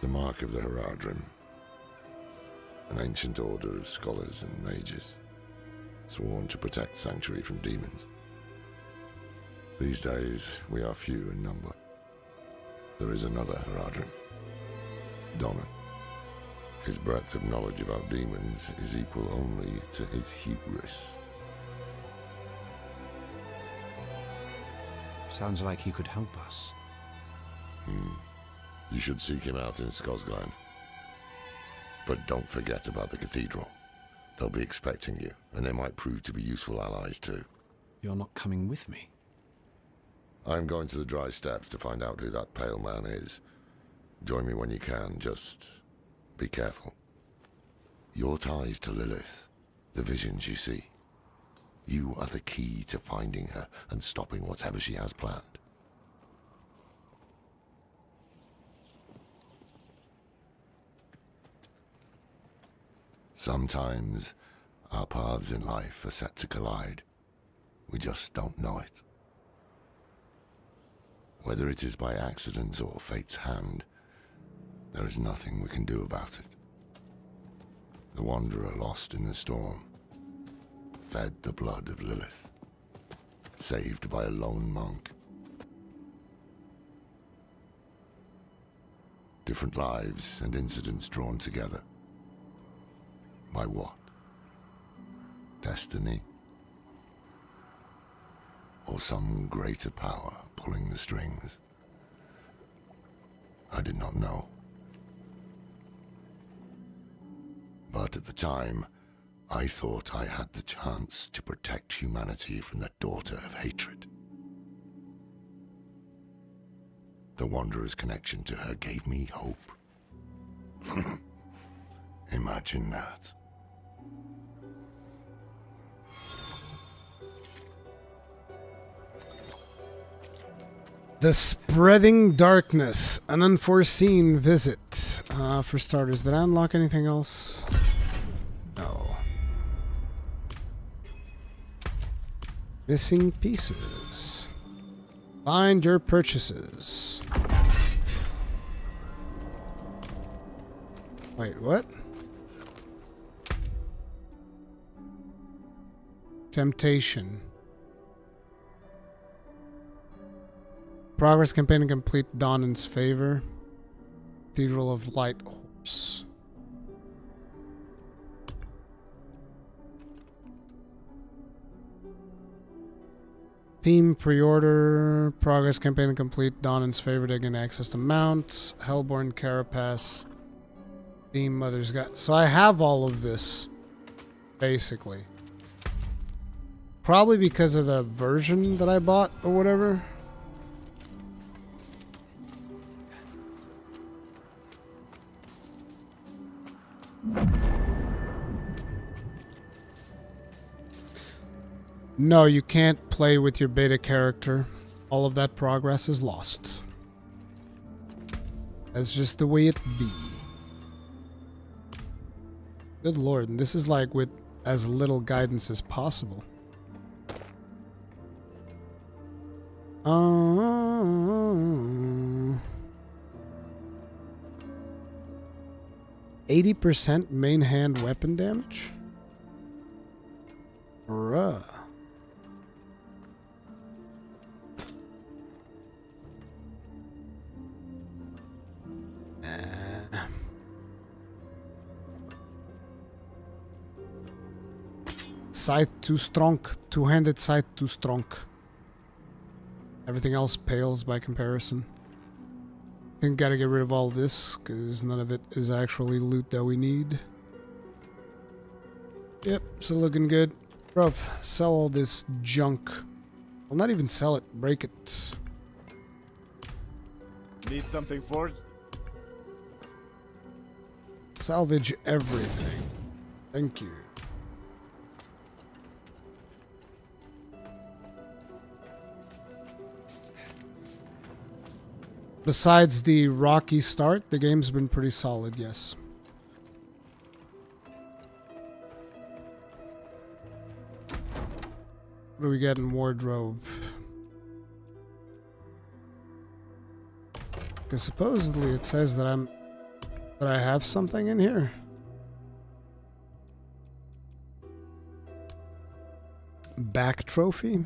The mark of the Heradrim. An ancient order of scholars and mages, sworn to protect Sanctuary from demons. These days, we are few in number. There is another Heradrim, Donan. His breadth of knowledge about demons is equal only to his hubris. Sounds like he could help us. You should seek him out in Skosglen. But don't forget about the cathedral. They'll be expecting you, and they might prove to be useful allies too. You're not coming with me? I'm going to the Dry Steppes to find out who that pale man is. Join me when you can, just be careful. Your ties to Lilith, the visions you see. You are the key to finding her and stopping whatever she has planned. Sometimes our paths in life are set to collide. We just don't know it. Whether it is by accident or fate's hand, there is nothing we can do about it. The wanderer lost in the storm, fed the blood of Lilith, saved by a lone monk. Different lives and incidents drawn together. By what? Destiny? Or some greater power pulling the strings? I did not know. But at the time, I thought I had the chance to protect humanity from the daughter of hatred. The Wanderer's connection to her gave me hope. Imagine that. The Spreading Darkness, an unforeseen visit. For starters, did I unlock anything else? No. Missing pieces. Find your purchases. Wait, what? Temptation. Progress campaign complete. Dawn in favor. Cathedral of Light Horse. Theme pre-order. Progress campaign complete. Dawn in favor to gain access to mounts. Hellborn Carapace. Theme Mother's Got. So I have all of this, basically. Probably because of the version that I bought or whatever. No, you can't play with your beta character. All of that progress is lost. That's just the way it be. Good lord, and this is like with as little guidance as possible. 80% main hand weapon damage? Bruh. Scythe too strong. Two-handed scythe too strong. Everything else pales by comparison. I think gotta get rid of all this, because none of it is actually loot that we need. Yep, still looking good. Bruv, sell all this junk. Well, not even sell it, break it. Need something forged? Salvage everything. Thank you. Besides the rocky start, the game's been pretty solid, yes. What do we get in wardrobe? Because supposedly it says that I have something in here. Back trophy?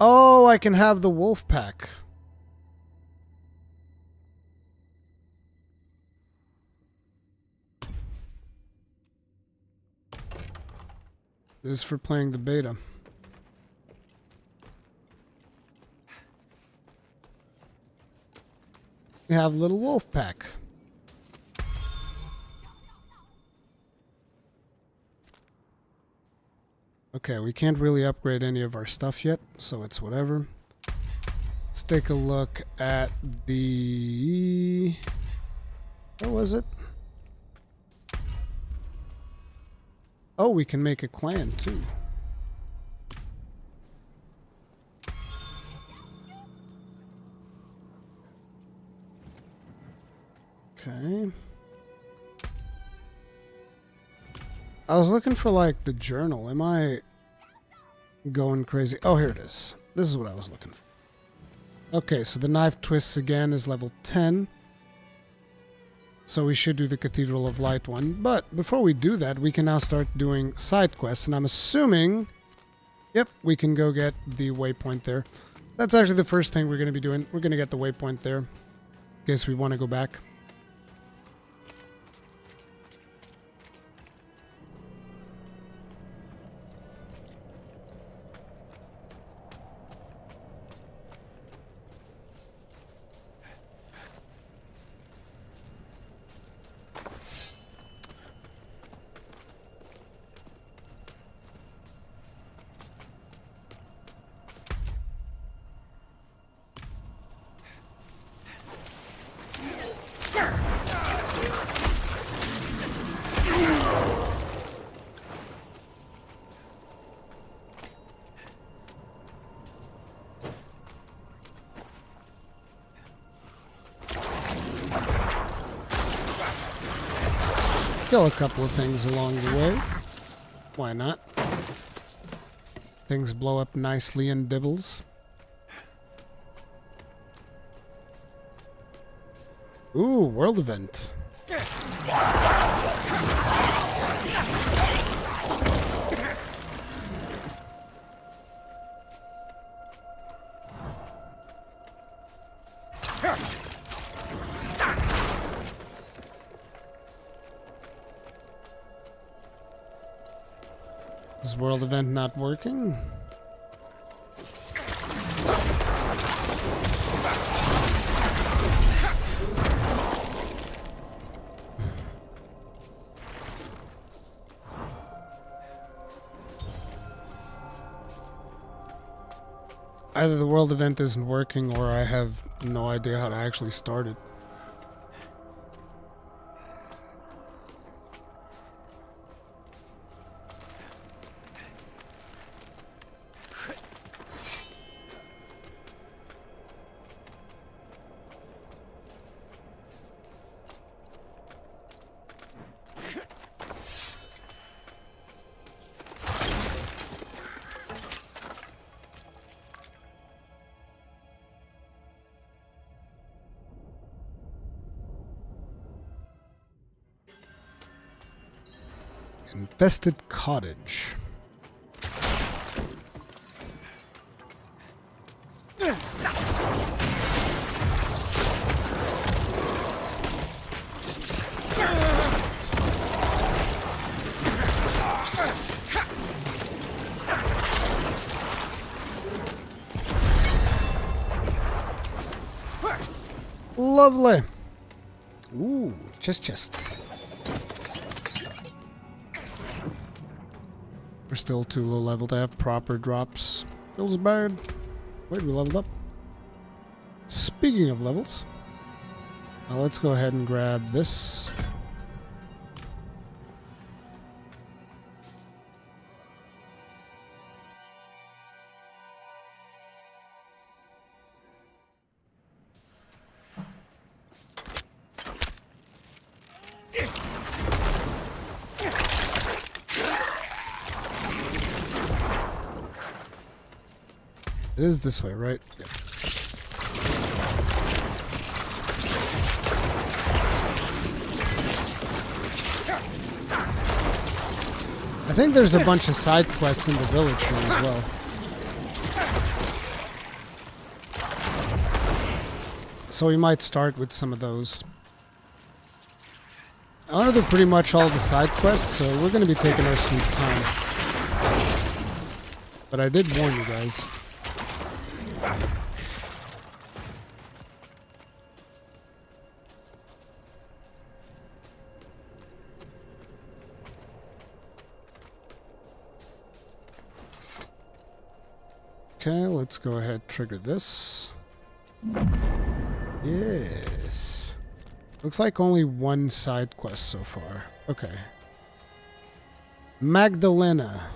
Oh, I can have the wolf pack. This is for playing the beta. We have little wolf pack. Okay, we can't really upgrade any of our stuff yet, so it's whatever. Let's take a look at the... What was it? Oh, we can make a clan too. Okay. I was looking for like the journal. Am I going crazy? Oh, here it is. This is what I was looking for. Okay, so the knife twists again is level 10. So we should do the Cathedral of Light one. But before we do that, we can now start doing side quests. And I'm assuming, yep, we can go get the waypoint there. That's actually the first thing we're going to be doing. We're going to get the waypoint there in case we want to go back. kill a couple of things along the way. Why not? Things blow up nicely in dibbles. Ooh, world event. Is world event not working? Either the world event isn't working or I have no idea how to actually start it. Infested cottage. Lovely. Ooh, chest. We're still too low level to have proper drops. Feels bad. Wait, we leveled up. Speaking of levels, let's go ahead and grab this. It is this way, right? Yep. I think there's a bunch of side quests in the village here as well. So we might start with some of those. I want to do pretty much all the side quests, so we're going to be taking our sweet time. But I did warn you guys. Okay, let's go ahead, trigger this. Yes. Looks like only one side quest so far. Okay. Magdalena.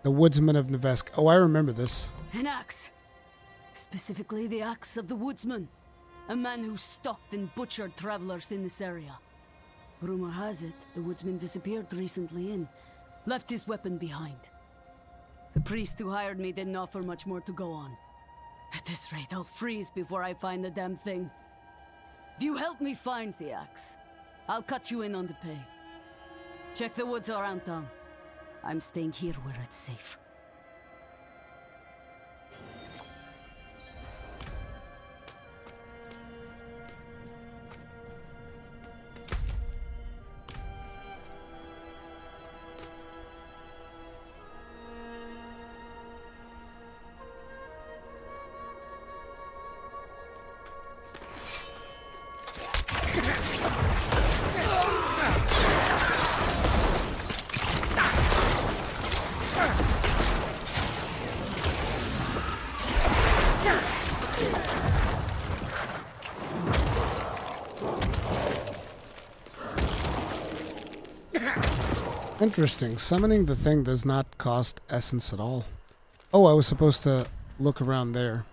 The Woodsman of Nevesk. Oh, I remember this. An axe. Specifically the axe of the Woodsman. A man who stalked and butchered travelers in this area. Rumor has it, the Woodsman disappeared recently and left his weapon behind. The priest who hired me didn't offer much more to go on. At this rate, I'll freeze before I find the damn thing. If you help me find the axe, I'll cut you in on the pay. Check the woods around town. I'm staying here where it's safe. Interesting. Summoning the thing does not cost essence at all. Oh, I was supposed to look around there.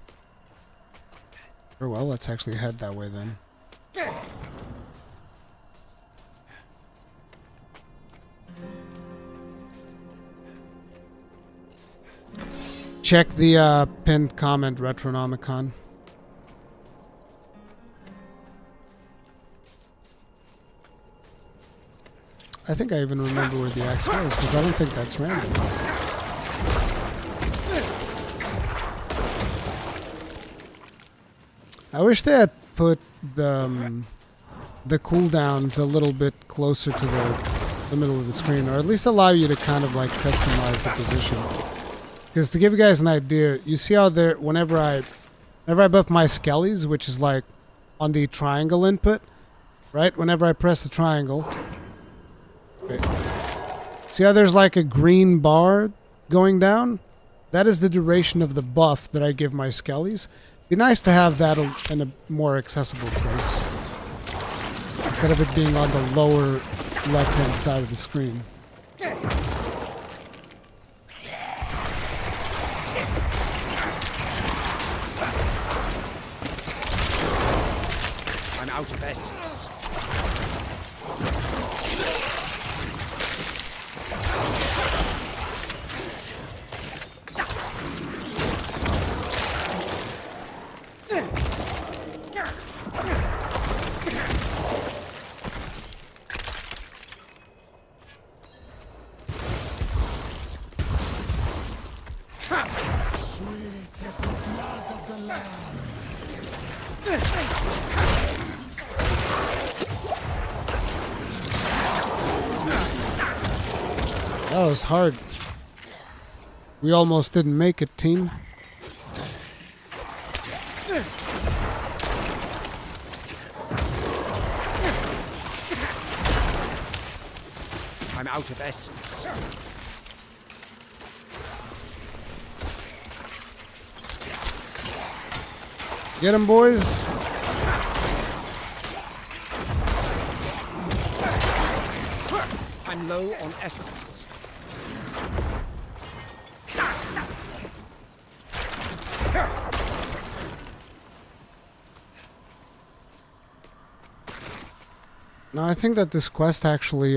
Oh well, let's actually head that way then. check the pinned comment, Retronomicon. I think I even remember where the axe was, because I don't think that's random. I wish they had put the cooldowns a little bit closer to the middle of the screen, or at least allow you to kind of like customize the position. Because to give you guys an idea, you see how there, whenever I buff my skellies, which is like on the triangle input, right? Whenever I press the triangle, wait, see how there's like a green bar going down? That is the duration of the buff that I give my skellies. Be nice to have that in a more accessible place, instead of it being on the lower left-hand side of the screen. I'm out of essence. That was hard. We almost didn't make it, team. I'm out of essence. Get him, boys. I'm low on essence. No, I think that this quest actually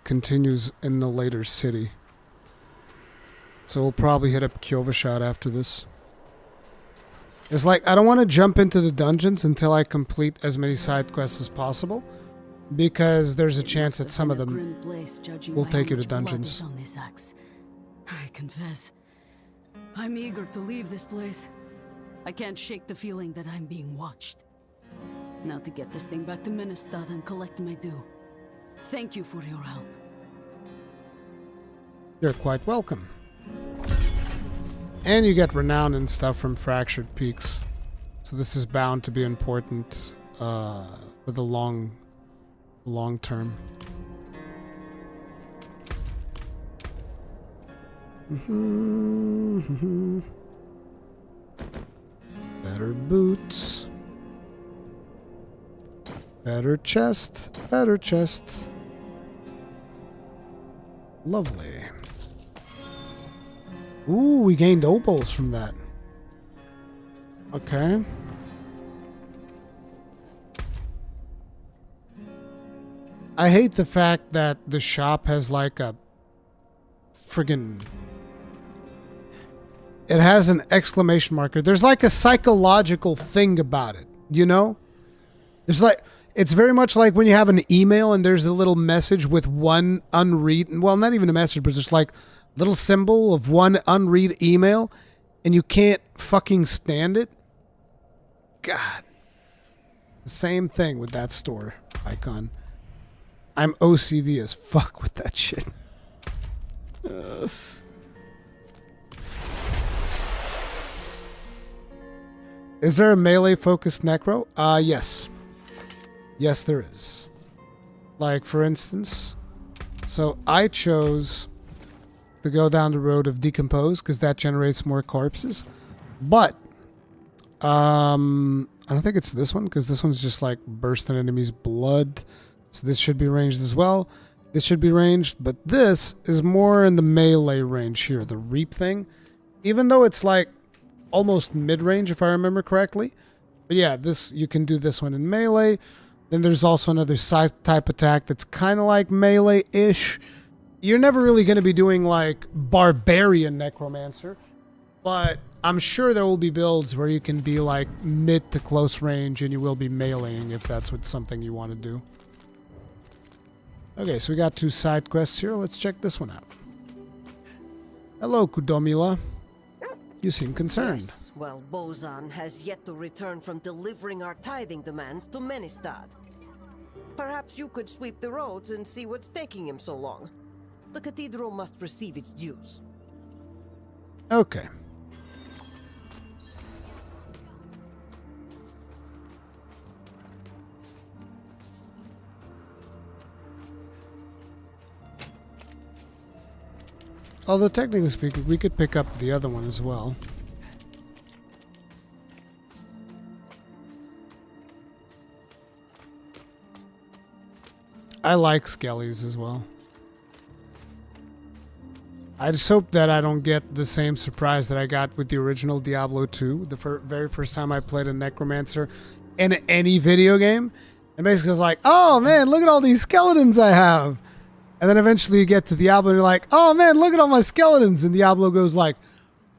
continues in the later city. So we'll probably hit up Kyovashad after this. It's like, I don't want to jump into the dungeons until I complete as many side quests as possible, because there's a chance that some of them will take you to dungeons. I confess, I'm eager to leave this place. I can't shake the feeling that I'm being watched. Now to get this thing back to Ministad and collect my due. Thank you for your help. You're quite welcome. And you get renown and stuff from Fractured Peaks. So this is bound to be important for the long term. Better boots. Better chest. Better chest. Lovely. Ooh, we gained opals from that. Okay. I hate the fact that the shop has like a friggin'... It has an exclamation marker. There's like a psychological thing about it, you know? There's like... It's very much like when you have an email and there's a little message with one unread... Well, not even a message, but just like little symbol of one unread email and you can't fucking stand it. God. Same thing with that store icon. I'm OCD as fuck with that shit. Is there a melee focused necro? Yes. Yes, there is. Like, for instance, so I chose to go down the road of decompose because that generates more corpses. But I don't think it's this one, because this one's just like burst an enemy's blood. So this should be ranged as well. This should be ranged, but this is more in the melee range here, the reap thing. Even though it's like almost mid-range, if I remember correctly. But yeah, this, you can do this one in melee. Then there's also another side type attack that's kind of like melee-ish. You're never really going to be doing like Barbarian Necromancer. But I'm sure there will be builds where you can be like mid to close range and you will be meleeing if that's what something you want to do. Okay, so we got 2 side quests here. Let's check this one out. Hello, Kudomila. You seem concerned. Yes, well, Bozan has yet to return from delivering our tithing demands to Menistad. Perhaps you could sweep the roads and see what's taking him so long. The cathedral must receive its dues. Okay. Although technically speaking, we could pick up the other one as well. I like skellies as well. I just hope that I don't get the same surprise that I got with the original Diablo 2, the very first time I played a necromancer in any video game. And basically it's like, oh man, look at all these skeletons I have. And then eventually you get to Diablo and you're like, oh man, look at all my skeletons. And Diablo goes like,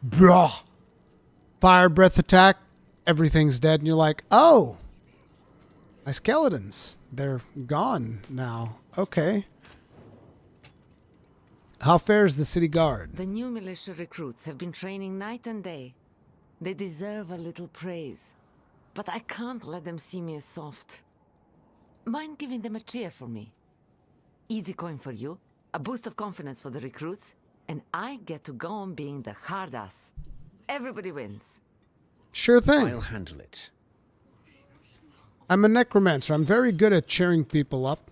bruh. Fire breath attack, everything's dead. And you're like, oh, my skeletons, they're gone now. Okay. How fares the city guard? The new militia recruits have been training night and day. They deserve a little praise. But I can't let them see me as soft. Mind giving them a cheer for me? Easy coin for you, a boost of confidence for the recruits, and I get to go on being the hard ass. Everybody wins. Sure thing. I'll handle it. I'm a necromancer. I'm very good at cheering people up.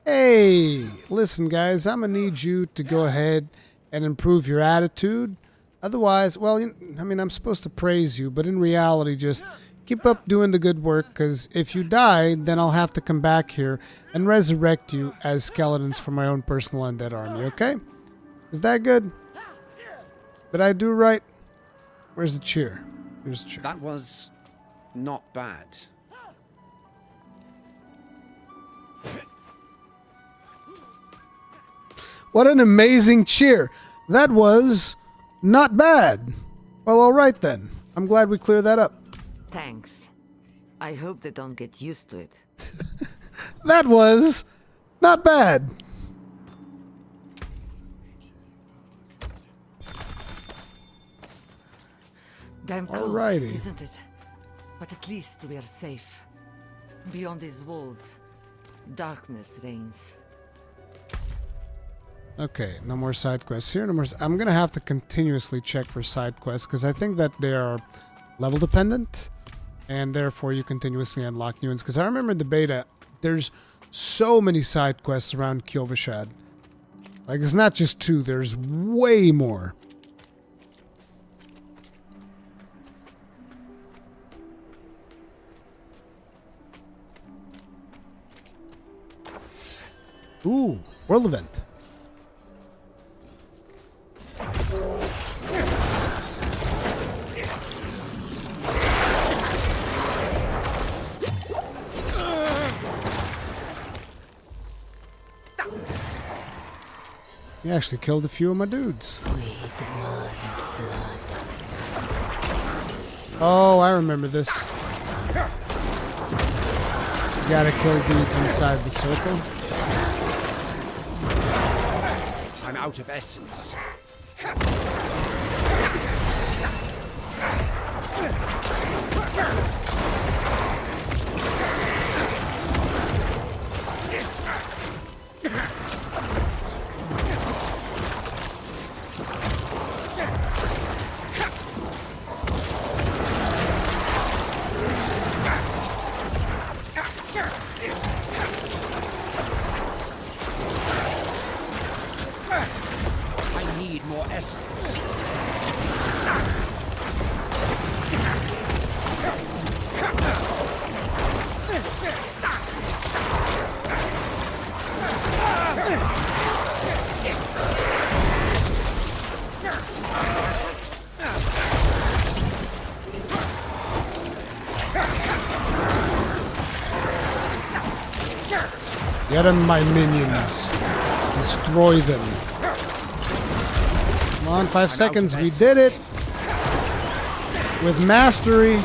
Hey, listen guys, I'm gonna need you to go ahead and improve your attitude. Otherwise, well, I mean, I'm supposed to praise you, but in reality, just keep up doing the good work, because if you die, then I'll have to come back here and resurrect you as skeletons for my own personal undead army, okay? Is that good? Did I do right? Where's the cheer? Here's the cheer. That was not bad. What an amazing cheer. That was not bad. Well, all right then. I'm glad we cleared that up. Thanks. I hope they don't get used to it. That was not bad. Damn cold, Alrighty. isn't it? But at least we are safe. Beyond these walls, darkness reigns. Okay, no more side quests here. No more. I'm gonna have to continuously check for side quests because I think that they are level dependent, and therefore you continuously unlock new ones. Because I remember in the beta, there's so many side quests around Kyovashad. Like, it's not just 2, there's way more. Ooh, world event. He actually killed a few of my dudes. Oh, I remember this. You gotta kill dudes inside the circle. I'm out of essence. I need more essence. Get them, my minions. Destroy them. Come on, 5 seconds. We did it. with mastery.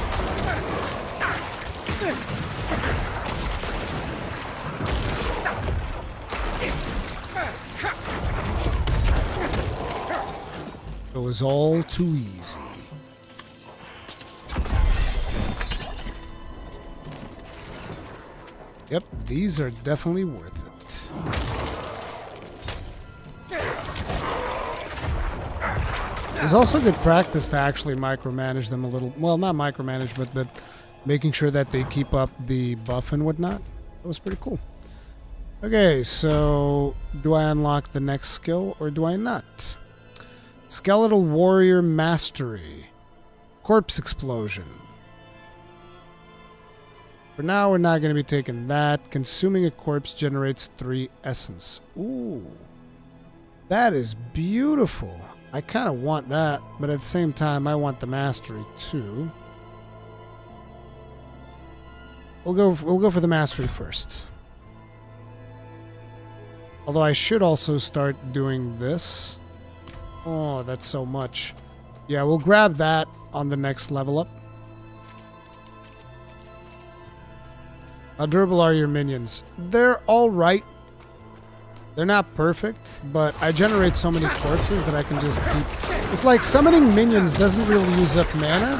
It was all too easy. Yep, these are definitely worth it. It's also good practice to actually micromanage them a little. Well, not micromanage, but making sure that they keep up the buff and whatnot. That was pretty cool. Okay, so do I unlock the next skill or do I not? Skeletal Warrior Mastery. Corpse Explosion. For now, we're not going to be taking that. Consuming a corpse generates 3 essence. Ooh. That is beautiful. I kind of want that, but at the same time, I want the mastery too. We'll go for the mastery first. Although I should also start doing this. Oh, that's so much. Yeah, we'll grab that on the next level up. How durable are your minions? They're alright. They're not perfect, but I generate so many corpses that I can just keep... It's like summoning minions doesn't really use up mana.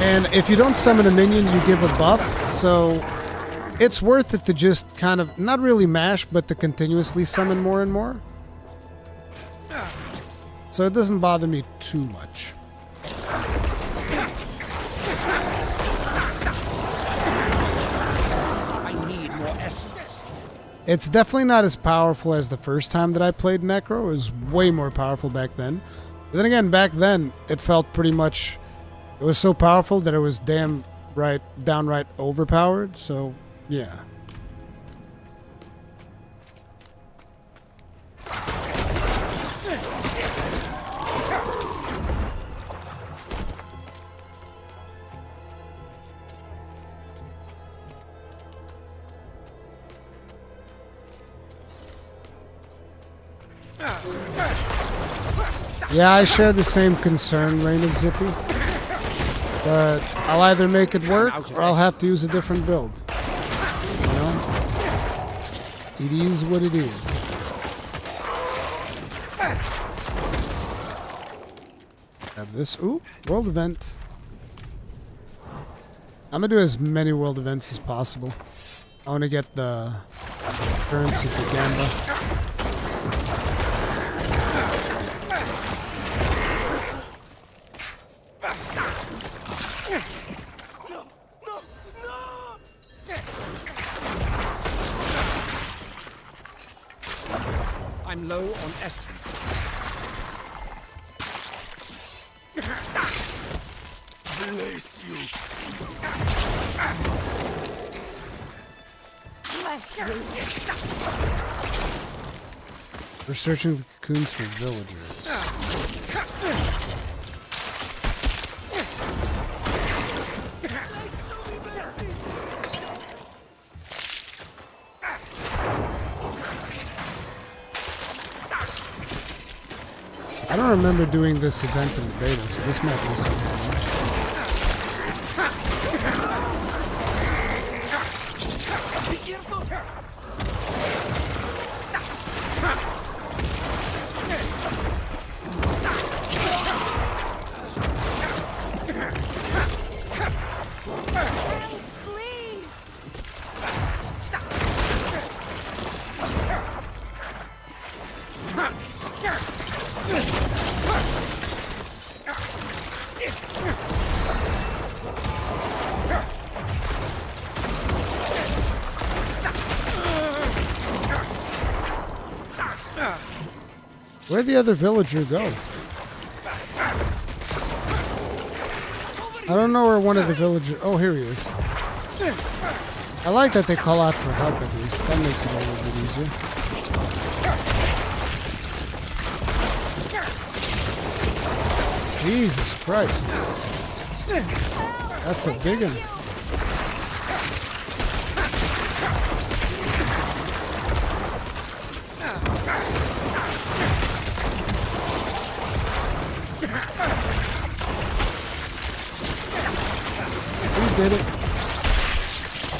And if you don't summon a minion, you give a buff. So it's worth it to just kind of, not really mash, but to continuously summon more and more. So it doesn't bother me too much. I need more essence. It's definitely not as powerful as the first time that I played Necro. It was way more powerful back then. But then again, back then, it felt pretty much... It was so powerful that it was downright overpowered. So, yeah. Yeah, I share the same concern, Reign of Zippy. But I'll either make it work or I'll have to use a different build. You know? It is what it is. Have this. Ooh, world event. I'm gonna do as many world events as possible. I want to get the currency for Gamba. I'm low on essence. Bless you. We're searching the cocoons for villagers. I don't remember doing this event in the beta, so this might be something. Be careful. Where'd the other villager go? I don't know where one of the villagers... Oh, here he is. I like that they call out for help at least. That makes it a little bit easier. Jesus Christ. That's a big one. did it.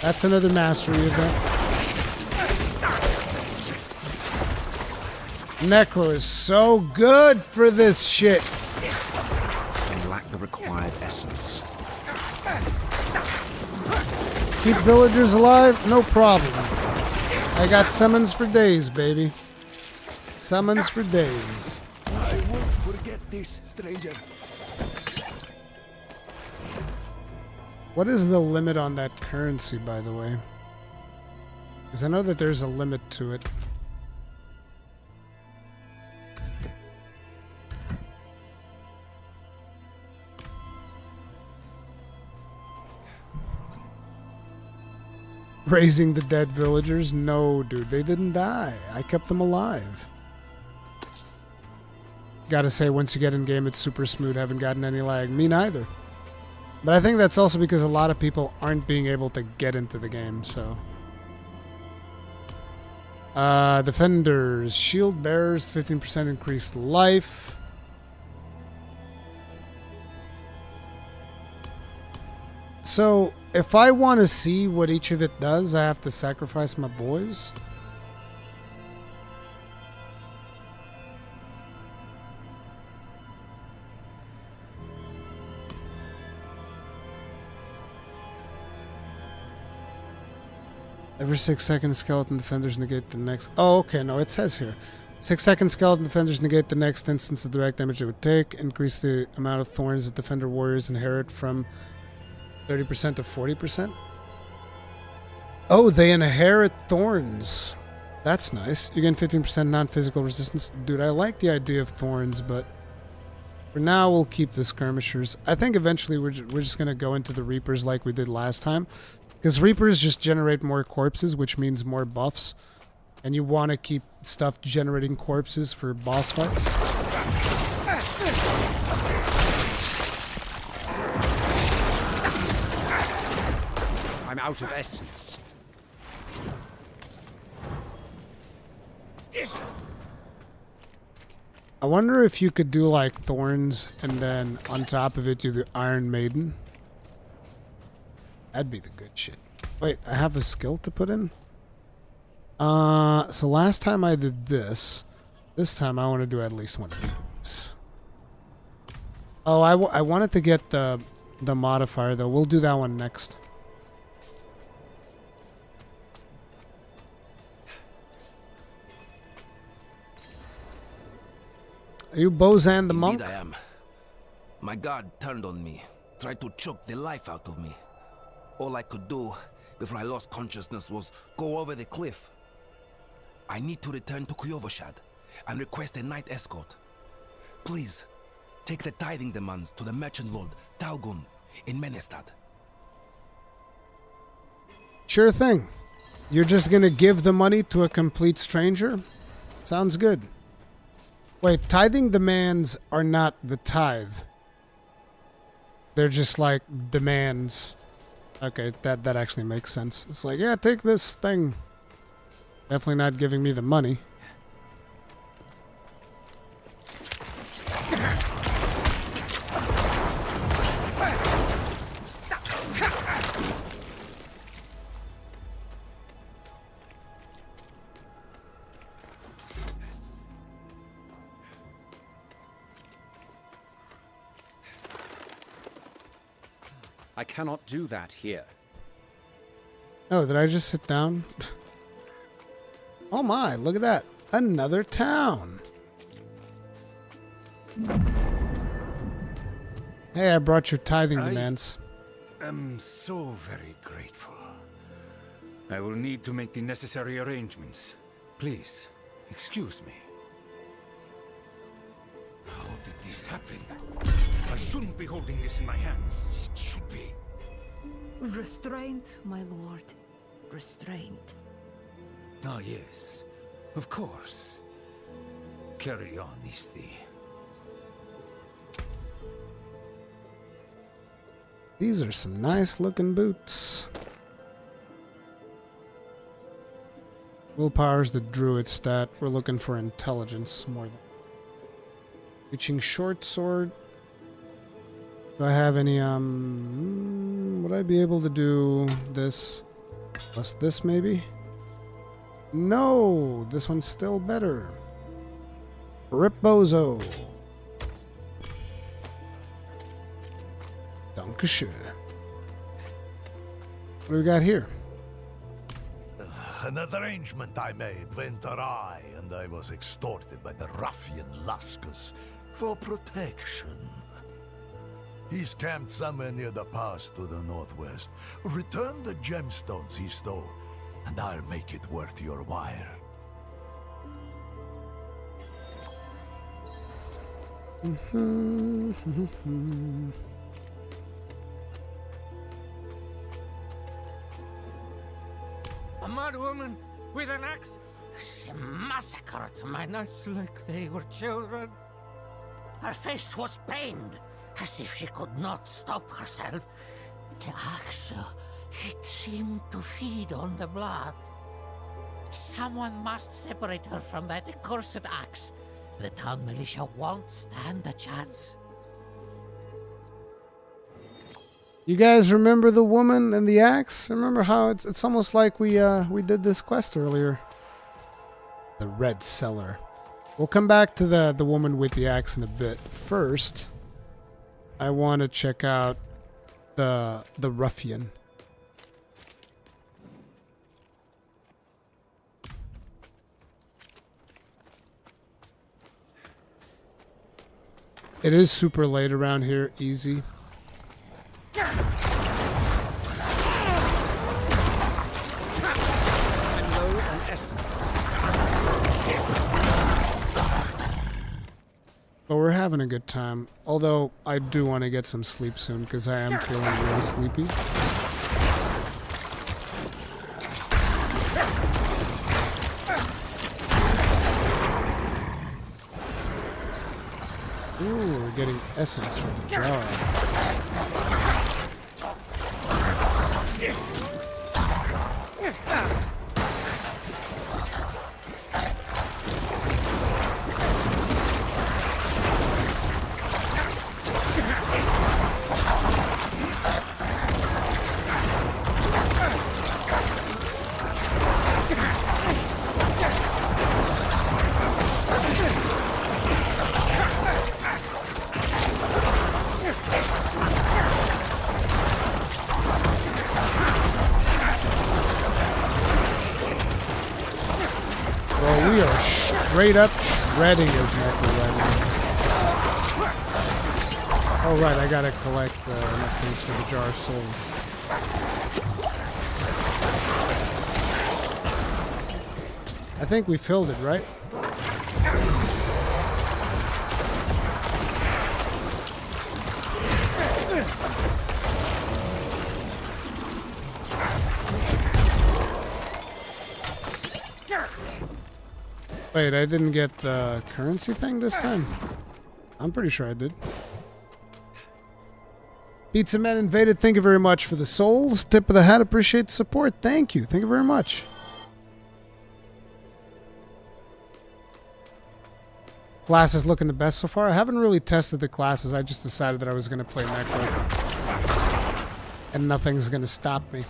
That's another mastery event. Necro is so good for this shit. And lack the required essence. Keep villagers alive? No problem. I got summons for days, baby. Summons for days. I won't forget this, stranger. What is the limit on that currency, by the way? Because I know that there's a limit to it. Raising the dead villagers? No, dude, they didn't die. I kept them alive. Gotta say, once you get in game, it's super smooth. Haven't gotten any lag. Me neither. But I think that's also because a lot of people aren't being able to get into the game, so. Defenders. Shield bearers, 15% increased life. So, if I want to see what each of it does, I have to sacrifice my boys. Every 6 seconds, skeleton defenders negate the next... Oh, okay, no, it says here. 6 seconds, skeleton defenders negate the next instance of direct damage they would take. Increase the amount of thorns that defender warriors inherit from 30% to 40%. Oh, they inherit thorns. That's nice. You gain 15% non-physical resistance. Dude, I like the idea of thorns, but for now, we'll keep the skirmishers. I think eventually we're just going to go into the Reapers like we did last time. Because Reapers just generate more corpses, which means more buffs. And you want to keep stuff generating corpses for boss fights. I'm out of essence. I wonder if you could do like thorns and then on top of it do the Iron Maiden. That'd be the good shit. Wait, I have a skill to put in? So last time I did this. This time I want to do at least one of these. Oh, I wanted to get the modifier though. We'll do that one next. Are you Bozan the monk? Indeed I am. My god turned on me, tried to choke the life out of me. All I could do before I lost consciousness was go over the cliff. I need to return to Kuyovashad and request a night escort. Please, take the tithing demands to the merchant lord Talgun in Menestad. Sure thing. You're just gonna give the money to a complete stranger? Sounds good. Wait, tithing demands are not the tithe. They're just like demands. Okay, that actually makes sense. It's like, yeah, take this thing. Definitely not giving me the money. I cannot do that here. Oh, did I just sit down? Oh my, look at that. Another town. Hey, I brought your tithing demands. I'm so very grateful. I will need to make the necessary arrangements. Please, excuse me. How did this happen? I shouldn't be holding this in my hands. It should be. Restraint, my lord. Restraint. Ah, yes. Of course. Carry on, Isti. These are some nice looking boots. Willpower's the druid stat. We're looking for intelligence more than... Reaching short sword. Do I have any, Would I be able to do this plus this maybe? No, this one's still better. Ripbozo. Dankeschön. What do we got here? An arrangement I made went awry, and I was extorted by the ruffian Laskus for protection. He's camped somewhere near the pass to the northwest. Return the gemstones he stole, and I'll make it worth your while. A mad woman with an axe? She massacred my knights like they were children. Her face was pained, as if she could not stop herself. The axe, it seemed to feed on the blood. Someone must separate her from that accursed axe. The town militia won't stand a chance. You guys remember the woman and the axe? Remember how it's almost like we did this quest earlier. The Red Cellar. We'll come back to the woman with the axe in a bit. First, I want to check out the ruffian. It is super late around here, easy. But we're having a good time. Although I do want to get some sleep soon because I am feeling really sleepy. Ooh, we're getting essence from the jar. We are straight up shredding his necro right now. Oh right, I gotta collect enough things for the jar of souls. I think we filled it, right? Wait, I didn't get the currency thing this time? I'm pretty sure I did. Pizza Man Invaded, thank you very much for the souls. Tip of the hat, appreciate the support. Thank you. Thank you very much. Classes looking the best so far. I haven't really tested the classes. I just decided that I was going to play Necro. And nothing's going to stop me.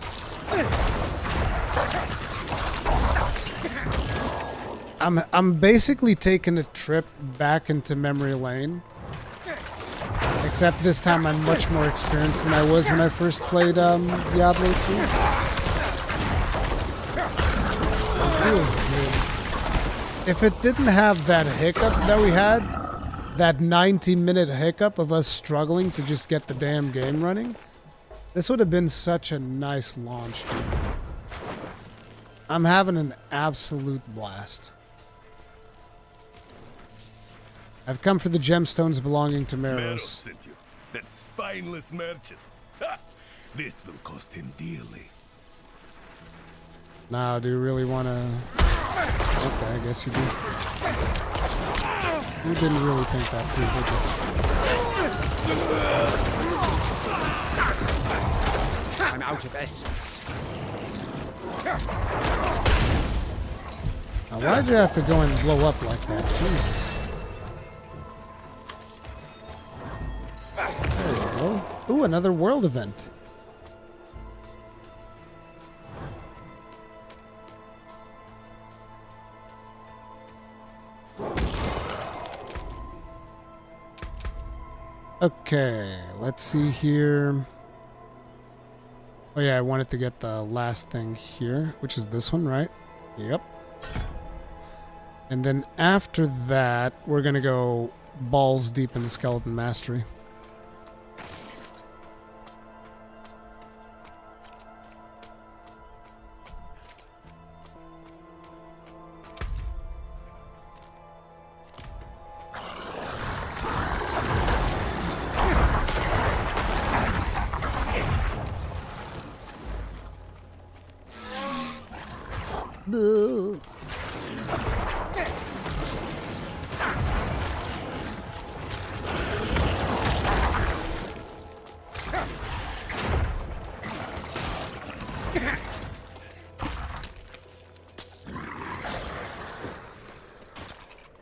I'm basically taking a trip back into memory lane. Except this time I'm much more experienced than I was when I first played Diablo 2. It feels good. If it didn't have that hiccup that we had, that 90-minute hiccup of us struggling to just get the damn game running, this would have been such a nice launch. I'm having an absolute blast. I've come for the gemstones belonging to Meros. Sent you. That spineless merchant. Ha! This will cost him dearly. Now, do you really want to... Okay, I guess you do. You didn't really think that through, did you? I'm out of essence. Now, why'd you have to go and blow up like that? Jesus. There you go. Ooh, another world event. Okay, let's see here. Oh yeah, I wanted to get the last thing here, which is this one, right? Yep. And then after that, we're gonna go balls deep into skeleton mastery.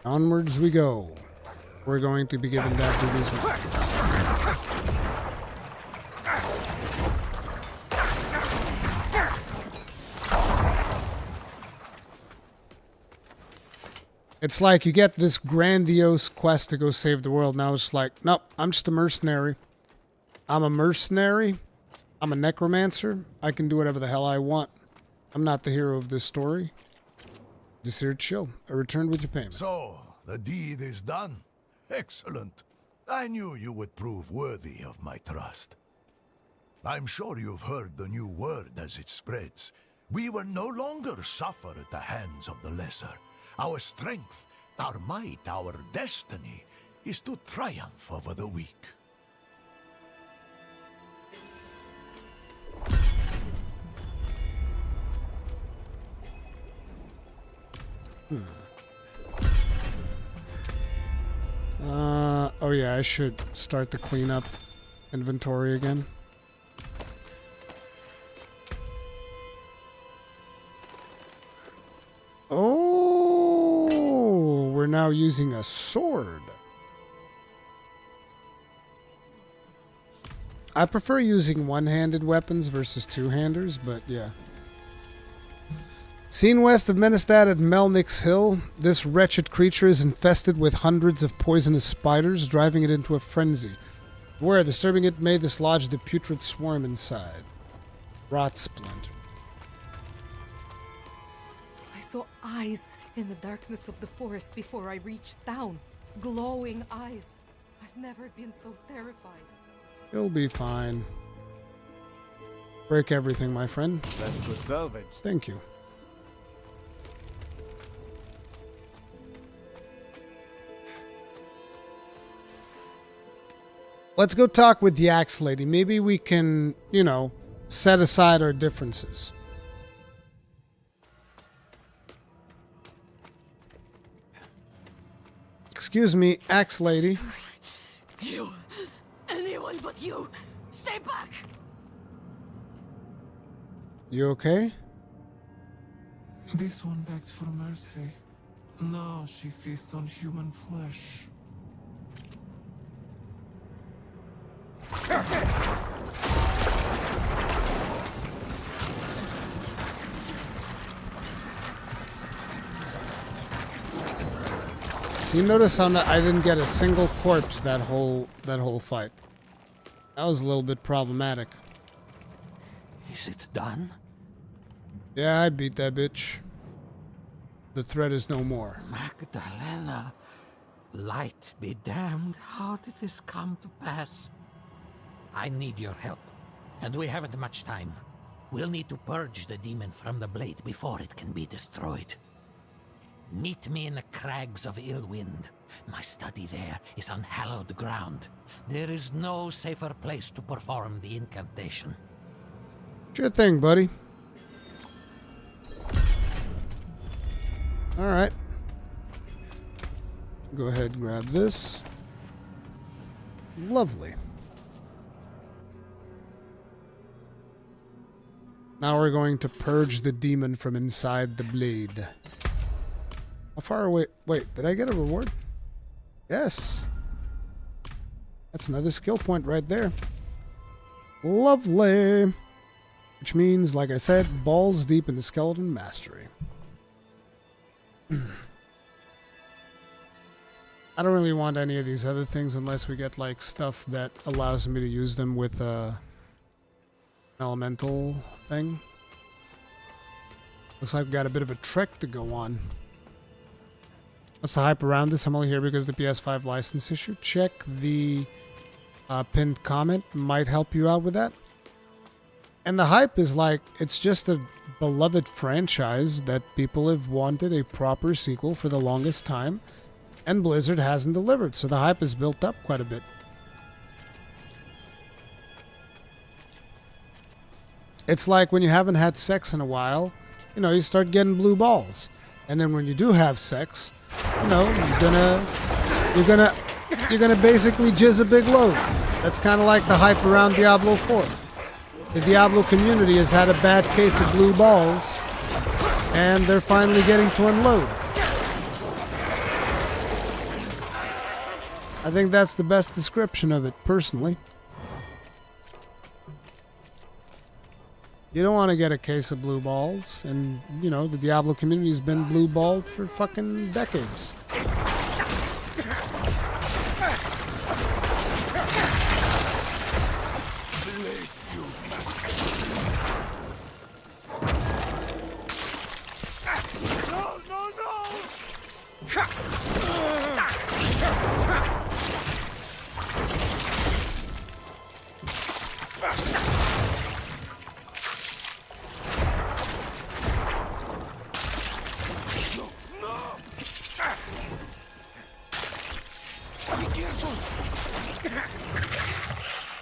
Onwards we go. We're going to be giving that to this one. It's like you get this grandiose quest to go save the world. Now it's like, nope, I'm just a mercenary. I'm a mercenary. I'm a necromancer. I can do whatever the hell I want. I'm not the hero of this story. Just here to chill. I returned with your payment. So, the deed is done. Excellent. I knew you would prove worthy of my trust. I'm sure you've heard the new word as it spreads. We will no longer suffer at the hands of the lesser. Our strength, our might, our destiny is to triumph over the weak. Oh yeah, I should start the cleanup inventory again. Oh, we're now using a sword. I prefer using one-handed weapons versus two-handers, but yeah. Seen west of Menestad at Melnick's Hill, this wretched creature is infested with hundreds of poisonous spiders, driving it into a frenzy. Where disturbing it may dislodge the putrid swarm inside. Rot splinter. I saw eyes in the darkness of the forest before I reached town. Glowing eyes. I've never been so terrified. You'll be fine. Break everything, my friend. That's good salvage. Thank you. Let's go talk with the Axe Lady. Maybe we can, you know, set aside our differences. Excuse me, Axe Lady. You! Anyone but you! Stay back! You okay? This one begged for mercy. Now she feasts on human flesh. So you notice how I didn't get a single corpse that whole fight. That was a little bit problematic. Is it done? Yeah, I beat that bitch. The threat is no more. Magdalena, light be damned, how did this come to pass? I need your help, and we haven't much time. We'll need to purge the demon from the blade before it can be destroyed. Meet me in the crags of Illwind. My study there is on hallowed ground. There is no safer place to perform the incantation. Sure thing, buddy. Alright. Go ahead and grab this. Lovely. Now we're going to purge the demon from inside the blade. How far away? Wait, did I get a reward? Yes. That's another skill point right there. Lovely. Which means, like I said, balls deep into skeleton mastery. I don't really want any of these other things unless we get like stuff that allows me to use them with a elemental thing. Looks like we got a bit of a trek to go on. What's the hype around this? I'm only here because the PS5 license issue. Check the pinned comment. Might help you out with that. And the hype is like, it's just a beloved franchise that people have wanted a proper sequel for the longest time. And Blizzard hasn't delivered, so the hype is built up quite a bit. It's like when you haven't had sex in a while, you know, you start getting blue balls. And then when you do have sex, you know, you're gonna basically jizz a big load. That's kind of like the hype around Diablo 4. The Diablo community has had a bad case of blue balls, and they're finally getting to unload. I think that's the best description of it, personally. You don't want to get a case of blue balls, and, you know, the Diablo community has been blue balled for fucking decades.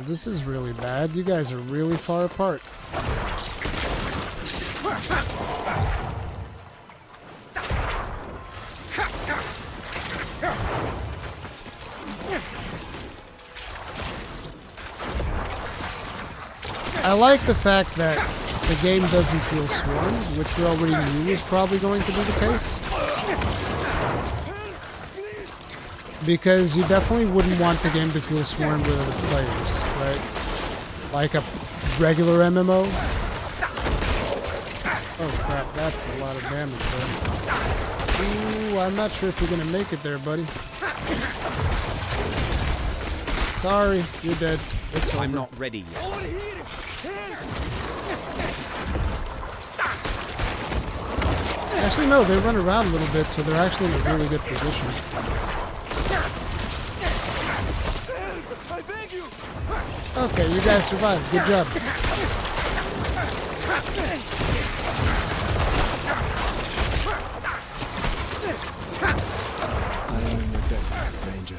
This is really bad. You guys are really far apart. I like the fact that the game doesn't feel swarmed, which we already knew was probably going to be the case. Because you definitely wouldn't want the game to feel swarmed with other players, right? Like a regular MMO. Oh crap, that's a lot of damage there. Ooh, I'm not sure if you're gonna make it there, buddy. Sorry, you're dead. It's over. I'm not ready yet. Actually, no, they run around a little bit, so they're actually in a really good position. Okay, you guys survived. Good job. I am in your debt, stranger.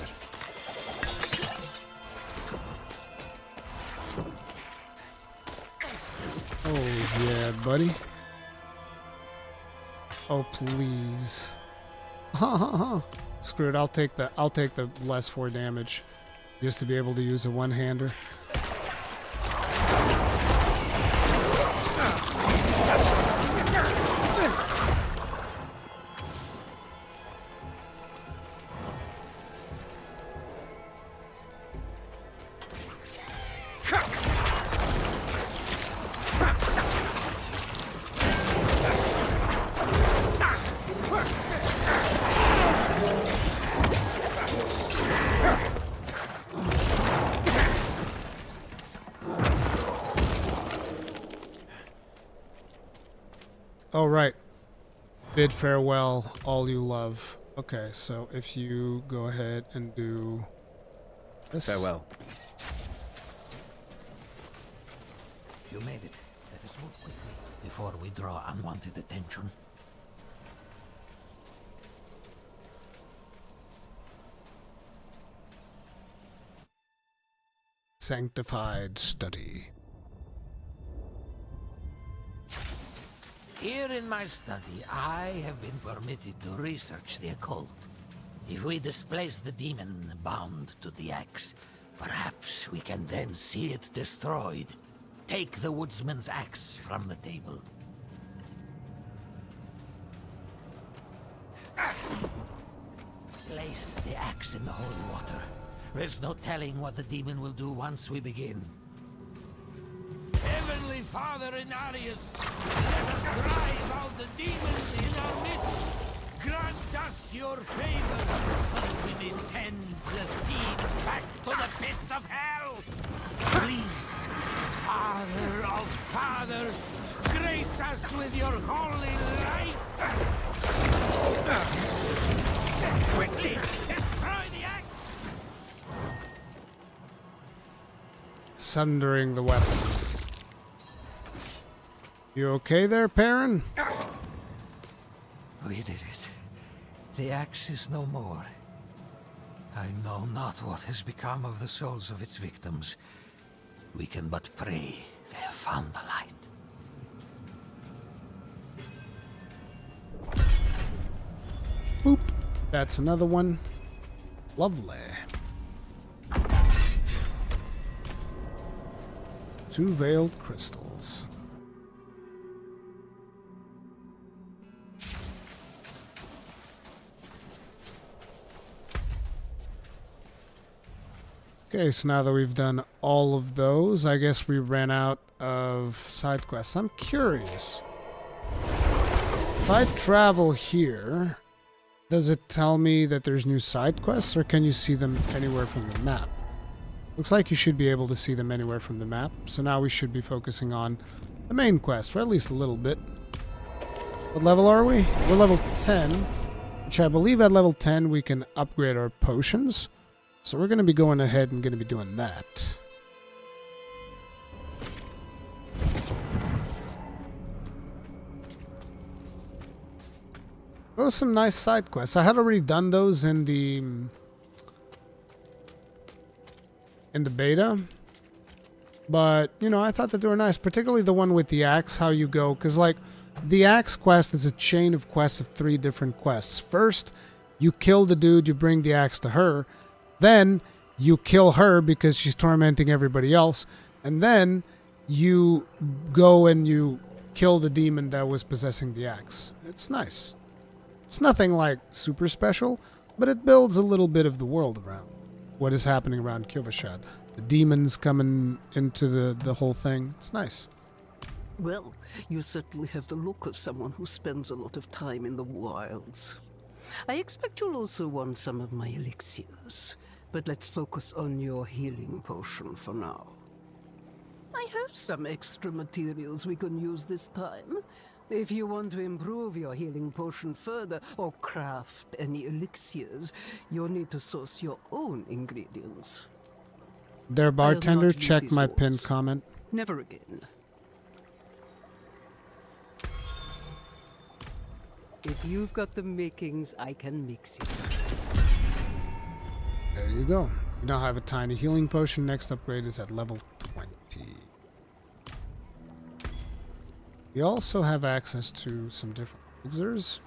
Oh, yeah, buddy. Oh, please. Screw it, I'll take the less 4 damage. Just to be able to use a one-hander. Oh, right. Bid farewell, all you love. Okay, so if you go ahead and do this. Farewell. You made it. Let us move quickly before we draw unwanted attention. Sanctified study. Here in my study, I have been permitted to research the occult. If we displace the demon bound to the axe, perhaps we can then see it destroyed. Take the woodsman's axe from the table. Place the axe in the holy water. There's no telling what the demon will do once we begin. Heavenly Father Inarius, let us drive out the demons in our midst. Grant us your favor, so that we me send the fiend back to the pits of hell. Please, Father of Fathers, grace us with your holy light. Quickly, destroy the axe. Sundering the weapon. You okay there, Perrin? We did it. The axe is no more. I know not what has become of the souls of its victims. We can but pray they have found the light. Boop. That's another one. Lovely. 2 veiled crystals. Okay, so now that we've done all of those, I guess we ran out of side quests. I'm curious. If I travel here, does it tell me that there's new side quests, or can you see them anywhere from the map? Looks like you should be able to see them anywhere from the map, so now we should be focusing on the main quest for at least a little bit. What level are we? We're level 10, which I believe at level 10 we can upgrade our potions. So we're going to be going ahead and going to be doing that. Those are some nice side quests. I had already done those in the beta. But, you know, I thought that they were nice. Particularly the one with the axe, how you go. Because, like, the axe quest is a chain of quests of 3 different quests. First, you kill the dude, you bring the axe to her. Then you kill her because she's tormenting everybody else. And then you go and you kill the demon that was possessing the axe. It's nice. It's nothing like super special, but it builds a little bit of the world around what is happening around Kyovashad. The demons coming into the whole thing. It's nice. Well, you certainly have the look of someone who spends a lot of time in the wilds. I expect you'll also want some of my elixirs. But let's focus on your healing potion for now. I have some extra materials we can use this time. If you want to improve your healing potion further or craft any elixirs, you'll need to source your own ingredients. There, bartender, check my pinned comment. Never again. If you've got the makings, I can mix it. There you go. You now have a tiny healing potion. Next upgrade is at level 20. We also have access to some different elixirs.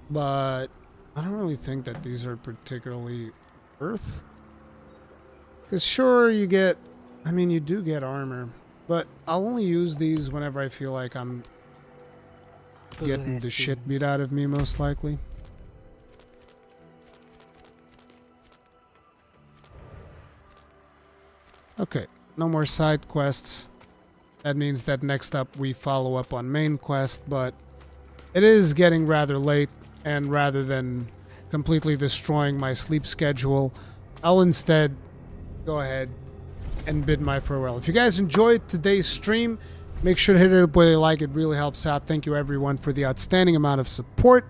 But I don't really think that these are particularly worth. Because sure, you get... I mean, you do get armor. But I'll only use these whenever I feel like I'm getting the shit beat out of me, most likely. Okay, no more side quests. That means that next up we follow up on main quest, but it is getting rather late, and rather than completely destroying my sleep schedule, I'll instead go ahead and bid my farewell. If you guys enjoyed today's stream, make sure to hit it up where you like. It really helps out. Thank you everyone for the outstanding amount of support.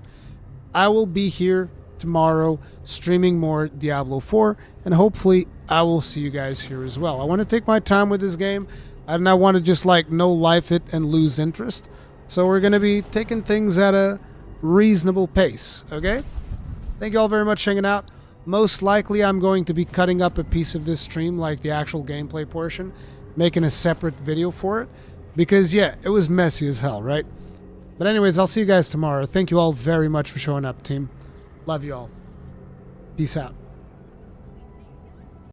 I will be here tomorrow streaming more Diablo 4, and hopefully I will see you guys here as well. I want to take my time with this game. I do not want to just like no life it and lose interest. So we're going to be taking things at a reasonable pace, okay? Thank you all very much for hanging out. Most likely I'm going to be cutting up a piece of this stream, like the actual gameplay portion, making a separate video for it. Because, yeah, it was messy as hell, right? But anyways, I'll see you guys tomorrow. Thank you all very much for showing up, team. Love you all. Peace out.